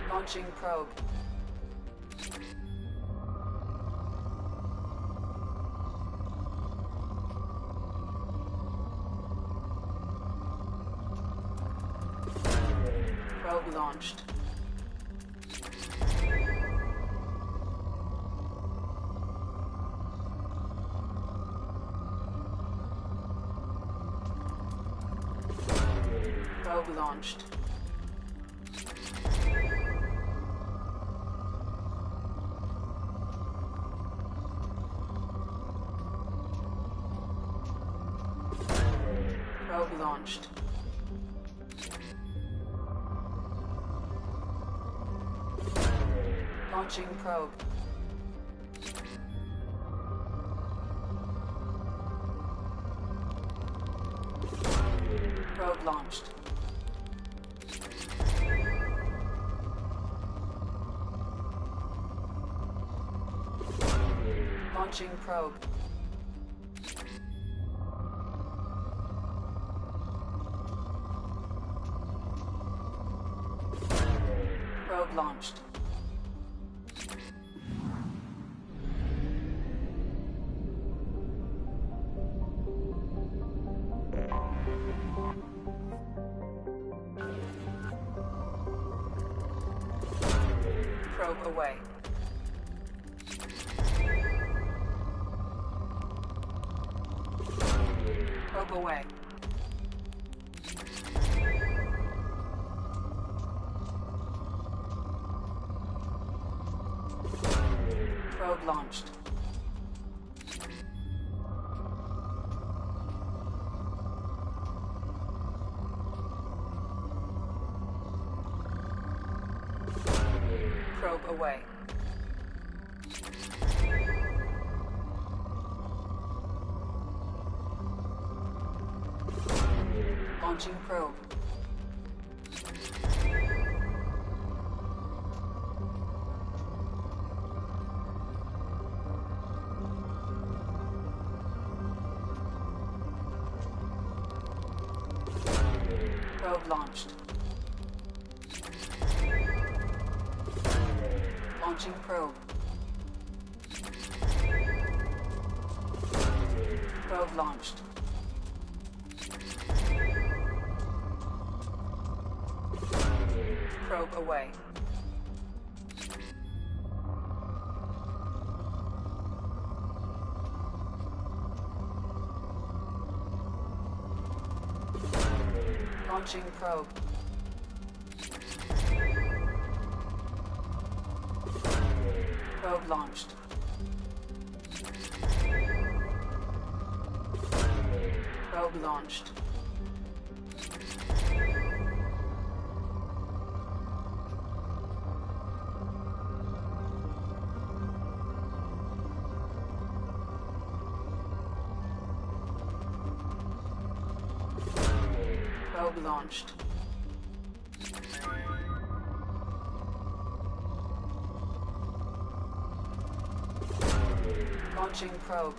Launching probe. Probe launched. Probe launched. Probe launched. Launching probe. Probe launched. Launching probe. Probe launched. Probe away. Probe away. Probe launched. Probe away. Launching probe. Probe launched. Launching probe. Probe launched. Probe away. Launching probe. Probe launched. Probe launched. Probe launched. Launching probe.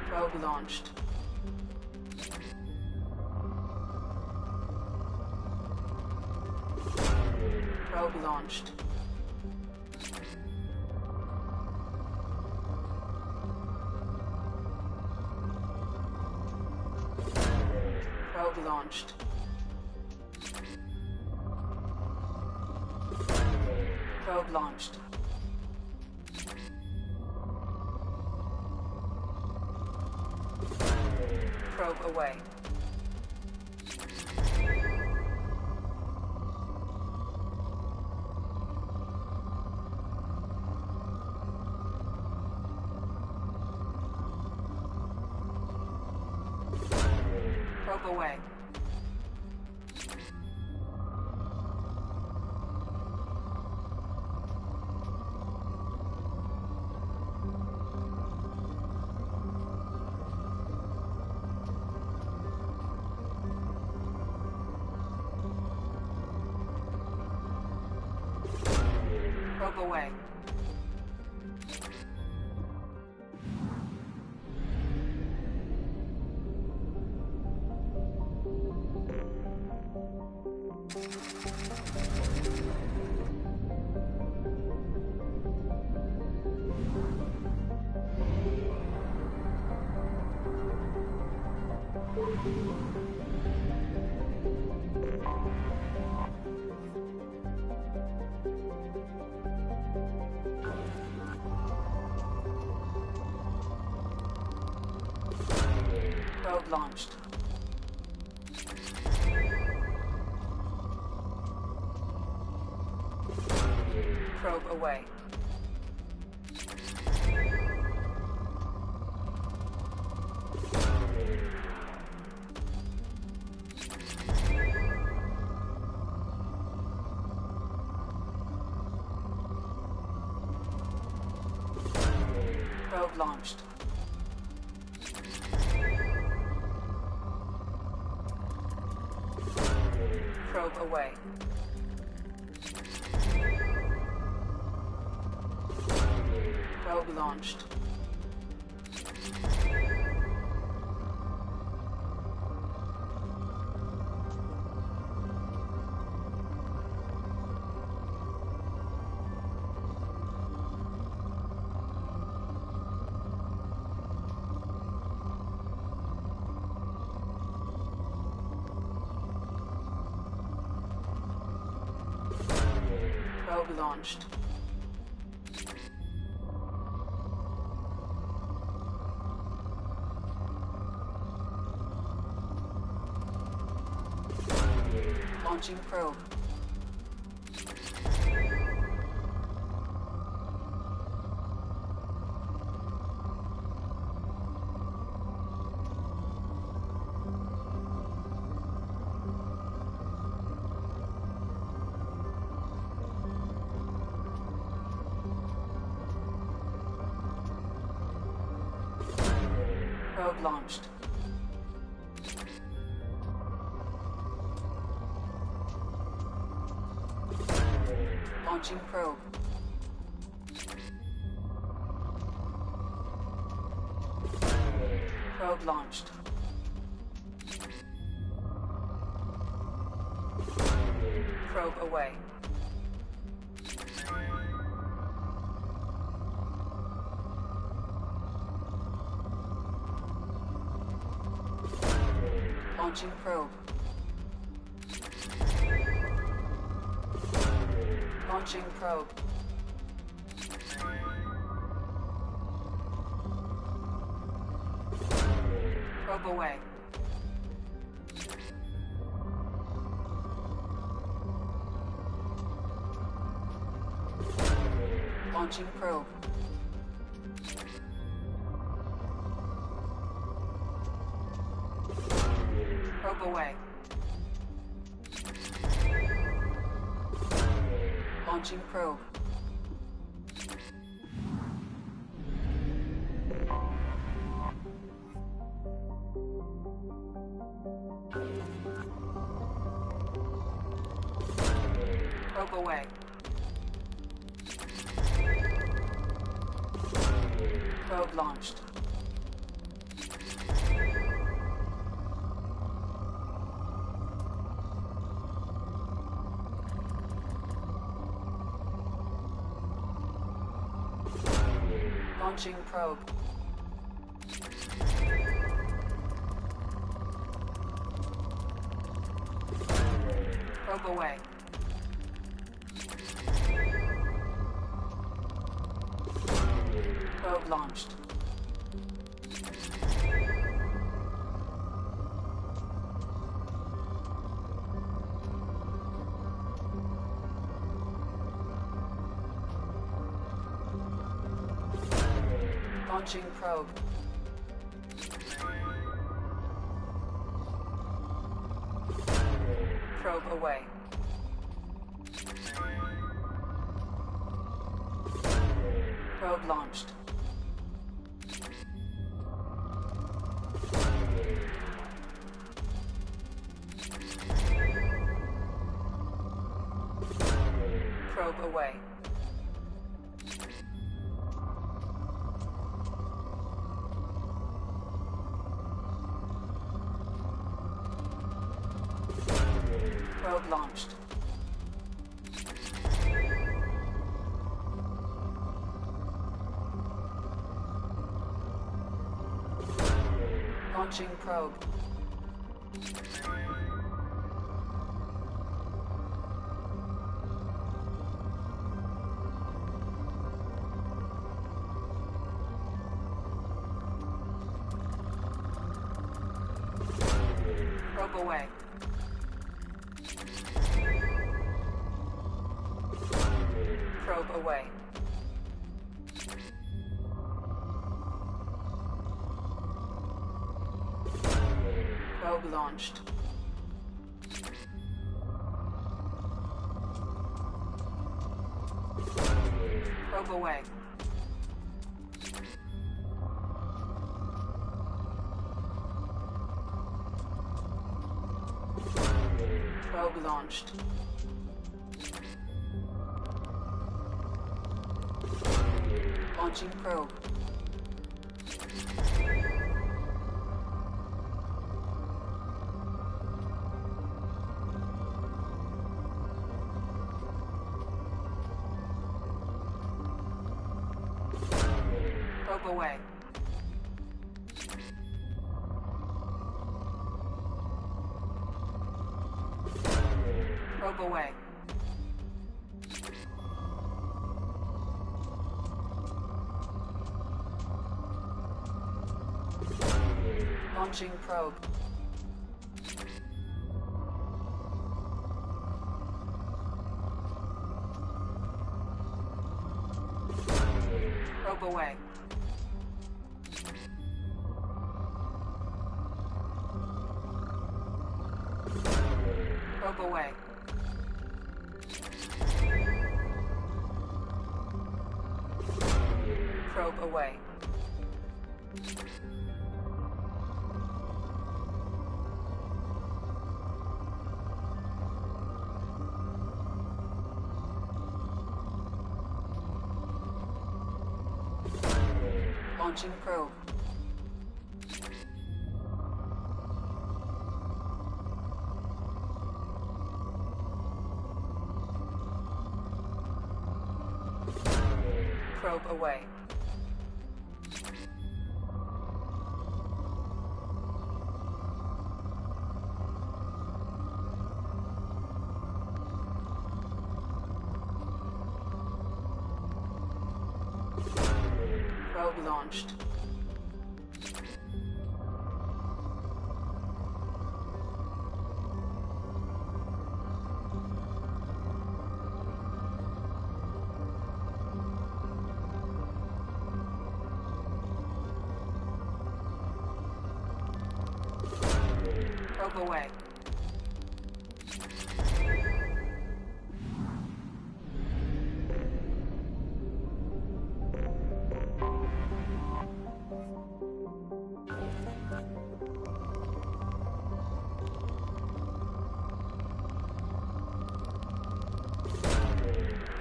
Probe launched. Probe launched. Probe launched. Probe launched. Probe away. Probe away. Probe away. Probe launched. Probe away. Probe launched. Probe away. Probe launched. Probe launched. Launching probe. Probe launched. Launching probe. Probe launched. Probe away. Launching probe. Launching probe. Probe away. Launching probe. Probe away. Launching probe. Probe away. Probe launched. Launching probe. Probe away. Probe launched. Launching probe. Probe away. Probe launched. Probe away. Probe launched. Launching probe. Probe away. Probe away. Probe launched. Probe away. Probe launched. Launching probe. Probe away. Probe away. Launching probe. Probe away. Probe away. Probe away. Launching probe. Probe away. Probe launched. Probe away.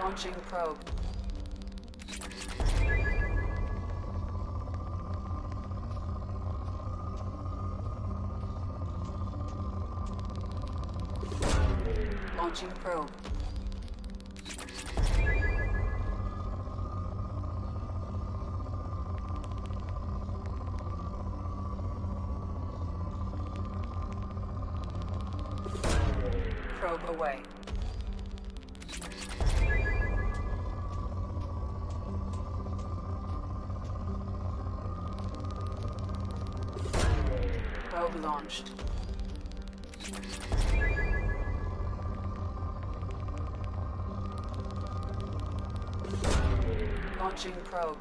Launching probe. Launching probe. Probe away. Probe launched. Launching probe.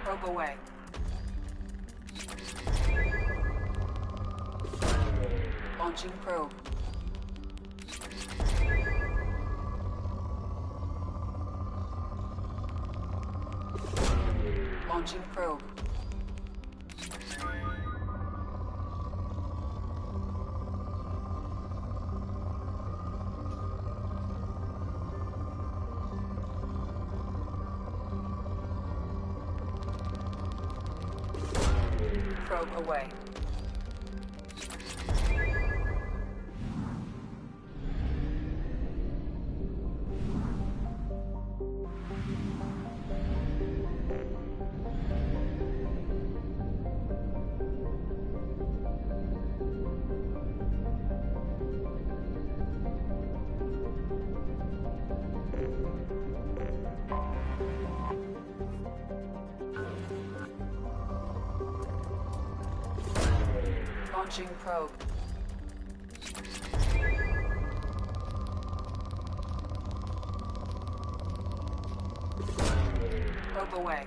Probe away. Launching probe. Launching probe. Probe away. Launching probe. Probe away.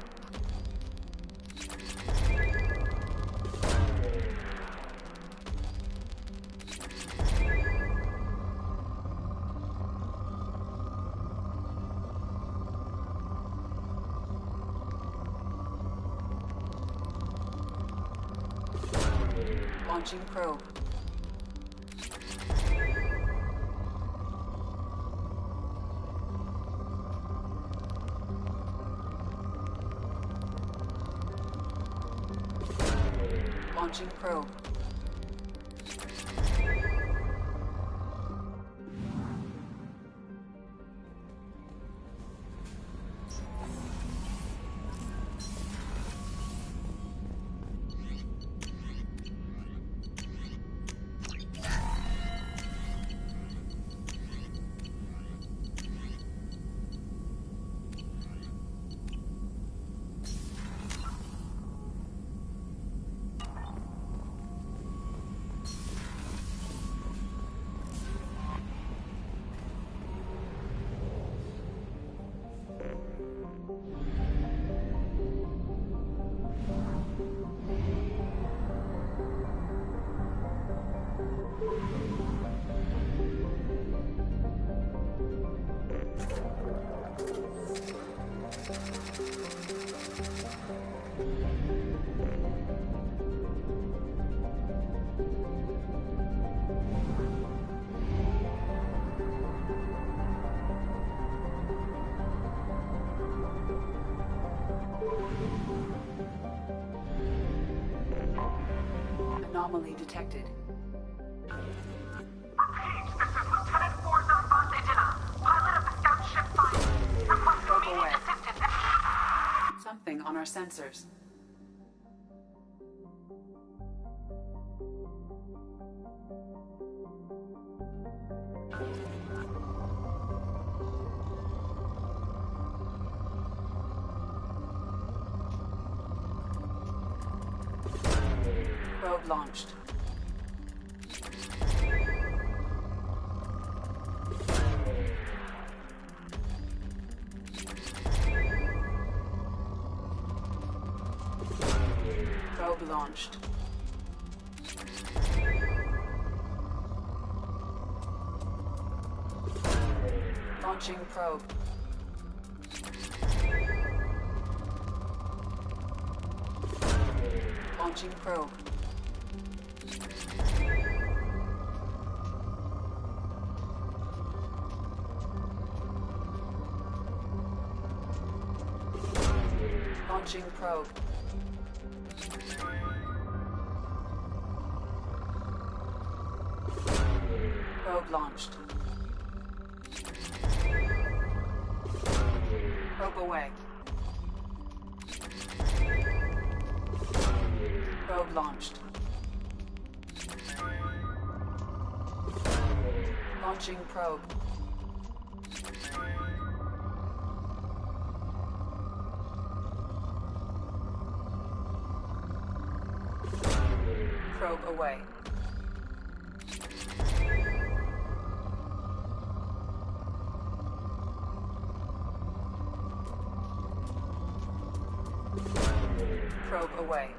Launching probe. Launching probe. Anomaly detected. Repeat, this is Lieutenant Forza Bandedilla, pilot of the scout ship 5. something on our sensors. Probe launched. Probe launched. Launching probe. Launching probe. Launching probe. Probe launched. Probe away. Probe launched. Launching probe. Probe away. Probe away.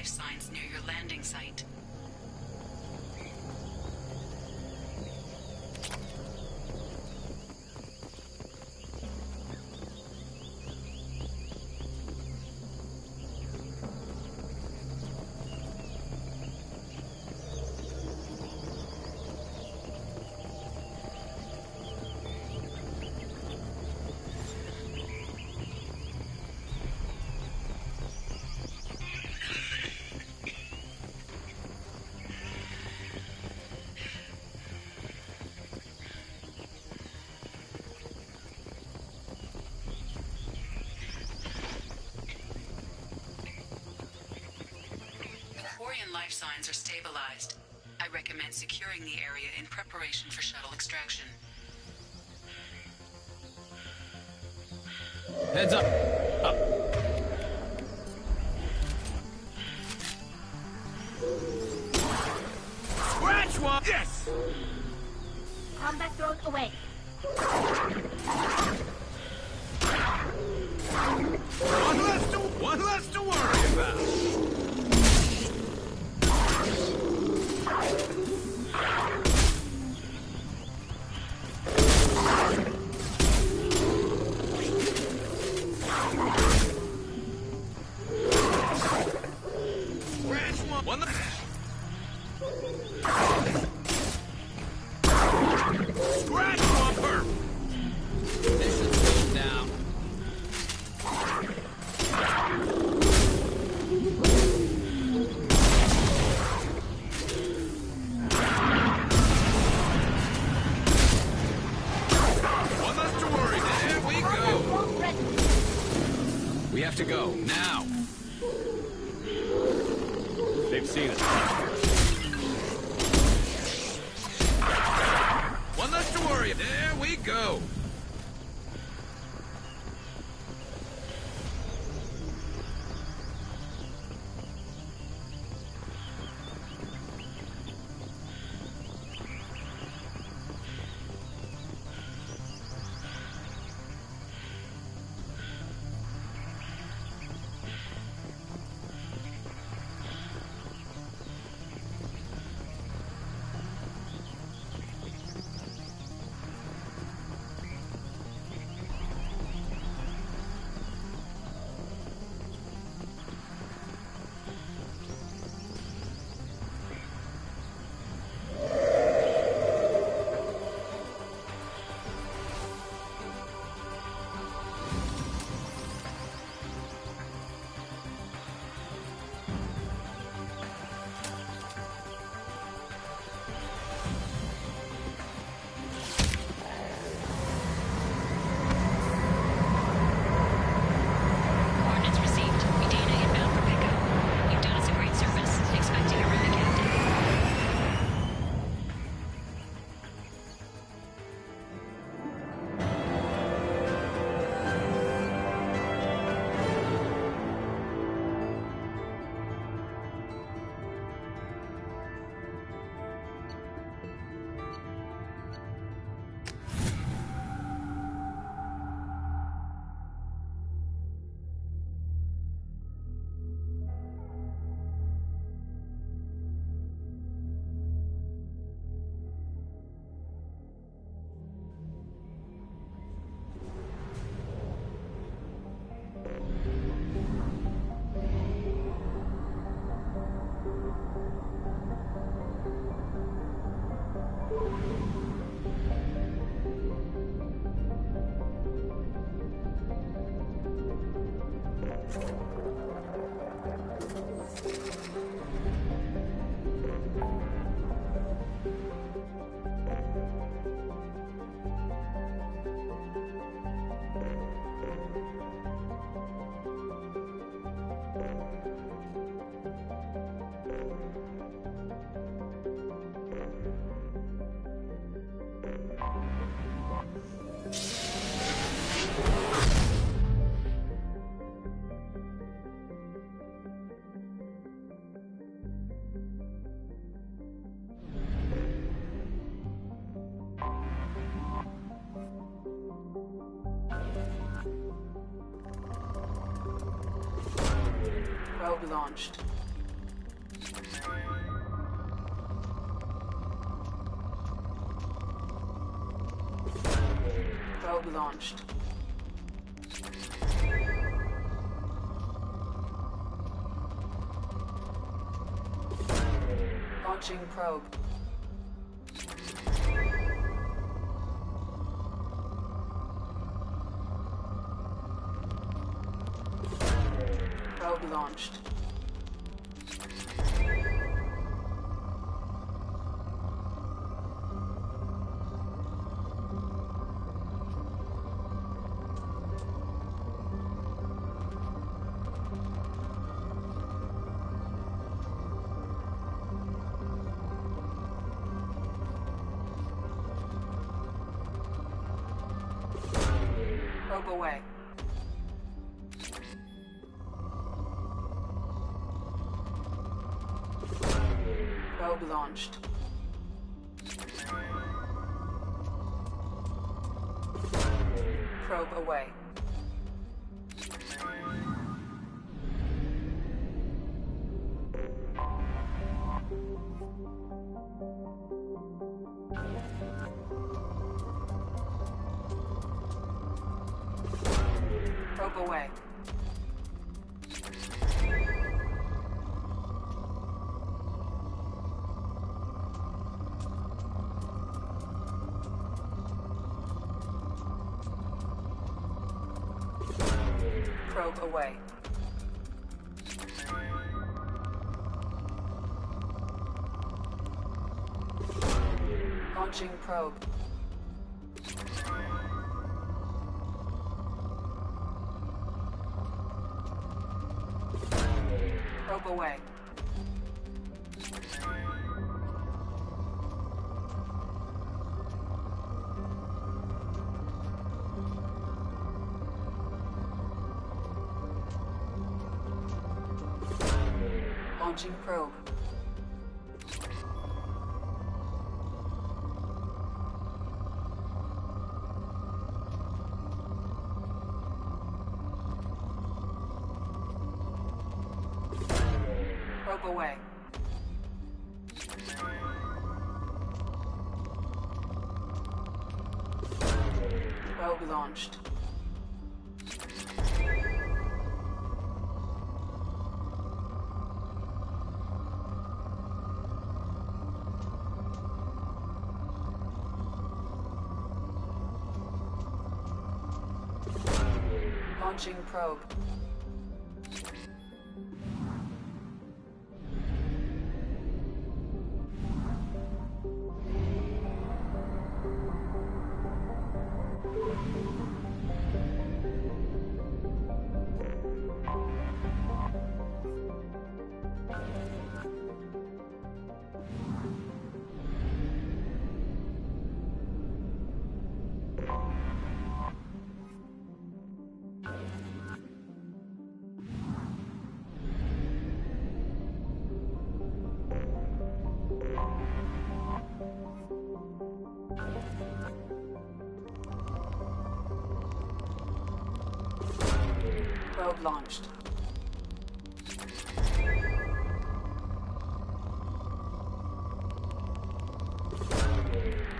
life signs near your landing site. life signs are stabilized. I recommend securing the area in preparation for shuttle extraction. Heads up! Up! Scratch one! Yes! Combat drone away. One less to worry about! Scratch bumper! Mission's going down. One less to worry. There we go. We have to go, now! They've seen us. One less to worry. There we go. Probe launched. Probe launched. Launching probe. Probe launched. Probe away. Probe launched. Probe away. Probe away. Probe away. Launching probe. Probe away. Launching probe. Probe away. Probe launched. Launching probe. Probe launched.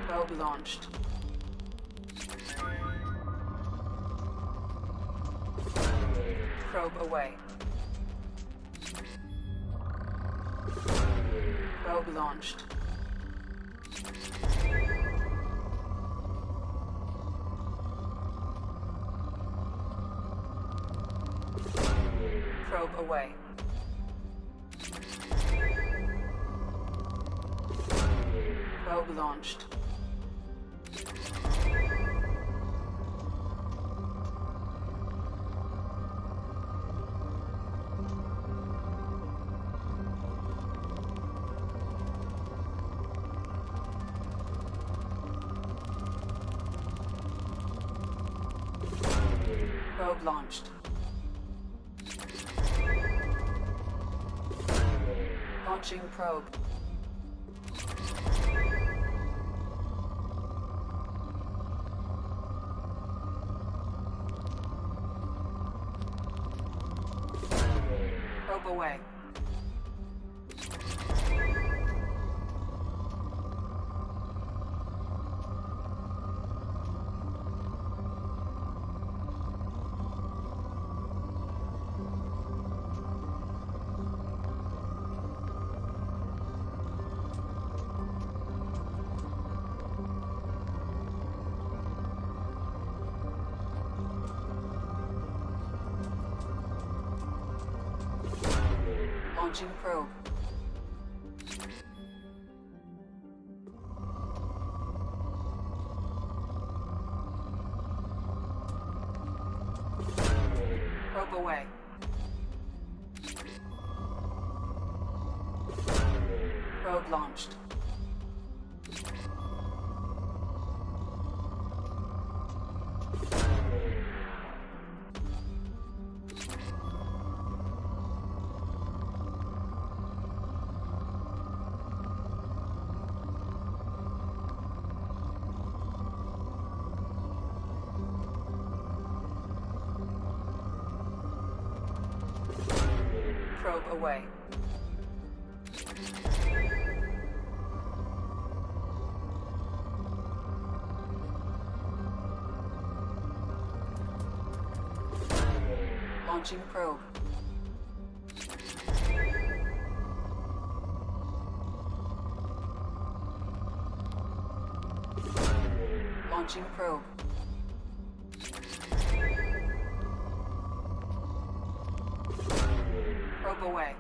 Probe launched. Probe away. Probe launched. Probe away. Probe launched. Probe launched. Launching probe. Probe away. Launching probe. Probe away. Probe launched. Probe away. Launching probe. Launching probe. Probe away.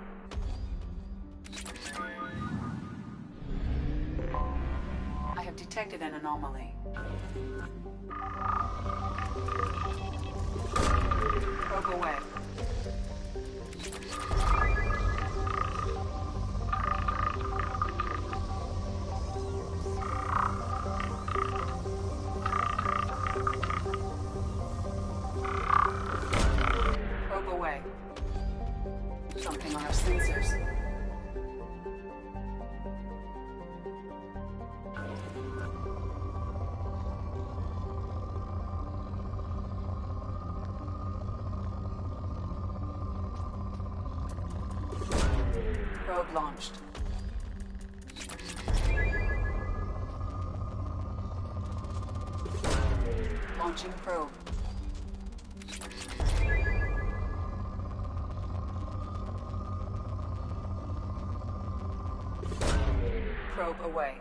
I have detected an anomaly. Probe away. Probe away. Something on our sensors. Probe launched. Launching probe. Probe away.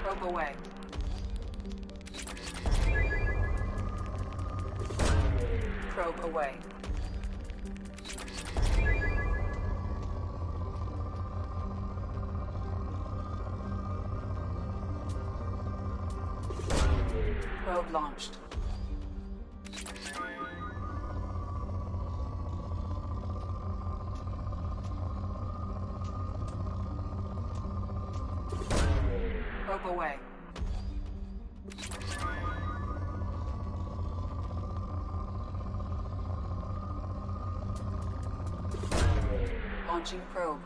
Probe away. Probe away. Probe launched. Probe away. Launching probe.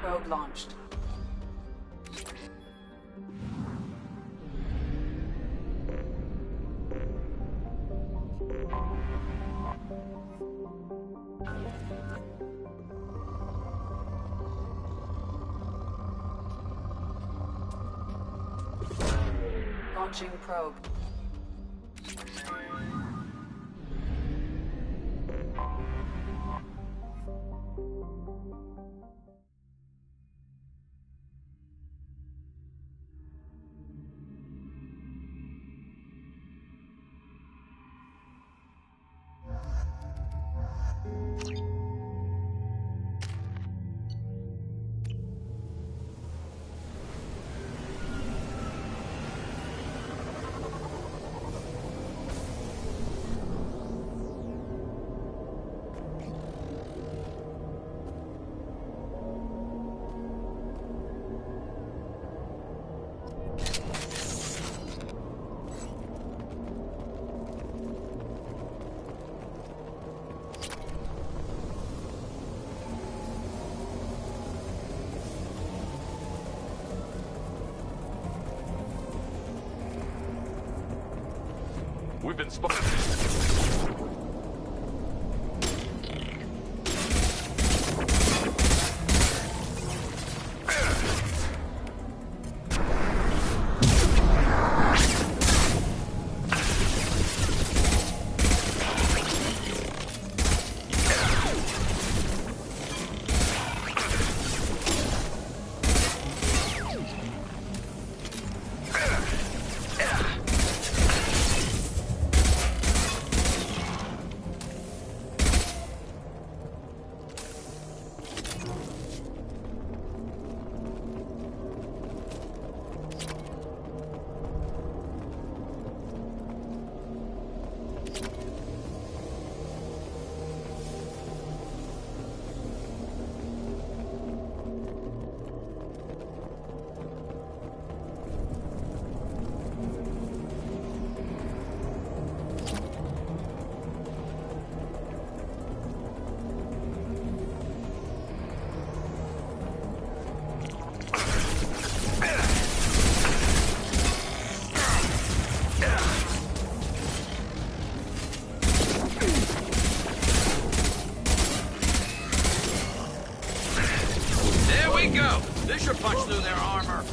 Probe launched. Launching probe. We've been spotted. go! This should punch through their armor.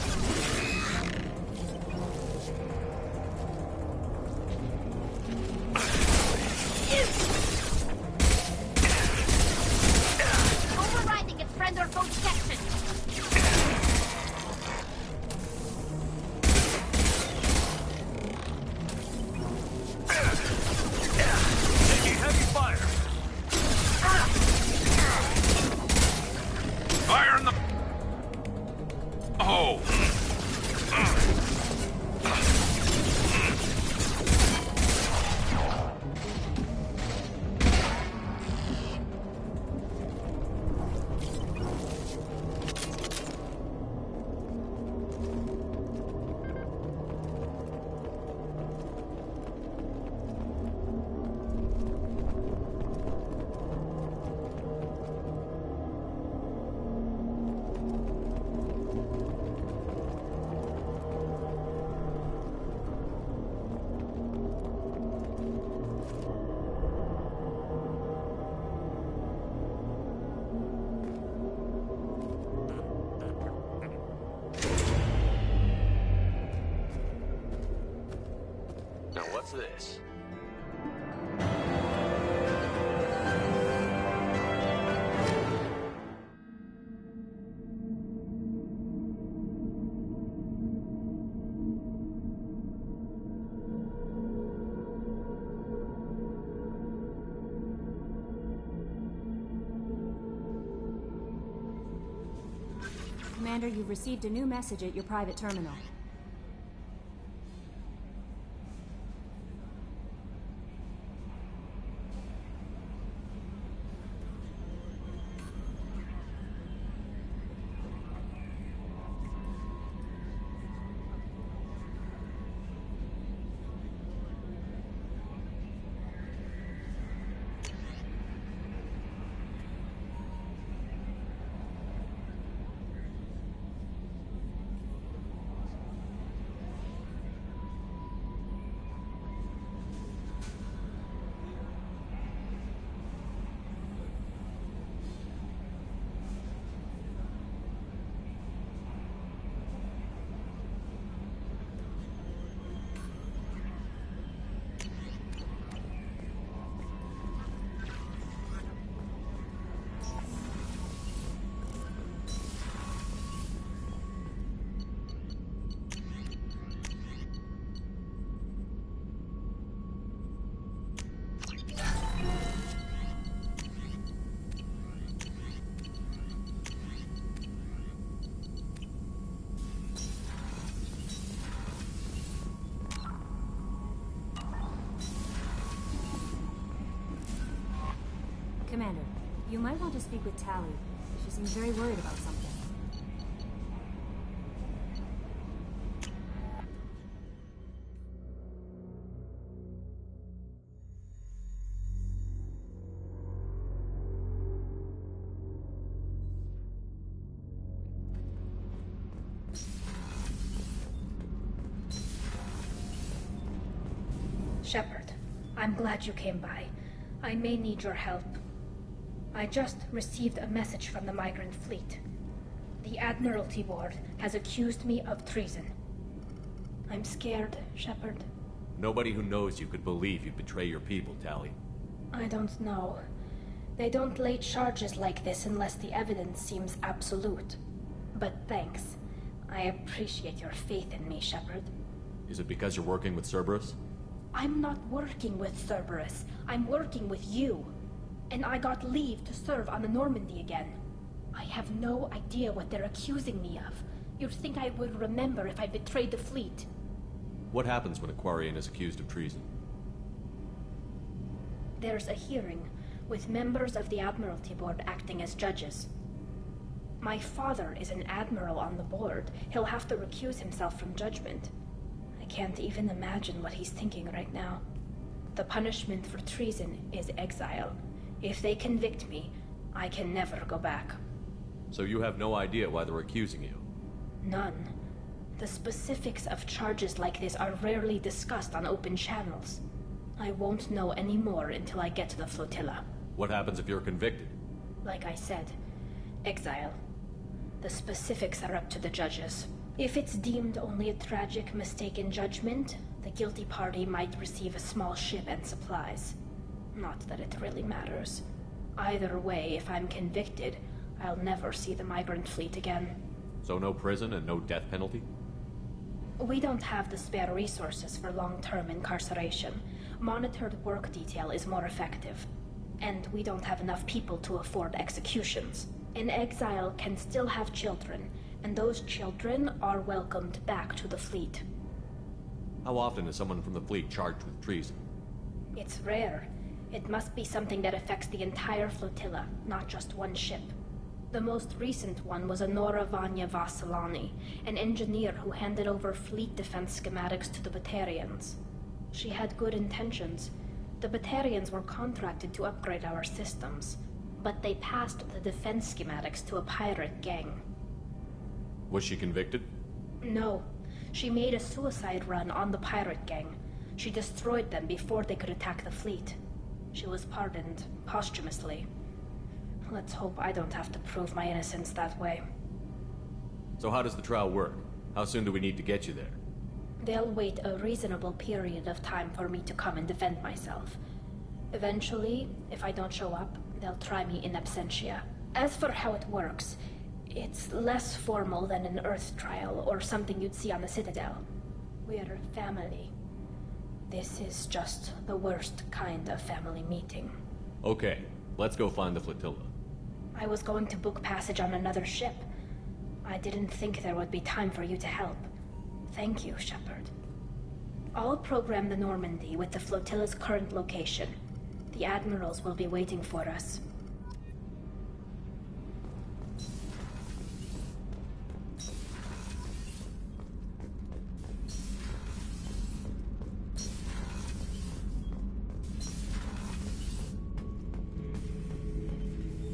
Overriding its friend or foe detection. Taking heavy fire. Fire in the... Oh! Now what's this? Commander, you've received a new message at your private terminal. Commander, you might want to speak with Tally. She seems very worried about something. Shepard, I'm glad you came by. I may need your help. I just received a message from the migrant fleet. The Admiralty Board has accused me of treason. I'm scared, Shepard. Nobody who knows you could believe you'd betray your people, Tally. I don't know. They don't lay charges like this unless the evidence seems absolute. But thanks. I appreciate your faith in me, Shepard. Is it because you're working with Cerberus? I'm not working with Cerberus. I'm working with you. And I got leave to serve on the Normandy again. I have no idea what they're accusing me of. You'd think I would remember if I betrayed the fleet. What happens when a Quarian is accused of treason? There's a hearing, with members of the Admiralty Board acting as judges. My father is an admiral on the board. He'll have to recuse himself from judgment. I can't even imagine what he's thinking right now. The punishment for treason is exile. If they convict me, I can never go back. So you have no idea why they're accusing you? None. The specifics of charges like this are rarely discussed on open channels. I won't know any more until I get to the flotilla. What happens if you're convicted? Like I said, exile. The specifics are up to the judges. If it's deemed only a tragic mistake in judgment, the guilty party might receive a small ship and supplies. Not that it really matters. Either way, if I'm convicted, I'll never see the migrant fleet again. So no prison and no death penalty? We don't have the spare resources for long-term incarceration. Monitored work detail is more effective. And we don't have enough people to afford executions. An exile can still have children, and those children are welcomed back to the fleet. How often is someone from the fleet charged with treason? It's rare. It must be something that affects the entire flotilla, not just one ship. The most recent one was Honora Vanya Vasilani, an engineer who handed over fleet defense schematics to the Batarians. She had good intentions. The Batarians were contracted to upgrade our systems, but they passed the defense schematics to a pirate gang. Was she convicted? No. She made a suicide run on the pirate gang. She destroyed them before they could attack the fleet. She was pardoned posthumously. Let's hope I don't have to prove my innocence that way. So how does the trial work? How soon do we need to get you there? They'll wait a reasonable period of time for me to come and defend myself. Eventually, if I don't show up, they'll try me in absentia. As for how it works, it's less formal than an Earth trial or something you'd see on the Citadel. We're family. This is just the worst kind of family meeting. Okay, let's go find the flotilla. I was going to book passage on another ship. I didn't think there would be time for you to help. Thank you, Shepard. I'll program the Normandy with the flotilla's current location. The admirals will be waiting for us.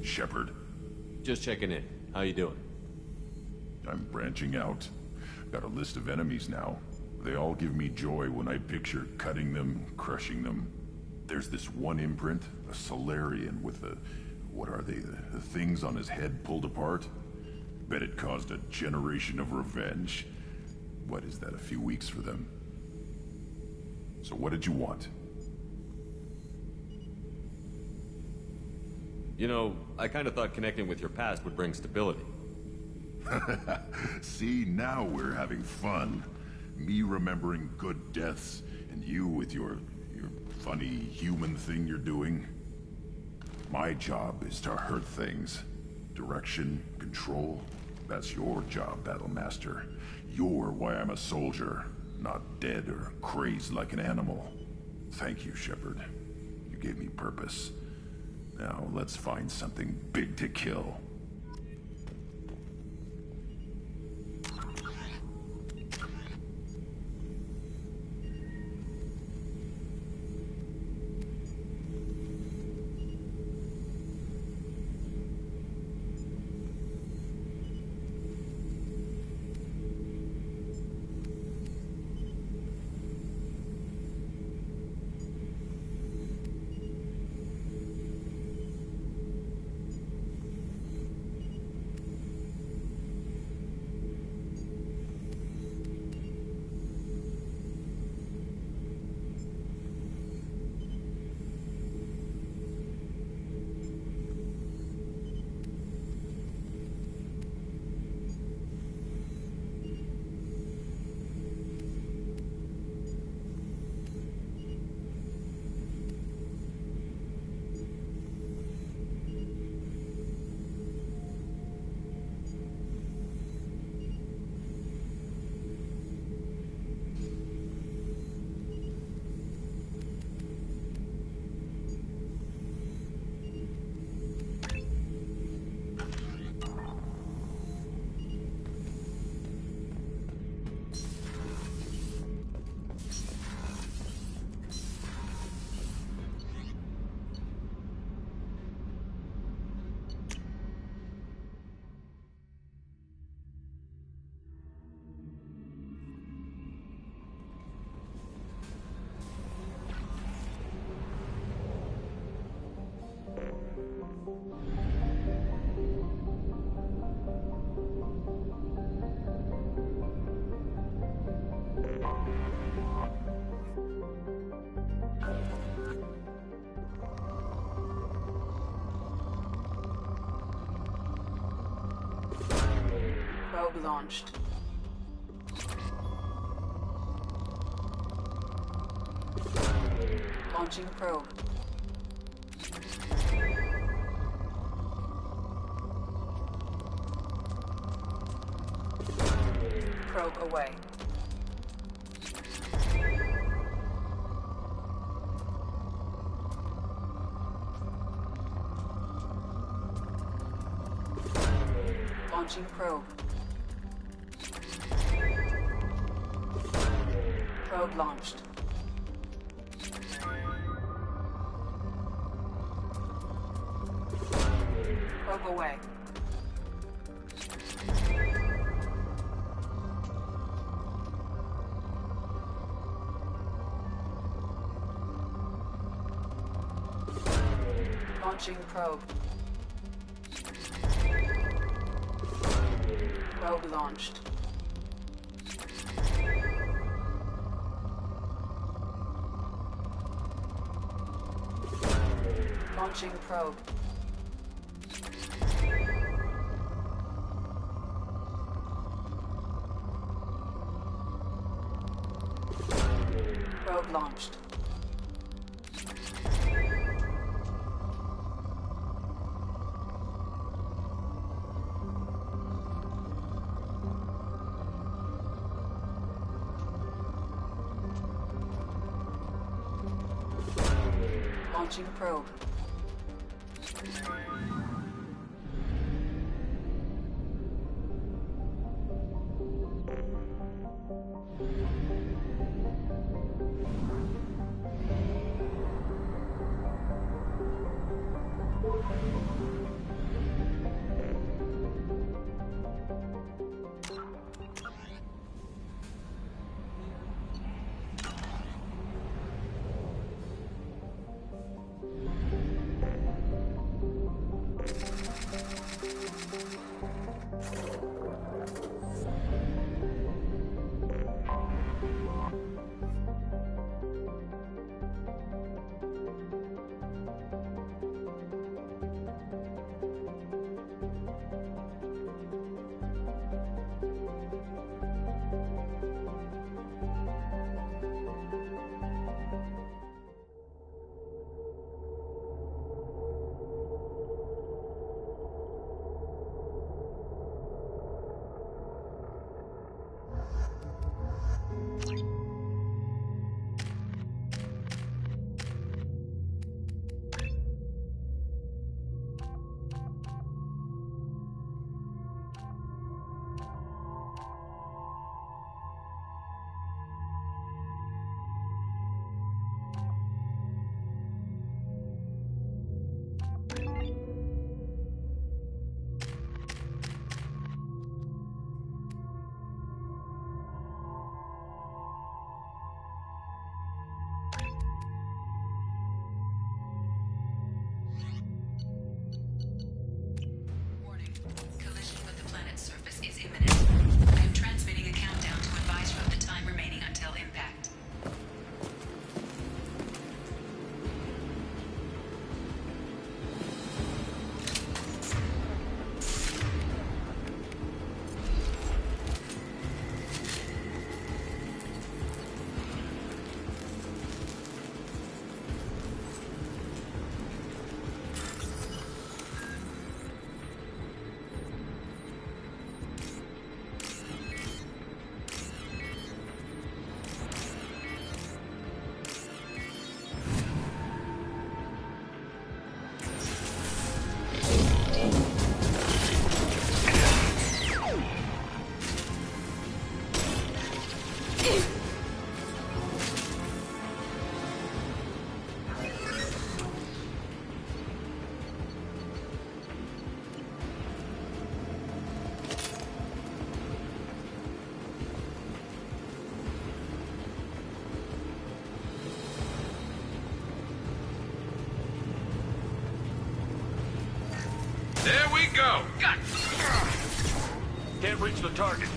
Shepard. Just checking in. How you doing? I'm branching out. Got a list of enemies now. They all give me joy when I picture cutting them, crushing them. There's this one imprint, a Solarian with the... what are they? The things on his head pulled apart? Bet it caused a generation of revenge. What is that, a few weeks for them? So what did you want? You know, I kind of thought connecting with your past would bring stability. See, now we're having fun. Me remembering good deaths, and you with your funny human thing you're doing. My job is to hurt things. Direction, control, that's your job, Battlemaster. You're why I'm a soldier, not dead or crazed like an animal. Thank you, Shepard. You gave me purpose. Now, let's find something big to kill. Probe launched. Launching probe. Probe away. Launching probe. Probe launched. Probe away. Launching probe. Probe launched. Launching probe. Probe launched. Launching probe. There we go. Got. Can't reach the target.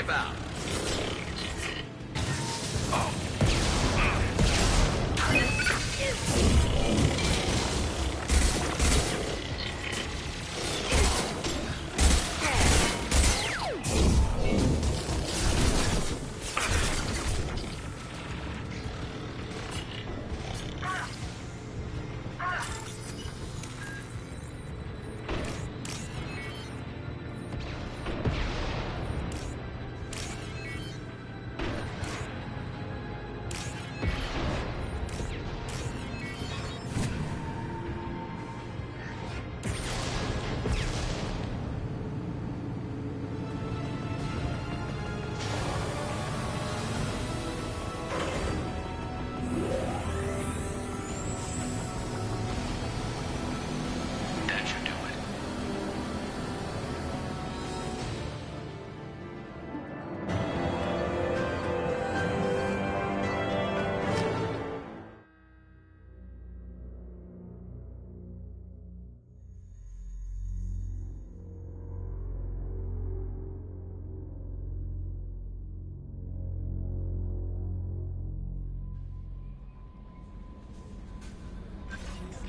about?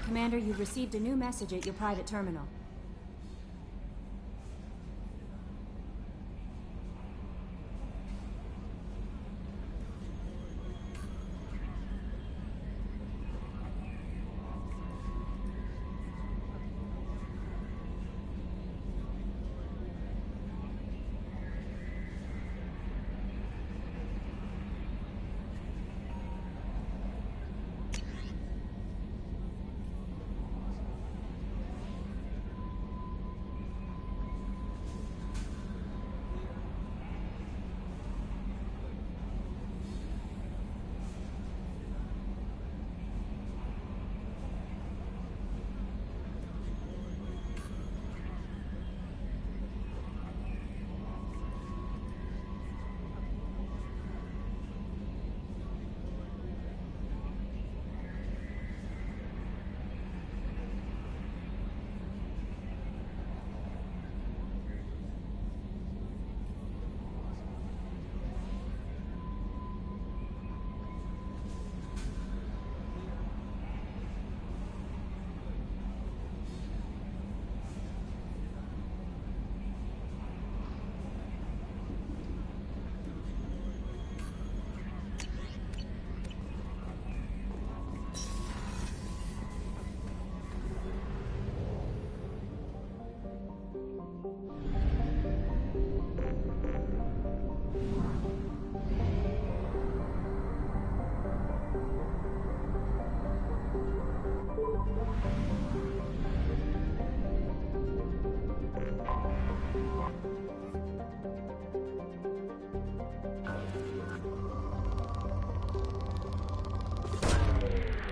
Commander, you've received a new message at your private terminal.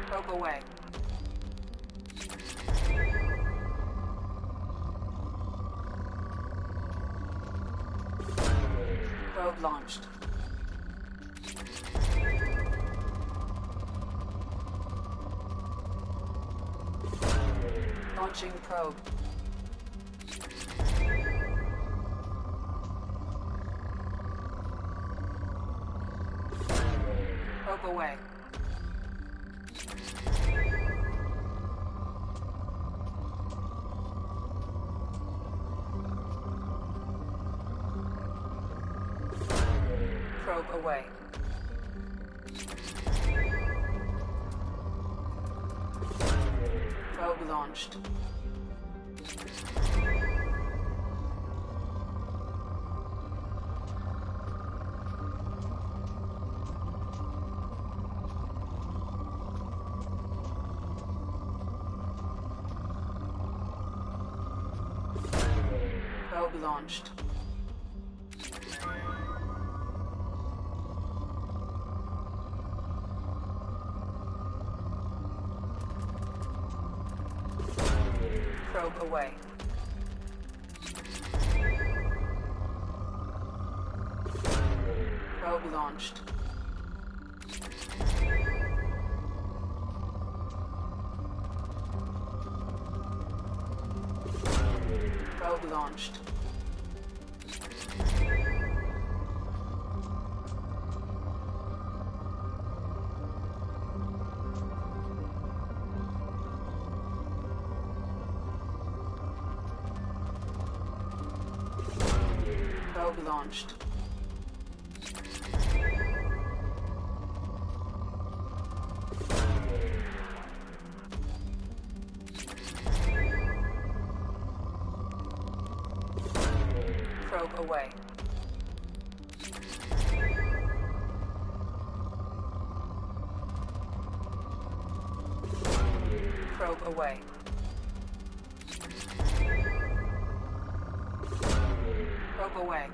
Probe away. Probe launched. Launching probe. Probe away. Probe away. Probe launched. Probe launched. Probe away. Probe launched. Probe launched. Probe launched. Probe away. Probe away. Probe away.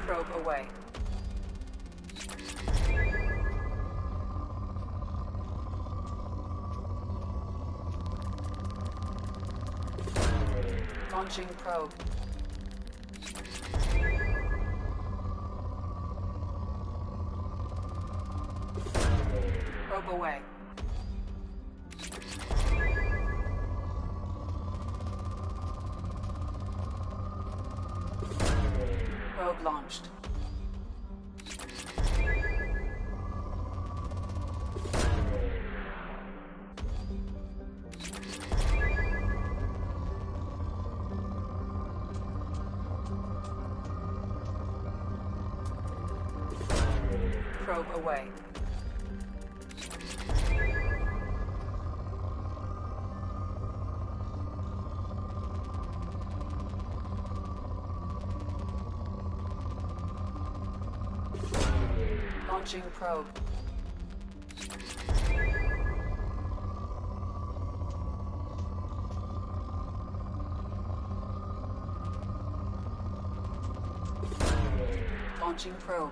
Probe away. Launching probe. Probe away. Probe launched. Probe away. Launching probe. Launching probe.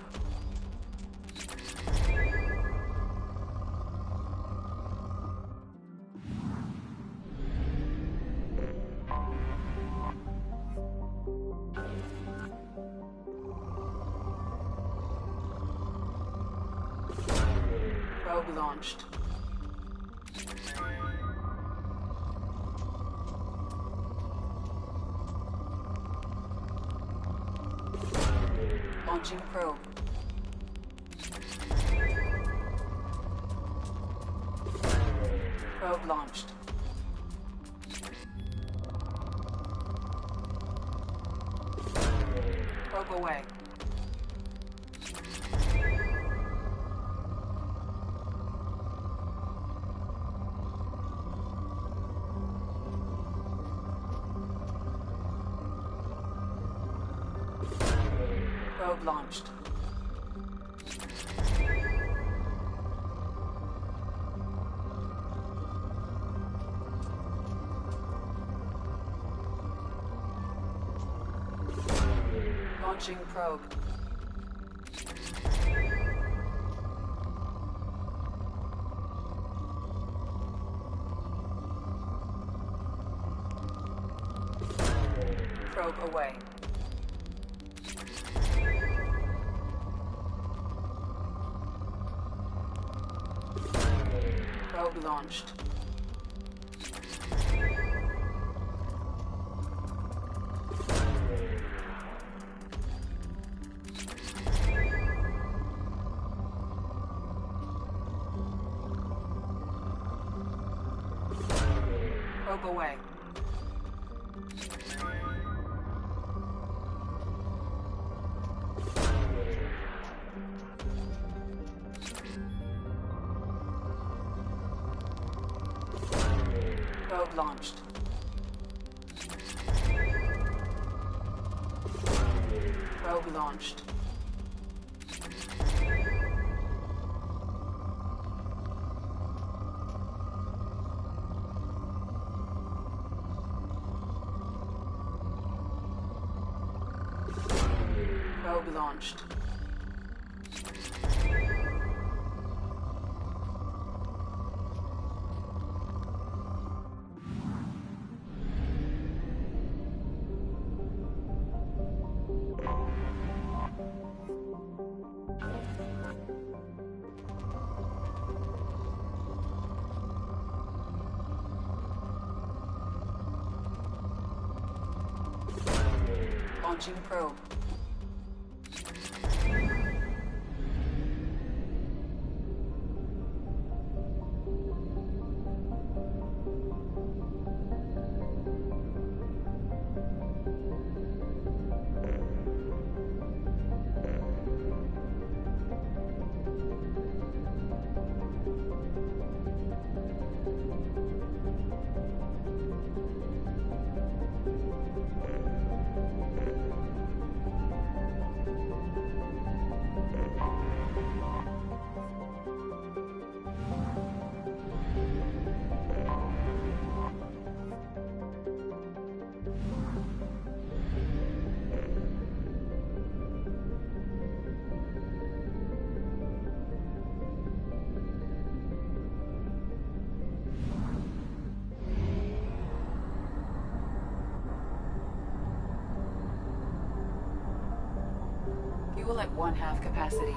Probe launched. Launching probe. Probe launched. Probe away. Probe launched. Launching probe. Probe away. Probe launched. Probe away. Probe launched. Probe launched. Probe launched. Launching probe. Fuel at 1/2 capacity.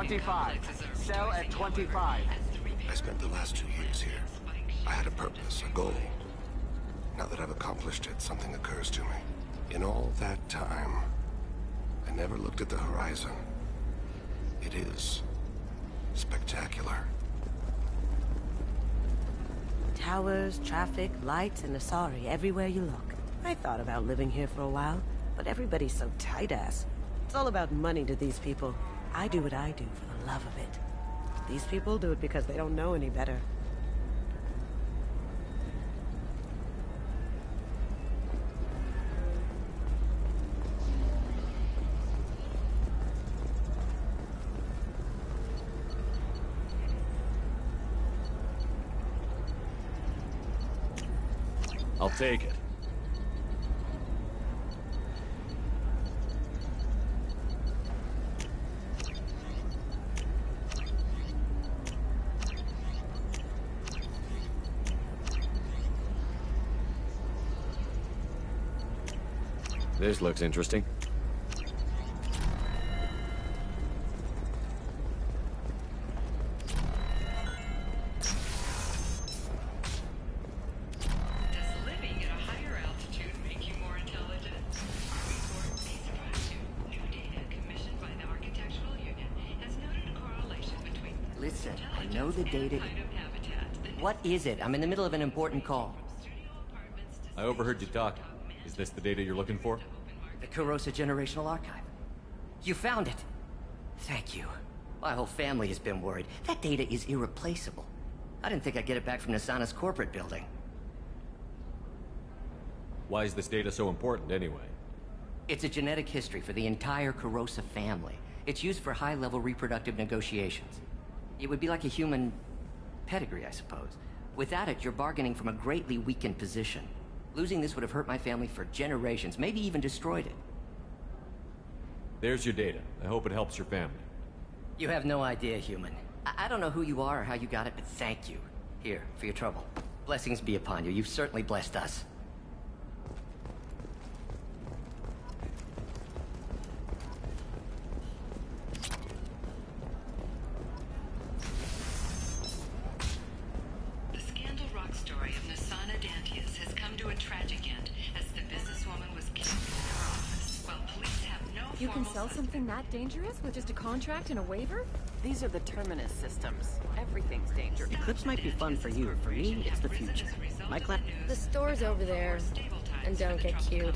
25. Cell at 25. I spent the last 2 years here. I had a purpose, a goal. Now that I've accomplished it, something occurs to me. In all that time, I never looked at the horizon. It is spectacular. Towers, traffic, lights, and Asari everywhere you look. I thought about living here for a while, but everybody's so tight-ass. It's all about money to these people. I do what I do for the love of it. These people do it because they don't know any better. I'll take it. This looks interesting. Listen, I know the data... What is it? I'm in the middle of an important call. I overheard you talking. Is this the data you're looking for? The Kurosa Generational Archive. You found it. Thank you. My whole family has been worried. That data is irreplaceable. I didn't think I'd get it back from Nasana's corporate building. Why is this data so important, anyway? It's a genetic history for the entire Kurosa family. It's used for high-level reproductive negotiations. It would be like a human pedigree, I suppose. Without it, you're bargaining from a greatly weakened position. Losing this would have hurt my family for generations, maybe even destroyed it. There's your data. I hope it helps your family. You have no idea, human. I don't know who you are or how you got it, but thank you. Here, for your trouble. Blessings be upon you. You've certainly blessed us. The Scandal Rock story of Nasana Dantius has come to a tragic end as the businesswoman was killed in her office. While police have no You can sell something that dangerous with just a contract and a waiver? These are the Terminus systems. Everything's dangerous. Eclipse might be fun for you. For me, it's the future. My clan... The store's over there. And don't get cute.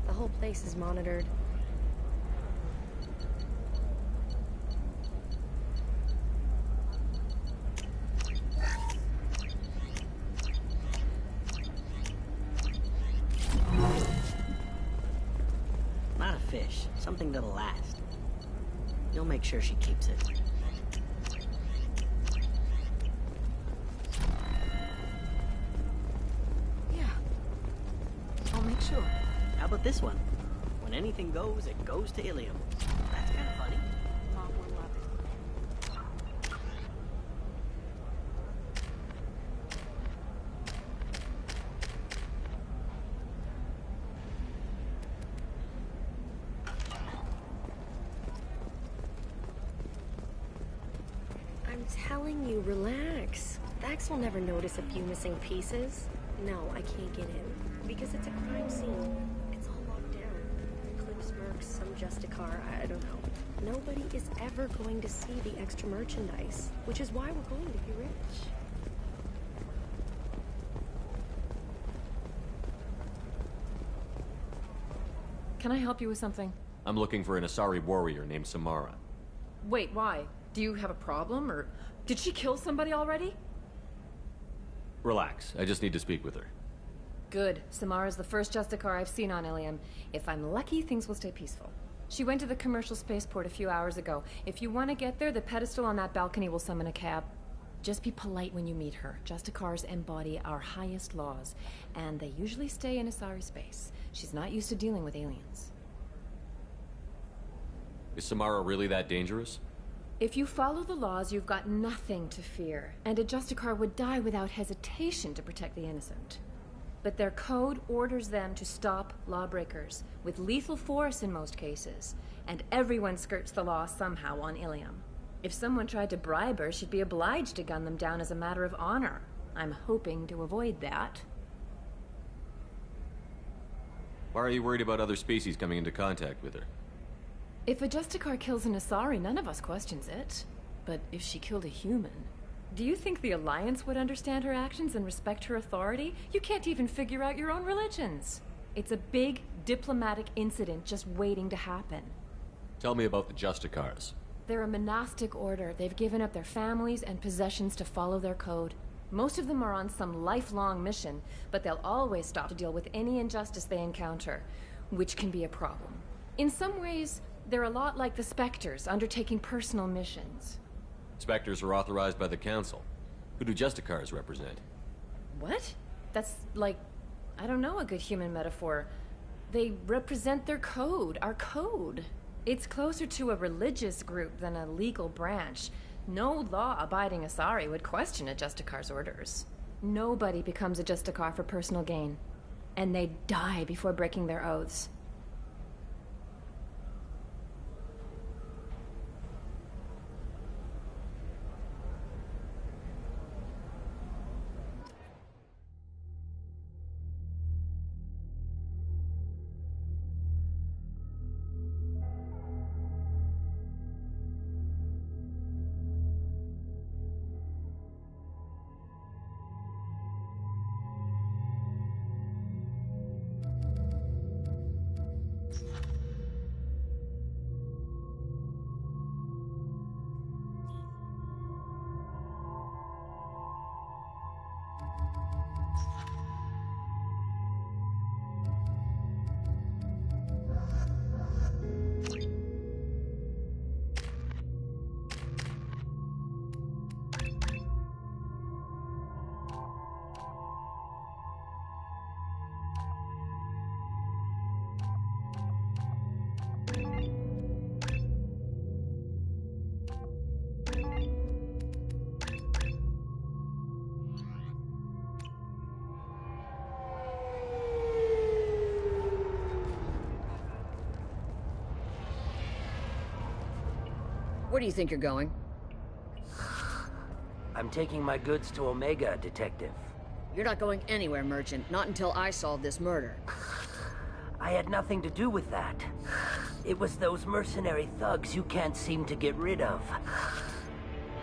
The whole place is monitored. Not a fish. Something that'll last. You'll make sure she keeps it. Yeah. I'll make sure. How about this one? When anything goes, it goes to Ilium. That's kind of funny. Mom will love it. I'm telling you, relax. Vax will never notice a few missing pieces. No, I can't get in. Because it's a crime scene. It's all locked down. Eclipse Mercs, some Justicar, I don't know. Nobody is ever going to see the extra merchandise. Which is why we're going to be rich. Can I help you with something? I'm looking for an Asari warrior named Samara. Wait, why? Do you have a problem, or did she kill somebody already? Relax. I just need to speak with her. Good. Samara's the first Justicar I've seen on Ilium. If I'm lucky, things will stay peaceful. She went to the commercial spaceport a few hours ago. If you want to get there, the pedestal on that balcony will summon a cab. Just be polite when you meet her. Justicars embody our highest laws, and they usually stay in Asari space. She's not used to dealing with aliens. Is Samara really that dangerous? If you follow the laws, you've got nothing to fear, and a Justicar would die without hesitation to protect the innocent. But their code orders them to stop lawbreakers, with lethal force in most cases, and everyone skirts the law somehow on Ilium. If someone tried to bribe her, she'd be obliged to gun them down as a matter of honor. I'm hoping to avoid that. Why are you worried about other species coming into contact with her? If a Justicar kills an Asari, none of us questions it. But if she killed a human... Do you think the Alliance would understand her actions and respect her authority? You can't even figure out your own religions. It's a big, diplomatic incident just waiting to happen. Tell me about the Justicars. They're a monastic order. They've given up their families and possessions to follow their code. Most of them are on some lifelong mission, but they'll always stop to deal with any injustice they encounter, which can be a problem. In some ways, they're a lot like the Spectres, undertaking personal missions. Spectres are authorized by the Council. Who do Justicars represent? What? That's like, I don't know, a good human metaphor. They represent their code, our code. It's closer to a religious group than a legal branch. No law-abiding Asari would question a Justicar's orders. Nobody becomes a Justicar for personal gain. And they die before breaking their oaths. Where do you think you're going? I'm taking my goods to Omega, Detective. You're not going anywhere, Merchant. Not until I solve this murder. I had nothing to do with that. It was those mercenary thugs you can't seem to get rid of.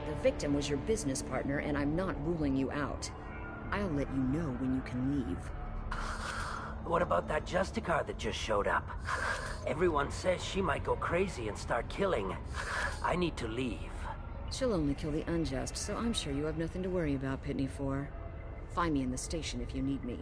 The victim was your business partner, and I'm not ruling you out. I'll let you know when you can leave. What about that Justicar that just showed up? Everyone says she might go crazy and start killing. I need to leave. She'll only kill the unjust, so I'm sure you have nothing to worry about, Pitney 4. Find me in the station if you need me.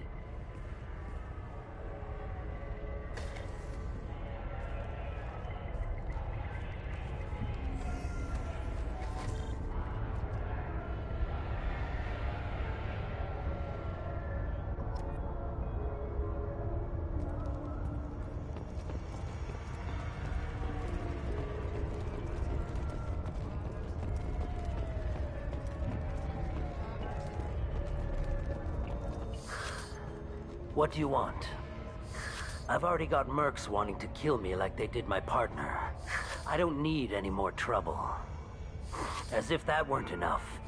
What do you want? I've already got mercs wanting to kill me like they did my partner. I don't need any more trouble. As if that weren't enough,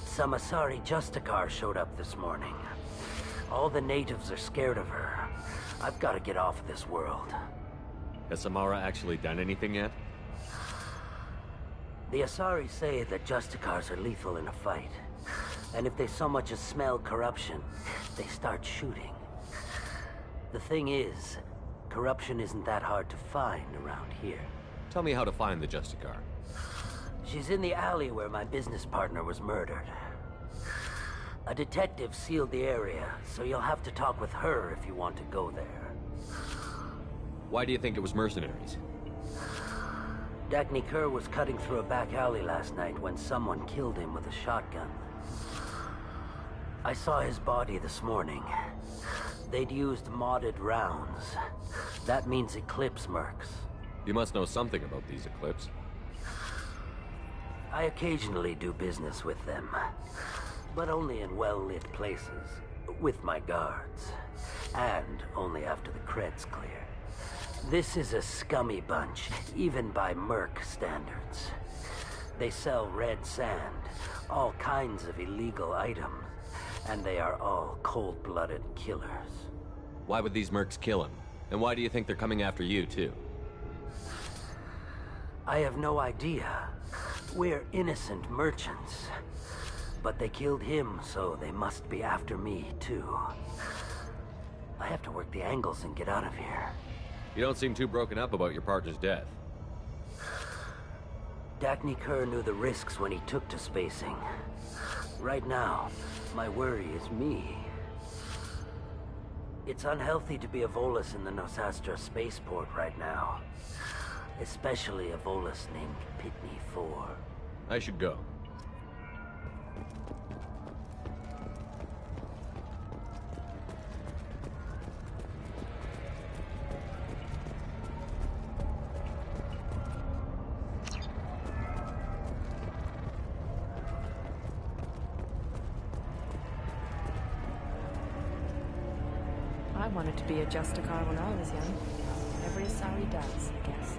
some Asari Justicar showed up this morning. All the natives are scared of her. I've got to get off of this world. Has Samara actually done anything yet? The Asari say that Justicars are lethal in a fight. And if they so much as smell corruption, they start shooting. The thing is, corruption isn't that hard to find around here. Tell me how to find the Justicar. She's in the alley where my business partner was murdered. A detective sealed the area, so you'll have to talk with her if you want to go there. Why do you think it was mercenaries? Dagny Kerr was cutting through a back alley last night when someone killed him with a shotgun. I saw his body this morning. They'd used modded rounds. That means Eclipse mercs. You must know something about these Eclipse. I occasionally do business with them, but only in well-lit places, with my guards, and only after the cred's clear. This is a scummy bunch, even by merc standards. They sell red sand, all kinds of illegal items, and they are all cold-blooded killers. Why would these mercs kill him? And why do you think they're coming after you, too? I have no idea. We're innocent merchants. But they killed him, so they must be after me, too. I have to work the angles and get out of here. You don't seem too broken up about your partner's death. Dacne Kerr knew the risks when he took to spacing. Right now, my worry is me. It's unhealthy to be a Volus in the Nosastra spaceport right now. Especially a Volus named Pitney 4. I should go. I wanted to be a Justicar when I was young. Every Asari does, I guess.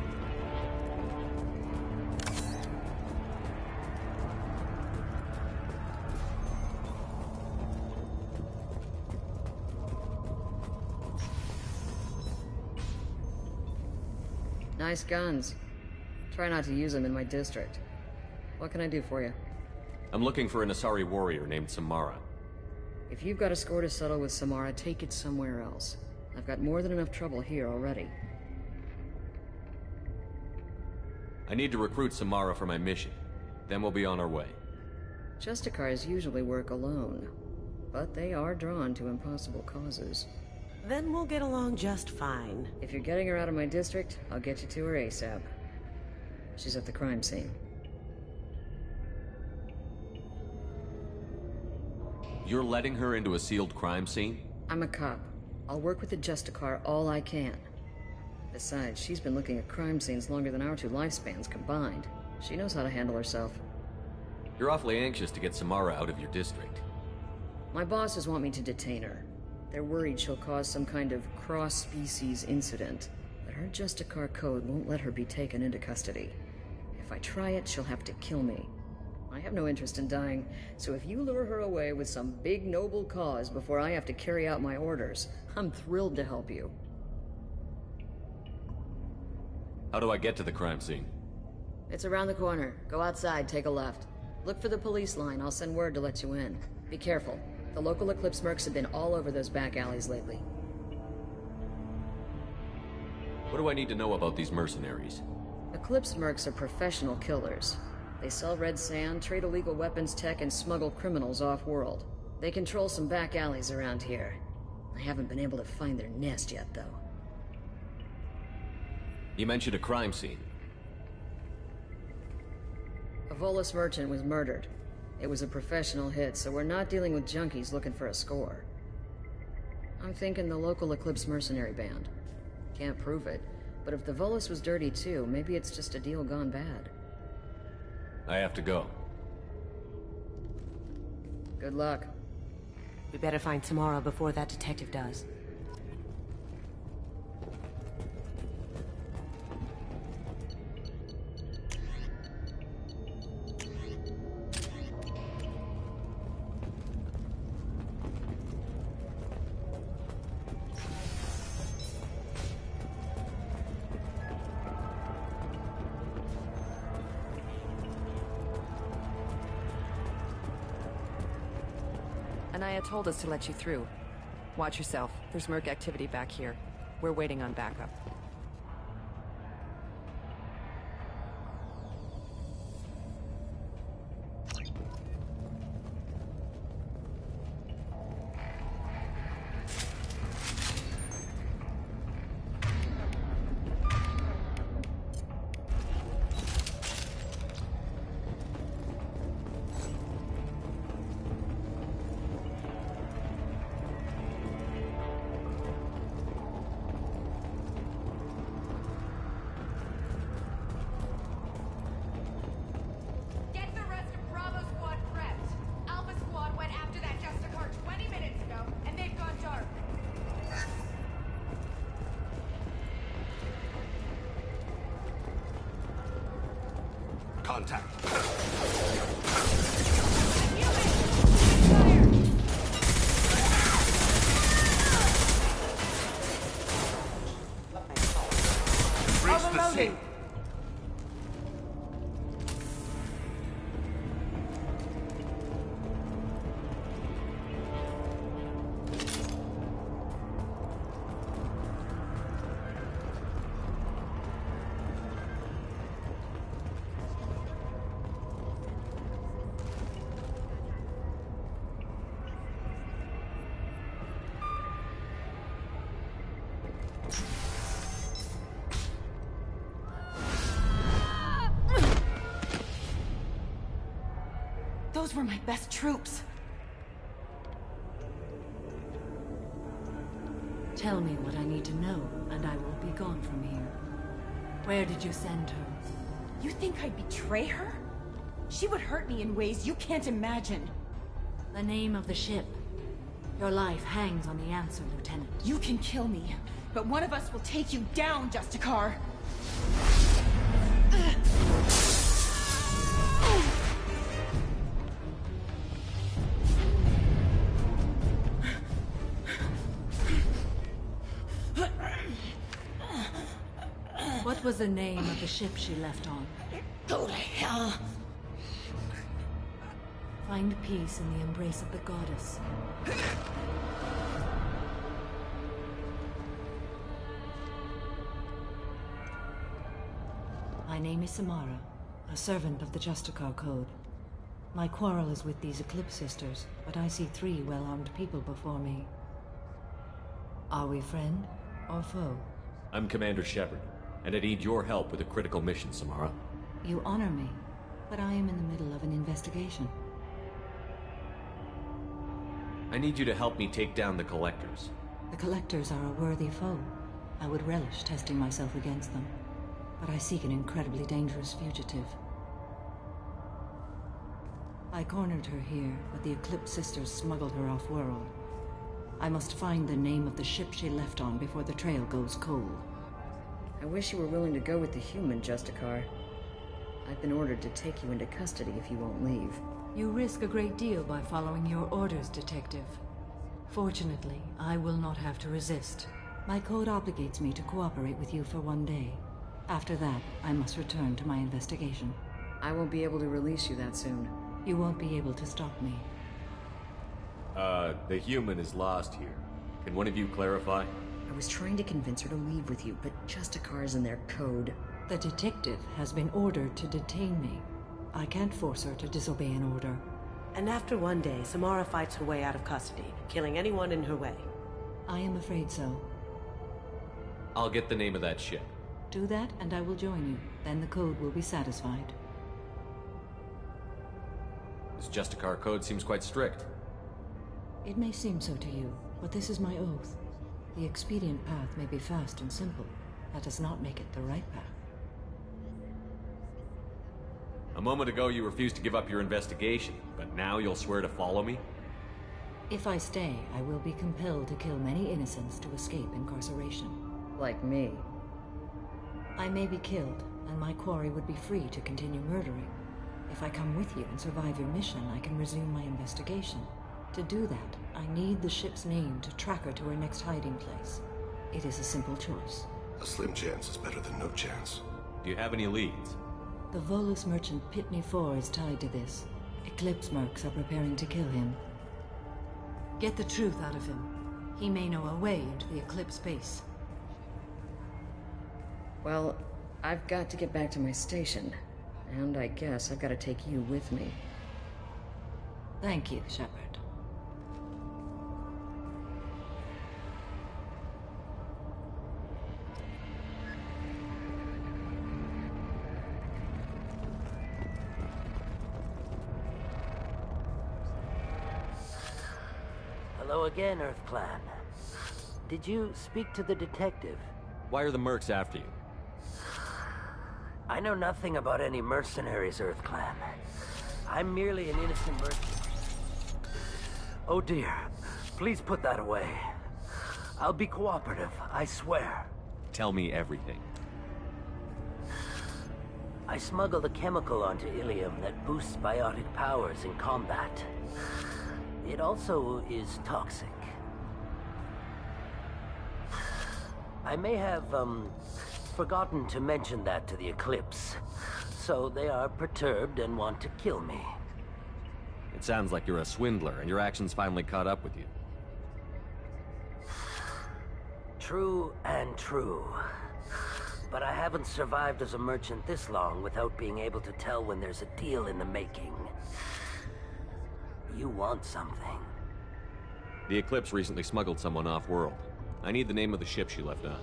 Nice guns. Try not to use them in my district. What can I do for you? I'm looking for an Asari warrior named Samara. If you've got a score to settle with Samara, take it somewhere else. I've got more than enough trouble here already. I need to recruit Samara for my mission. Then we'll be on our way. Justicars usually work alone, but they are drawn to impossible causes. Then we'll get along just fine. If you're getting her out of my district, I'll get you to her ASAP. She's at the crime scene. You're letting her into a sealed crime scene? I'm a cop. I'll work with the Justicar all I can. Besides, she's been looking at crime scenes longer than our two lifespans combined. She knows how to handle herself. You're awfully anxious to get Samara out of your district. My bosses want me to detain her. They're worried she'll cause some kind of cross-species incident, but her Justicar code won't let her be taken into custody. If I try it, she'll have to kill me. I have no interest in dying, so if you lure her away with some big noble cause before I have to carry out my orders, I'm thrilled to help you. How do I get to the crime scene? It's around the corner. Go outside, take a left. Look for the police line. I'll send word to let you in. Be careful. The local Eclipse mercs have been all over those back alleys lately. What do I need to know about these mercenaries? Eclipse mercs are professional killers. They sell red sand, trade illegal weapons tech, and smuggle criminals off-world. They control some back alleys around here. I haven't been able to find their nest yet, though. You mentioned a crime scene. A Volus merchant was murdered. It was a professional hit, so we're not dealing with junkies looking for a score. I'm thinking the local Eclipse mercenary band. Can't prove it, but if the Volus was dirty too, maybe it's just a deal gone bad. I have to go. Good luck. We better find Samara before that detective does. Anaya told us to let you through. Watch yourself. There's merc activity back here. We're waiting on backup. contact. Embrace the sea. Those were my best troops. Tell me what I need to know, and I will be gone from here. Where did you send her? You think I'd betray her? She would hurt me in ways you can't imagine. The name of the ship. Your life hangs on the answer, Lieutenant. You can kill me, but one of us will take you down, Justicar. What was the name of the ship she left on? Go to hell. Find peace in the embrace of the goddess. My name is Samara, a servant of the Justicar Code. My quarrel is with these Eclipse Sisters, but I see 3 well-armed people before me. Are we friend or foe? I'm Commander Shepard, and I need your help with a critical mission, Samara. You honor me, but I am in the middle of an investigation. I need you to help me take down the Collectors. The Collectors are a worthy foe. I would relish testing myself against them, but I seek an incredibly dangerous fugitive. I cornered her here, but the Eclipse Sisters smuggled her off-world. I must find the name of the ship she left on before the trail goes cold. I wish you were willing to go with the human, Justicar. I've been ordered to take you into custody if you won't leave. You risk a great deal by following your orders, Detective. Fortunately, I will not have to resist. My code obligates me to cooperate with you for 1 day. After that, I must return to my investigation. I won't be able to release you that soon. You won't be able to stop me. The human is lost here. Can one of you clarify? I was trying to convince her to leave with you, but Justicar is in their code. The detective has been ordered to detain me. I can't force her to disobey an order. And after 1 day, Samara fights her way out of custody, killing anyone in her way. I am afraid so. I'll get the name of that ship. Do that, and I will join you. Then the code will be satisfied. This Justicar code seems quite strict. It may seem so to you, but this is my oath. The expedient path may be fast and simple. That does not make it the right path. A moment ago you refused to give up your investigation, but now you'll swear to follow me? If I stay, I will be compelled to kill many innocents to escape incarceration. Like me. I may be killed, and my quarry would be free to continue murdering. If I come with you and survive your mission, I can resume my investigation. To do that, I need the ship's name to track her to her next hiding place. It is a simple choice. A slim chance is better than no chance. Do you have any leads? The Volus merchant Pitney 4 is tied to this. Eclipse mercs are preparing to kill him. Get the truth out of him. He may know a way into the Eclipse base. Well, I've got to get back to my station. And I guess I've got to take you with me. Thank you, Shepard. Hello again, Earth Clan. Did you speak to the detective? Why are the mercs after you? I know nothing about any mercenaries, Earth Clan. I'm merely an innocent merchant. Oh dear, please put that away. I'll be cooperative, I swear. Tell me everything. I smuggled a chemical onto Ilium that boosts biotic powers in combat. It also is toxic. I may have, forgotten to mention that to the Eclipse. So they are perturbed and want to kill me. It sounds like you're a swindler, and your actions finally caught up with you. True and true. But I haven't survived as a merchant this long without being able to tell when there's a deal in the making. You want something. The Eclipse recently smuggled someone off-world. I need the name of the ship she left on.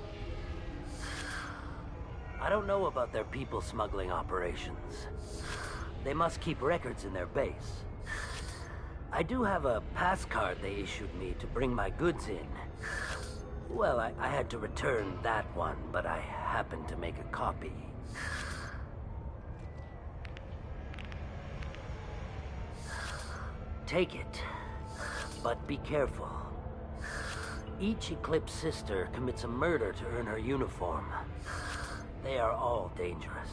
I don't know about their people smuggling operations. They must keep records in their base. I do have a pass card they issued me to bring my goods in. Well, I had to return that one, but I happened to make a copy. Take it, but be careful. Each Eclipse sister commits a murder to earn her uniform. They are all dangerous.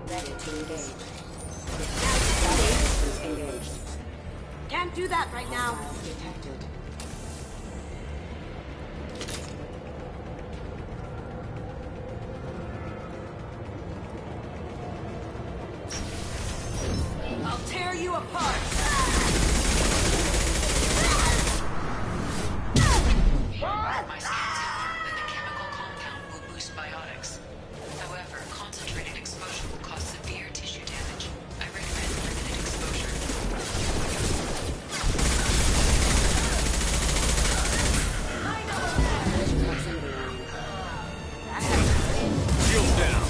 Ready to engage. Engaged. Can't do that right now. Detected. I'll tear you apart! My scans confirm that the chemical compound will boost biotics. However, concentrated exposure will cause severe tissue damage. I recommend limited exposure. Shield down.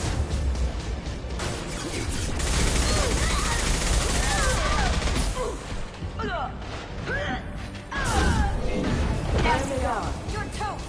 You're toast!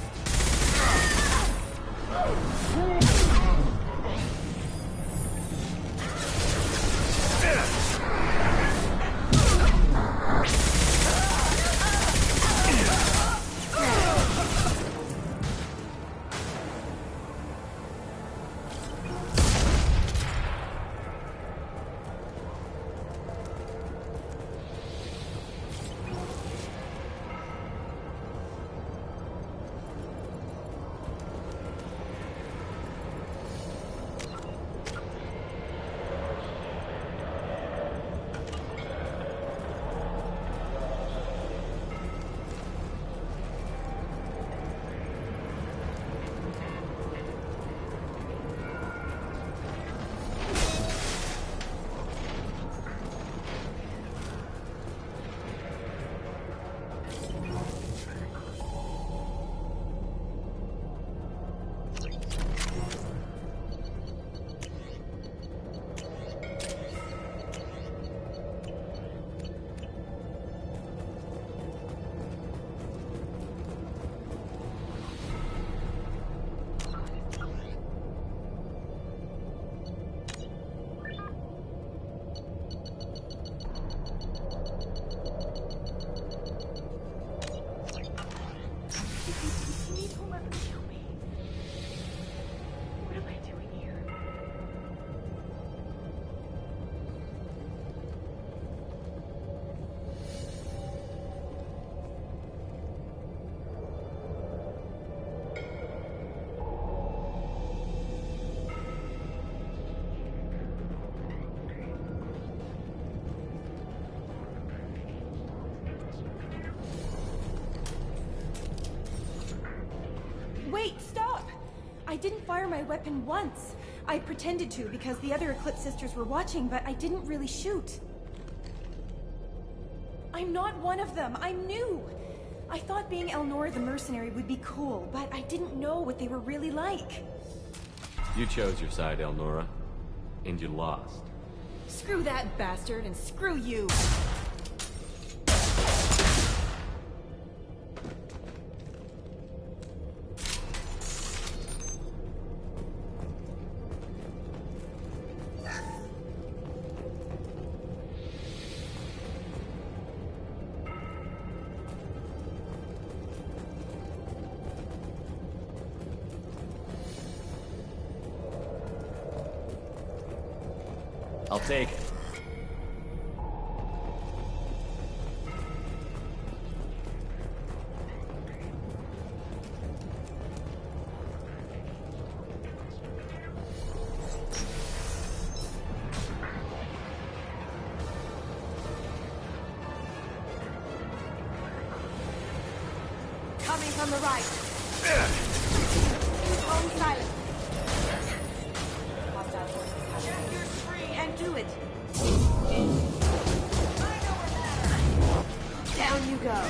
Wait, stop! I didn't fire my weapon once. I pretended to because the other Eclipse sisters were watching, but I didn't really shoot. I'm not one of them. I'm new. I thought being Elnora the mercenary would be cool, but I didn't know what they were really like. You chose your side, Elnora, and you lost. Screw that bastard, and screw you! I'll take it. Coming from the right. Home silent. Hostile forces. Check your spree and do it. Down you go.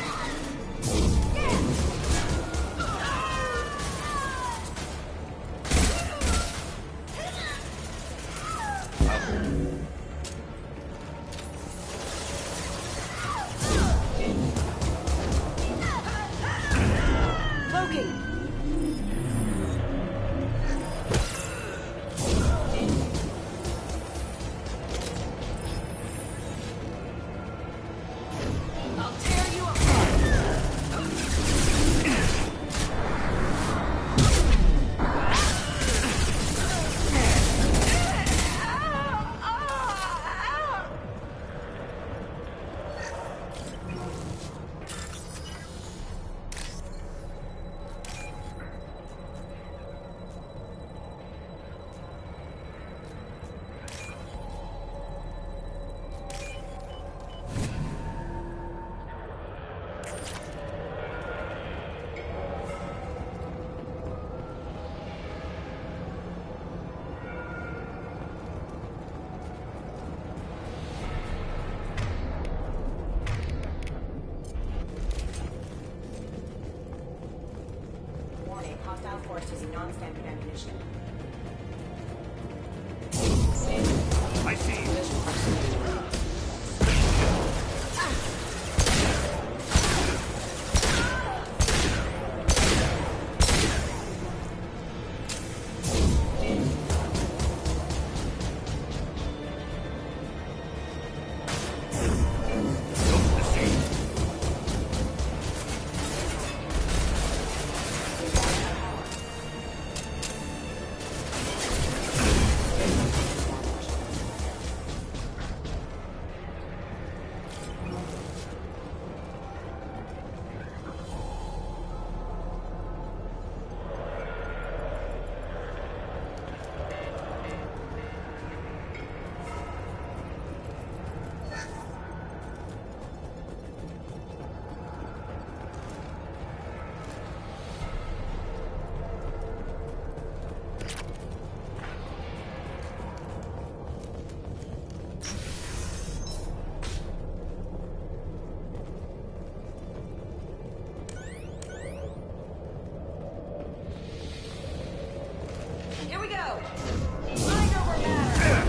Hostile force using non-standard ammunition. I see. Here we go. Mind over matter.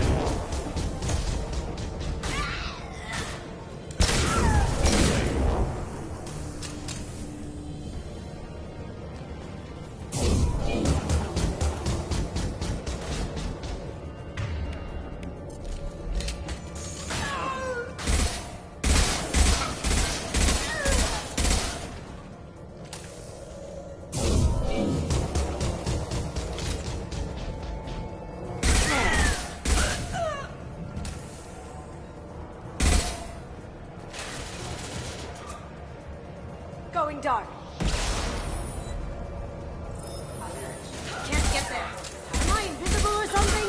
Going dark. Can't get there. Am I invisible or something?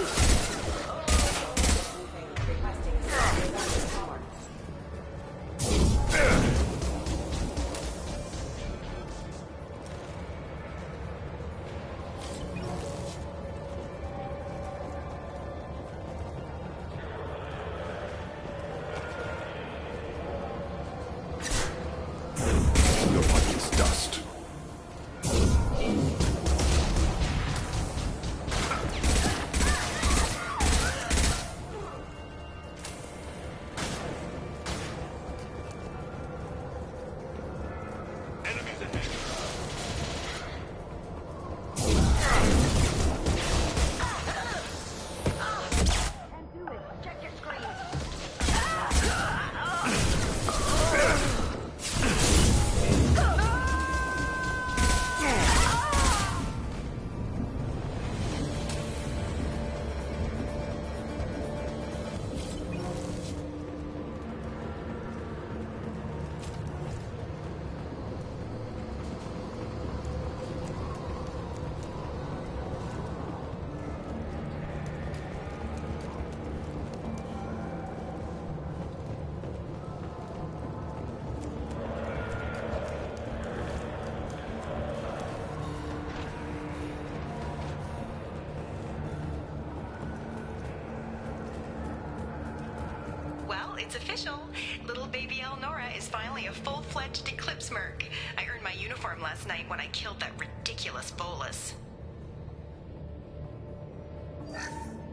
it's official. Little baby Elnora is finally a full-fledged Eclipse merc. I earned my uniform last night when I killed that ridiculous bolus.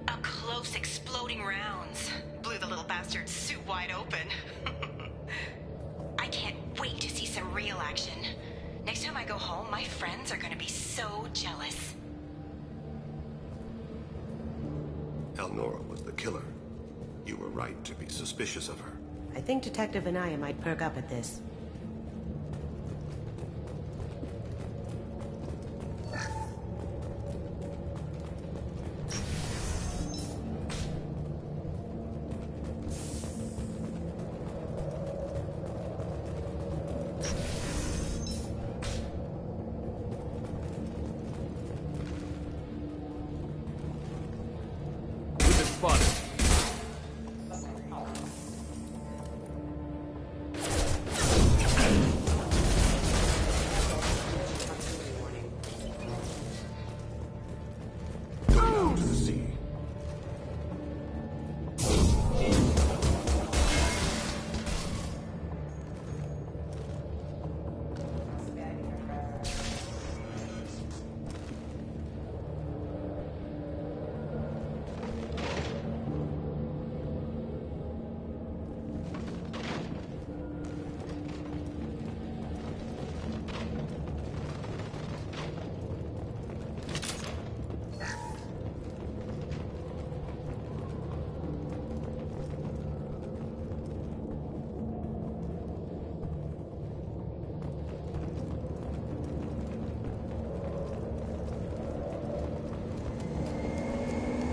Up close, exploding rounds. Blew the little bastard's suit wide open. I can't wait to see some real action. Next time I go home, my friends are gonna be so jealous. Elnora was the killer. You were right to be suspicious of her. I think Detective Anaya might perk up at this.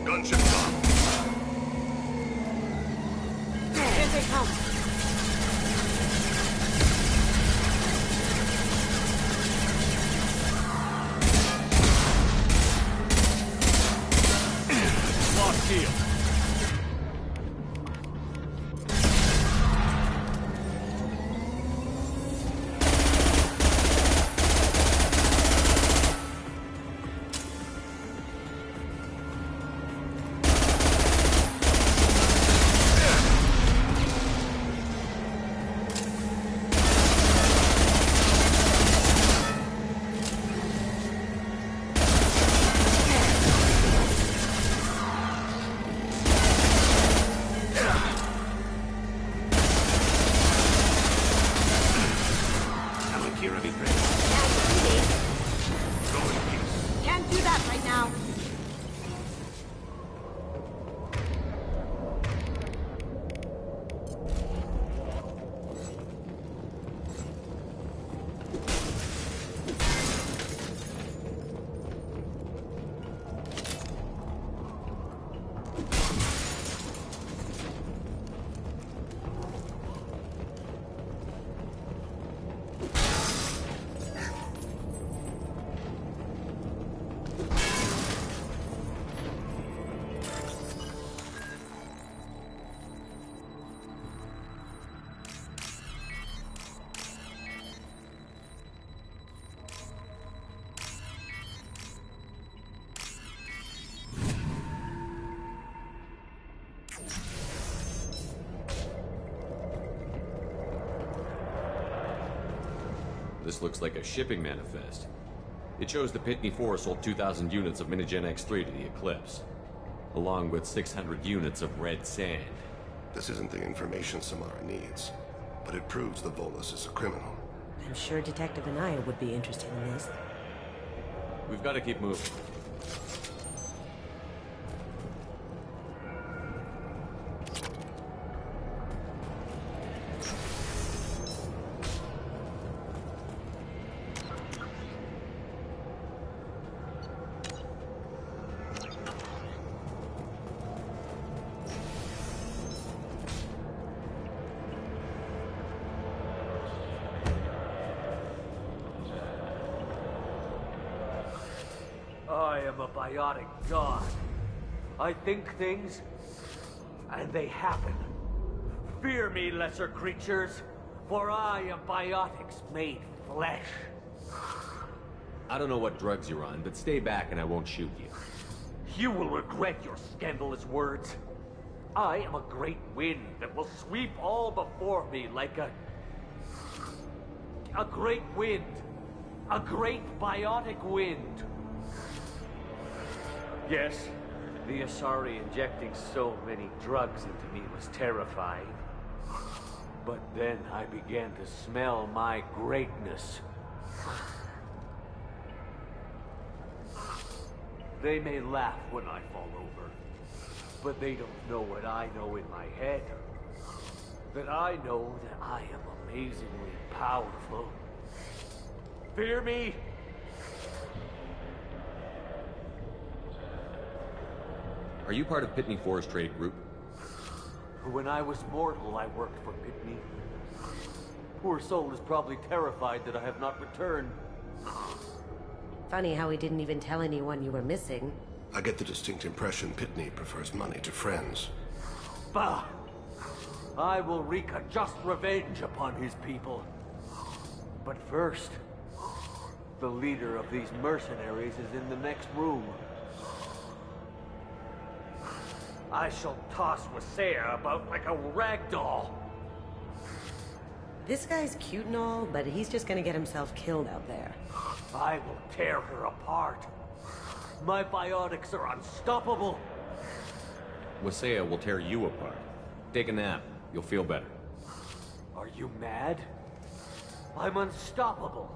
Gunship stop. Here they come. Lost heel. Can't do that right now. This looks like a shipping manifest. It shows the Pitney 4 sold 2,000 units of Minigen X3 to the Eclipse, along with 600 units of red sand. This isn't the information Samara needs, but it proves the Volus is a criminal. I'm sure Detective Anaya would be interested in this. We've got to keep moving. I am a biotic god. I think things, and they happen. Fear me, lesser creatures, for I am biotics made flesh. I don't know what drugs you're on, but stay back and I won't shoot you. You will regret your scandalous words. I am a great wind that will sweep all before me like a great wind. A great biotic wind. Yes, the Asari injecting so many drugs into me was terrifying. But then I began to smell my greatness. They may laugh when I fall over, but they don't know what I know in my head. That I know that I am amazingly powerful. Fear me? Are you part of Pitney Four's trade group? When I was mortal, I worked for Pitney. Poor soul is probably terrified that I have not returned. Funny how he didn't even tell anyone you were missing. I get the distinct impression Pitney prefers money to friends. Bah! I will wreak a just revenge upon his people. But first, the leader of these mercenaries is in the next room. I shall toss Wasea about like a rag doll. This guy's cute and all, but he's just gonna get himself killed out there. I will tear her apart. My biotics are unstoppable. Wasea will tear you apart. Take a nap. You'll feel better. Are you mad? I'm unstoppable.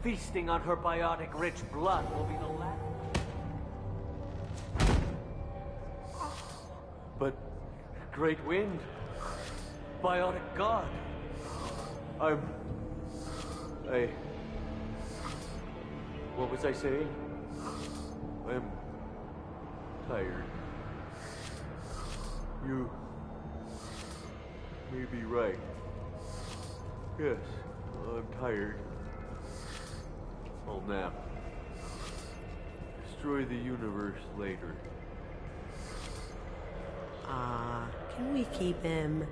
Feasting on her biotic-rich blood will be the last. But Great Wind, biotic god. What was I saying? I'm tired. You may be right. Yes, I'm tired. I'll nap. Destroy the universe later. Can we keep him?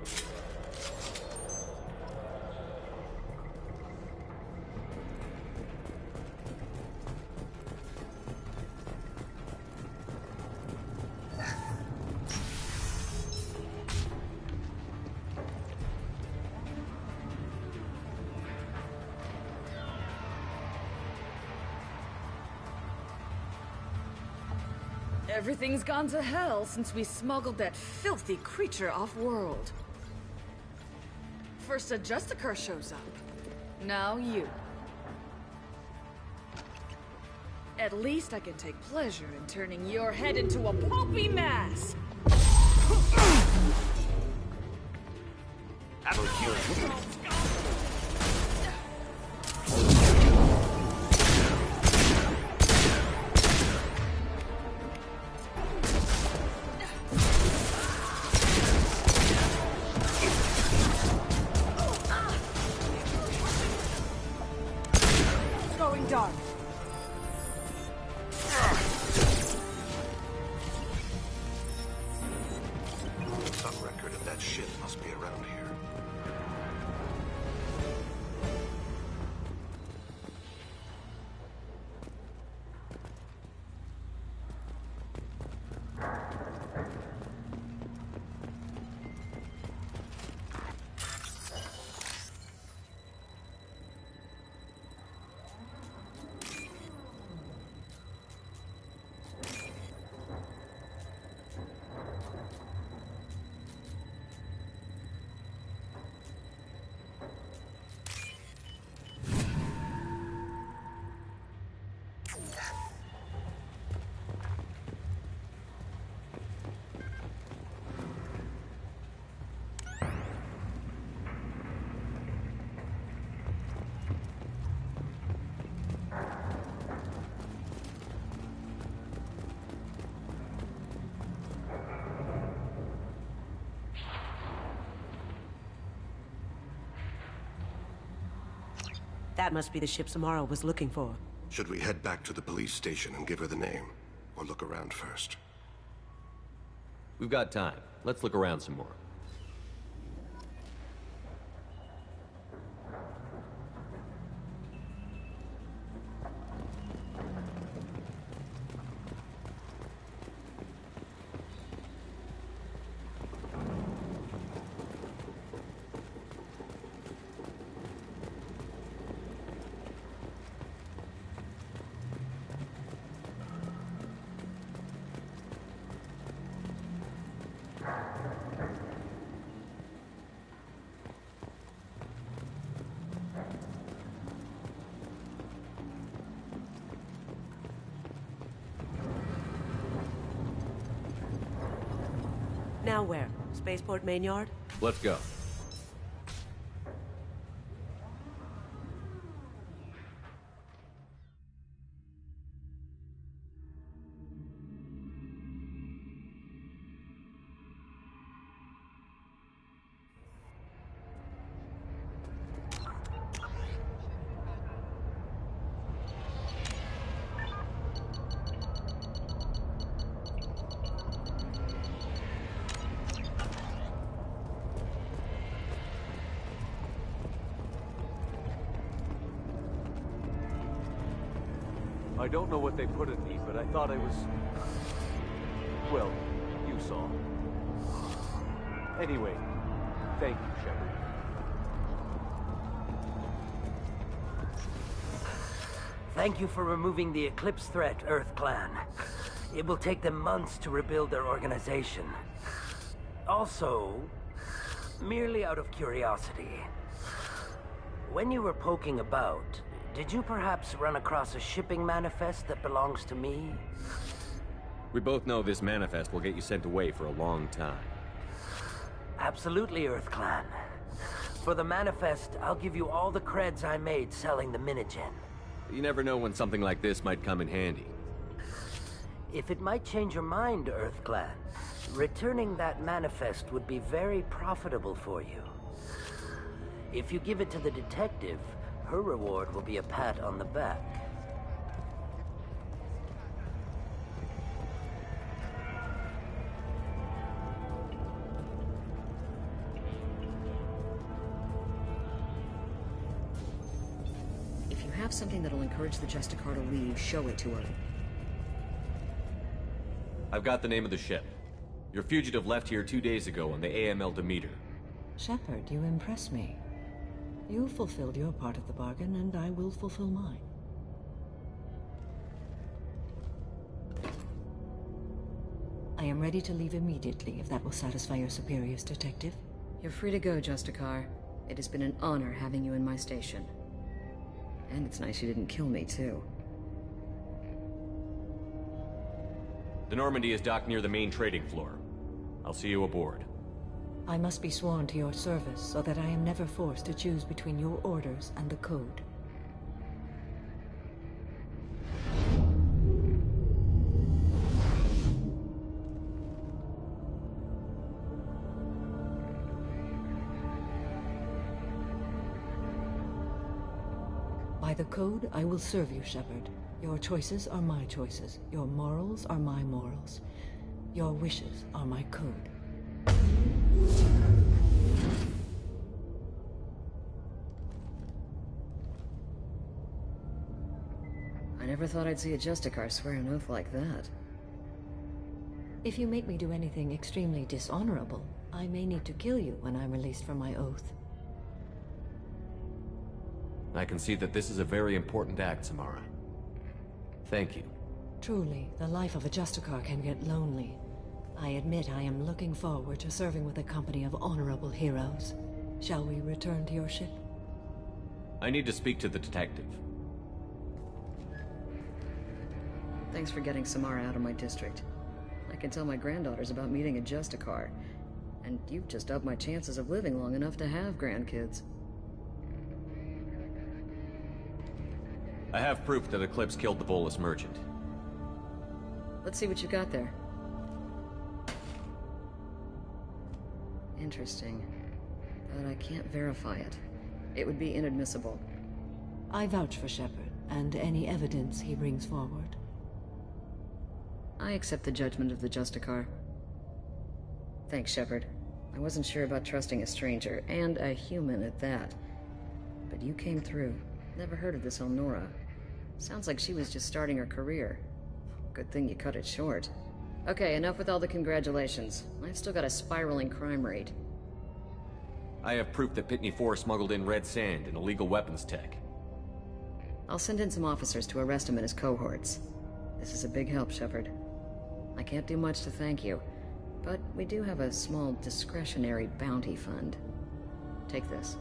Everything's gone to hell since we smuggled that filthy creature off-world. First a Justicar shows up. Now you. At least I can take pleasure in turning your head into a pulpy mass! That must be the ship Samara was looking for. Should we head back to the police station and give her the name? Or look around first? We've got time. Let's look around some more. Now where? Spaceport main yard? Let's go. I don't know what they put in me, but I thought I was... Well, you saw. Anyway, thank you, Shepard. Thank you for removing the Eclipse threat, Earth Clan. It will take them months to rebuild their organization. Also, merely out of curiosity, when you were poking about, did you perhaps run across a shipping manifest that belongs to me? We both know this manifest will get you sent away for a long time. Absolutely, Earth Clan. For the manifest, I'll give you all the creds I made selling the Minigen. You never know when something like this might come in handy. If it might change your mind, Earth Clan, returning that manifest would be very profitable for you. If you give it to the detective, her reward will be a pat on the back. If you have something that'll encourage the Justicar to leave, show it to her. I've got the name of the ship. Your fugitive left here 2 days ago on the AML Demeter. Shepard, you impress me. You fulfilled your part of the bargain, and I will fulfill mine. I am ready to leave immediately, if that will satisfy your superiors, Detective. You're free to go, Justicar. It has been an honor having you in my station. And it's nice you didn't kill me, too. The Normandy is docked near the main trading floor. I'll see you aboard. I must be sworn to your service, so that I am never forced to choose between your orders and the Code. By the Code, I will serve you, Shepard. Your choices are my choices. Your morals are my morals. Your wishes are my code. I never thought I'd see a Justicar swear an oath like that. If you make me do anything extremely dishonorable, I may need to kill you when I'm released from my oath. I can see that this is a very important act, Samara. Thank you. Truly, the life of a Justicar can get lonely. I admit I am looking forward to serving with a company of honorable heroes. Shall we return to your ship? I need to speak to the detective. Thanks for getting Samara out of my district. I can tell my granddaughters about meeting a Justicar. And you've just upped my chances of living long enough to have grandkids. I have proof that Eclipse killed the Volus merchant. Let's see what you got there. Interesting. But I can't verify it. It would be inadmissible. I vouch for Shepard, and any evidence he brings forward. I accept the judgment of the Justicar. Thanks, Shepard. I wasn't sure about trusting a stranger, and a human at that. But you came through. Never heard of this Elnora. Sounds like she was just starting her career. Good thing you cut it short. Okay, enough with all the congratulations. I've still got a spiraling crime rate. I have proof that Pitney 4 smuggled in red sand and illegal weapons tech. I'll send in some officers to arrest him and his cohorts. This is a big help, Shepard. I can't do much to thank you, but we do have a small discretionary bounty fund. Take this.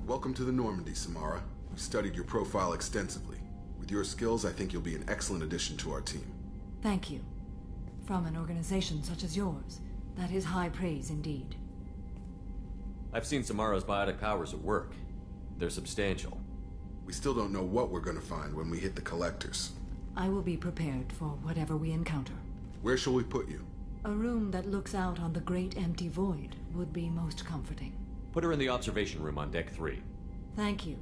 Welcome to the Normandy, Samara. We've studied your profile extensively. With your skills, I think you'll be an excellent addition to our team. Thank you. From an organization such as yours, that is high praise indeed. I've seen Samara's biotic powers at work. They're substantial. We still don't know what we're gonna find when we hit the collectors. I will be prepared for whatever we encounter. Where shall we put you? A room that looks out on the great empty void would be most comforting. Put her in the observation room on deck 3. Thank you.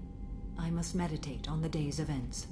I must meditate on the day's events.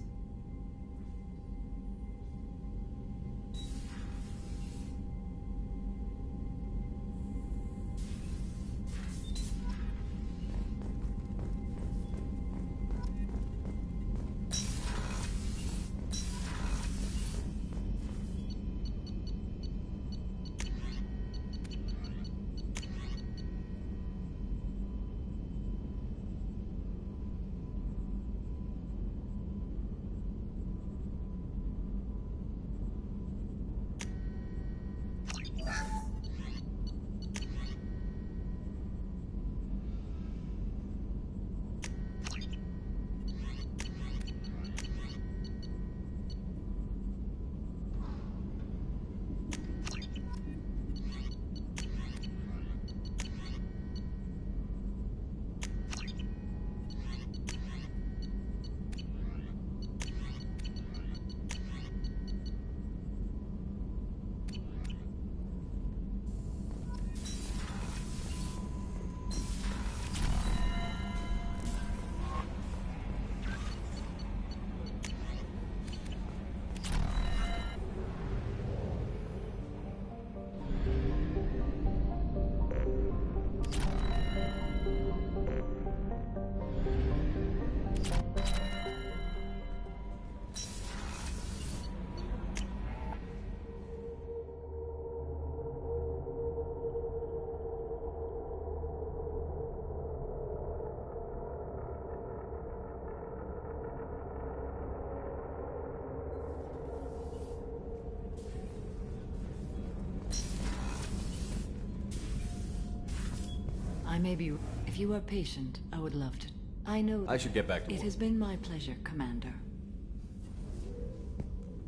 I may be... If you are patient, I would love to. I know... I should get back to work. It has been my pleasure, Commander.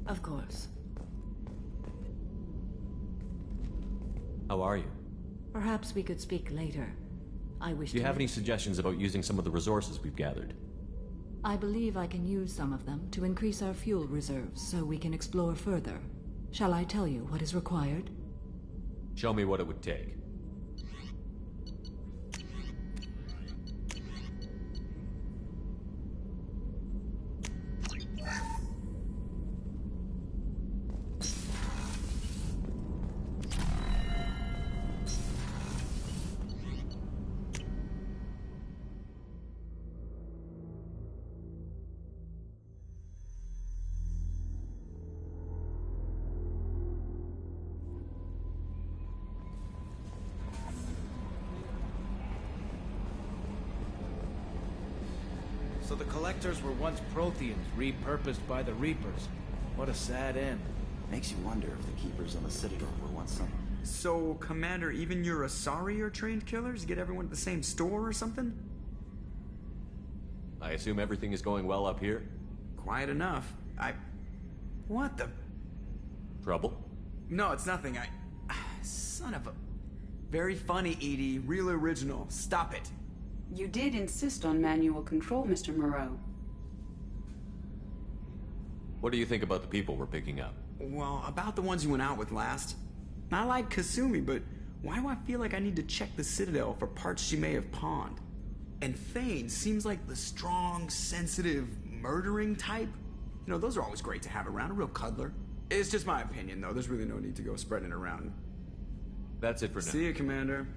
Of course. How are you? Perhaps we could speak later. I wish Do you have any suggestions about using some of the resources we've gathered? I believe I can use some of them to increase our fuel reserves so we can explore further. Shall I tell you what is required? Show me what it would take. So the Collectors were once Protheans, repurposed by the Reapers. What a sad end. Makes you wonder if the Keepers on the Citadel were once some... So, Commander, even your Asari are trained killers? Get everyone at the same store or something? I assume everything is going well up here? Quiet enough. What the... Trouble? No, it's nothing. Son of a... Very funny, Edie. Real original. Stop it. You did insist on manual control, Mr. Moreau. What do you think about the people we're picking up? Well, about the ones you went out with last. I like Kasumi, but why do I feel like I need to check the Citadel for parts she may have pawned? And Thane seems like the strong, sensitive, murdering type. You know, those are always great to have around, a real cuddler. It's just my opinion, though. There's really no need to go spreading it around. That's it for now. See you, Commander.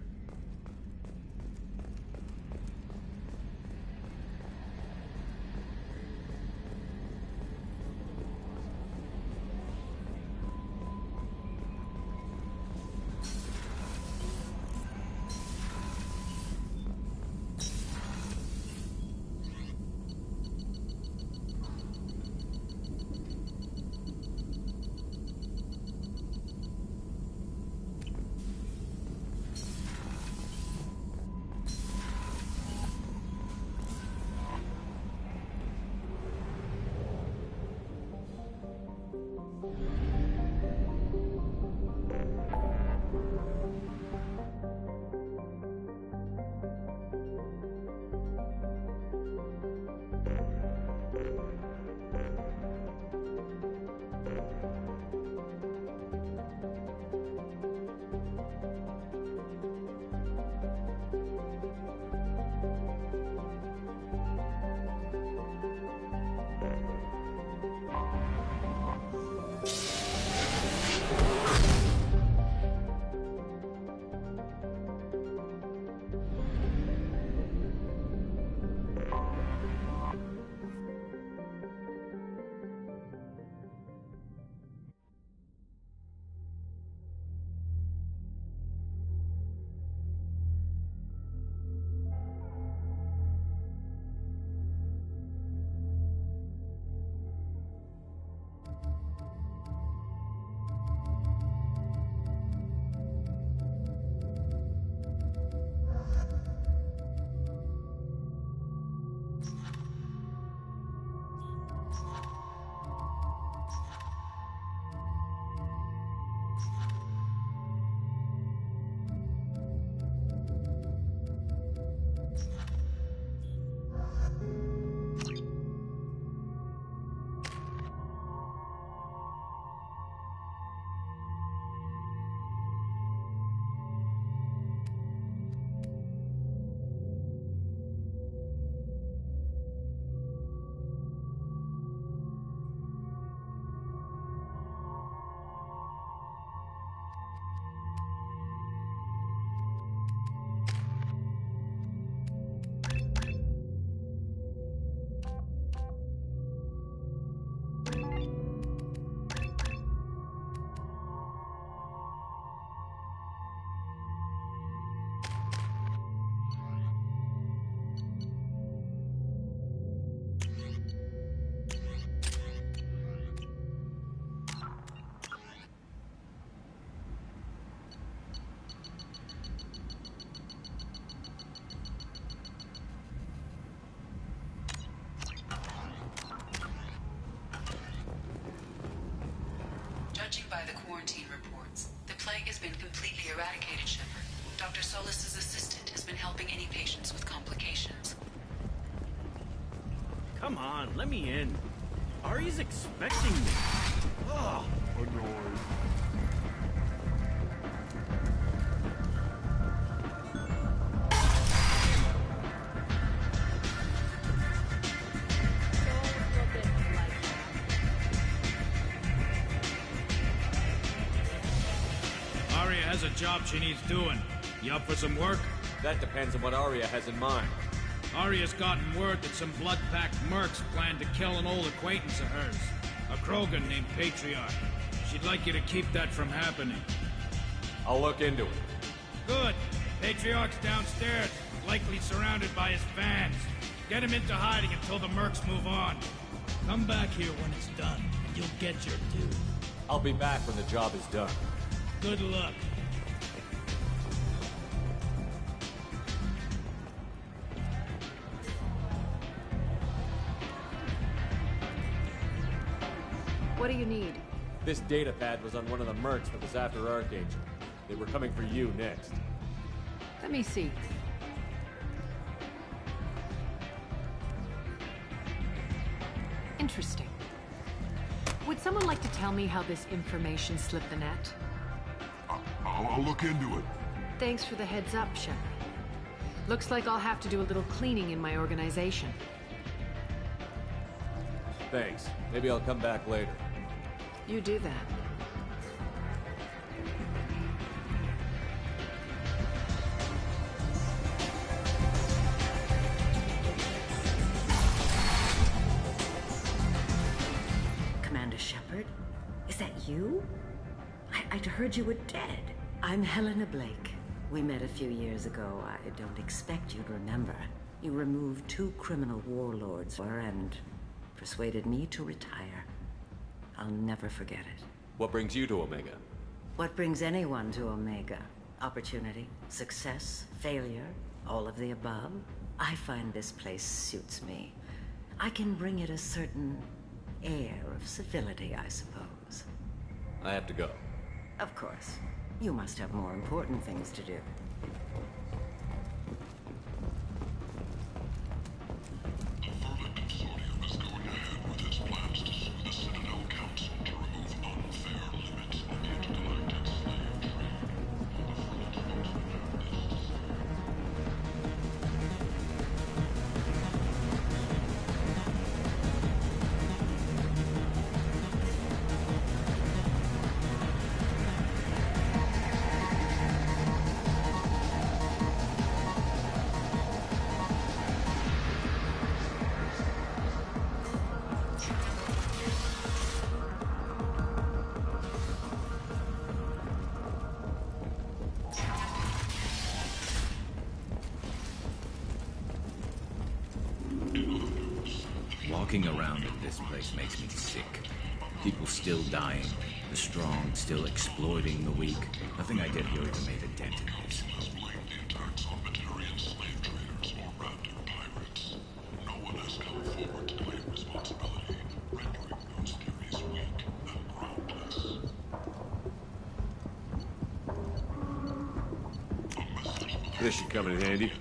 by the quarantine reports. The plague has been completely eradicated, Shepard. Dr. Solis's assistant has been helping any patients with complications. Come on, let me in. Ari's expecting me. Oh, annoyed. Aria has a job she needs doing. You up for some work? That depends on what Aria has in mind. Aria's gotten word that some blood-packed mercs plan to kill an old acquaintance of hers. A Krogan named Patriarch. She'd like you to keep that from happening. I'll look into it. Good. Patriarch's downstairs, likely surrounded by his fans. Get him into hiding until the mercs move on. Come back here when it's done, and you'll get your due. I'll be back when the job is done. Good luck. What do you need? This data pad was on one of the mercs that was after Archangel. They were coming for you next. Let me see. Interesting. Would someone like to tell me how this information slipped the net? I'll look into it. Thanks for the heads up, Shepard. Looks like I'll have to do a little cleaning in my organization. Thanks. Maybe I'll come back later. You do that. Commander Shepard? Is that you? I'd heard you were dead. I'm Helena Blake. We met a few years ago. I don't expect you to remember. You removed 2 criminal warlords and persuaded me to retire. I'll never forget it. What brings you to Omega? What brings anyone to Omega? Opportunity, success, failure, all of the above. I find this place suits me. I can bring it a certain air of civility, I suppose. I have to go. Of course. You must have more important things to do. Walking around in this place makes me sick. People still dying, the strong still exploiting the weak. Nothing I did here even made a dent in this. This should come in handy.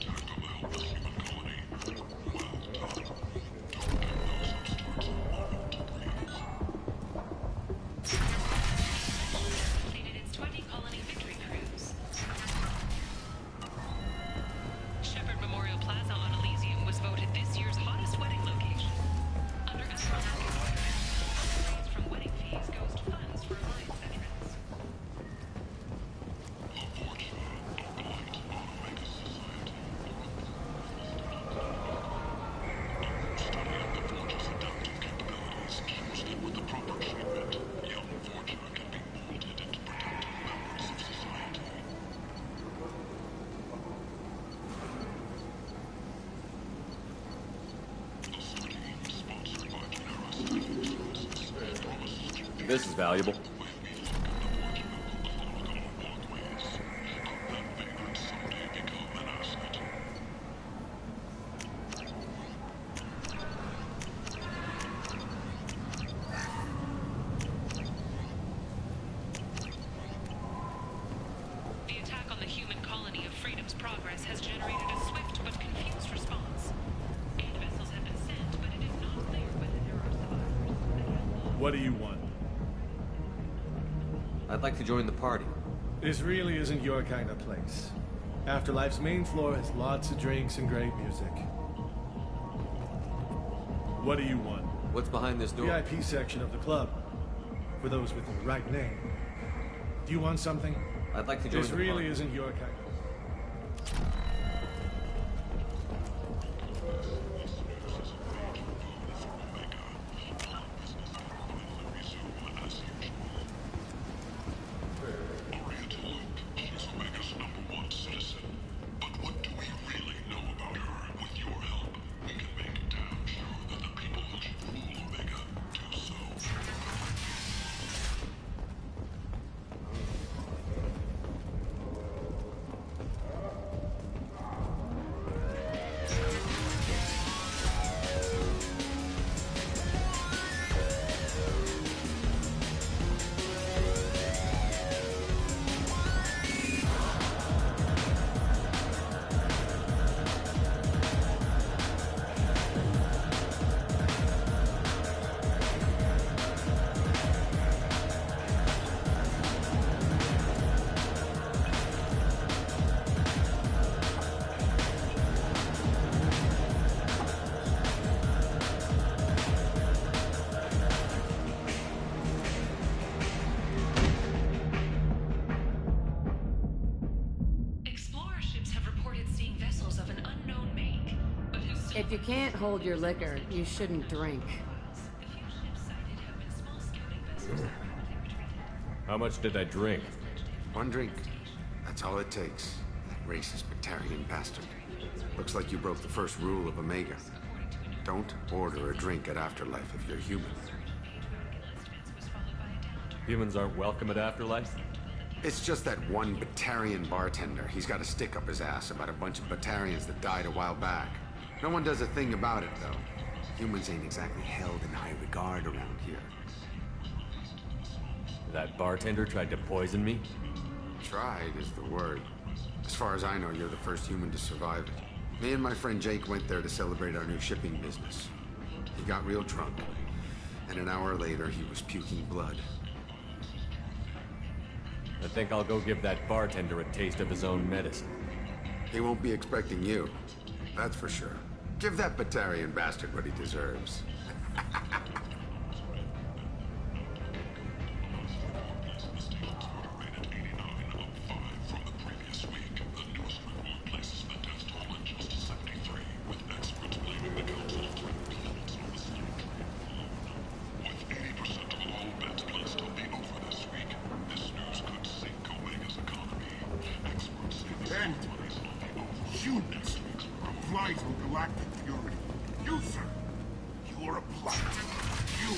This is valuable. progress has generated a swift but confused response. 8 vessels have been sent, but it is not clear whether there are survivors. What do you want? I'd like to join the party. This really isn't your kind of place. Afterlife's main floor has lots of drinks and great music. What do you want? What's behind this door? VIP section of the club. For those with the right name. Do you want something? I'd like to join This the really party. isn't your kind of... If you can't hold your liquor, you shouldn't drink. How much did I drink? 1 drink. That's all it takes. That racist Batarian bastard. Looks like you broke the first rule of Omega. Don't order a drink at Afterlife if you're human. Humans aren't welcome at Afterlife? It's just that one Batarian bartender. He's got a stick up his ass about a bunch of Batarians that died a while back. No one does a thing about it, though. Humans ain't exactly held in high regard around here. That bartender tried to poison me? Tried is the word. As far as I know, you're the first human to survive it. Me and my friend Jake went there to celebrate our new shipping business. He got real drunk, and an hour later he was puking blood. I think I'll go give that bartender a taste of his own medicine. He won't be expecting you. That's for sure. Give that Batarian bastard what he deserves. And humans fly through galactic fury. You, sir, you're a blight. You.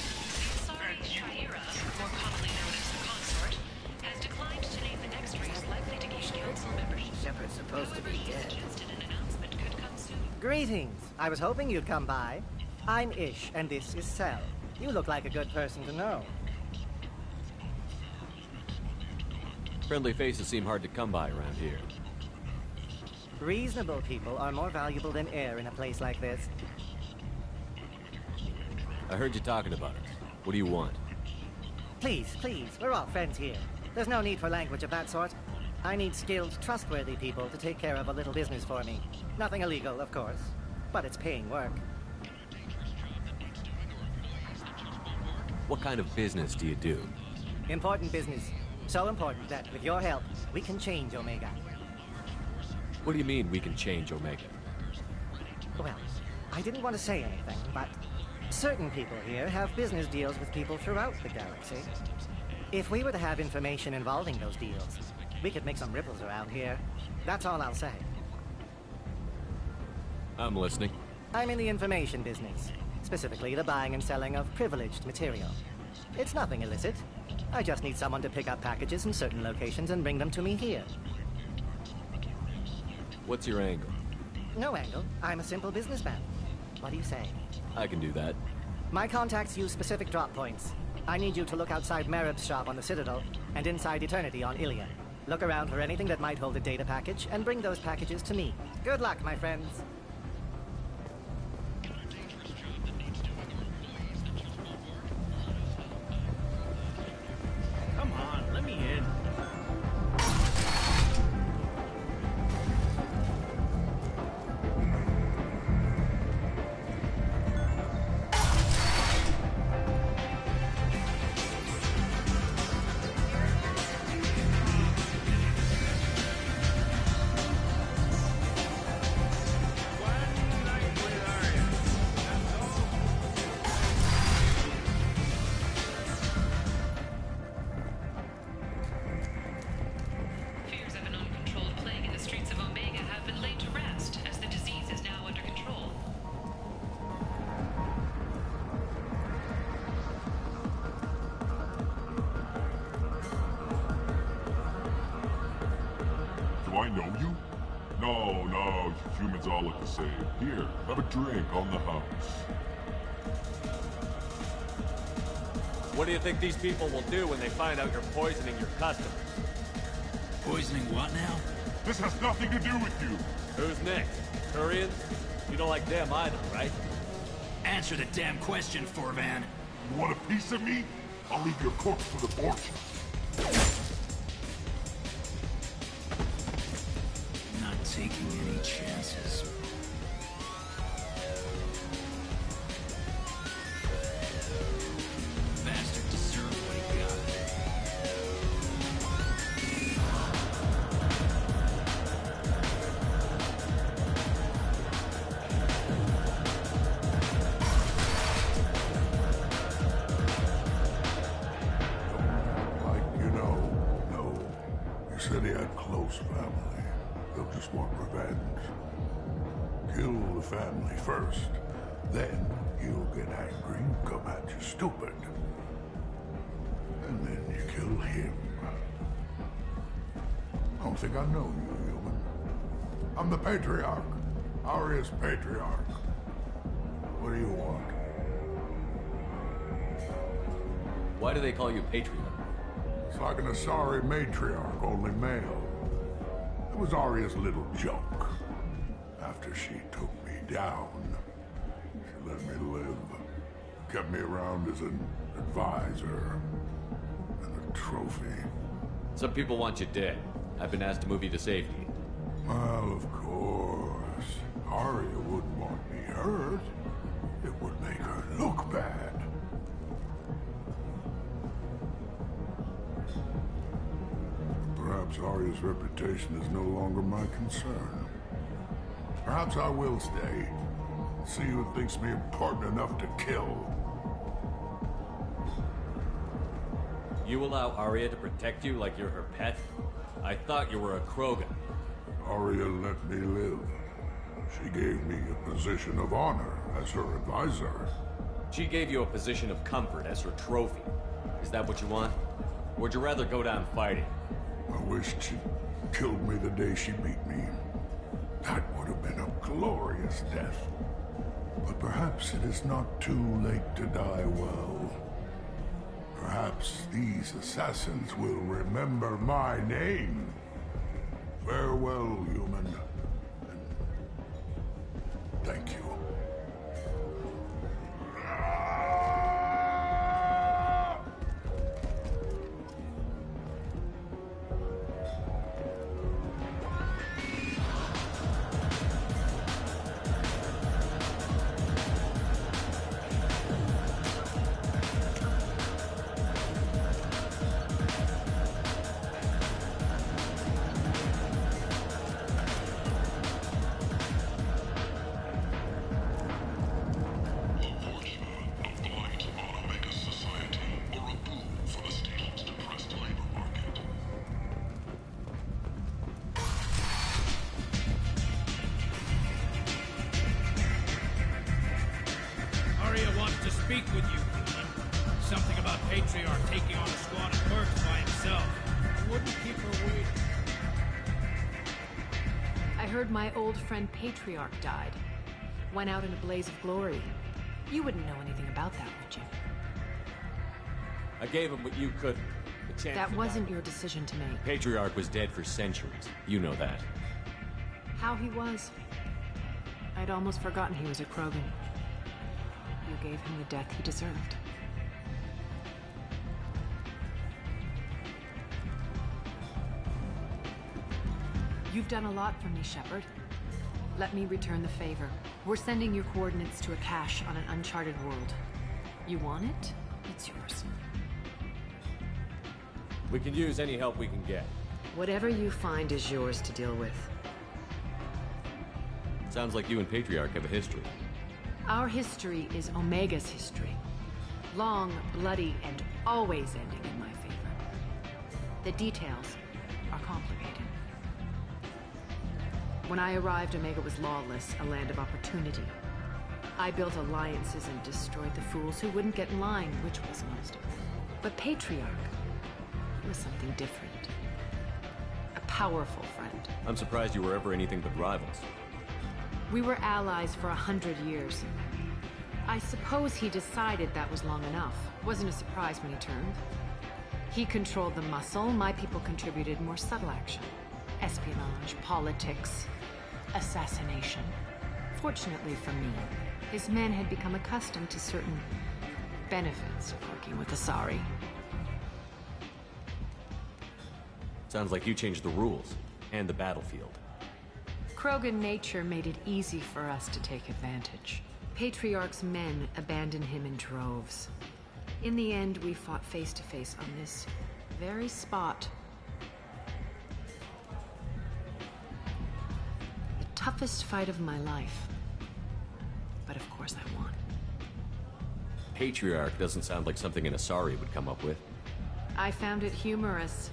Sorry, Shahira, more commonly known as the Consort, has declined to name the next race likely to gain council membership. Shepard's supposed to be dead. Suggested an announcement could come soon. Greetings. I was hoping you'd come by. I'm Ish, and this is Cell. You look like a good person to know. Friendly faces seem hard to come by around here. Reasonable people are more valuable than air in a place like this. I heard you talking about it. What do you want? Please, please, we're all friends here. There's no need for language of that sort. I need skilled, trustworthy people to take care of a little business for me. Nothing illegal, of course, but it's paying work. What kind of business do you do? Important business. So important that, with your help, we can change Omega. What do you mean we can change Omega? Well, I didn't want to say anything, but certain people here have business deals with people throughout the galaxy. If we were to have information involving those deals, we could make some ripples around here. That's all I'll say. I'm listening. I'm in the information business, specifically the buying and selling of privileged material. It's nothing illicit. I just need someone to pick up packages in certain locations and bring them to me here. What's your angle? No angle. I'm a simple businessman. What do you say? I can do that. My contacts use specific drop points. I need you to look outside Merib's shop on the Citadel and inside Eternity on Ilion. Look around for anything that might hold a data package, and bring those packages to me. Good luck, my friends. Come on, let me in. Fears of an uncontrolled plague in the streets of Omega have been laid to rest, as the disease is now under control. Do I know you? No, no, humans all look the same. Here, have a drink on the house. What do you think these people will do when they find out you're poisoning your customers? Poisoning what now? This has nothing to do with you. Who's next? Turians? You don't like them either, right? Answer the damn question, Forvan. You want a piece of me? I'll leave your corpse for the fortune. Not taking any chances. Bastard deserved what he got. Like, no. You said he had close family. They'll just want revenge. Kill the family first. Then he'll get angry and come at you stupid. And then you kill him. I don't think I know you, human. I'm the Patriarch. Aria's Patriarch. What do you want? Why do they call you Patriarch? It's like an Asari matriarch, only male. It was Aria's little joke. After she took me down, she let me live. Kept me around as an advisor and a trophy. Some people want you dead. I've been asked to move you to safety. Well, of course. Aria wouldn't want me hurt. It would make her look bad. Perhaps Aria's reputation is no longer my concern. Perhaps I will stay. See who thinks me important enough to kill. You allow Aria to protect you like you're her pet? I thought you were a Krogan. Aria let me live. She gave me a position of honor as her advisor. She gave you a position of comfort as her trophy. Is that what you want? Or would you rather go down fighting? I wished she'd killed me the day she beat me. That would have been a glorious death. But perhaps it is not too late to die well. Perhaps these assassins will remember my name. Farewell, human. And thank you. Speak with you, human. Something about Patriarch taking on a squad of mercs by himself. I wouldn't keep her waiting. I heard my old friend Patriarch died. Went out in a blaze of glory. You wouldn't know anything about that, would you? I gave him what you couldn't. That wasn't your decision to make. Patriarch was dead for centuries. You know that. How he was. I'd almost forgotten he was a Krogan. You gave him the death he deserved. You've done a lot for me, Shepard. Let me return the favor. We're sending your coordinates to a cache on an uncharted world. You want it? It's yours. We can use any help we can get. Whatever you find is yours to deal with. Sounds like you and Patriarch have a history. Our history is Omega's history. Long, bloody, and always ending in my favor. The details are complicated. When I arrived, Omega was lawless, a land of opportunity. I built alliances and destroyed the fools who wouldn't get in line, which was most of them. But Patriarch was something different. A powerful friend. I'm surprised you were ever anything but rivals. We were allies for 100 years. I suppose he decided that was long enough. Wasn't a surprise when he turned. He controlled the muscle, my people contributed more subtle action. Espionage, politics, assassination. Fortunately for me, his men had become accustomed to certain benefits of working with Asari. Sounds like you changed the rules, and the battlefield. Krogan nature made it easy for us to take advantage. Patriarch's men abandoned him in droves. In the end, we fought face to face on this very spot. The toughest fight of my life. But of course I won. Patriarch doesn't sound like something an Asari would come up with. I found it humorous.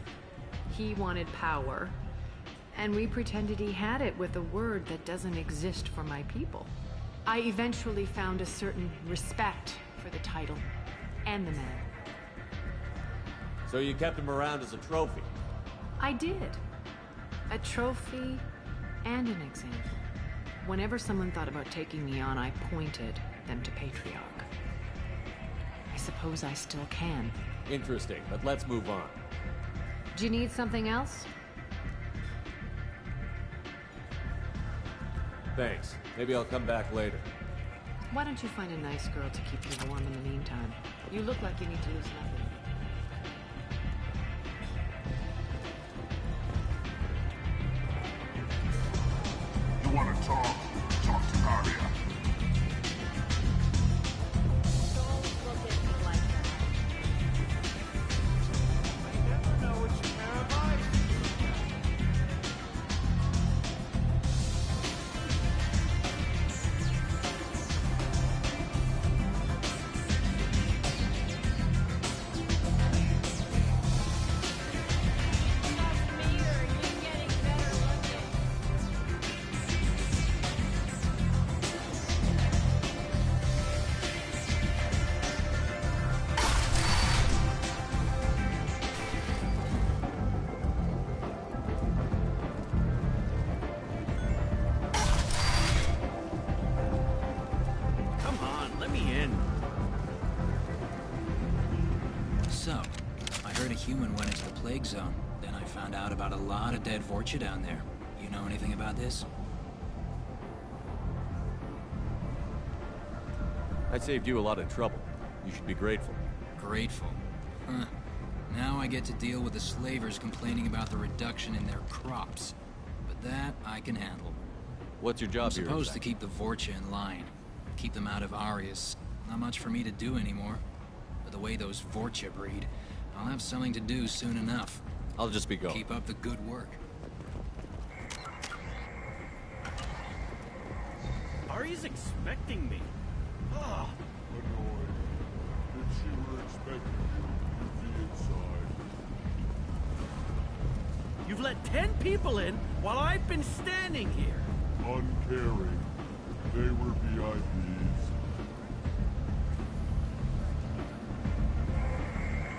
He wanted power, and we pretended he had it with a word that doesn't exist for my people. I eventually found a certain respect for the title and the man. So you kept him around as a trophy? I did. A trophy and an example. Whenever someone thought about taking me on, I pointed them to Patriarch. I suppose I still can. Interesting, but let's move on. Do you need something else? Thanks. Maybe I'll come back later. Why don't you find a nice girl to keep you warm in the meantime? You look like you need to lose nothing. You want to talk? Talk to Arya. Zone. Then I found out about a lot of dead Vorcha down there. You know anything about this? I saved you a lot of trouble. You should be grateful. Grateful? Huh. Now I get to deal with the slavers complaining about the reduction in their crops. But that I can handle. What's your job I'm here? Supposed to keep the Vorcha in line. Keep them out of Arius. Not much for me to do anymore. But the way those Vorcha breed, I'll have something to do soon enough. I'll just be going. Keep up the good work. Ari's expecting me. Ah. Annoyed that she were expecting you to be inside. You've let 10 people in while I've been standing here. Uncaring. They were VIPs.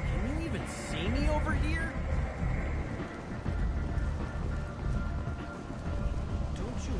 Can you even see me over here? Don't you...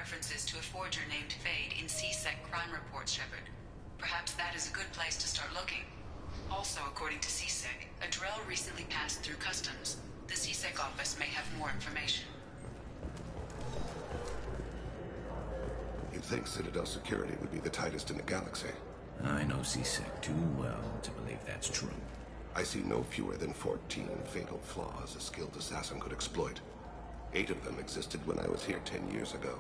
references to a forger named Fade in C-Sec crime reports, Shepard. Perhaps that is a good place to start looking. Also, according to C-Sec, a drill recently passed through customs. The C-Sec office may have more information. You'd think Citadel security would be the tightest in the galaxy. I know C-Sec too well to believe that's true. I see no fewer than 14 fatal flaws a skilled assassin could exploit. 8 of them existed when I was here 10 years ago.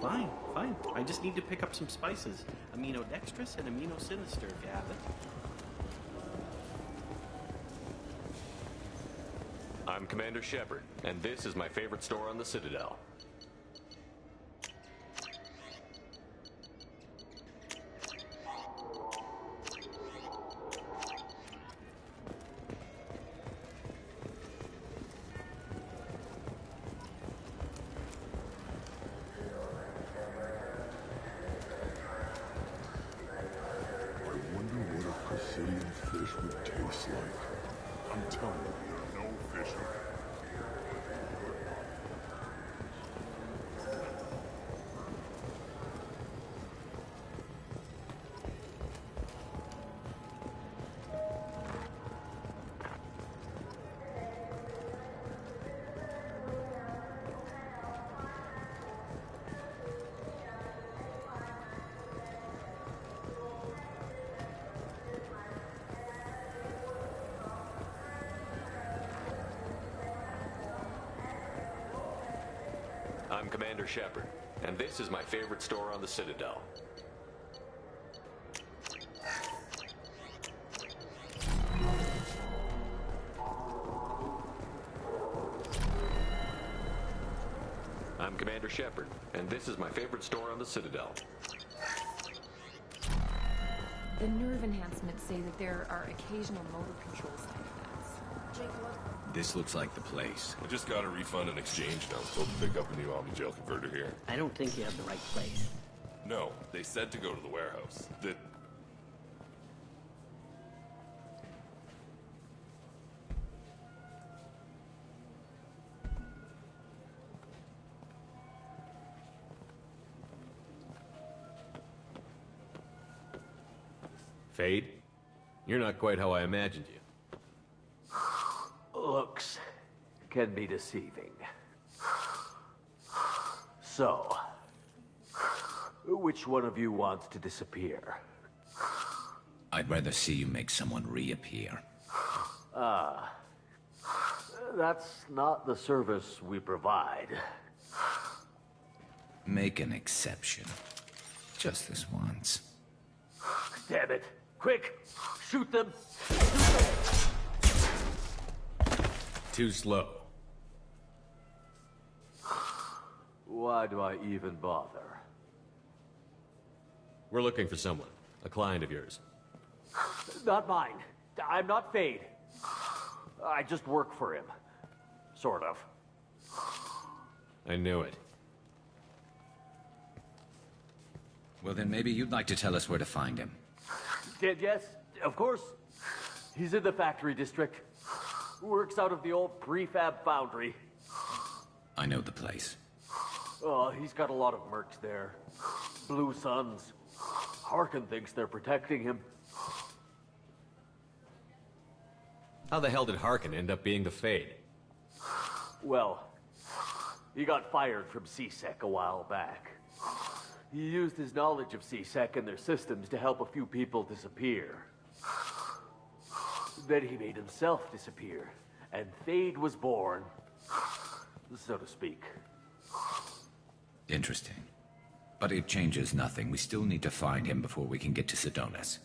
Fine, fine. I just need to pick up some spices. Aminodextrous and aminosinister, if you have it. I'm Commander Shepard, and this is my favorite store on the Citadel. I wonder what a Presidium fish would taste like. I'm telling you, there are no fish here. I'm Commander Shepard, and this is my favorite store on the Citadel. I'm Commander Shepard, and this is my favorite store on the Citadel. The nerve enhancements say that there are occasional motor control side effects. Jake, what? This looks like the place. I just got a refund and exchange, and I was told to pick up a new Omni-Gel converter here. I don't think you have the right place. No, they said to go to the warehouse. Fade, you're not quite how I imagined you. Looks can be deceiving. So, which one of you wants to disappear? I'd rather see you make someone reappear. That's not the service we provide. Make an exception. Just this once. Damn it. Quick! Shoot them! Too slow. Why do I even bother? We're looking for someone. A client of yours. Not mine. I'm not Fade. I just work for him. Sort of. I knew it. Well, then maybe you'd like to tell us where to find him. Yes, of course. He's in the factory district. Works out of the old prefab foundry. I know the place. Oh, he's got a lot of mercs there. Blue Suns. Harkin thinks they're protecting him. How the hell did Harkin end up being the Fade? Well, he got fired from C-Sec a while back. He used his knowledge of C-Sec and their systems to help a few people disappear. Then he made himself disappear, and Fade was born, so to speak. Interesting. But it changes nothing. We still need to find him before we can get to Sidonis.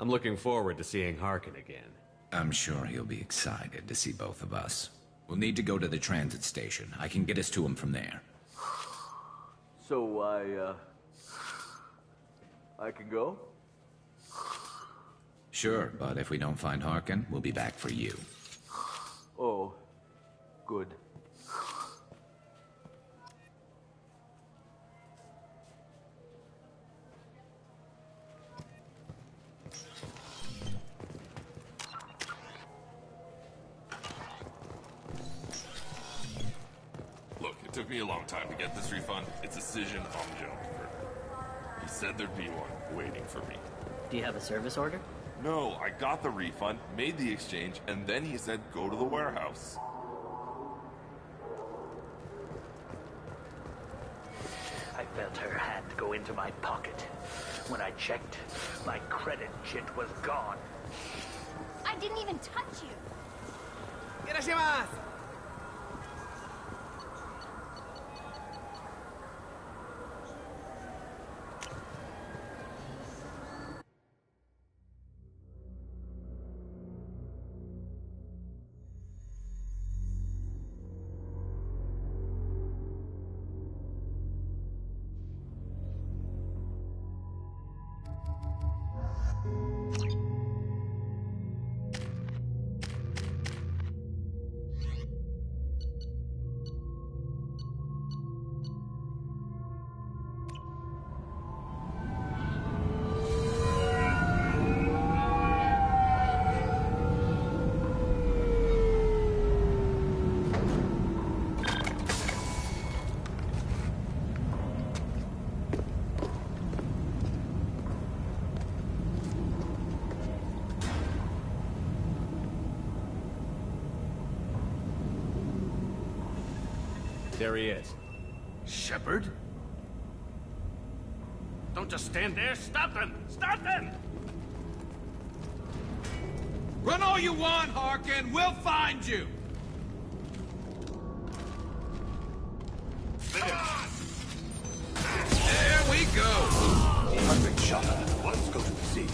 I'm looking forward to seeing Harkin again. I'm sure he'll be excited to see both of us. We'll need to go to the transit station. I can get us to him from there. So I can go? Sure, but if we don't find Harkin, we'll be back for you. Oh, good. took me a long time to get this refund. It's a decision on Joker. He said there'd be one waiting for me. Do you have a service order? No, I got the refund, made the exchange, and then he said go to the warehouse. I felt her hand go into my pocket. When I checked, my credit chit was gone. I didn't even touch you. Irashimasu! There he is. Shepard? Don't just stand there. Stop them! Stop them! Run all you want, Harkin. We'll find you. There we go. Perfect shot. Let's go to the sea.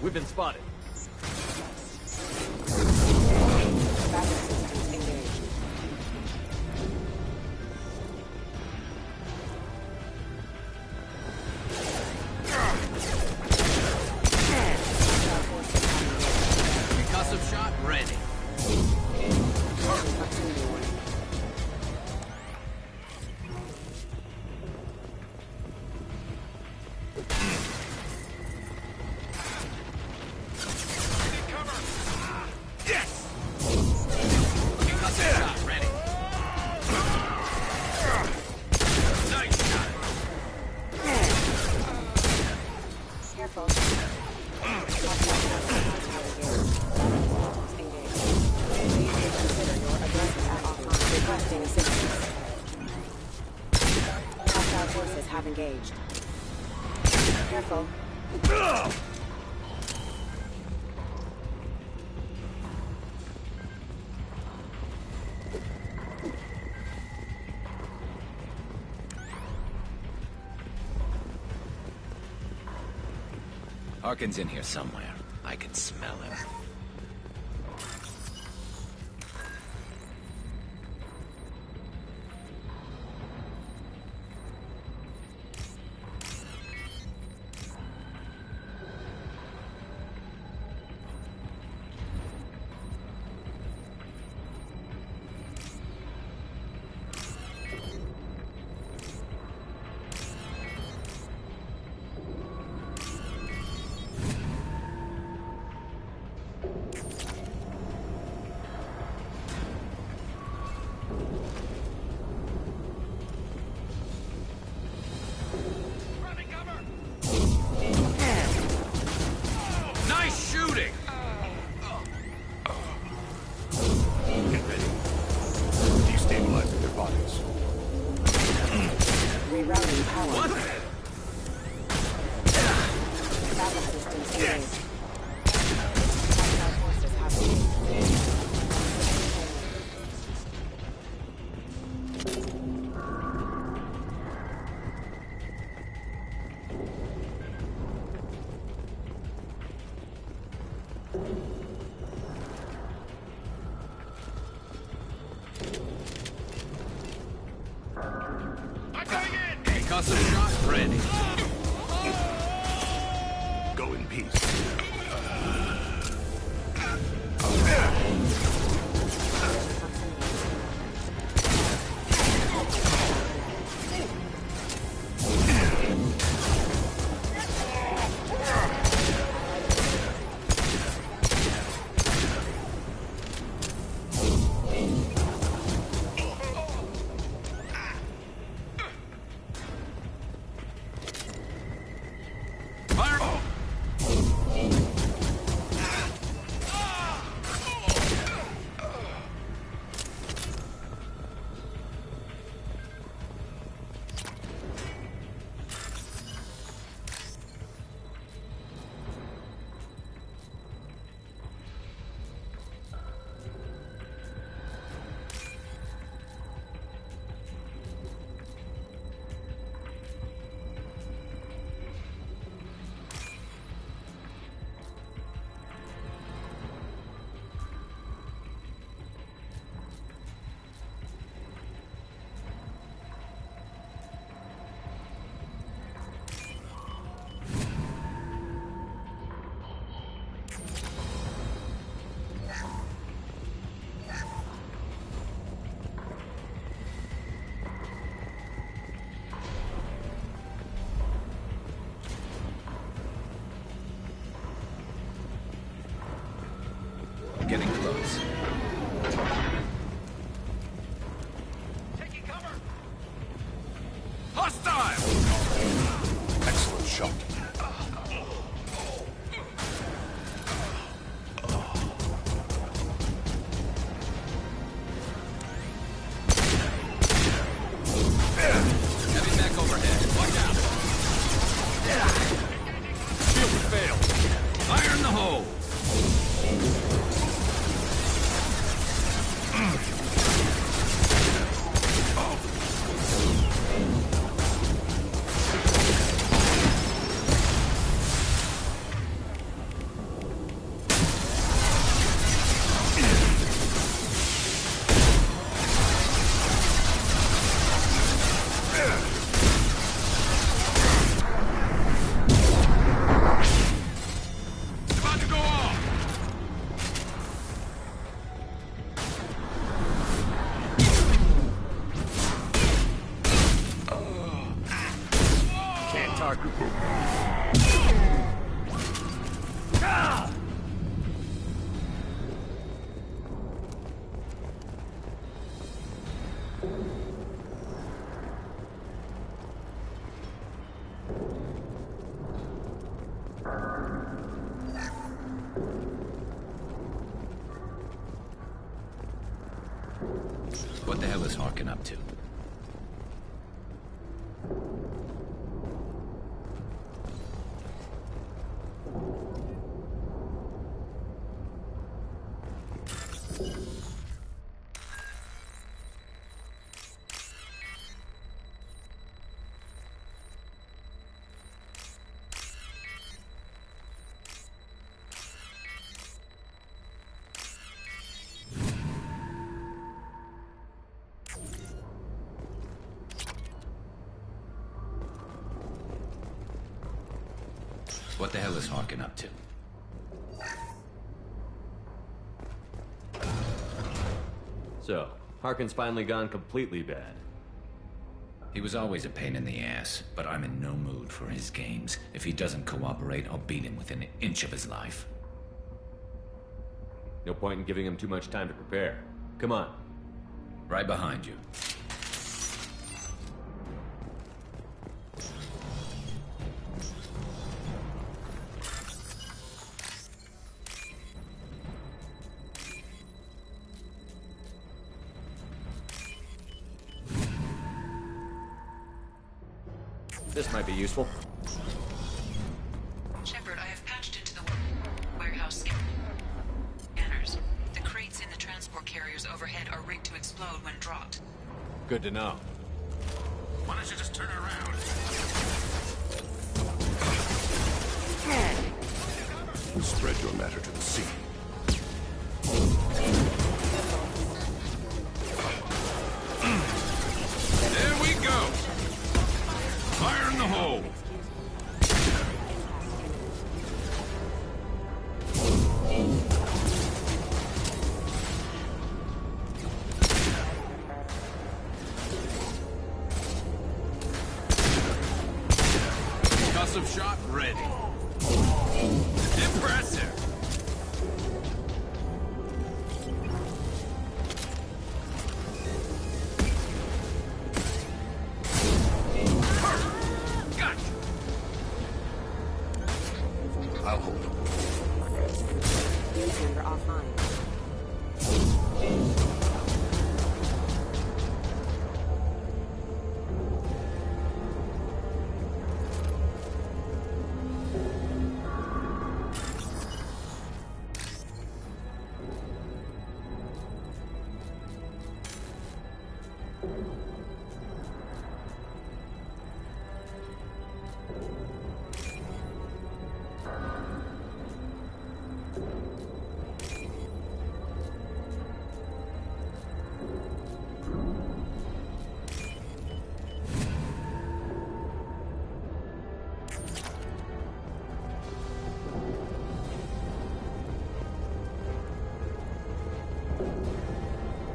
We've been spotted. Concussive shot ready. Engaged. Careful. Harkin's in here somewhere. I can smell him. engaged. Hostile forces have engaged. Concussive shot ready. Go in peace. Getting close. Taking cover! Hostile! Excellent shot. Heavy mech overhead. Watch out! Shield failed. Fire in the hole! About to go off! Can't target. What the hell is Harkin up to? What the hell is Harkin up to? So, Harkin's finally gone completely bad. He was always a pain in the ass, but I'm in no mood for his games. If he doesn't cooperate, I'll beat him within an inch of his life. No point in giving him too much time to prepare. Come on. Right behind you. This might be useful. Shepard, I have patched into explode when dropped. Good to know. Why don't you just turn around? Spread your matter to the sea. There we go. Fire in the hole. Concussive shot ready. Impressive. I'll hold him. Member offline.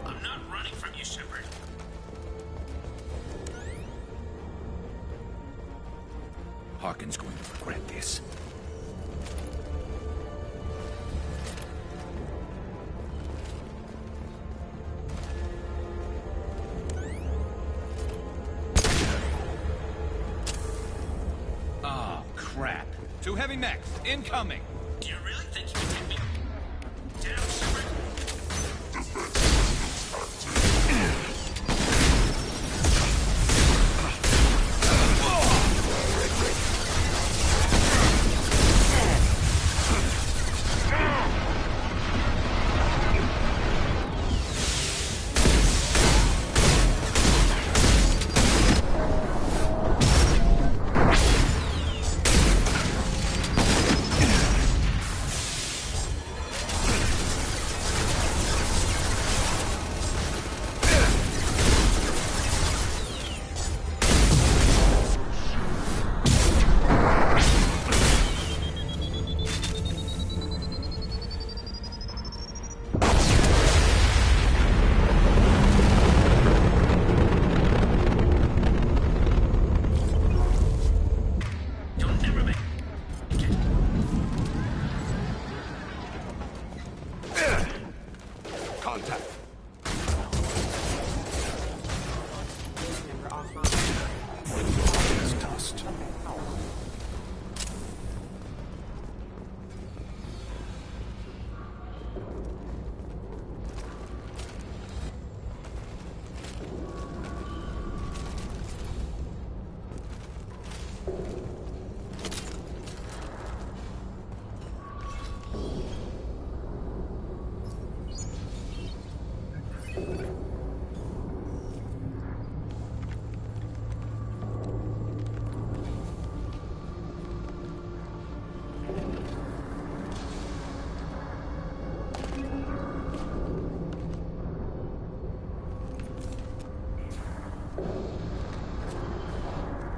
I'm not running from you, Shepard. Harkin's going to regret this. Oh, crap. 2 heavy mechs, incoming. Do you really think you can take me down, Shepard? Contact. Member offline. Is dust.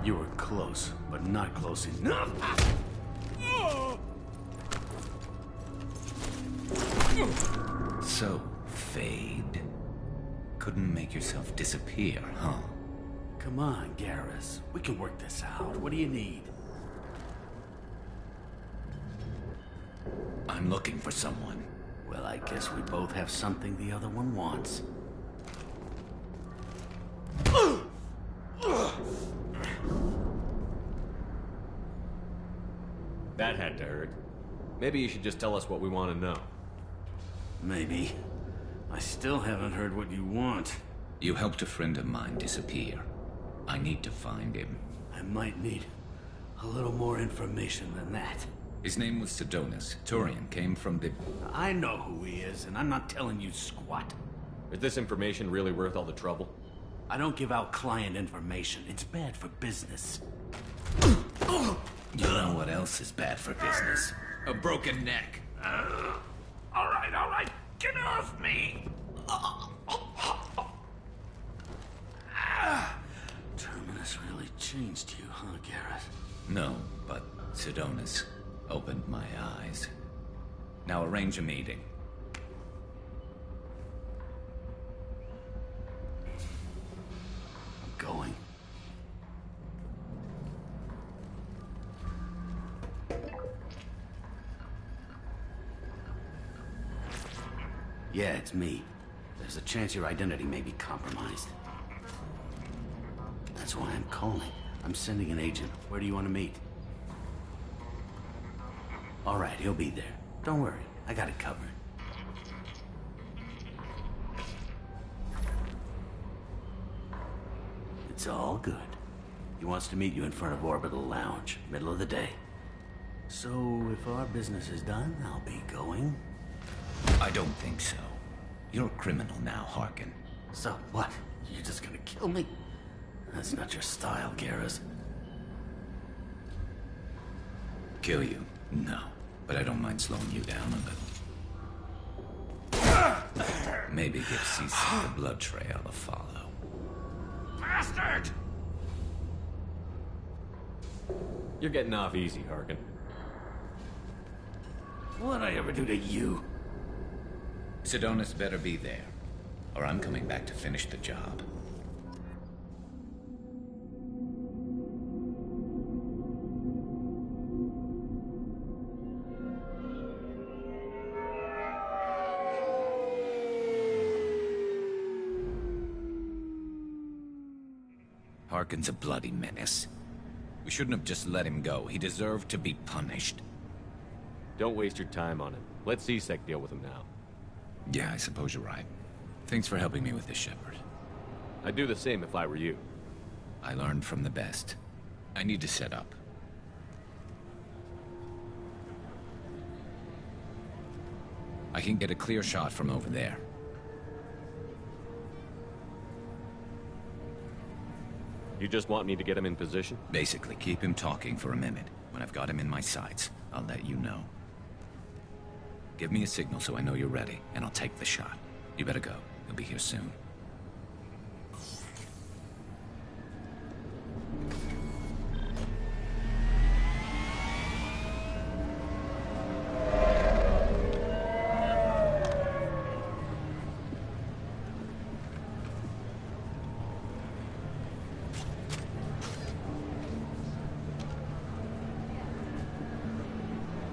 You were close, but not close enough. So, Fade. Couldn't make yourself disappear, huh? Come on, Garrus. We can work this out. What do you need? I'm looking for someone. Well, I guess we both have something the other one wants. That had to hurt. Maybe you should just tell us what we want to know. Maybe. I still haven't heard what you want. You helped a friend of mine disappear. I need to find him. I might need a little more information than that. His name was Sidonus. Turian came from the... I know who he is, and I'm not telling you squat. Is this information really worth all the trouble? I don't give out client information. It's bad for business. You know what else is bad for business? A broken neck. All right. Get off me! Terminus really changed you, huh, Garrett? No, but Sidonis opened my eyes. Now arrange a meeting. I'm going. Yeah, it's me. There's a chance your identity may be compromised. That's why I'm calling. I'm sending an agent. Where do you want to meet? All right, he'll be there. Don't worry, I got it covered. It's all good. He wants to meet you in front of Orbital Lounge, middle of the day. So, if our business is done, I'll be going. I don't think so. You're a criminal now, Harkin. So what? You're just gonna kill me? That's not your style, Garrus. Kill you? No. But I don't mind slowing you down a little. Maybe give CC the blood trail a follow. Bastard! You're getting off easy, Harkin. What'd I ever do to you? Sidonis better be there, or I'm coming back to finish the job. Harkin's a bloody menace. We shouldn't have just let him go. He deserved to be punished. Don't waste your time on him. Let C-Sec deal with him now. Yeah, I suppose you're right. Thanks for helping me with this, Shepard. I'd do the same if I were you. I learned from the best. I need to set up. I can get a clear shot from over there. You just want me to get him in position? Basically, keep him talking for a minute. When I've got him in my sights, I'll let you know. Give me a signal so I know you're ready, and I'll take the shot. You better go. He'll be here soon.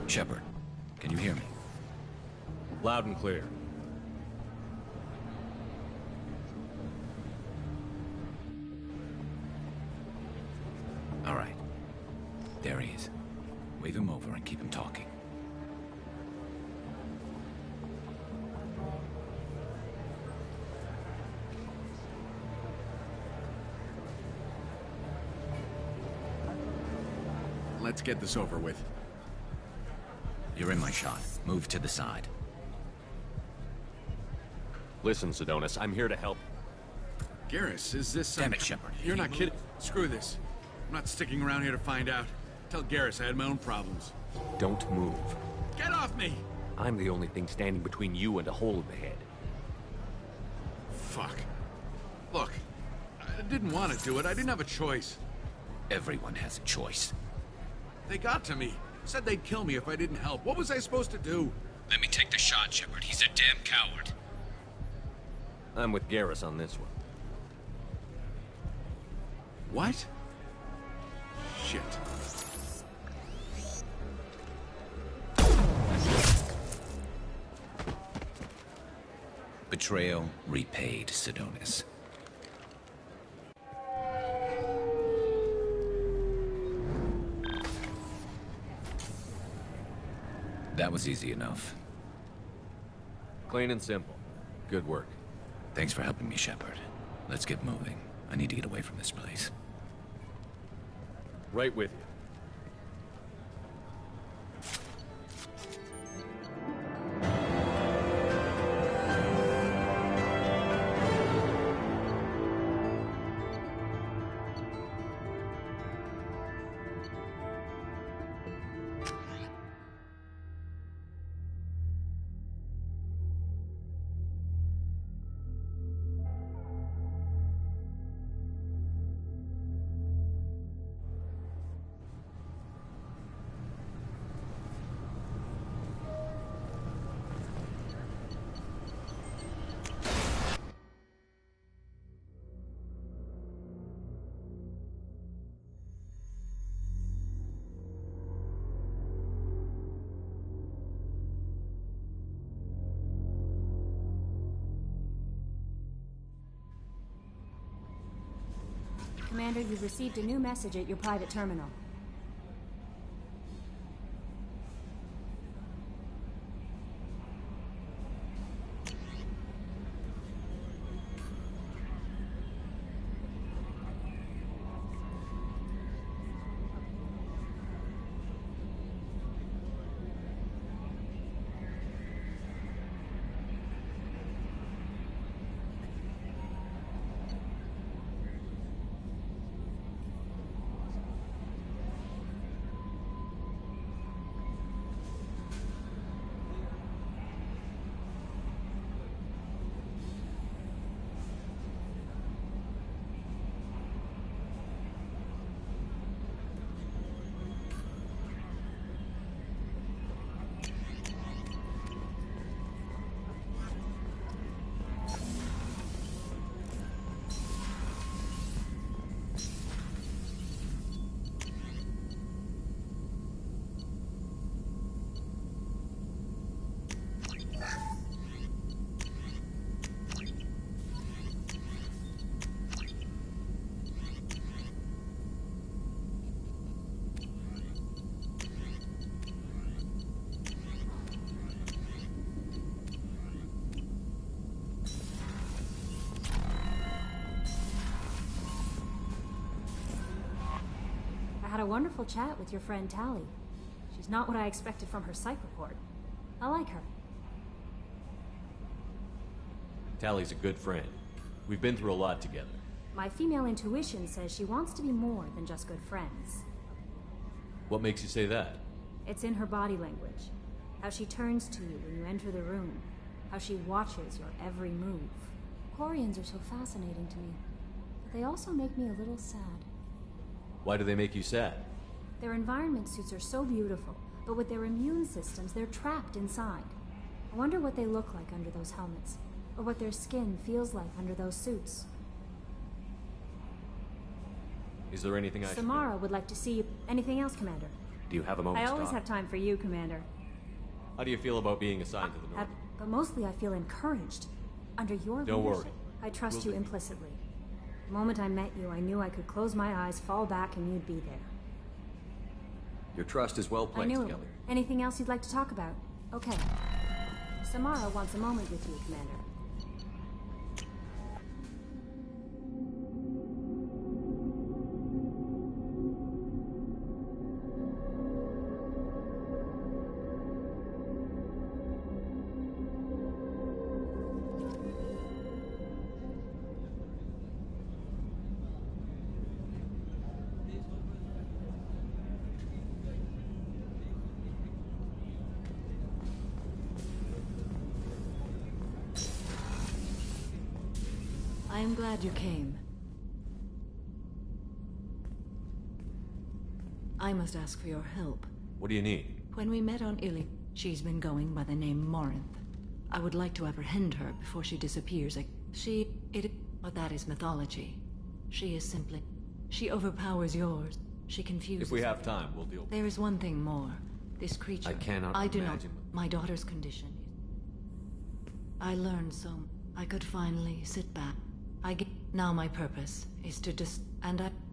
Shepard, can you hear me? Loud and clear. All right. There he is. Wave him over and keep him talking. Let's get this over with. You're in my shot. Move to the side. Listen, Sidonis, I'm here to help. Garrus, is this some... Damn it, Shepard. You're not kidding. Screw this. I'm not sticking around here to find out. Tell Garrus I had my own problems. Don't move. Get off me! I'm the only thing standing between you and a hole in the head. Fuck. Look, I didn't want to do it. I didn't have a choice. Everyone has a choice. They got to me. Said they'd kill me if I didn't help. What was I supposed to do? Let me take the shot, Shepard. He's a damn coward. I'm with Garrus on this one. What? Shit. Betrayal repaid, Sidonis. That was easy enough. Clean and simple. Good work. Thanks for helping me, Shepard. Let's get moving. I need to get away from this place. Right with you. Commander, you've received a new message at your private terminal. I had a wonderful chat with your friend Tally. She's not what I expected from her psych report. I like her. Tally's a good friend. We've been through a lot together. My female intuition says she wants to be more than just good friends. What makes you say that? It's in her body language. How she turns to you when you enter the room. How she watches your every move. Quarians are so fascinating to me, but they also make me a little sad. Why do they make you sad? Their environment suits are so beautiful, but with their immune systems, they're trapped inside. I wonder what they look like under those helmets, or what their skin feels like under those suits. Is there anything I should Samara would like to see you. Anything else, Commander? Do you have a moment I to always talk? have time for you, Commander. How do you feel about being assigned to the North? But mostly I feel encouraged. Under your Don't leadership, worry. I trust We'll you implicitly. The moment I met you, I knew I could close my eyes, fall back, and you'd be there. Your trust is well I placed, knew it. Kelly. Anything else you'd like to talk about? Okay. Samara wants a moment with you, Commander. I am glad you came. I must ask for your help. What do you need? When we met on Illy, she's been going by the name Morinth. I would like to apprehend her before she disappears. But that is mythology. She is simply... She overpowers yours. She confuses... If we have time, we'll deal with it. There is one thing more. This creature... I cannot I do not... imagine. My daughter's condition. I learned so... I could finally sit back. Now my purpose is to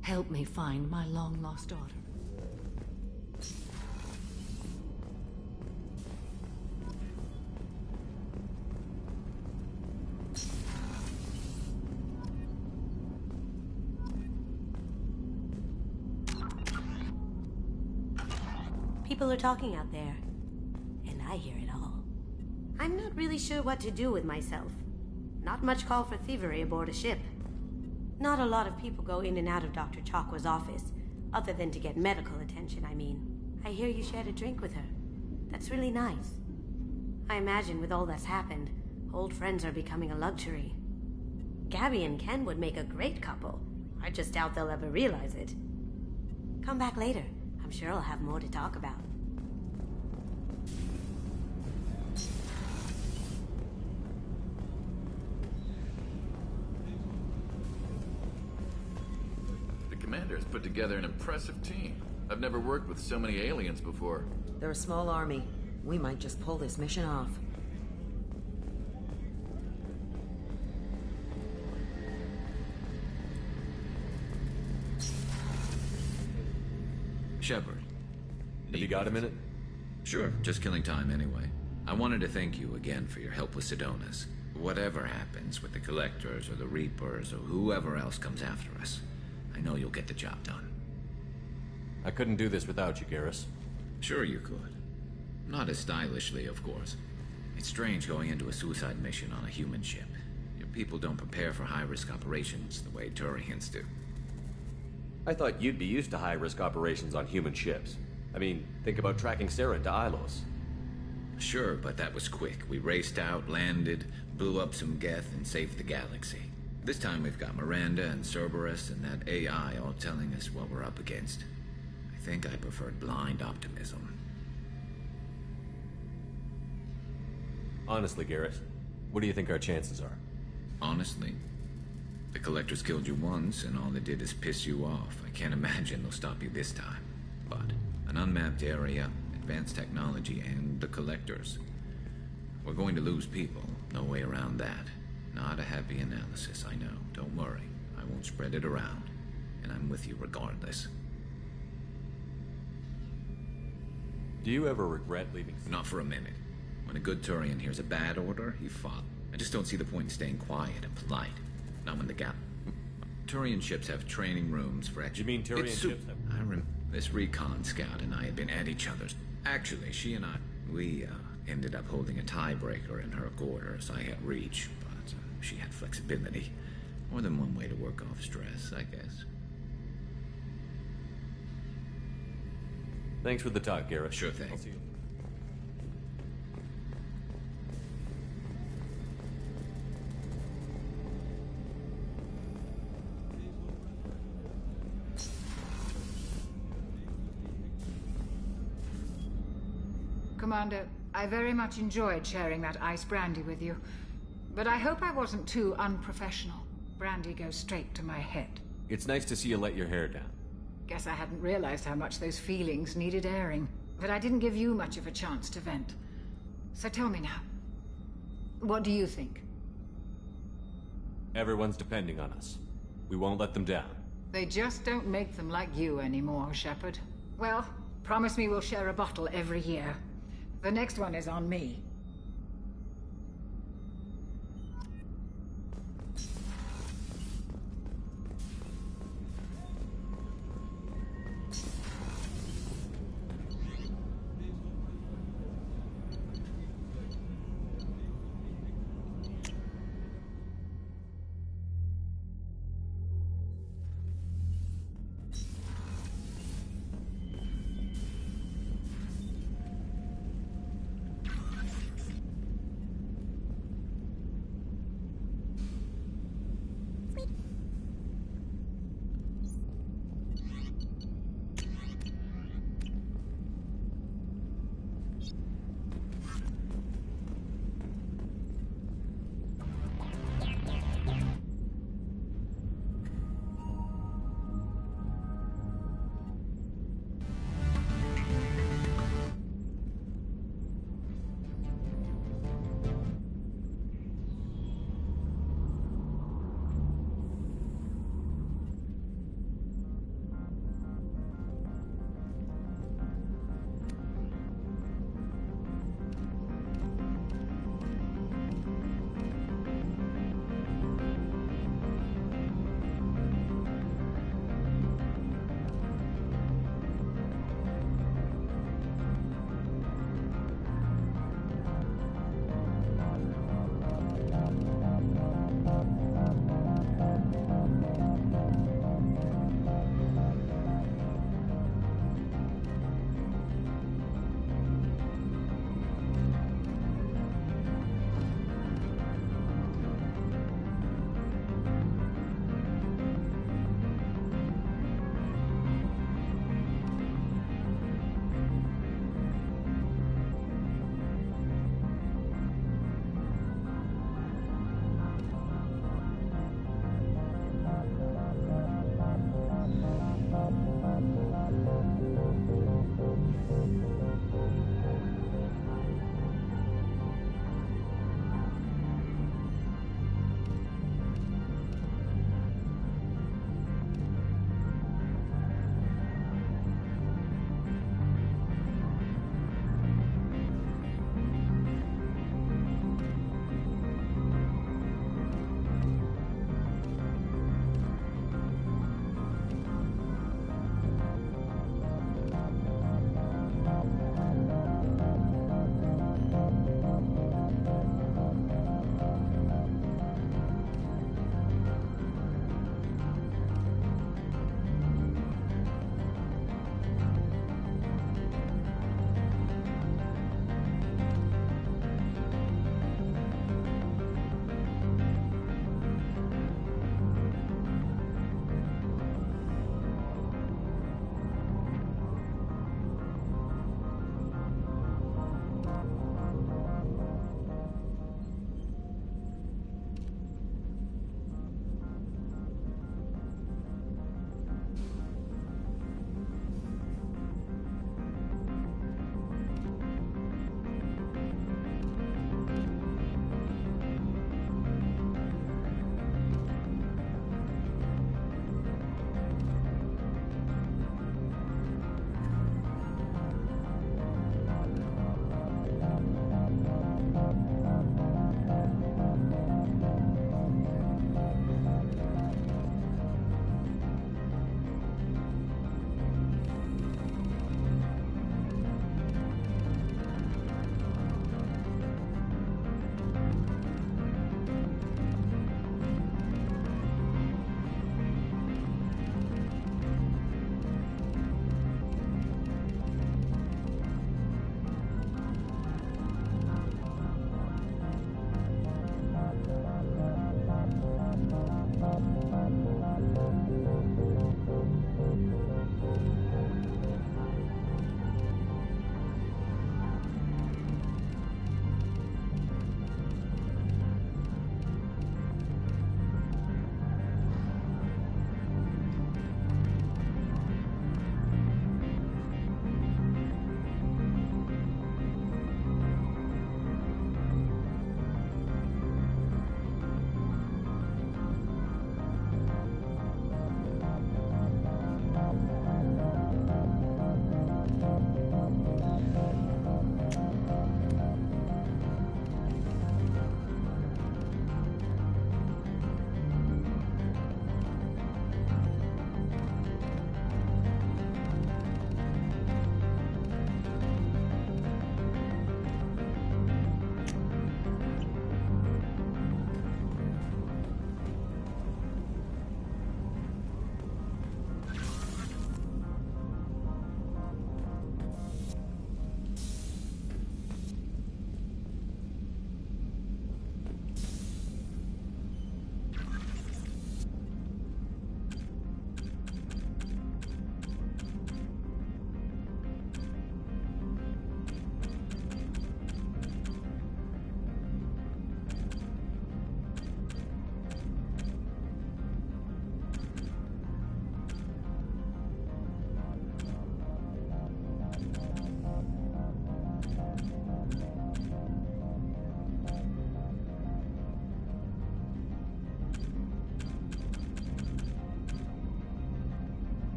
help me find my long-lost daughter. People are talking out there, and I hear it all. I'm not really sure what to do with myself. Not much call for thievery aboard a ship. Not a lot of people go in and out of Dr. Chakwa's office, other than to get medical attention, I mean. I hear you shared a drink with her. That's really nice. I imagine with all that's happened, old friends are becoming a luxury. Gabby and Ken would make a great couple. I just doubt they'll ever realize it. Come back later. I'm sure I'll have more to talk about. The commander has put together an impressive team. I've never worked with so many aliens before. They're a small army. We might just pull this mission off. Shepard. Have you got a minute? Sure, just killing time anyway. I wanted to thank you again for your help with Sedona's. Whatever happens with the Collectors or the Reapers or whoever else comes after us, I know you'll get the job done. I couldn't do this without you, Garrus. Sure you could. Not as stylishly, of course. It's strange going into a suicide mission on a human ship. Your people don't prepare for high-risk operations the way Turians do. I thought you'd be used to high-risk operations on human ships. I mean, think about tracking Sarah to Ilos. Sure, but that was quick. We raced out, landed, blew up some Geth, and saved the galaxy. This time we've got Miranda and Cerberus and that AI all telling us what we're up against. I think I preferred blind optimism. Honestly, Garrus, what do you think our chances are? Honestly? The Collectors killed you once, and all they did is piss you off. I can't imagine they'll stop you this time. But an unmapped area, advanced technology, and the Collectors. We're going to lose people. No way around that. Not a happy analysis, I know. Don't worry. I won't spread it around. And I'm with you regardless. Do you ever regret leaving? Not for a minute. When a good Turian hears a bad order, he fought. I just don't see the point in staying quiet and polite. Not when the Turian ships have training rooms for... You mean Turian ships have... I remember this recon scout and I had been at each other's. Actually, she and I, we ended up holding a tiebreaker in her quarters. I had reach, but she had flexibility. More than one way to work off stress, I guess. Thanks for the talk, Garrus. Sure thing. I'll see you. Commander, I very much enjoyed sharing that ice brandy with you. But I hope I wasn't too unprofessional. Brandy goes straight to my head. It's nice to see you let your hair down. Guess I hadn't realized how much those feelings needed airing. But I didn't give you much of a chance to vent. So tell me now. What do you think? Everyone's depending on us. We won't let them down. They just don't make them like you anymore, Shepard. Well, promise me we'll share a bottle every year. The next one is on me.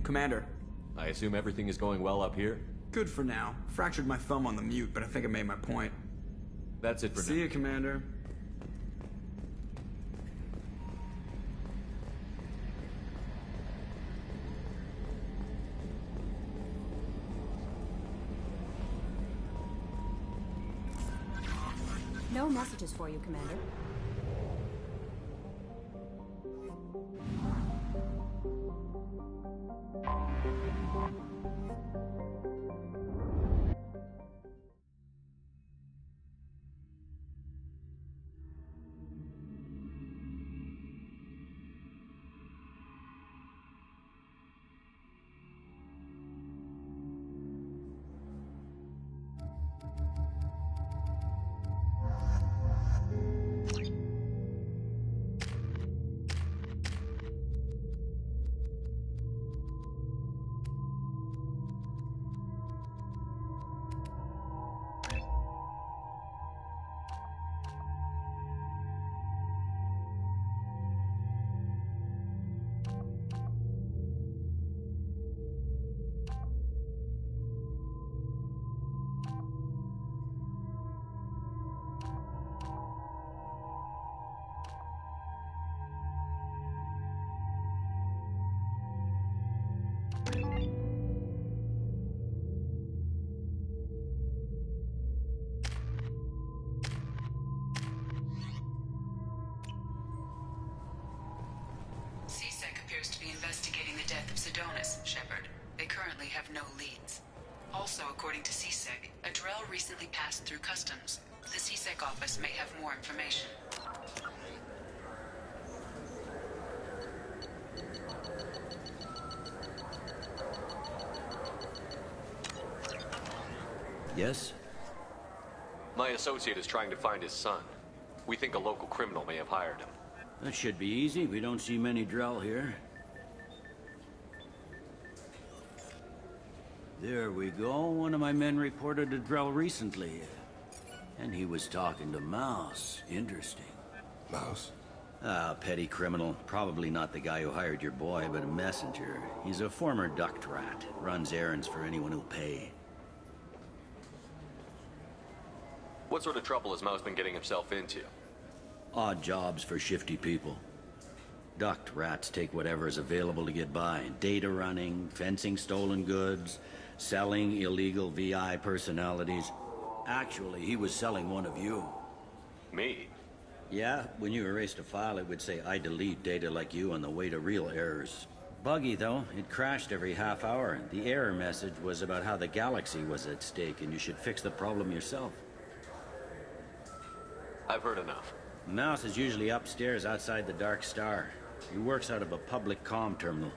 Commander. I assume everything is going well up here? Good for now. Fractured my thumb on the mute, but I think I made my point. That's it for now. See you, Commander. No messages for you, Commander. CSEC appears to be investigating the death of Sidonis, Shepard. They currently have no leads. Also, according to CSEC, a Drell recently passed through customs. The CSEC office may have more information. Yes? My associate is trying to find his son. We think a local criminal may have hired him. That should be easy. We don't see many Drell here. There we go. One of my men reported a Drell recently. And he was talking to Mouse. Interesting. Mouse? Ah, petty criminal. Probably not the guy who hired your boy, but a messenger. He's a former duct rat. Runs errands for anyone who'll pay. What sort of trouble has Mouse been getting himself into? Odd jobs for shifty people. Duct rats take whatever is available to get by. Data running, fencing stolen goods, selling illegal VI personalities. Actually, he was selling one of you. Me? Yeah, when you erased a file, it would say, I delete data like you on the way to real errors. Buggy, though. It crashed every half hour. The error message was about how the galaxy was at stake, and you should fix the problem yourself. I've heard enough. Mouse is usually upstairs outside the Dark Star. He works out of a public comm terminal.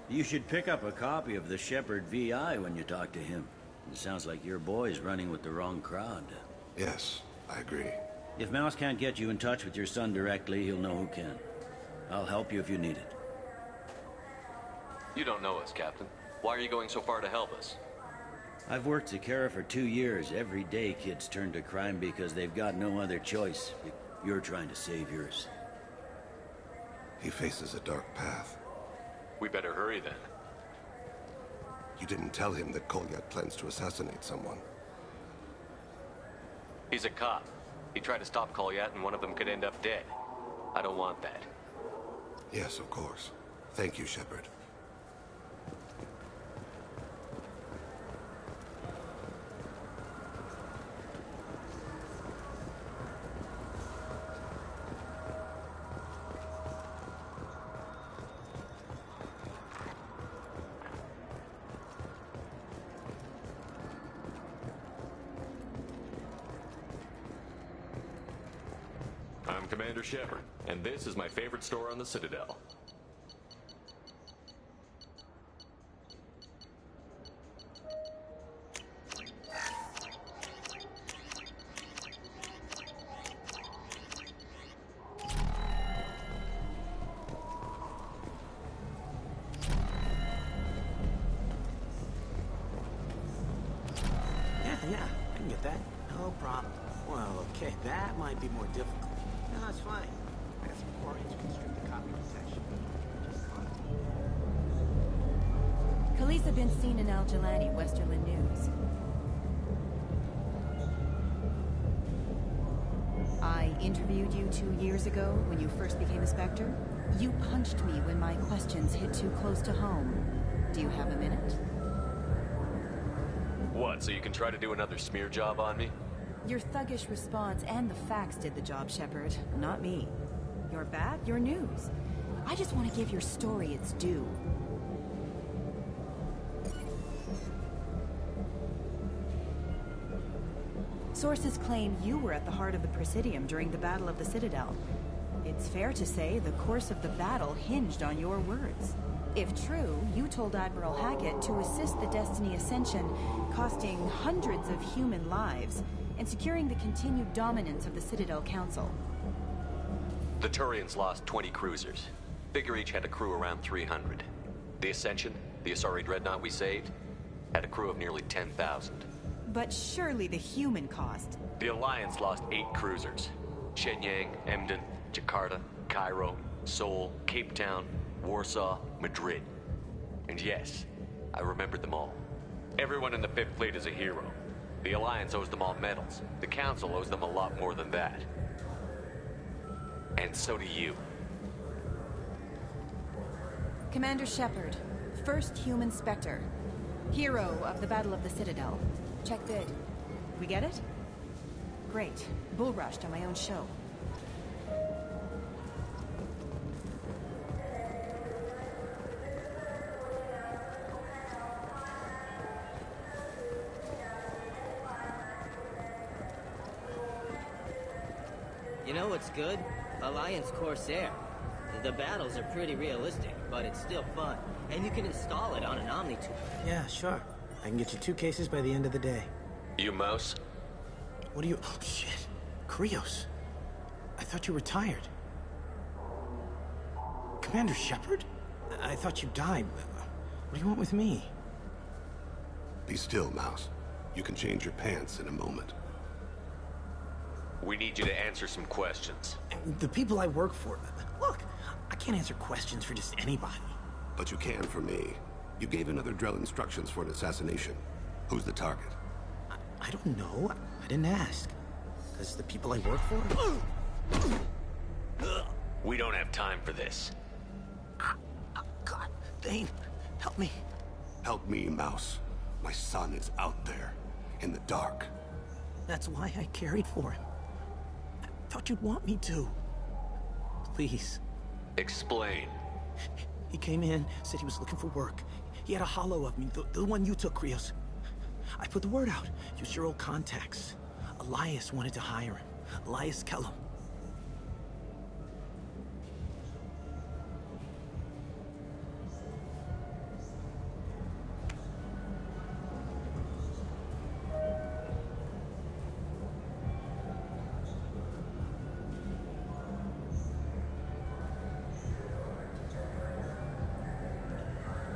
You should pick up a copy of the Shepard VI when you talk to him. It sounds like your boy's running with the wrong crowd. Yes, I agree. If Mouse can't get you in touch with your son directly, he'll know who can. I'll help you if you need it. You don't know us, Captain. Why are you going so far to help us? I've worked Zakera for 2 years. Every day kids turn to crime because they've got no other choice. You're trying to save yours. He faces a dark path. We better hurry then. You didn't tell him that Kolyat plans to assassinate someone. He's a cop. He tried to stop Kolyat and one of them could end up dead. I don't want that. Yes, of course. Thank you, Shepard. I'm Commander Shepard, and this is my favorite store on the Citadel. Yeah, I can get that. No problem. Well, okay, that might be more difficult. No, it's fine. I got some Quarians who can strip the copy protection. Just fine. Bodies have been seen in Al Jelani, Westerland News. I interviewed you 2 years ago when you first became a Spectre. You punched me when my questions hit too close to home. Do you have a minute? What, so you can try to do another smear job on me? Your thuggish response and the facts did the job, Shepard, not me. You're bad, you're news. I just want to give your story its due. Sources claim you were at the heart of the Presidium during the Battle of the Citadel. It's fair to say the course of the battle hinged on your words. If true, you told Admiral Hackett to assist the Destiny Ascension, costing hundreds of human lives, and securing the continued dominance of the Citadel Council. The Turians lost 20 cruisers. Figure each had a crew around 300. The Ascension, the Asari dreadnought we saved, had a crew of nearly 10,000. But surely the human cost. The Alliance lost 8 cruisers. Shenyang, Emden, Jakarta, Cairo, Seoul, Cape Town, Warsaw, Madrid. And yes, I remembered them all. Everyone in the Fifth Fleet is a hero. The Alliance owes them all medals. The Council owes them a lot more than that. And so do you. Commander Shepard, first human Spectre. Hero of the Battle of the Citadel. Check good. We get it? Great. Bull rushed on my own show. You know what's good? Alliance Corsair. The battles are pretty realistic, but it's still fun. And you can install it on an Omnitube. Yeah, sure. I can get you 2 cases by the end of the day. You mouse? What are you... Oh, shit. Krios. I thought you were tired. Commander Shepard? I thought you died. What do you want with me? Be still, Mouse. You can change your pants in a moment. We need you to answer some questions. The people I work for... Look, I can't answer questions for just anybody. But you can for me. You gave another Drell instructions for an assassination. Who's the target? I don't know. I didn't ask. Because the people I work for... We don't have time for this. God, Thane, help me. Help me, Mouse. My son is out there, in the dark. That's why I carried for him. I thought you'd want me to. Please. Explain. He came in, said he was looking for work. He had a hollow of me, the one you took, Krios. I put the word out. Used your old contacts. Elias wanted to hire him. Elias Kellum.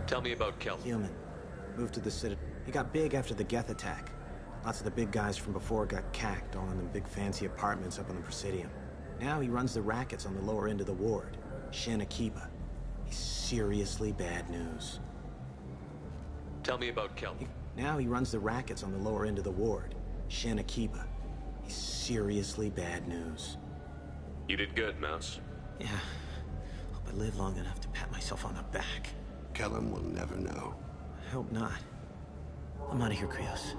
Tell me about Kelly. Human. Moved to the Citadel. He got big after the Geth attack. Lots of the big guys from before got cacked, all in the big fancy apartments up on the Presidium. Now he runs the rackets on the lower end of the ward. Shin Akiba. He's seriously bad news. Tell me about Kelly. Now he runs the rackets on the lower end of the ward. Shin Akiba. He's seriously bad news. You did good, Mouse. Yeah. Hope I live long enough to pat myself on the back. Kellum will never know. I hope not. I'm out of here, Krios.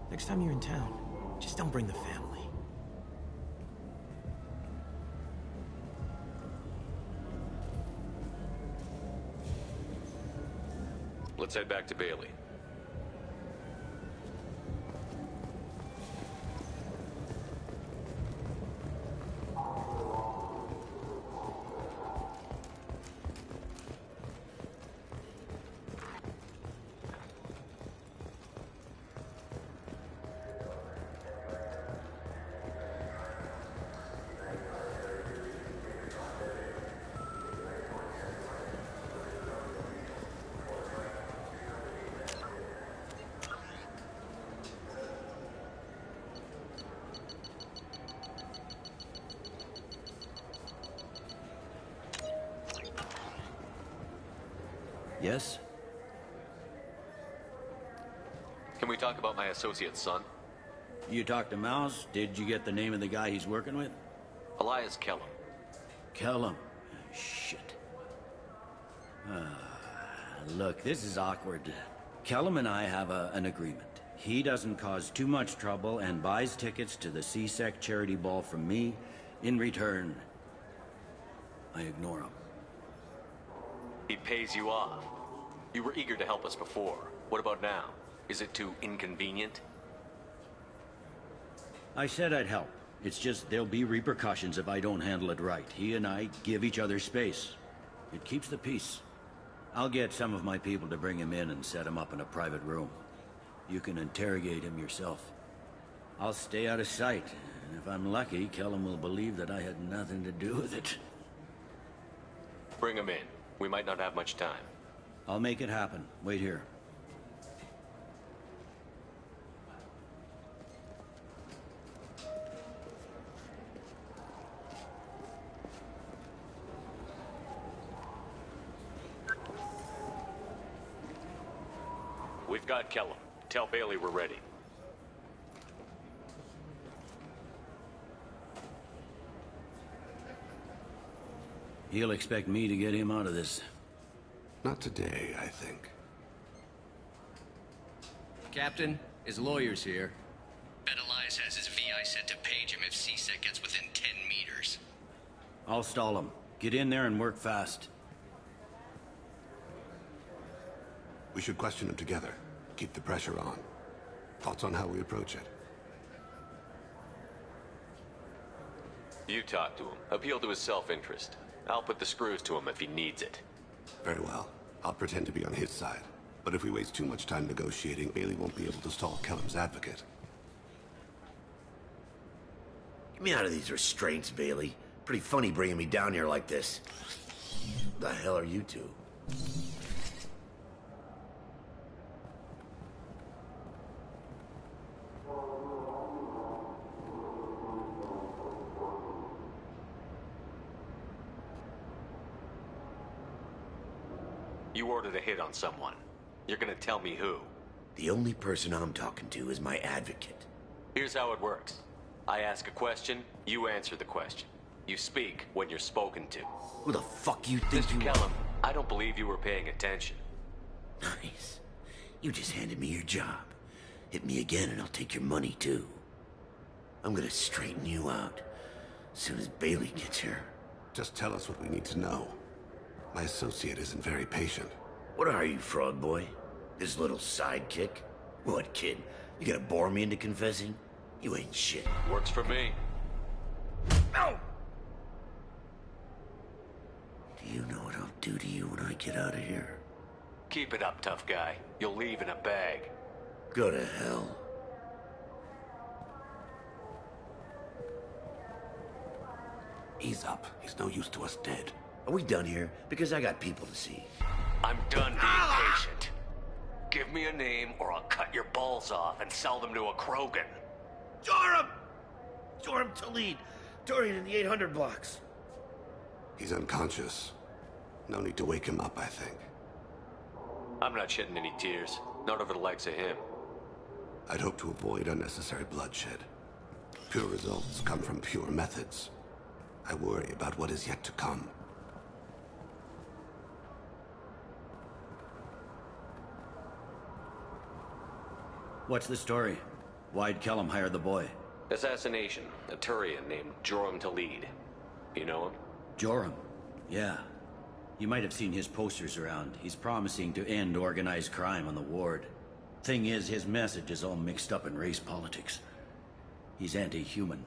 Next time you're in town, just don't bring the family. Let's head back to Bailey. Yes? Can we talk about my associate's son? You talked to Mouse? Did you get the name of the guy he's working with? Elias Kellum. Kellum? Shit. Look, this is awkward. Kellum and I have an agreement. He doesn't cause too much trouble and buys tickets to the CSEC charity ball from me. In return, I ignore him. He pays you off. You were eager to help us before. What about now? Is it too inconvenient? I said I'd help. It's just there'll be repercussions if I don't handle it right. He and I give each other space. It keeps the peace. I'll get some of my people to bring him in and set him up in a private room. You can interrogate him yourself. I'll stay out of sight, and if I'm lucky, Kellum will believe that I had nothing to do with it. Bring him in. We might not have much time. I'll make it happen. Wait here. We've got Kellum. Tell Bailey we're ready. He'll expect me to get him out of this. Not today, I think. Captain, his lawyer's here. Bet Elias has his VI set to page him if CSEC gets within 10 meters. I'll stall him. Get in there and work fast. We should question him together. Keep the pressure on. Thoughts on how we approach it? You talk to him. Appeal to his self-interest. I'll put the screws to him if he needs it. Very well. I'll pretend to be on his side. But if we waste too much time negotiating, Bailey won't be able to stall Kellum's advocate. Get me out of these restraints, Bailey. Pretty funny bringing me down here like this. The hell are you two? You ordered a hit on someone. You're gonna tell me who. The only person I'm talking to is my advocate. Here's how it works. I ask a question, you answer the question. You speak when you're spoken to. Who the fuck you think Mr. you Kellum, I don't believe you were paying attention. Nice. You just handed me your job. Hit me again and I'll take your money too. I'm gonna straighten you out as soon as Bailey gets here. Just tell us what we need to know. My associate isn't very patient. What are you, frog boy? His little sidekick? What, kid? You gonna bore me into confessing? You ain't shit. Works for me. No! Do you know what I'll do to you when I get out of here? Keep it up, tough guy. You'll leave in a bag. Go to hell. Ease up. He's no use to us dead. Are we done here? Because I got people to see. I'm done being patient. Give me a name or I'll cut your balls off and sell them to a Krogan. Joram! Joram Talid. Dorian in the 800 blocks. He's unconscious. No need to wake him up, I think. I'm not shedding any tears. Not over the likes of him. I'd hope to avoid unnecessary bloodshed. Pure results come from pure methods. I worry about what is yet to come. What's the story? Why'd Kellum hire the boy? Assassination. A Turian named Joram Talid. You know him? Joram? Yeah. You might have seen his posters around. He's promising to end organized crime on the ward. Thing is, his message is all mixed up in race politics. He's anti-human.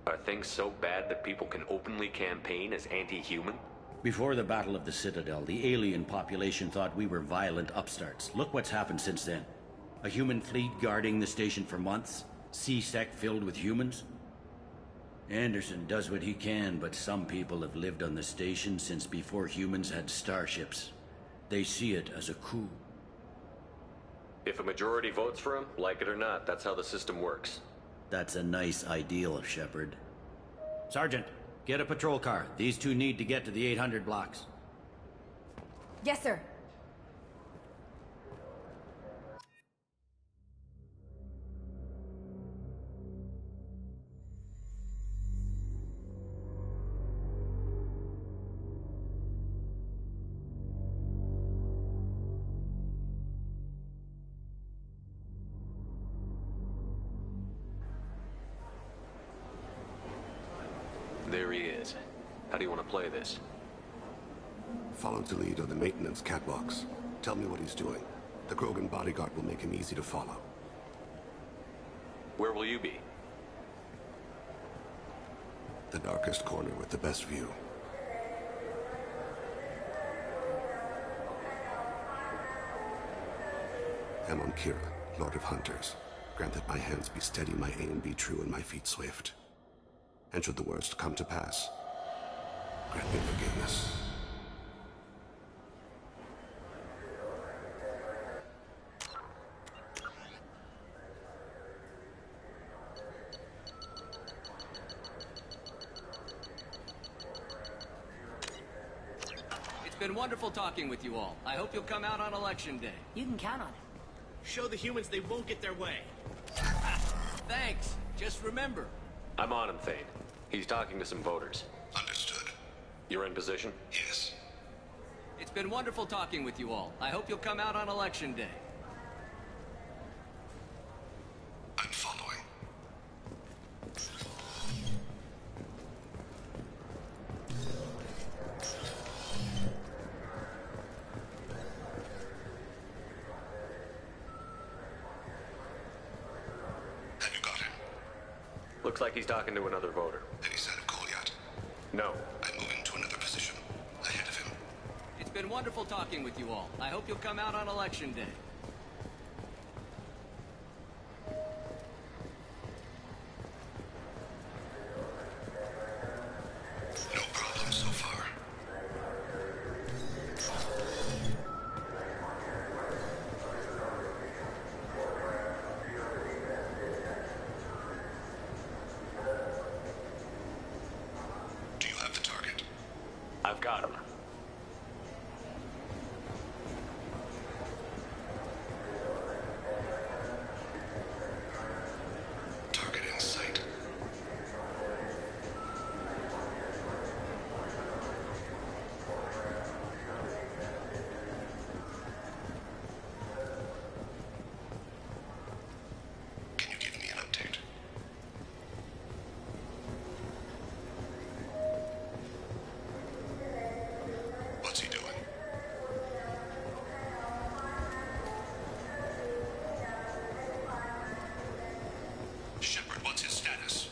Are things so bad that people can openly campaign as anti-human? Before the Battle of the Citadel, the alien population thought we were violent upstarts. Look what's happened since then. A human fleet guarding the station for months? CSEC filled with humans? Anderson does what he can, but some people have lived on the station since before humans had starships. They see it as a coup. If a majority votes for him, like it or not, that's how the system works. That's a nice ideal, Shepard. Sergeant, get a patrol car. These two need to get to the 800 blocks. Yes, sir. there he is. How do you want to play this? Follow the lead on the maintenance catwalks. Tell me what he's doing. The Krogan bodyguard will make him easy to follow. Where will you be? The darkest corner with the best view. Amon Kira, Lord of Hunters. Grant that my hands be steady, my aim be true, and my feet swift. And should the worst come to pass, grant me forgiveness. It's been wonderful talking with you all. I hope you'll come out on Election Day. You can count on it. Show the humans they won't get their way. Thanks. Just remember. I'm on him, Thane. He's talking to some voters. Understood. You're in position? Yes. It's been wonderful talking with you all. I hope you'll come out on Election Day. I'm following. Have you got him? Looks like he's talking to another voter. Any sign of Goliath? No. I'm moving to another position. Ahead of him. It's been wonderful talking with you all. I hope you'll come out on Election Day. No problem so far. Do you have the target? I've got him. Target in sight. Can you give me an update? What's he doing? Shepard, what's his status?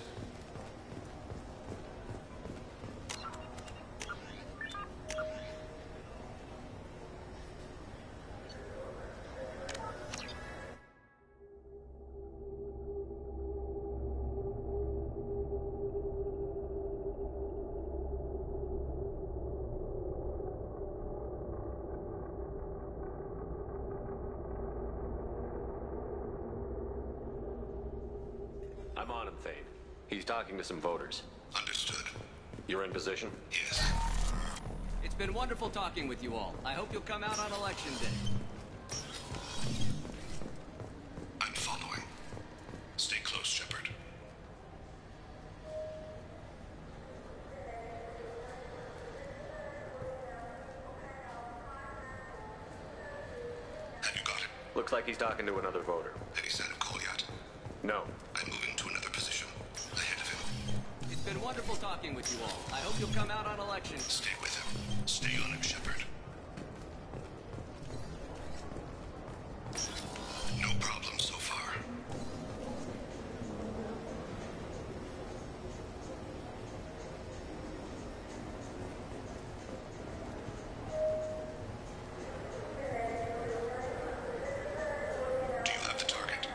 I'm on him, Thane. He's talking to some voters. Understood. You're in position? Yes. It's been wonderful talking with you all. I hope you'll come out on Election Day. I'm following. Stay close, Shepard. Have you got him? Looks like he's talking to another voter. Any sign of Goliath? No. I'm moving to another position. Ahead of him. It's been wonderful talking with you all. I hope you'll come out on Election. Stay with him. Stay on him, Shepard. No problem so far. Do you have the target?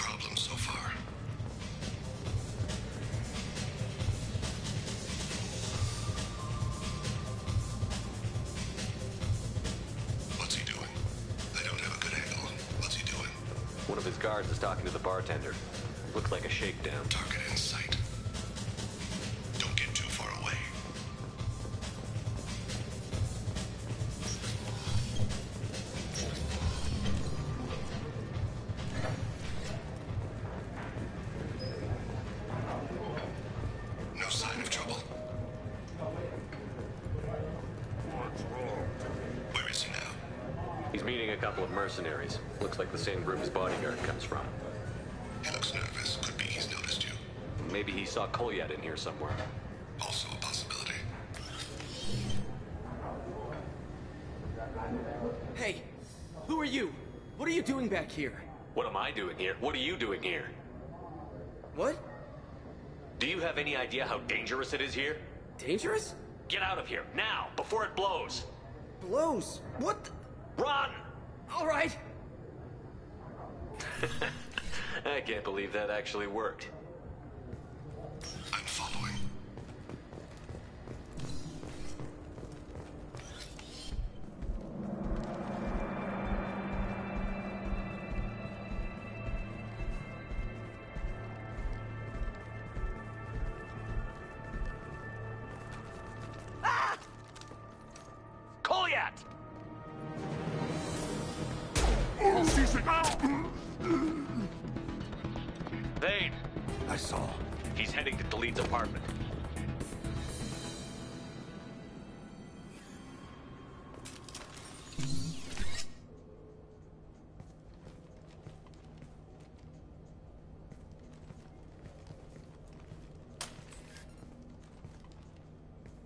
problems so far. What's he doing? I don't have a good angle. What's he doing? One of his guards is talking to the bartender. Looks like a shakedown. Target in sight. Don't get too far away. No sign of trouble. Where is he now? He's meeting a couple of mercenaries. Looks like the same group his bodyguard comes from. He looks nervous. Could be he's noticed you. Maybe he saw Kolyat in here somewhere. Also a possibility. Hey, who are you? What are you doing back here? What am I doing here? What are you doing here? What? Do you have any idea how dangerous it is here? Dangerous? Get out of here, now, before it blows! Blows? What? Run! All right. I can't believe that actually worked. I'm following. Kolyat! Thane! I saw. He's heading to Delete's apartment.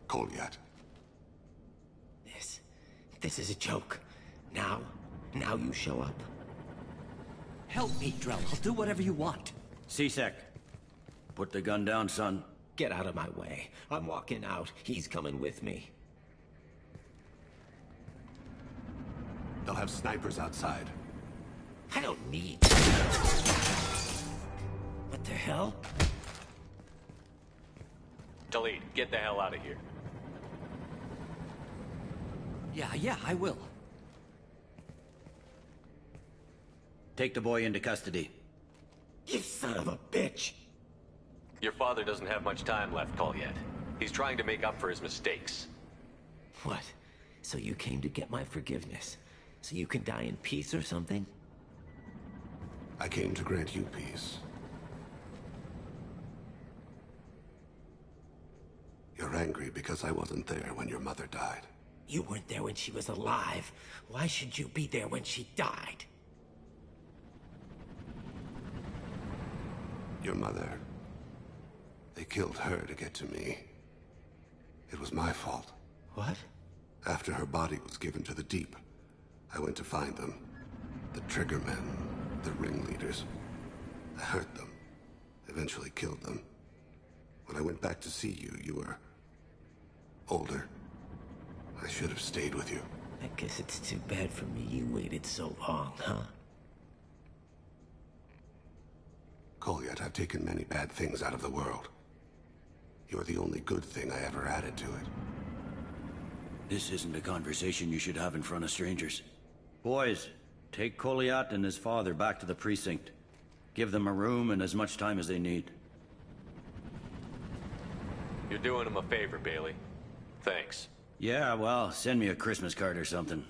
Kolyat. This is a joke. Now you show up. Help me, Drell. I'll do whatever you want. C-Sec, put the gun down, son. Get out of my way. I'm walking out. He's coming with me. They'll have snipers outside. I don't need... What the hell? Delete, get the hell out of here. Yeah, I will. Take the boy into custody. You son of a bitch! Your father doesn't have much time left, Kolyat. He's trying to make up for his mistakes. What? So you came to get my forgiveness? So you can die in peace or something? I came to grant you peace. You're angry because I wasn't there when your mother died. You weren't there when she was alive. Why should you be there when she died? Your mother. They killed her to get to me. It was my fault. What? After her body was given to the Deep, I went to find them. The Triggermen, the ringleaders. I hurt them. Eventually killed them. When I went back to see you, you were... older. I should have stayed with you. I guess it's too bad for me you waited so long, huh? Kolyat, I've taken many bad things out of the world. You're the only good thing I ever added to it. This isn't a conversation you should have in front of strangers. Boys, take Kolyat and his father back to the precinct. Give them a room and as much time as they need. You're doing him a favor, Bailey. Thanks. Yeah, well, send me a Christmas card or something.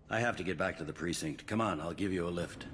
I have to get back to the precinct. Come on, I'll give you a lift.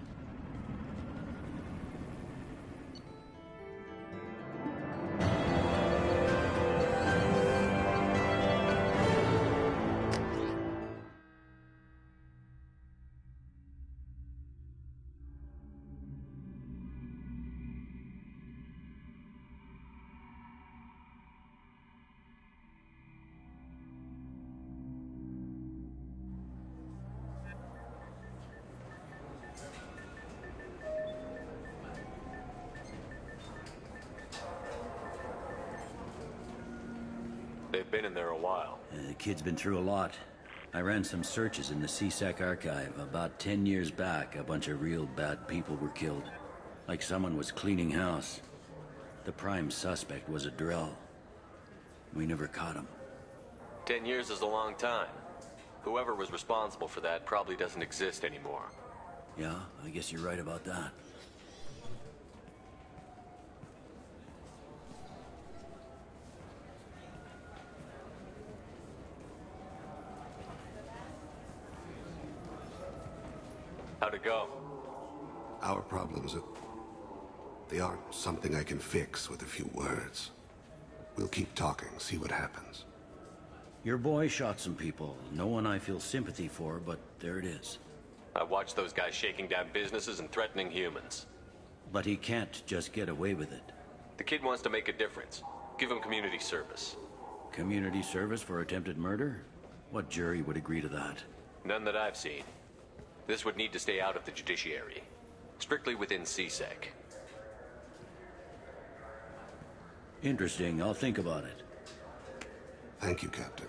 They've been in there a while. The kid's been through a lot. I ran some searches in the C-Sec archive. About 10 years back, a bunch of real bad people were killed. Like someone was cleaning house. The prime suspect was a drill. We never caught him. 10 years is a long time. Whoever was responsible for that probably doesn't exist anymore. Yeah, I guess you're right about that. How'd it go? Our problems they aren't something I can fix with a few words. We'll keep talking, see what happens. Your boy shot some people. No one I feel sympathy for, but there it is. I watched those guys shaking down businesses and threatening humans. But he can't just get away with it. The kid wants to make a difference. Give him community service. Community service for attempted murder? What jury would agree to that? None that I've seen. This would need to stay out of the judiciary. Strictly within CSEC. Interesting. I'll think about it. Thank you, Captain.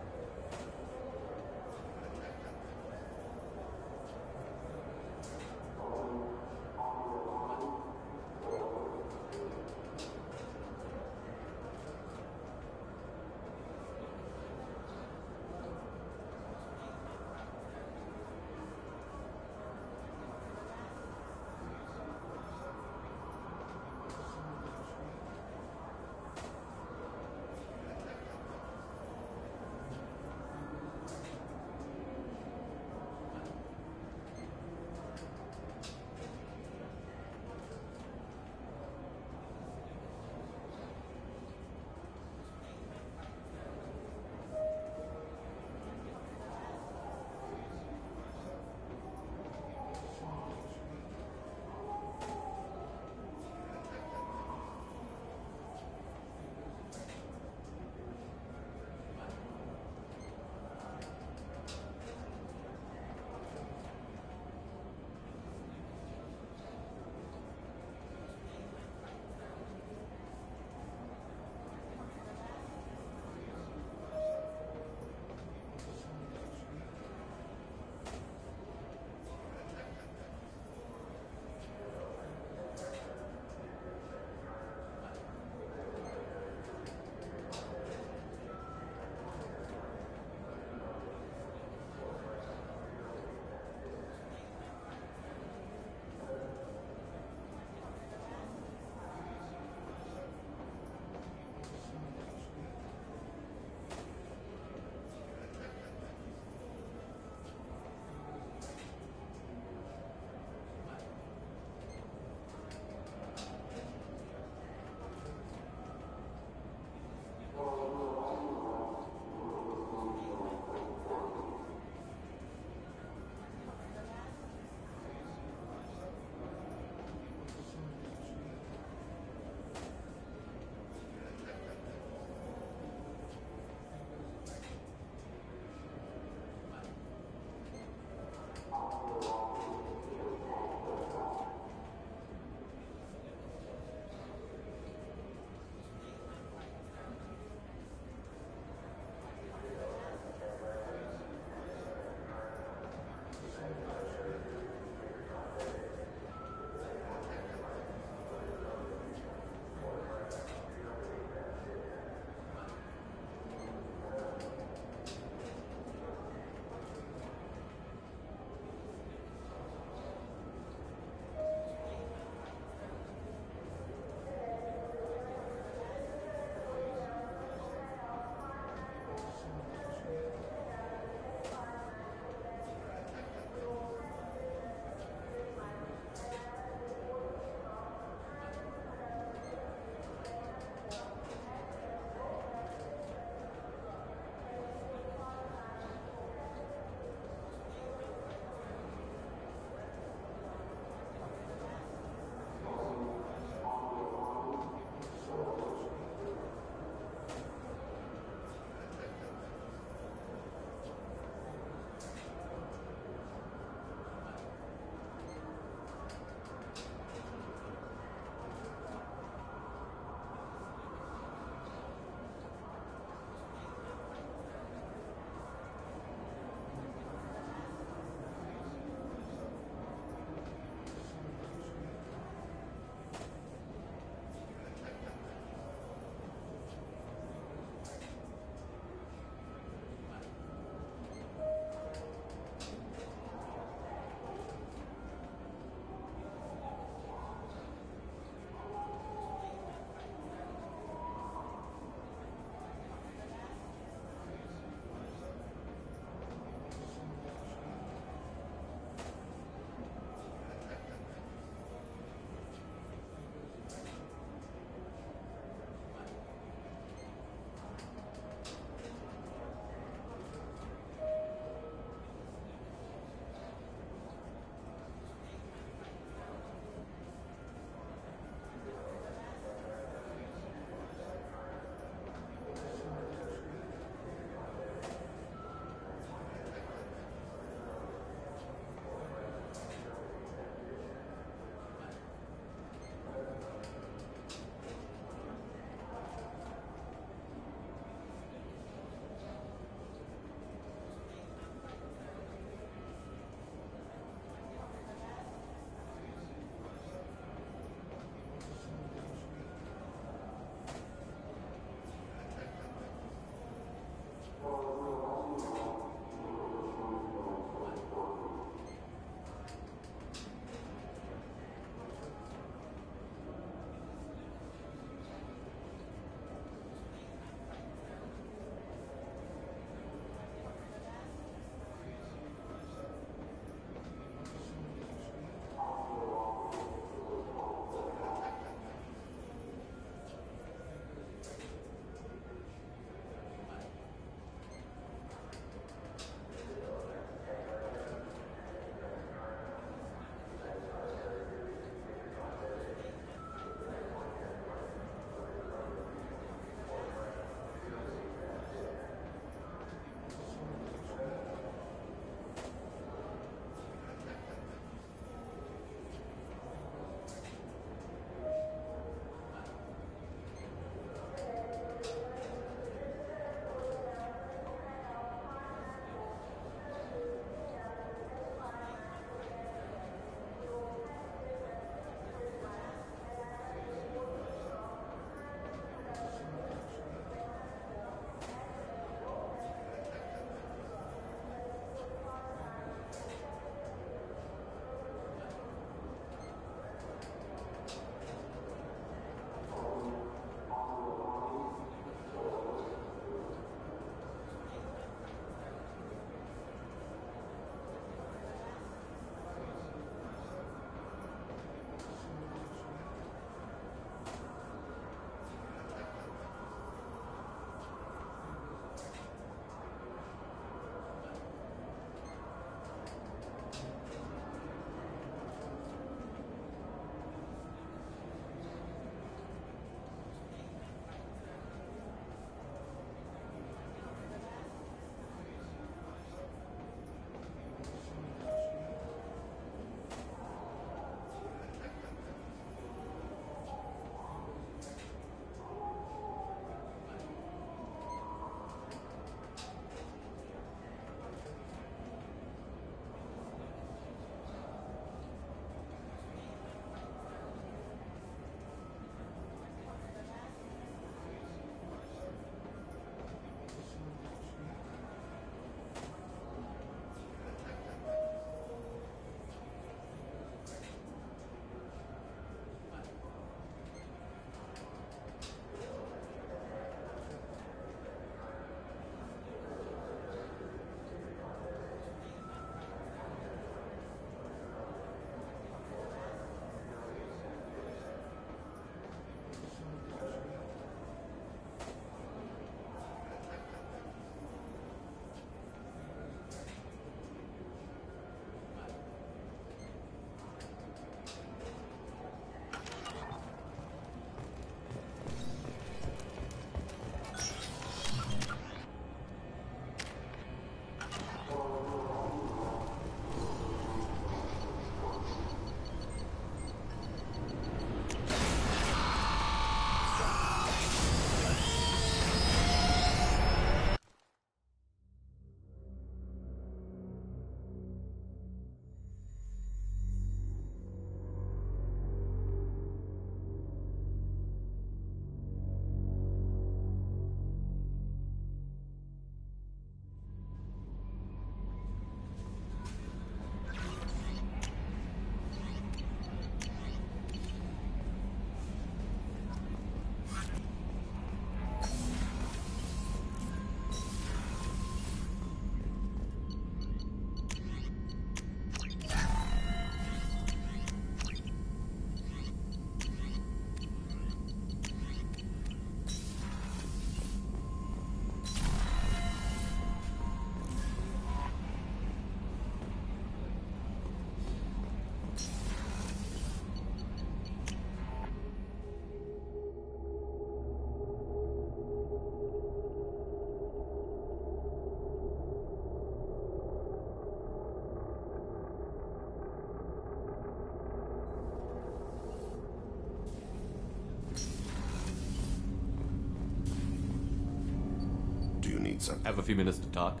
Do you need something? Have a few minutes to talk?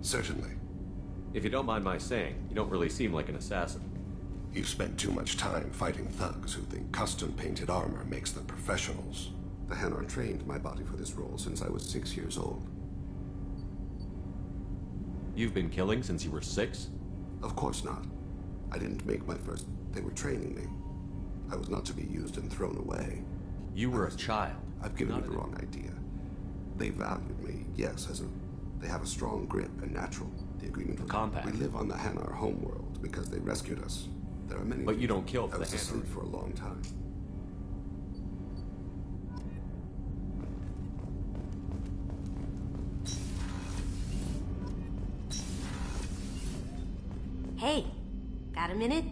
Certainly. If you don't mind my saying, you don't really seem like an assassin. You've spent too much time fighting thugs who think custom-painted armor makes them professionals. The Hanar trained my body for this role since I was 6 years old. You've been killing since you were 6? Of course not. I didn't make my first... They were training me. I was not to be used and thrown away. You were a child. I've given you the wrong idea. They valued me, yes, as a... They have a strong grip and natural. The agreement was... Compact. We live on the Hanar homeworld because they rescued us. There are many... But you don't kill for the I was asleep for a long time. Hey, got a minute?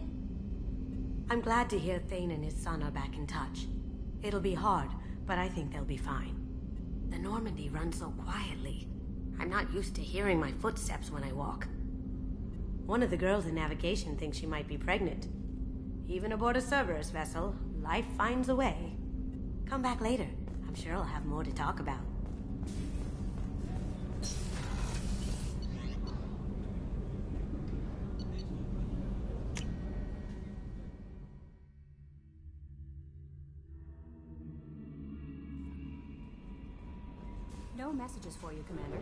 I'm glad to hear Thane and his son are back in touch. It'll be hard, but I think they'll be fine. The Normandy runs so quietly. I'm not used to hearing my footsteps when I walk. One of the girls in navigation thinks she might be pregnant. Even aboard a Cerberus vessel, life finds a way. Come back later. I'm sure I'll have more to talk about. No messages for you, Commander.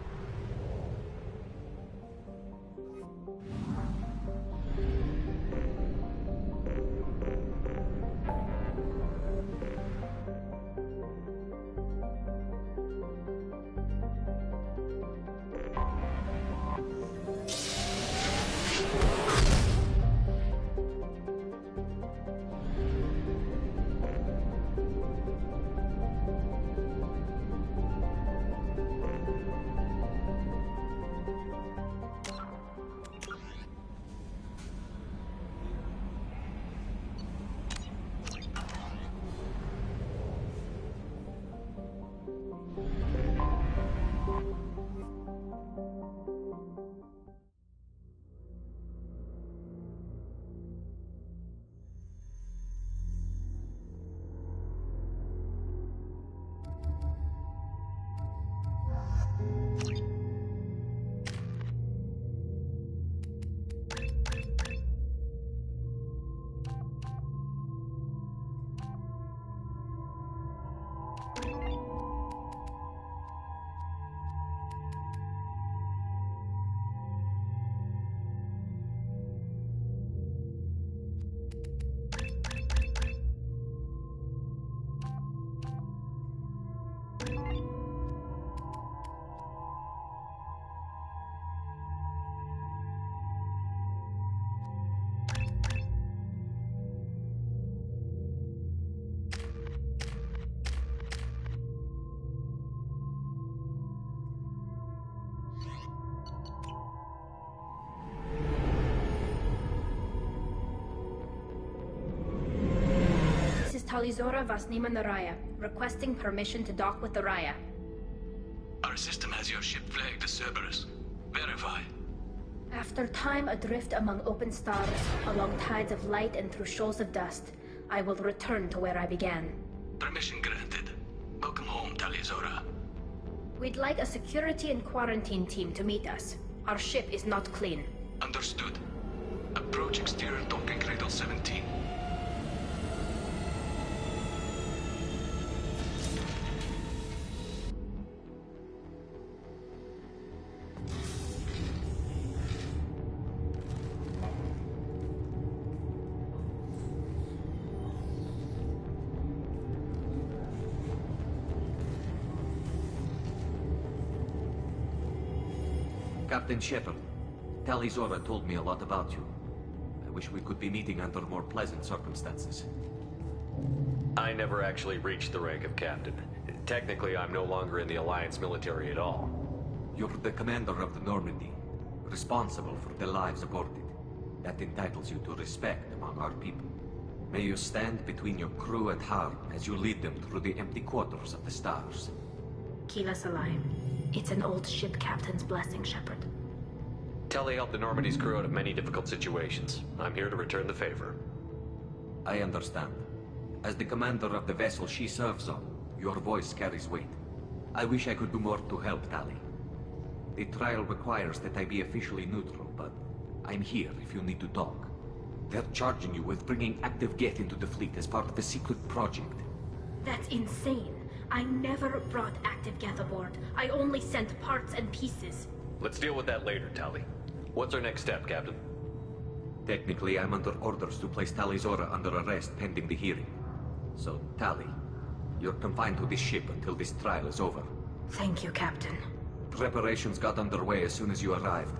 Talizora Vasnima Naraya, requesting permission to dock with the Raya. Our system has your ship flagged as Cerberus. Verify. After time adrift among open stars, along tides of light and through shoals of dust, I will return to where I began. Permission granted. Welcome home, Talizora. We'd like a security and quarantine team to meet us. Our ship is not clean. Understood. Approach exterior docking cradle 17. Captain Shepard, Talizora told me a lot about you. I wish we could be meeting under more pleasant circumstances. I never actually reached the rank of captain. Technically, I'm no longer in the Alliance military at all. You're the commander of the Normandy, responsible for the lives aboard it. That entitles you to respect among our people. May you stand between your crew and harm as you lead them through the empty quarters of the stars. Kila Salayim. It's an old ship captain's blessing, Shepard. Telly helped the Normandy's crew out of many difficult situations. I'm here to return the favor. I understand. As the commander of the vessel she serves on, your voice carries weight. I wish I could do more to help, Tali. The trial requires that I be officially neutral, but I'm here if you need to talk. They're charging you with bringing active Geth into the fleet as part of a secret project. That's insane. I never brought active Geth aboard. I only sent parts and pieces. Let's deal with that later, Tali. What's our next step, Captain? Technically, I'm under orders to place Tali Zora under arrest pending the hearing. So, Tali, you're confined to this ship until this trial is over. Thank you, Captain. Preparations got underway as soon as you arrived.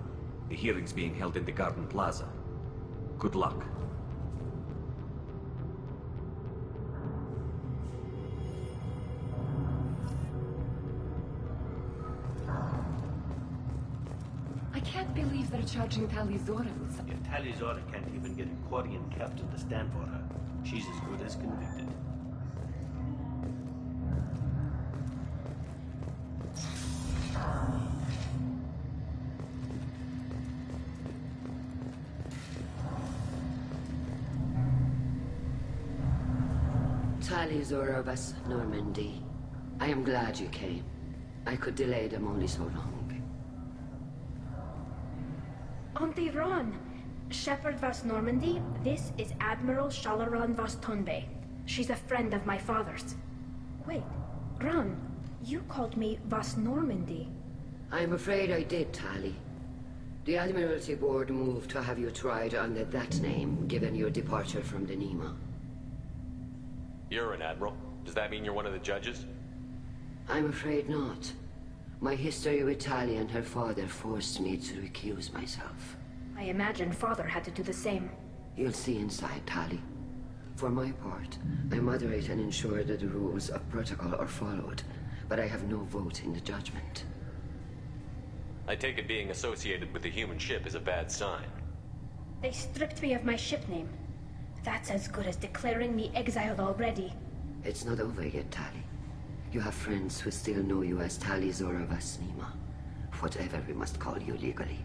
The hearing's being held in the Garden Plaza. Good luck. I can't believe they're charging Tali Zora with something. If Tali Zora can't even get a Quarian captain to stand for her, she's as good as convicted. Tali Zora of us, Normandy. I am glad you came. I could delay them only so long. Auntie Ron, Shepherd Vas Normandy, this is Admiral Shalaran Vas Tonbe. She's a friend of my father's. Wait, Ron, you called me Vas Normandy. I'm afraid I did, Tali. The Admiralty Board moved to have you tried under that name, given your departure from the Nima. You're an Admiral. Does that mean you're one of the judges? I'm afraid not. My history with Tali and her father forced me to recuse myself. I imagine Father had to do the same. You'll see inside, Tali. For my part, I moderate and ensure that the rules of protocol are followed, but I have no vote in the judgment. I take it being associated with the human ship is a bad sign. They stripped me of my ship name. That's as good as declaring me exiled already. It's not over yet, Tali. You have friends who still know you as Tali Zora Vas Nima. Whatever we must call you legally.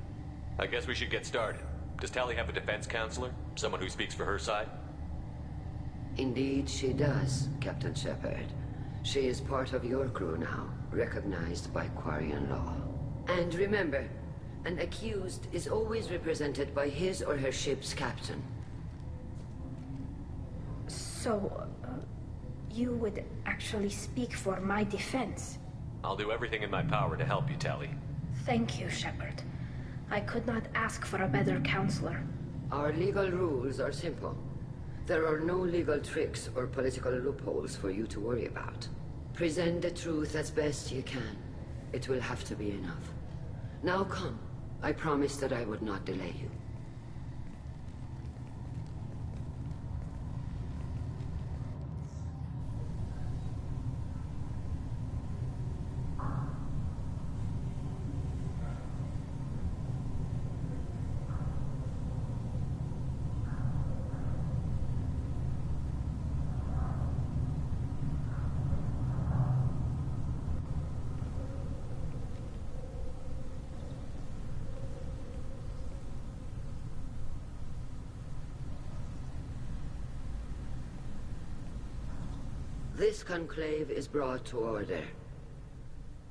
I guess we should get started. Does Tali have a defense counselor? Someone who speaks for her side? Indeed, she does, Captain Shepard. She is part of your crew now, recognized by Quarian law. And remember, an accused is always represented by his or her ship's captain. So, you would actually speak for my defense? I'll do everything in my power to help you, Tali. Thank you, Shepard. I could not ask for a better counselor. Our legal rules are simple. There are no legal tricks or political loopholes for you to worry about. Present the truth as best you can. It will have to be enough. Now come. I promised that I would not delay you. This conclave is brought to order.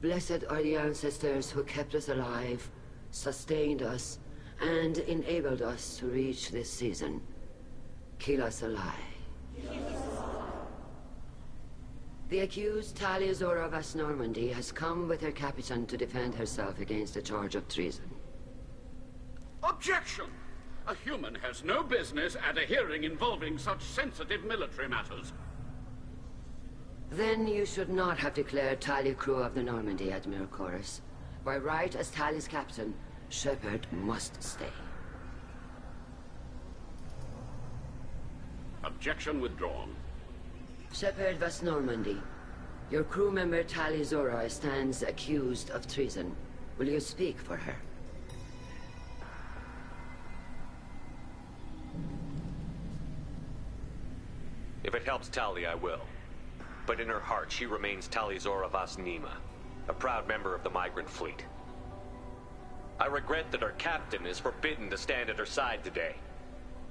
Blessed are the ancestors who kept us alive, sustained us, and enabled us to reach this season. Kill us alive. The accused Tali Zora Vas Normandy has come with her captain to defend herself against a charge of treason. Objection! A human has no business at a hearing involving such sensitive military matters. Then you should not have declared Tali crew of the Normandy, Admiral Chorus. By right as Tali's captain, Shepard must stay. Objection withdrawn. Shepard Vas Normandy, your crew member Tali Zora stands accused of treason. Will you speak for her? If it helps Tali, I will. But in her heart, she remains Tali Zora Vas Nima, a proud member of the migrant fleet. I regret that her captain is forbidden to stand at her side today.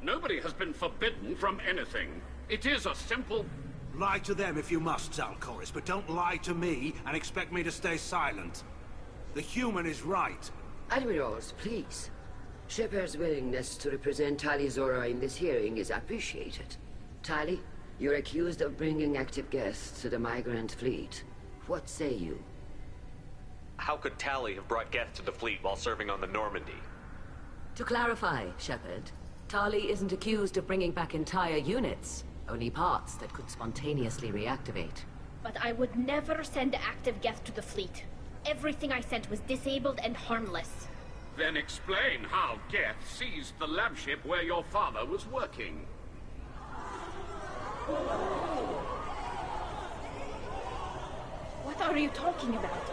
Nobody has been forbidden from anything. It is a simple... Lie to them if you must, Zalcoris, but don't lie to me and expect me to stay silent. The human is right. Admirals, please. Shepard's willingness to represent Tali Zora in this hearing is appreciated. Tali, you're accused of bringing active guests to the migrant fleet. What say you? How could Tali have brought Geth to the fleet while serving on the Normandy? To clarify, Shepard, Tali isn't accused of bringing back entire units, only parts that could spontaneously reactivate. But I would never send active Geth to the fleet. Everything I sent was disabled and harmless. Then explain how Geth seized the lab ship where your father was working. What are you talking about?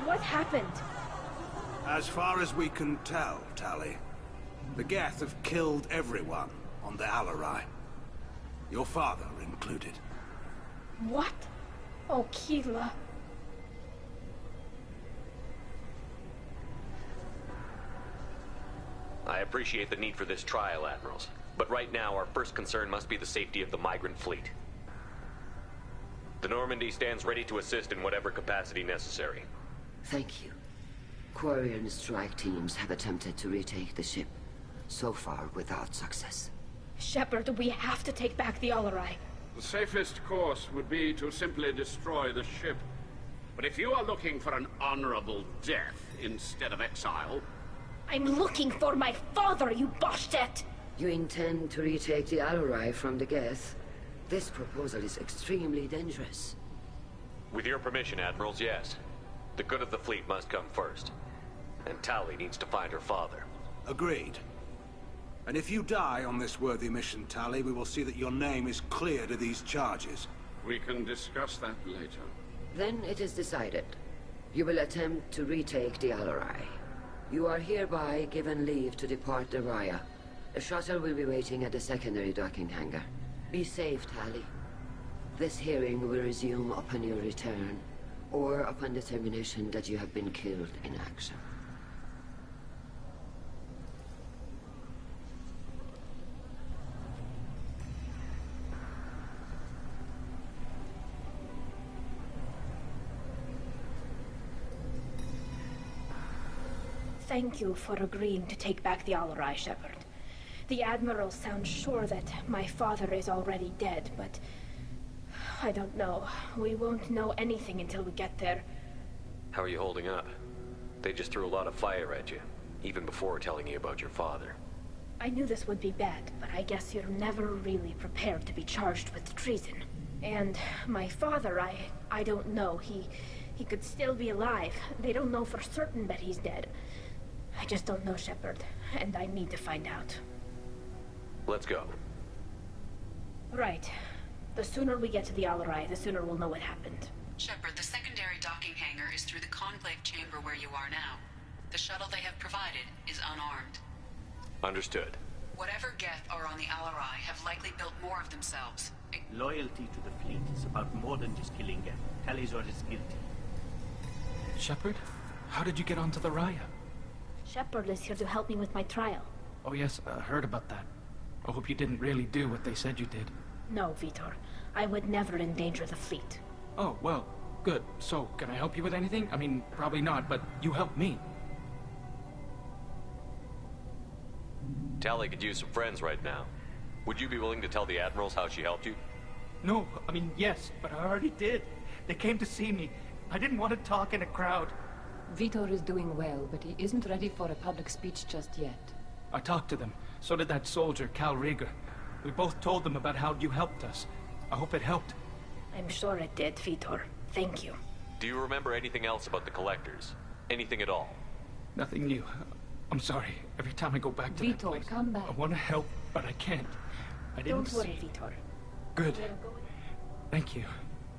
What happened? As far as we can tell, Tali, the Geth have killed everyone on the Alarai. Your father included. What? Oh, Keela. I appreciate the need for this trial, Admirals. But right now, our first concern must be the safety of the migrant fleet. The Normandy stands ready to assist in whatever capacity necessary. Thank you. Quarian strike teams have attempted to retake the ship, so far without success. Shepard, we have to take back the Alarai. The safest course would be to simply destroy the ship. But if you are looking for an honorable death instead of exile... I'm looking for my father, you bastet! You intend to retake the Alarai from the Geth? This proposal is extremely dangerous. With your permission, Admirals, yes. The good of the fleet must come first. And Tali needs to find her father. Agreed. And if you die on this worthy mission, Tali, we will see that your name is cleared of these charges. We can discuss that later. Then it is decided. You will attempt to retake the Alarai. You are hereby given leave to depart the Raya. A shuttle will be waiting at the secondary docking hangar. Be safe, Tali. This hearing will resume upon your return, or upon determination that you have been killed in action. Thank you for agreeing to take back the Alarai, Shepard. The Admiral sounds sure that my father is already dead, but... I don't know. We won't know anything until we get there. How are you holding up? They just threw a lot of fire at you, even before telling you about your father. I knew this would be bad, but I guess you're never really prepared to be charged with treason. And my father, I don't know. He could still be alive. They don't know for certain that he's dead. I just don't know, Shepard, and I need to find out. Let's go. Right. The sooner we get to the Alarai, the sooner we'll know what happened. Shepard, the secondary docking hangar is through the conclave chamber where you are now. The shuttle they have provided is unarmed. Understood. Whatever Geth are on the Alarai have likely built more of themselves. Loyalty to the fleet is about more than just killing Geth. Tali Zora is guilty. Shepard, how did you get onto the Raya? Shepard is here to help me with my trial. Oh yes, I heard about that. I hope you didn't really do what they said you did. No, Vitor. I would never endanger the fleet. Oh, well, good. So, can I help you with anything? I mean, probably not, but you helped me. Tali could use some friends right now. Would you be willing to tell the Admirals how she helped you? No, I mean, yes, but I already did. They came to see me. I didn't want to talk in a crowd. Vitor is doing well, but he isn't ready for a public speech just yet. I talked to them. So did that soldier, Cal Rieger. We both told them about how you helped us. I hope it helped. I'm sure it did, Vitor. Thank you. Do you remember anything else about the Collectors? Anything at all? Nothing new. I'm sorry. Every time I go back to that place, come back. I want to help, but I can't. I didn't Don't worry, Vitor. Good. Thank you.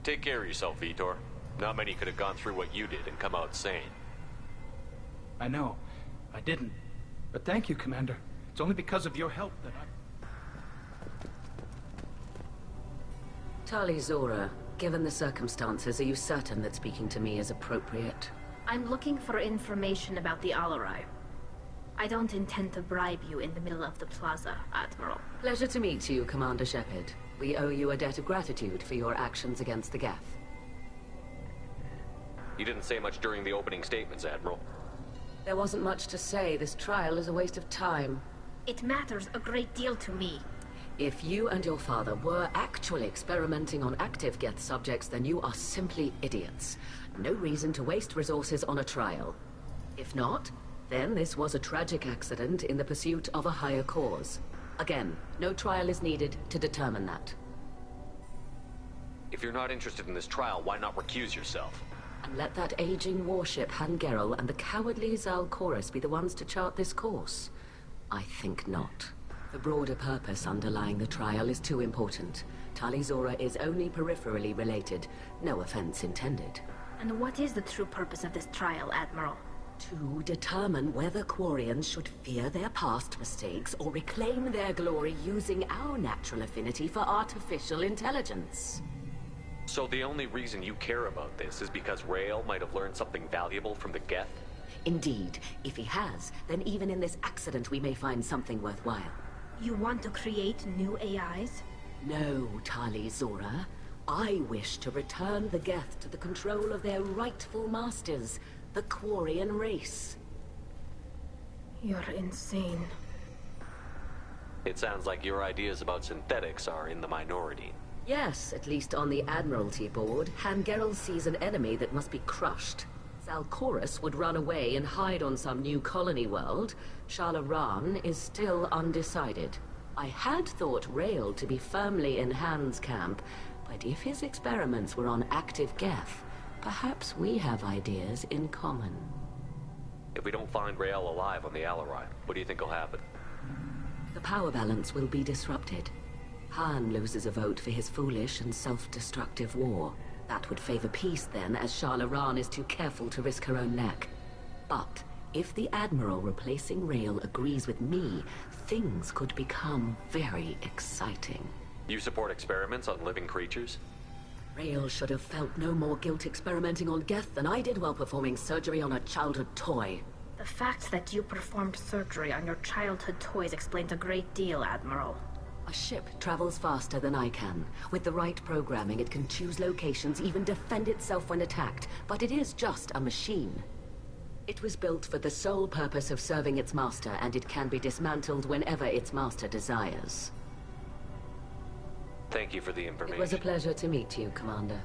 Take care of yourself, Vitor. Not many could have gone through what you did and come out sane. I know. I didn't. But thank you, Commander. It's only because of your help that I... Tali Zora, given the circumstances, are you certain that speaking to me is appropriate? I'm looking for information about the Alarai. I don't intend to bribe you in the middle of the plaza, Admiral. Pleasure to meet you, Commander Shepard. We owe you a debt of gratitude for your actions against the Geth. You didn't say much during the opening statements, Admiral. There wasn't much to say. This trial is a waste of time. It matters a great deal to me. If you and your father were actually experimenting on active Geth subjects, then you are simply idiots. No reason to waste resources on a trial. If not, then this was a tragic accident in the pursuit of a higher cause. Again, no trial is needed to determine that. If you're not interested in this trial, why not recuse yourself? And let that aging warship Han-Gerrel and the cowardly Zal'Koris be the ones to chart this course? I think not. The broader purpose underlying the trial is too important. Tali Zora is only peripherally related. No offense intended. And what is the true purpose of this trial, Admiral? To determine whether Quarians should fear their past mistakes or reclaim their glory using our natural affinity for artificial intelligence. So the only reason you care about this is because Rael might have learned something valuable from the Geth? Indeed. If he has, then even in this accident we may find something worthwhile. You want to create new AIs? No, Tali Zora. I wish to return the Geth to the control of their rightful masters, the Quarian race. You're insane. It sounds like your ideas about synthetics are in the minority. Yes, at least on the Admiralty board, Han-Gerrel sees an enemy that must be crushed. Zal'Koris would run away and hide on some new colony world. Shalaran is still undecided. I had thought Rael to be firmly in Han's camp, but if his experiments were on active Geth, perhaps we have ideas in common. If we don't find Rael alive on the Alarai, what do you think will happen? The power balance will be disrupted. Han loses a vote for his foolish and self-destructive war. That would favor peace then, as Shalaran is too careful to risk her own neck. But if the Admiral replacing Rael agrees with me, things could become very exciting. You support experiments on living creatures? Rael should have felt no more guilt experimenting on Geth than I did while performing surgery on a childhood toy. The fact that you performed surgery on your childhood toys explains a great deal, Admiral. A ship travels faster than I can. With the right programming, it can choose locations, even defend itself when attacked. But it is just a machine. It was built for the sole purpose of serving its master, and it can be dismantled whenever its master desires. Thank you for the information. It was a pleasure to meet you, Commander.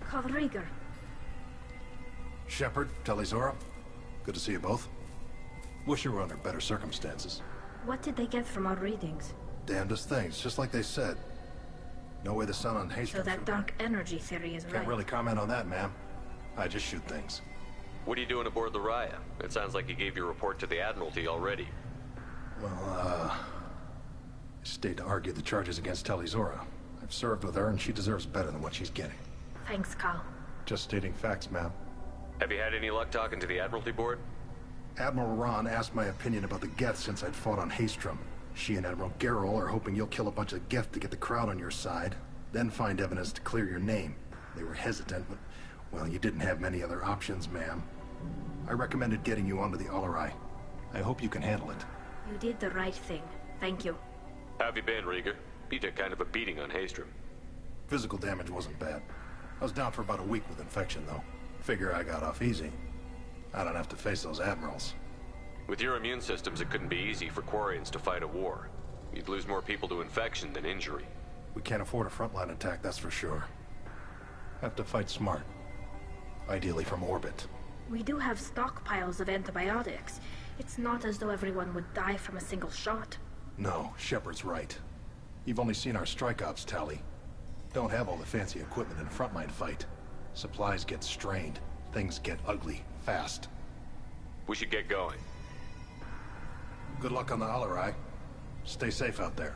Carl Rieger. Shepard, Tali Zora. Good to see you both. Wish you were under better circumstances. What did they get from our readings? Damnedest things, just like they said. No way the sun on Hastings. So that dark energy theory is right. Can't really comment on that, ma'am. I just shoot things. What are you doing aboard the Raya? It sounds like you gave your report to the Admiralty already. Well, I stayed to argue the charges against Tali Zora. I've served with her, and she deserves better than what she's getting. Thanks, Carl. Just stating facts, ma'am. Have you had any luck talking to the Admiralty board? Admiral Ron asked my opinion about the Geth since I'd fought on Haystrom. She and Admiral Gerrel are hoping you'll kill a bunch of Geth to get the crowd on your side, then find evidence to clear your name. They were hesitant, but, well, you didn't have many other options, ma'am. I recommended getting you onto the Alarai. I hope you can handle it. You did the right thing. Thank you. How have you been, Rieger? You took kind of a beating on Haystrom. Physical damage wasn't bad. I was down for about a week with infection, though. Figure I got off easy. I don't have to face those admirals. With your immune systems, it couldn't be easy for Quarians to fight a war. You'd lose more people to infection than injury. We can't afford a frontline attack, that's for sure. Have to fight smart. Ideally from orbit. We do have stockpiles of antibiotics. It's not as though everyone would die from a single shot. No, Shepard's right. You've only seen our strike ops, Tali. Don't have all the fancy equipment in a frontline fight. Supplies get strained. Things get ugly, fast. We should get going. Good luck on the Alarai. Stay safe out there.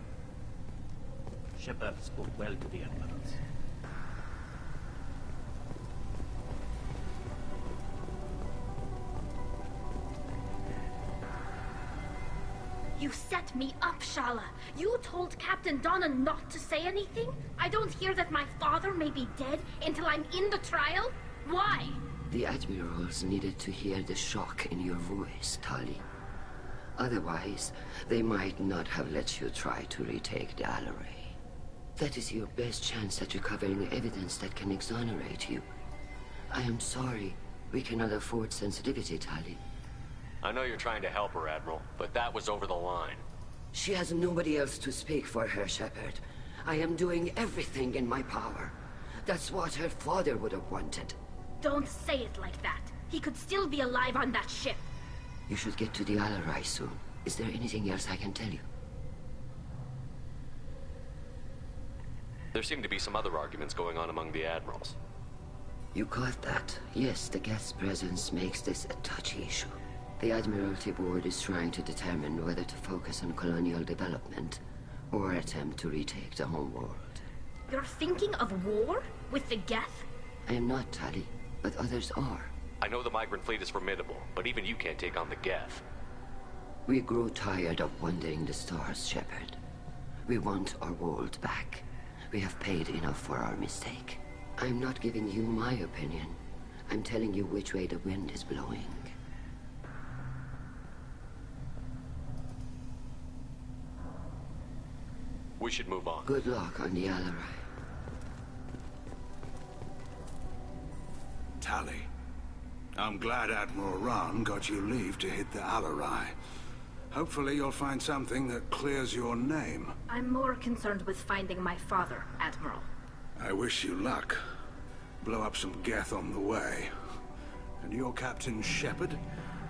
Shepard spoke well to the admirals. You set me up, Shala. You told Captain Donna not to say anything? I don't hear that my father may be dead until I'm in the trial? Why? The admirals needed to hear the shock in your voice, Tali. Otherwise, they might not have let you try to retake the Alleray. That is your best chance at recovering evidence that can exonerate you. I am sorry. We cannot afford sensitivity, Tali. I know you're trying to help her, Admiral, but that was over the line. She has nobody else to speak for her, Shepard. I am doing everything in my power. That's what her father would have wanted. Don't say it like that. He could still be alive on that ship. You should get to the Alleray soon. Is there anything else I can tell you? There seem to be some other arguments going on among the admirals. You caught that? Yes, the guest's presence makes this a touchy issue. The Admiralty Board is trying to determine whether to focus on colonial development or attempt to retake the homeworld. You're thinking of war? With the Geth? I am not, Tali, but others are. I know the migrant fleet is formidable, but even you can't take on the Geth. We grow tired of wandering the stars, Shepard. We want our world back. We have paid enough for our mistake. I'm not giving you my opinion. I'm telling you which way the wind is blowing. We should move on. Good luck on the Alleray. Tali, I'm glad Admiral Rahn got you leave to hit the Alleray. Hopefully you'll find something that clears your name. I'm more concerned with finding my father, Admiral. I wish you luck. Blow up some Geth on the way. And your Captain Shepard,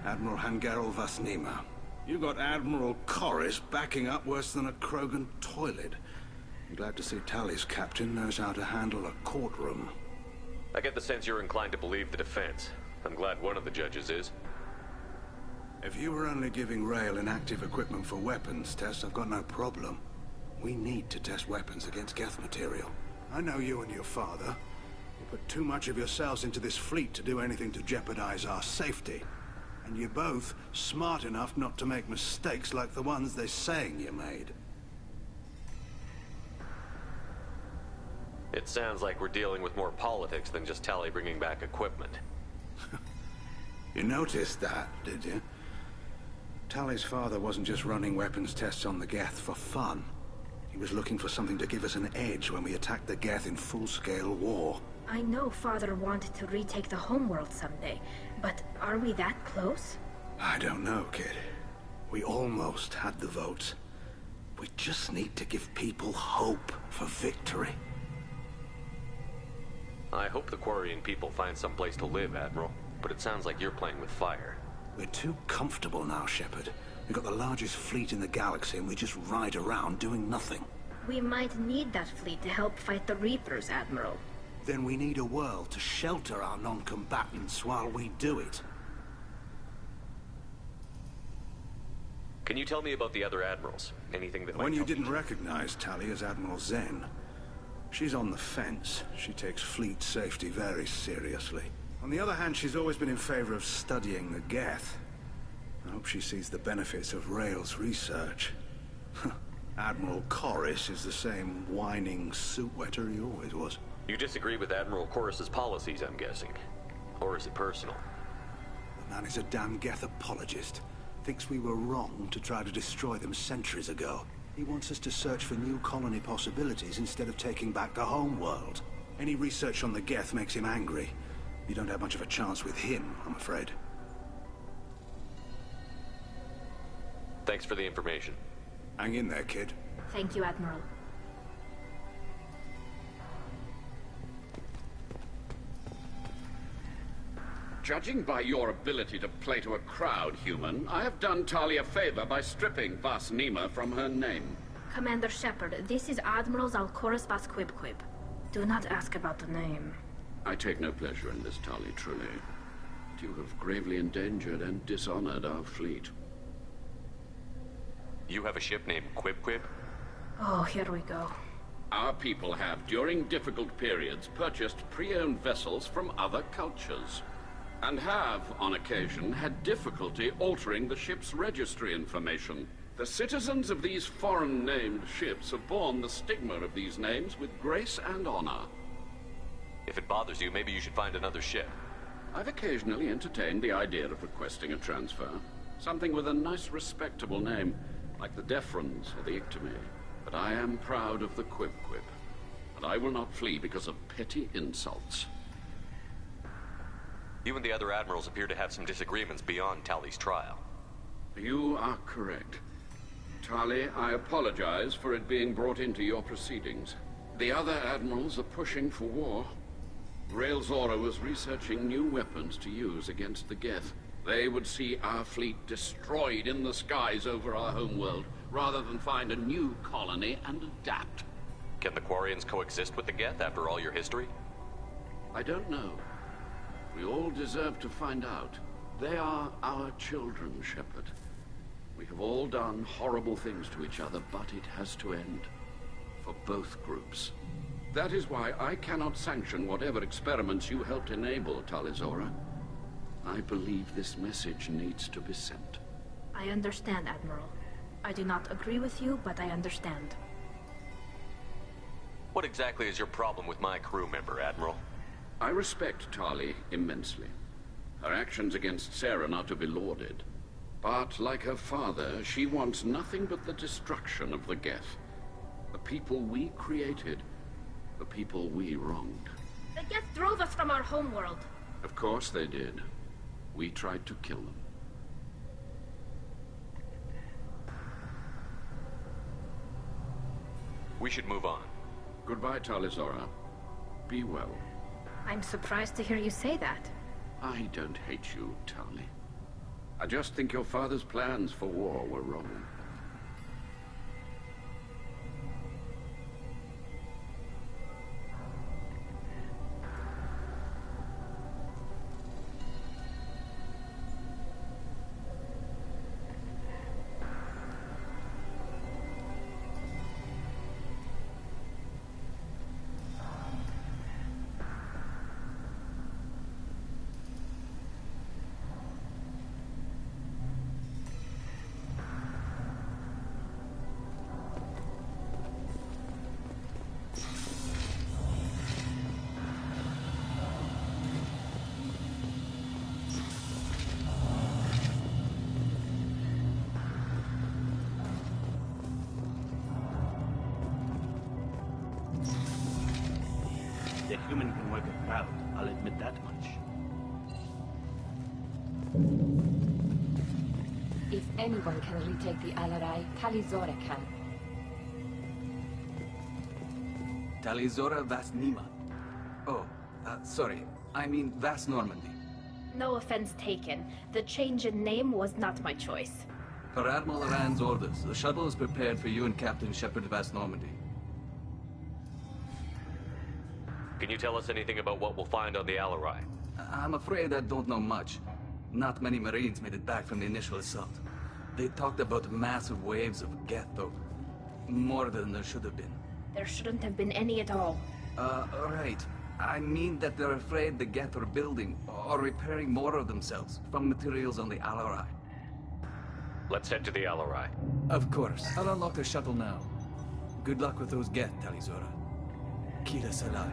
Admiral Hangerel Vasnima. You got Admiral Corris backing up worse than a Krogan toilet. I'm glad to see Tali's captain knows how to handle a courtroom. I get the sense you're inclined to believe the defense. I'm glad one of the judges is. If you were only giving Rail inactive equipment for weapons tests, I've got no problem. We need to test weapons against Geth material. I know you and your father. You put too much of yourselves into this fleet to do anything to jeopardize our safety. And you're both smart enough not to make mistakes like the ones they're saying you made. It sounds like we're dealing with more politics than just Tali bringing back equipment. You noticed that, did you? Tali's father wasn't just running weapons tests on the Geth for fun. He was looking for something to give us an edge when we attacked the Geth in full-scale war. I know Father wanted to retake the homeworld someday, but are we that close? I don't know, kid. We almost had the votes. We just need to give people hope for victory. I hope the Quarian people find some place to live, Admiral. But it sounds like you're playing with fire. We're too comfortable now, Shepard. We've got the largest fleet in the galaxy and we just ride around doing nothing. We might need that fleet to help fight the Reapers, Admiral. Then we need a world to shelter our non-combatants while we do it. Can you tell me about the other admirals? Anything that might When you help didn't recognize Tali as Admiral Zen, she's on the fence. She takes fleet safety very seriously. On the other hand, she's always been in favor of studying the Geth. I hope she sees the benefits of Rail's research. Admiral Corris is the same whining suit wetter he always was. You disagree with Admiral Corris's policies, I'm guessing. Or is it personal? The man is a damn Geth apologist. Thinks we were wrong to try to destroy them centuries ago. He wants us to search for new colony possibilities instead of taking back the home world. Any research on the Geth makes him angry. You don't have much of a chance with him, I'm afraid. Thanks for the information. Hang in there, kid. Thank you, Admiral. Judging by your ability to play to a crowd, human, I have done Tali a favor by stripping Vasnima from her name. Commander Shepard, this is Admiral Zalcoris Vasquibquib. Do not ask about the name. I take no pleasure in this, Tali, truly. But you have gravely endangered and dishonored our fleet. You have a ship named Quib? Oh, here we go. Our people have, during difficult periods, purchased pre-owned vessels from other cultures. And have, on occasion, had difficulty altering the ship's registry information. The citizens of these foreign-named ships have borne the stigma of these names with grace and honor. If it bothers you, maybe you should find another ship. I've occasionally entertained the idea of requesting a transfer. Something with a nice, respectable name, like the Defrons or the Ictimi. But I am proud of the Quib-Quib, and I will not flee because of petty insults. You and the other admirals appear to have some disagreements beyond Tali's trial. You are correct. Tali, I apologize for it being brought into your proceedings. The other admirals are pushing for war. Rael Zora was researching new weapons to use against the Geth. They would see our fleet destroyed in the skies over our homeworld, rather than find a new colony and adapt. Can the Quarians coexist with the Geth after all your history? I don't know. We all deserve to find out. They are our children, Shepard. We have all done horrible things to each other, but it has to end. For both groups. That is why I cannot sanction whatever experiments you helped enable, Tali Zora. I believe this message needs to be sent. I understand, Admiral. I do not agree with you, but I understand. What exactly is your problem with my crew member, Admiral? I respect Tali immensely. Her actions against Sarah are not to be lauded. But, like her father, she wants nothing but the destruction of the Geth. The people we created. The people we wronged. The Geth drove us from our homeworld. Of course they did. We tried to kill them. We should move on. Goodbye, Tali Zora. Be well. I'm surprised to hear you say that. I don't hate you, Tali. I just think your father's plans for war were wrong. The human can work a crowd, I'll admit that much. If anyone can retake the Alarai, Tali Zora can. Tali Zora Vas Nima. Oh, sorry. I mean Vas Normandy. No offense taken. The change in name was not my choice. Per Admiral Rand's orders, the shuttle is prepared for you and Captain Shepard Vas Normandy. Can you tell us anything about what we'll find on the Alarai? I'm afraid I don't know much. Not many Marines made it back from the initial assault. They talked about massive waves of Geth, though. More than there should have been. There shouldn't have been any at all. Right. I mean that they're afraid the Geth are building or repairing more of themselves from materials on the Alarai. Let's head to the Alarai. Of course. I'll unlock the shuttle now. Good luck with those Geth, Tali Zora. Kila Salai.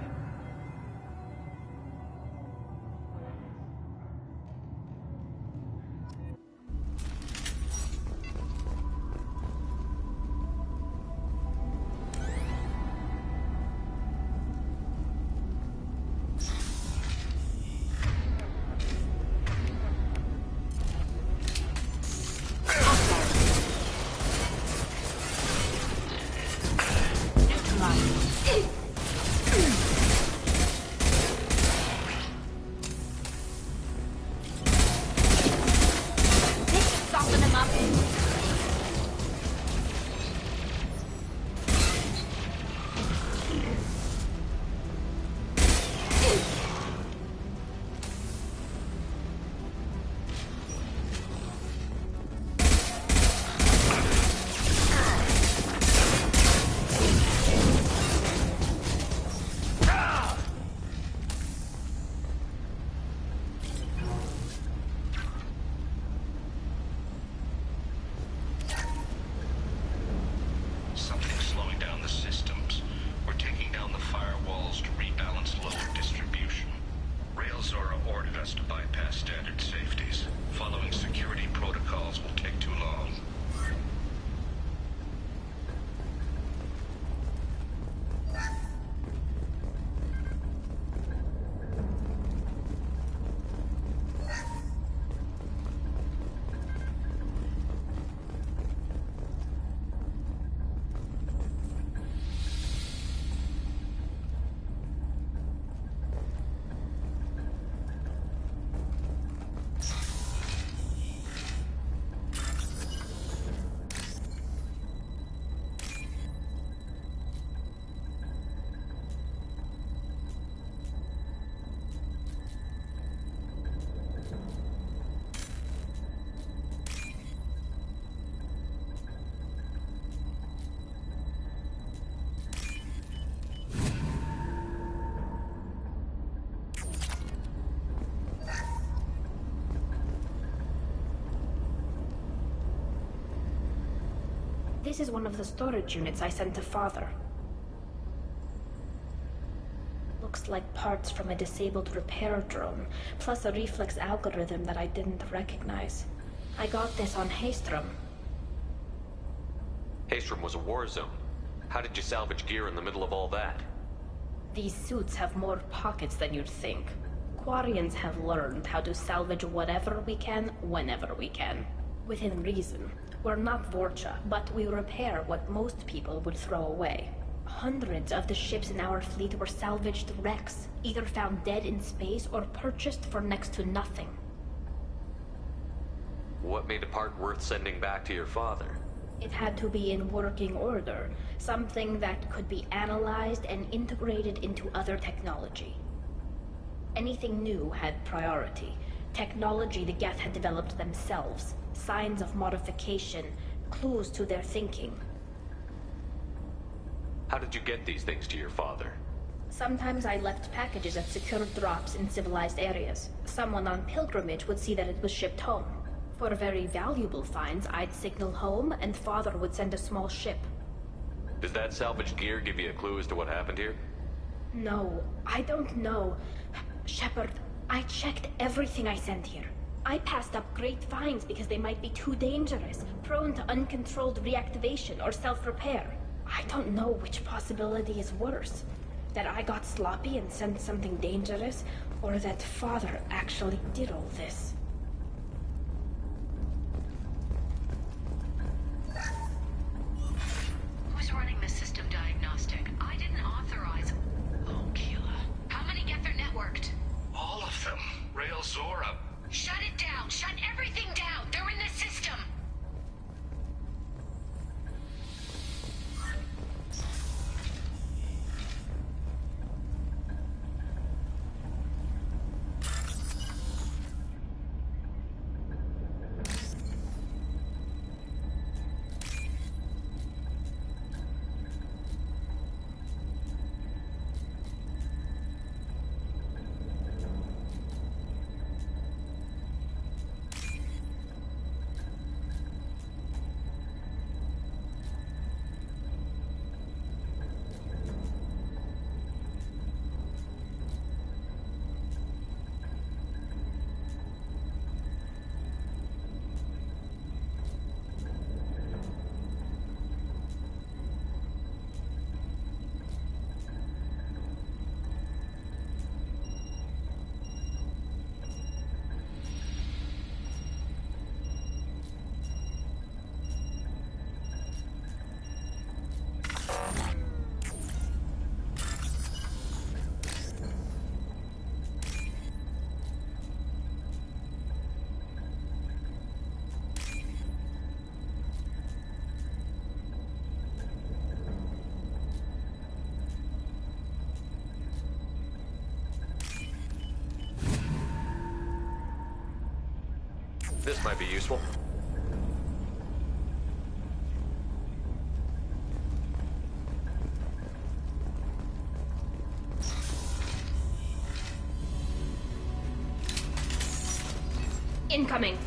This is one of the storage units I sent to Father. Looks like parts from a disabled repair drone, plus a reflex algorithm that I didn't recognize. I got this on Haystrom. Haystrom was a war zone. How did you salvage gear in the middle of all that? These suits have more pockets than you'd think. Quarians have learned how to salvage whatever we can, whenever we can. Within reason. We're not Vorcha, but we repair what most people would throw away. Hundreds of the ships in our fleet were salvaged wrecks, either found dead in space or purchased for next to nothing. What made a part worth sending back to your father? It had to be in working order, something that could be analyzed and integrated into other technology. Anything new had priority. Technology the Geth had developed themselves, signs of modification, clues to their thinking. How did you get these things to your father? Sometimes I left packages at secure drops in civilized areas. Someone on pilgrimage would see that it was shipped home. For very valuable finds, I'd signal home, and Father would send a small ship. Does that salvaged gear give you a clue as to what happened here? No, I don't know. Shepard, I checked everything I sent here. I passed up great finds because they might be too dangerous, prone to uncontrolled reactivation or self-repair. I don't know which possibility is worse. That I got sloppy and sent something dangerous, or that Father actually did all this. Who's running the system diagnostic? I didn't authorize... Oh, Keela. How many Geth are networked? All of them. Rail Zora. Shut it down! Shut everything down! They're in the system! This might be useful. Incoming.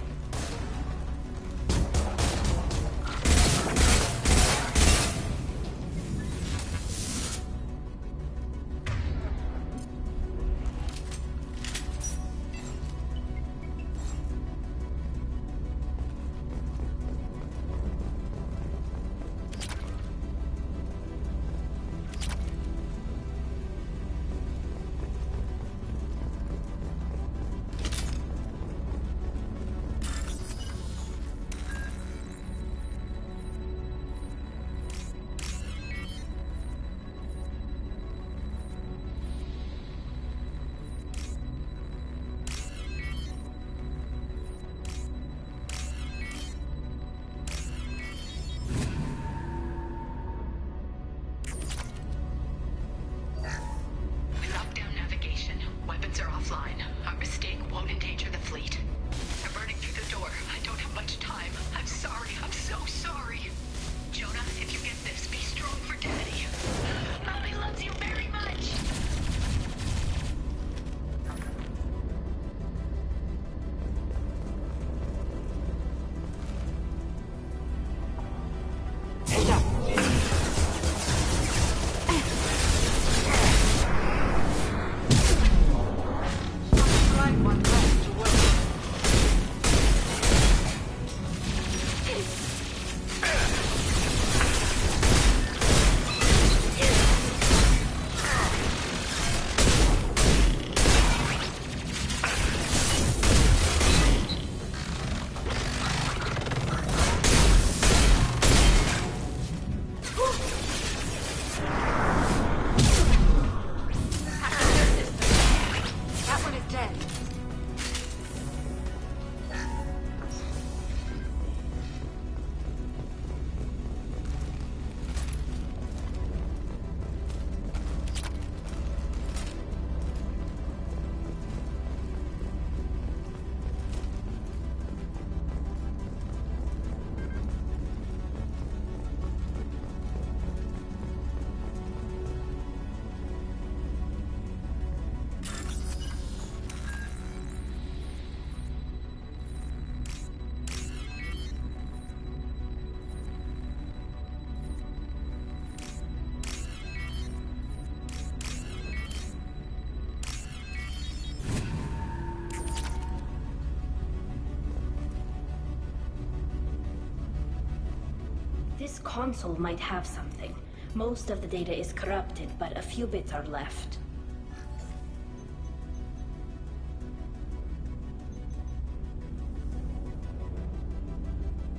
This console might have something. Most of the data is corrupted, but a few bits are left.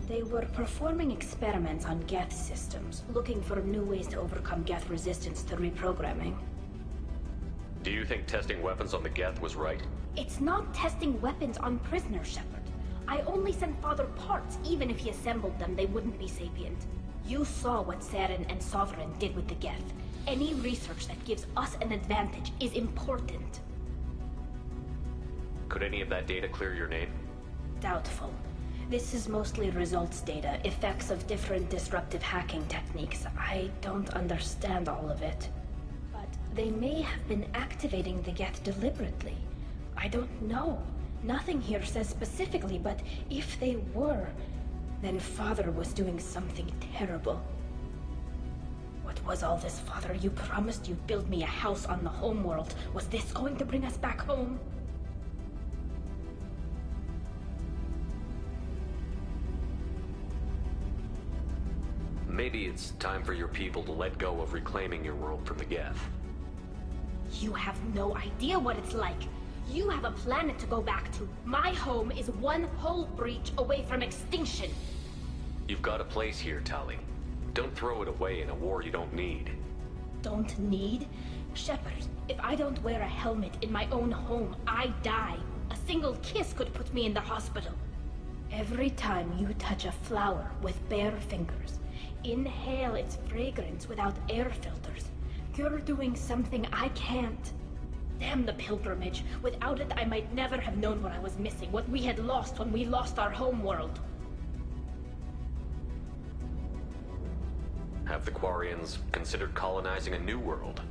They were performing experiments on Geth systems, looking for new ways to overcome Geth resistance to reprogramming. Do you think testing weapons on the Geth was right? It's not testing weapons on prisoners, Shepard. I only sent Father parts. Even if he assembled them, they wouldn't be sapient. You saw what Saren and Sovereign did with the Geth. Any research that gives us an advantage is important. Could any of that data clear your name? Doubtful. This is mostly results data, effects of different disruptive hacking techniques. I don't understand all of it. But they may have been activating the Geth deliberately. I don't know. Nothing here says specifically, but if they were, then Father was doing something terrible. What was all this, Father? You promised you'd build me a house on the homeworld. Was this going to bring us back home? Maybe it's time for your people to let go of reclaiming your world from the Geth. You have no idea what it's like. You have a planet to go back to. My home is one hull breach away from extinction. You've got a place here, Tali. Don't throw it away in a war you don't need. Don't need? Shepard, if I don't wear a helmet in my own home, I die. A single kiss could put me in the hospital. Every time you touch a flower with bare fingers, inhale its fragrance without air filters, you're doing something I can't. Damn the pilgrimage. Without it, I might never have known what I was missing, what we had lost when we lost our homeworld. Have the Quarians considered colonizing a new world?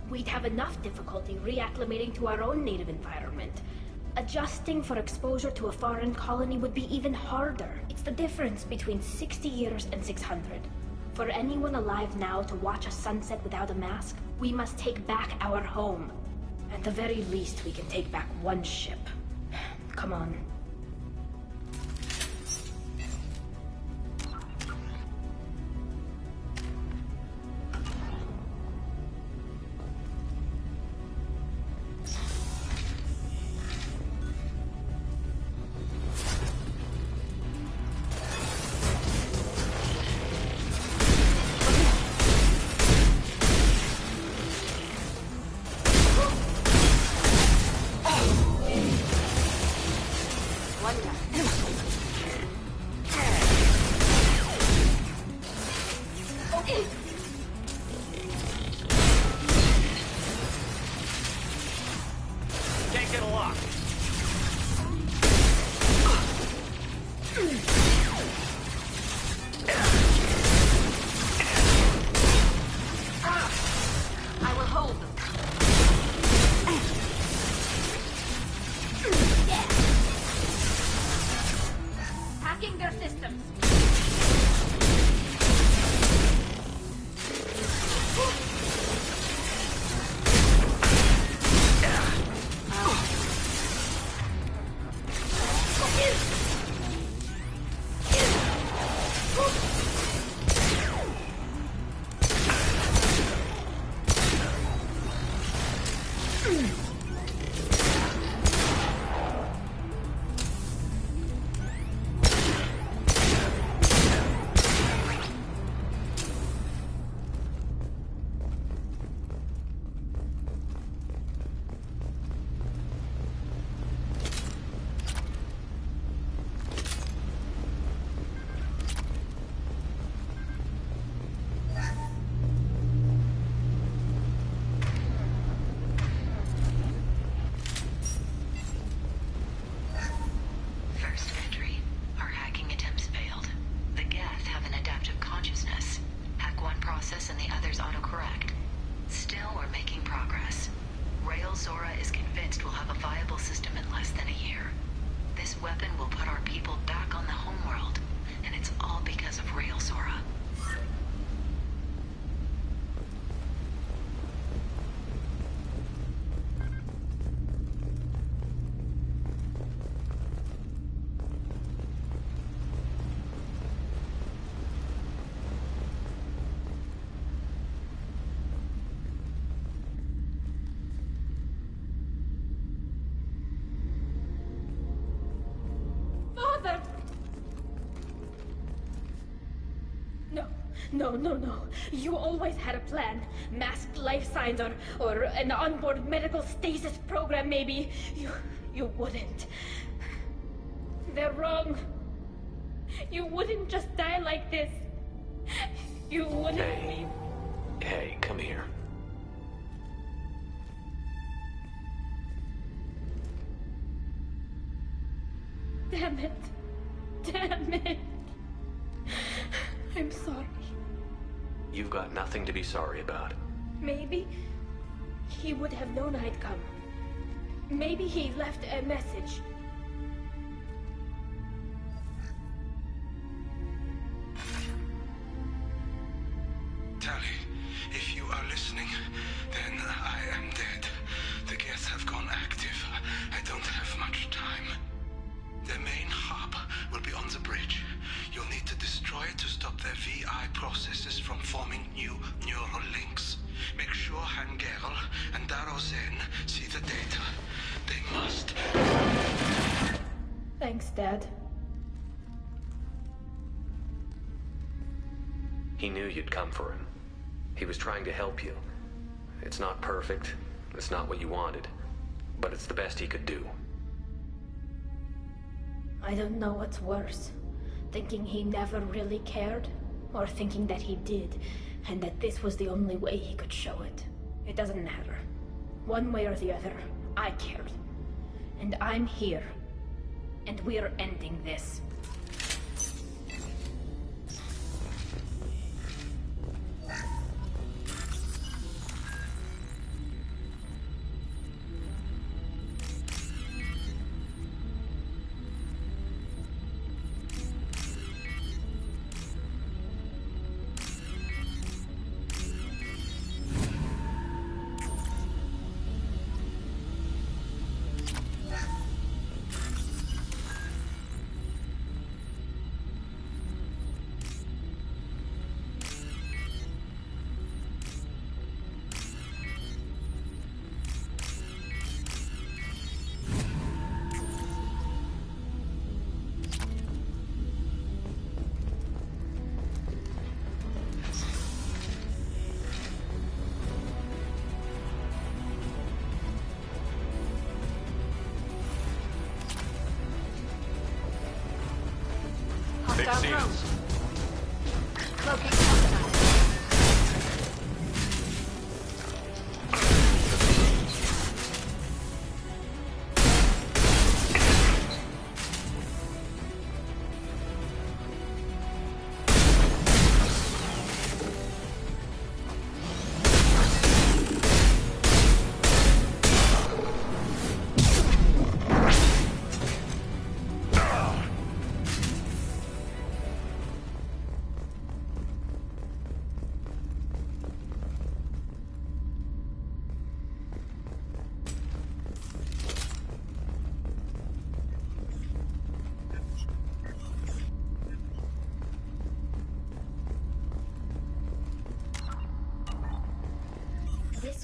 We'd have enough difficulty reacclimating to our own native environment. Adjusting for exposure to a foreign colony would be even harder. It's the difference between 60 years and 600. For anyone alive now to watch a sunset without a mask, we must take back our home. At the very least, we can take back one ship. Come on. No, no, no. You always had a plan. Masked life signs or an onboard medical stasis program, maybe. You wouldn't. They're wrong. You wouldn't just die like this. You wouldn't leave. Hey, come here. Damn it. Damn it. I'm sorry. You've got nothing to be sorry about. Maybe he would have known I'd come. Maybe he left a message. Tally, if you are listening, then I am dead. The Geth have gone active. I don't have much time. The main hub will be on the bridge. You'll need to destroy it to stop their VI processes from forming new neural links. Make sure Hangerl and Darozen see the data. They must. Thanks, Dad. He knew you'd come for him. He was trying to help you. It's not perfect. It's not what you wanted. But it's the best he could do. I don't know what's worse. Thinking he never really cared, or thinking that he did, and that this was the only way he could show it. It doesn't matter. One way or the other, I cared. And I'm here. And we're ending this. Big seals.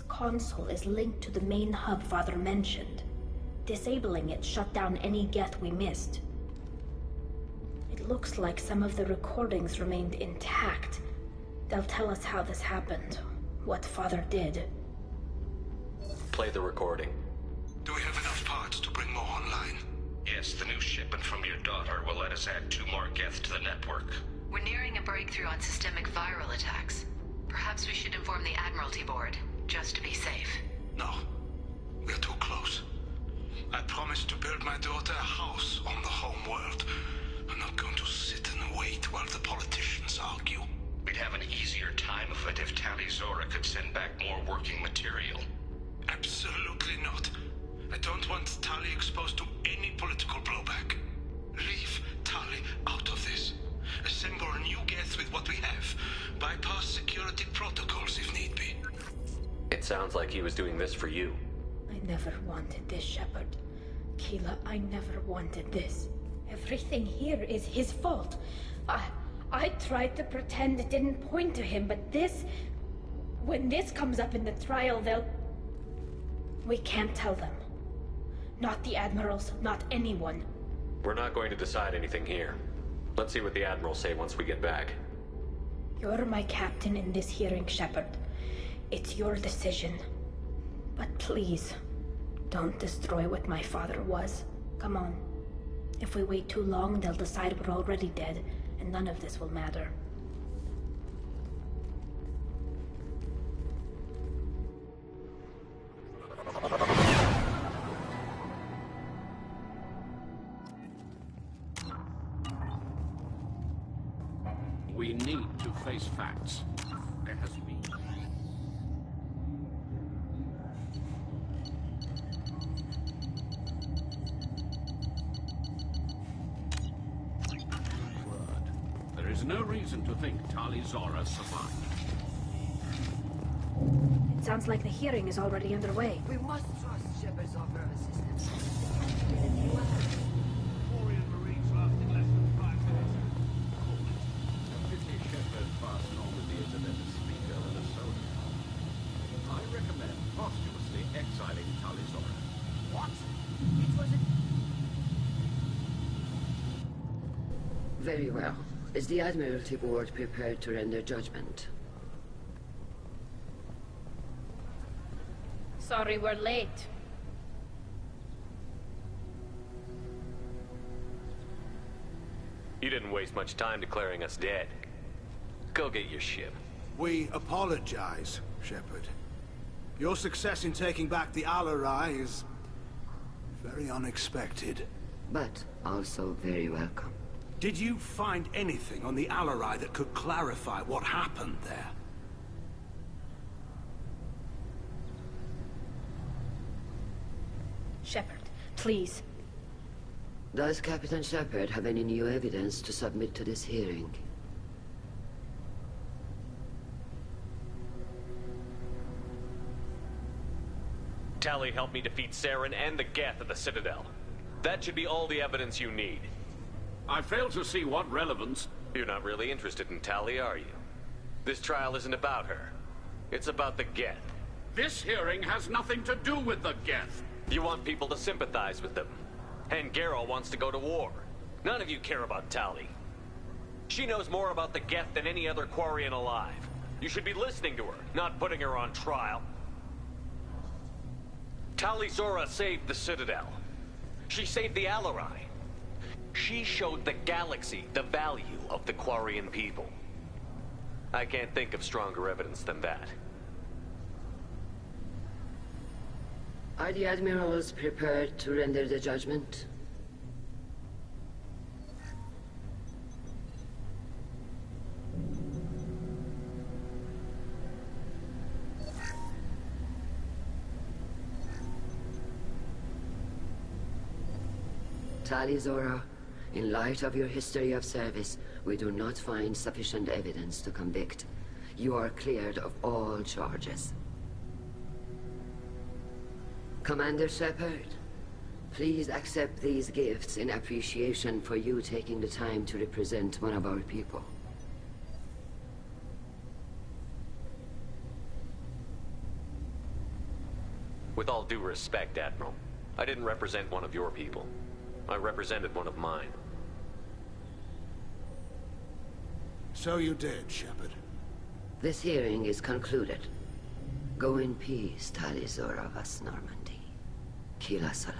Console is linked to the main hub Father mentioned. Disabling it shut down any Geth we missed. It looks like some of the recordings remained intact. They'll tell us how this happened, what Father did. Play the recording. Do we have enough parts to bring more online? Yes, the new shipment from your daughter will let us add 2 more Geth to the network. We're nearing a breakthrough on systemic viral attacks. Perhaps we should inform the Admiralty Board. Just to be safe. No. We're too close. I promised to build my daughter a house on the home world. I'm not going to sit and wait while the politicians argue. We'd have an easier time of it if Tali Zora could send back more working material. Absolutely not. I don't want Tali exposed to any political blowback. Leave Tali out of this. Assemble new Geth with what we have. Bypass security protocols if need be. It sounds like he was doing this for you. I never wanted this, Shepard. Keela, I never wanted this. Everything here is his fault. I tried to pretend it didn't point to him, but this... When this comes up in the trial, they'll... We can't tell them. Not the Admirals, not anyone. We're not going to decide anything here. Let's see what the Admirals say once we get back. You're my captain in this hearing, Shepard. It's your decision. But please, don't destroy what my father was. Come on. If we wait too long, they'll decide we're already dead, and none of this will matter. We need to face facts. There has been. There is no reason to think Tali Zora survived. It sounds like the hearing is already underway. We must trust Shepard's offer of assistance. Very well. Is the Admiralty Board prepared to render judgment? Sorry we're late. You didn't waste much time declaring us dead. Go get your ship. We apologize, Shepard. Your success in taking back the Alarai is very unexpected. But also very welcome. Did you find anything on the Alarai that could clarify what happened there? Shepard, please. Does Captain Shepard have any new evidence to submit to this hearing? Tali helped me defeat Saren and the Geth at the Citadel. That should be all the evidence you need. I fail to see what relevance... You're not really interested in Tali, are you? This trial isn't about her. It's about the Geth. This hearing has nothing to do with the Geth. You want people to sympathize with them. And Geralt wants to go to war. None of you care about Tali. She knows more about the Geth than any other Quarian alive. You should be listening to her, not putting her on trial. Tali Zora saved the Citadel. She saved the Alarai. She showed the galaxy the value of the Quarian people. I can't think of stronger evidence than that. Are the admirals prepared to render the judgment? Tali Zora, in light of your history of service, we do not find sufficient evidence to convict. You are cleared of all charges. Commander Shepard, please accept these gifts in appreciation for you taking the time to represent one of our people. With all due respect, Admiral, I didn't represent one of your people. I represented one of mine. So you did, Shepard. This hearing is concluded. Go in peace, Tali Zora vas Normandy. Kila Solai.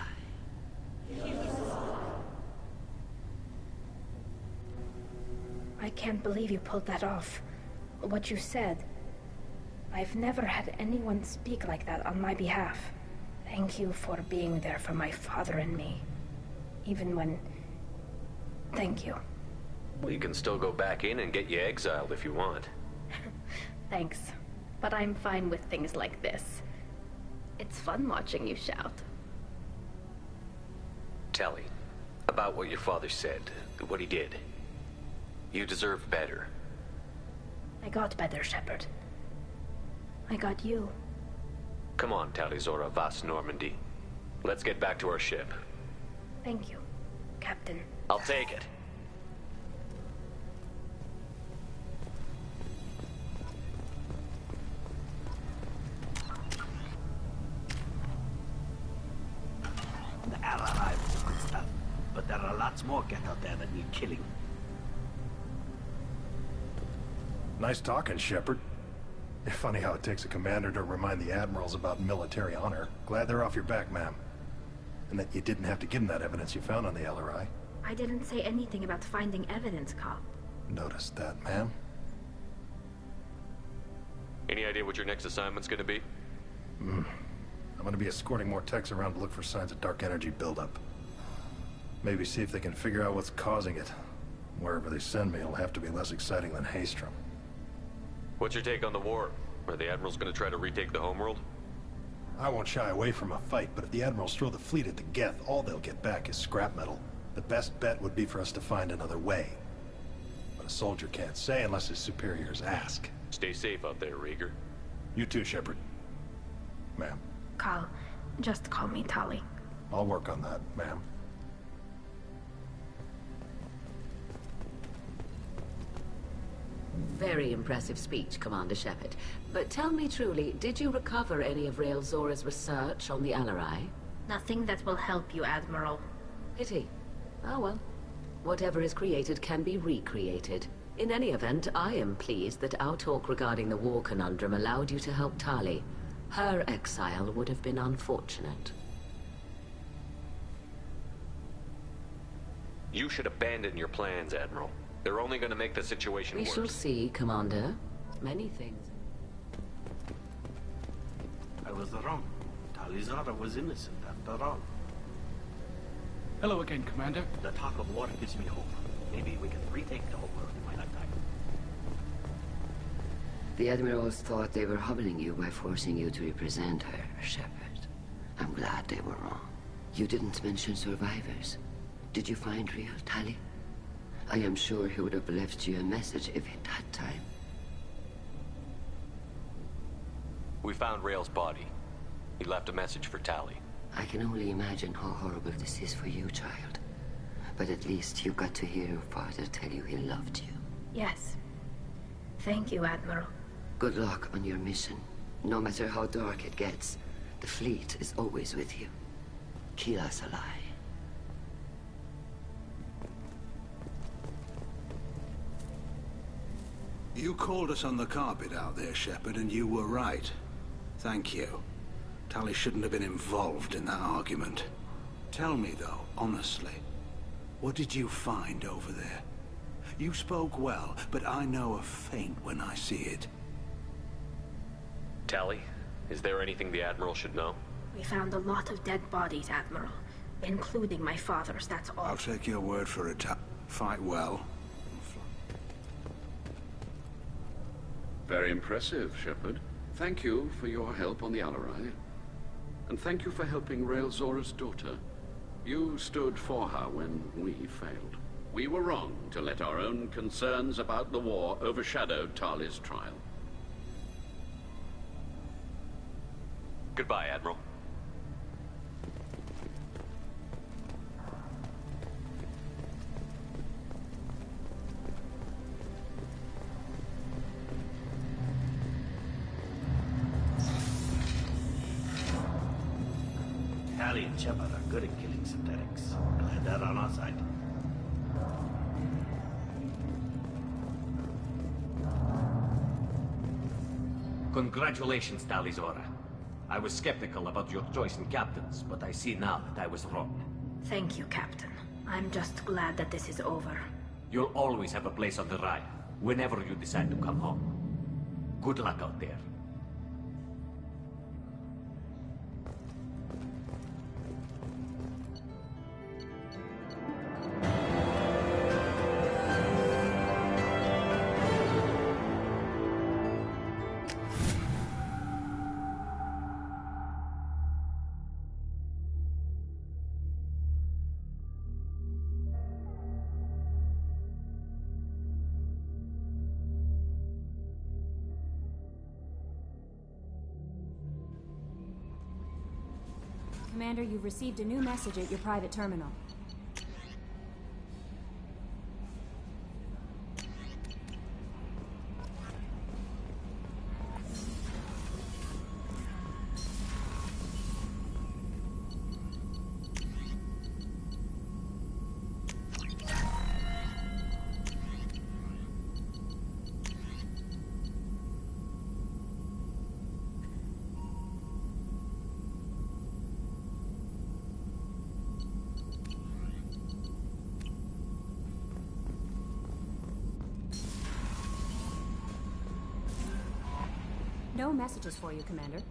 I can't believe you pulled that off. What you said. I've never had anyone speak like that on my behalf. Thank you for being there for my father and me. Even when... Thank you. Well, you can still go back in and get you exiled if you want. Thanks. But I'm fine with things like this. It's fun watching you shout. Tali, about what your father said, what he did. You deserve better. I got better, Shepard. I got you. Come on, Tali Zora vas Normandy. Let's get back to our ship. Thank you, Captain. I'll take it. The Alarai was good stuff, but there are lots more Geth out there that need killing. Nice talking, Shepard. Funny how it takes a commander to remind the admirals about military honor. Glad they're off your back, ma'am. And that you didn't have to give them that evidence you found on the LRI. I didn't say anything about finding evidence, Cal. Noticed that, ma'am. Any idea what your next assignment's gonna be? I'm gonna be escorting more techs around to look for signs of dark energy buildup. Maybe see if they can figure out what's causing it. Wherever they send me, it'll have to be less exciting than Haystrom. What's your take on the war? Are the admirals gonna try to retake the homeworld? I won't shy away from a fight, but if the admirals throw the fleet at the Geth, all they'll get back is scrap metal. The best bet would be for us to find another way. But a soldier can't say unless his superiors ask. Stay safe out there, Rieger. You too, Shepard. Ma'am. Cal, just call me Tali. I'll work on that, ma'am. Very impressive speech, Commander Shepard. But tell me truly, did you recover any of Rael Zora's research on the Alarai? Nothing that will help you, Admiral. Pity. Oh well. Whatever is created can be recreated. In any event, I am pleased that our talk regarding the war conundrum allowed you to help Tali. Her exile would have been unfortunate. You should abandon your plans, Admiral. They're only gonna make the situation worse. We shall see, Commander. Many things. I was wrong. Tali Zora was innocent after all. Hello again, Commander. The talk of war gives me hope. Maybe we can retake the whole world in my lifetime. The admirals thought they were humbling you by forcing you to represent her, Shepard. I'm glad they were wrong. You didn't mention survivors. Did you find real Tali? I am sure he would have left you a message if he'd had time. We found Rael's body. He left a message for Tali. I can only imagine how horrible this is for you, child. But at least you got to hear your father tell you he loved you. Yes. Thank you, Admiral. Good luck on your mission. No matter how dark it gets, the fleet is always with you. Keep us alive. You called us on the carpet out there, Shepard, and you were right. Thank you. Tali shouldn't have been involved in that argument. Tell me, though, honestly, what did you find over there? You spoke well, but I know a feint when I see it. Tali, is there anything the Admiral should know? We found a lot of dead bodies, Admiral. Including my father's, that's all. I'll take your word for it. Fight well. Very impressive, Shepard. Thank you for your help on the Alarai. And thank you for helping Rael Zora's daughter. You stood for her when we failed. We were wrong to let our own concerns about the war overshadow Tali's trial. Goodbye, Admiral. Tali and Shepard are good at killing synthetics. Glad they're on our side. Congratulations, Tali Zora. I was skeptical about your choice in captains, but I see now that I was wrong. Thank you, Captain. I'm just glad that this is over. You'll always have a place on the Rhine, whenever you decide to come home. Good luck out there. Commander, you've received a new message at your private terminal. messages for you, Commander.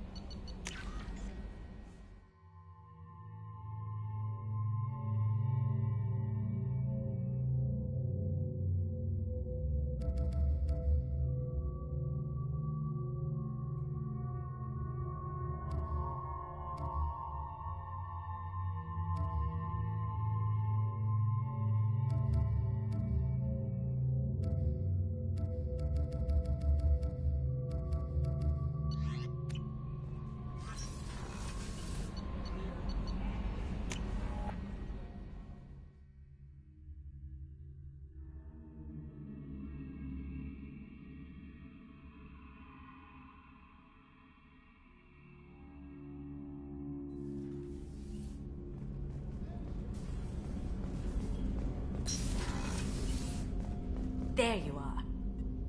There you are.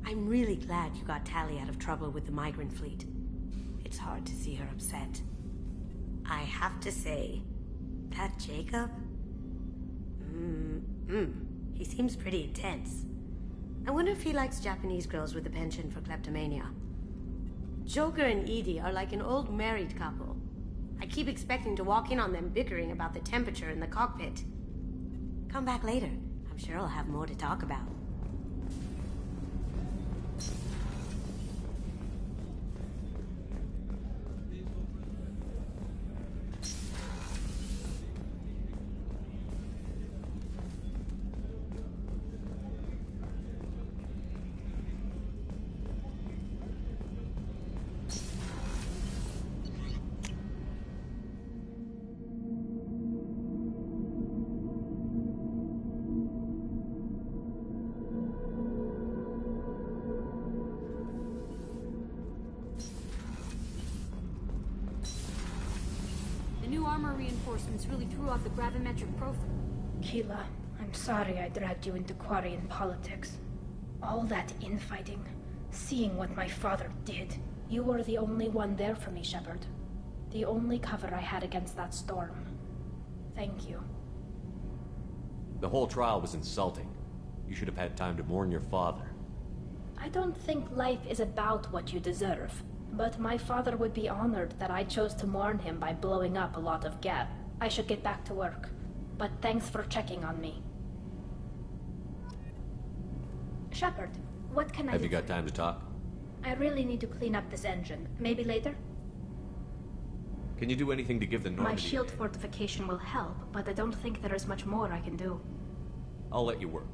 I'm really glad you got Tali out of trouble with the migrant fleet. It's hard to see her upset. I have to say, that Jacob? He seems pretty intense. I wonder if he likes Japanese girls with a penchant for kleptomania. Joker and Edie are like an old married couple. I keep expecting to walk in on them bickering about the temperature in the cockpit. Come back later. I'm sure I'll have more to talk about. Armor reinforcements really threw off the gravimetric profile. Keela, I'm sorry I dragged you into Quarian politics. All that infighting, seeing what my father did. You were the only one there for me, Shepard. The only cover I had against that storm. Thank you. The whole trial was insulting. You should have had time to mourn your father. I don't think life is about what you deserve. But my father would be honored that I chose to mourn him by blowing up a lot of Gab. I should get back to work. But thanks for checking on me. Shepard, what can I do? Have you got time to talk? I really need to clean up this engine. Maybe later? Can you do anything to give the Normandy? My shield fortification will help, but I don't think there is much more I can do. I'll let you work.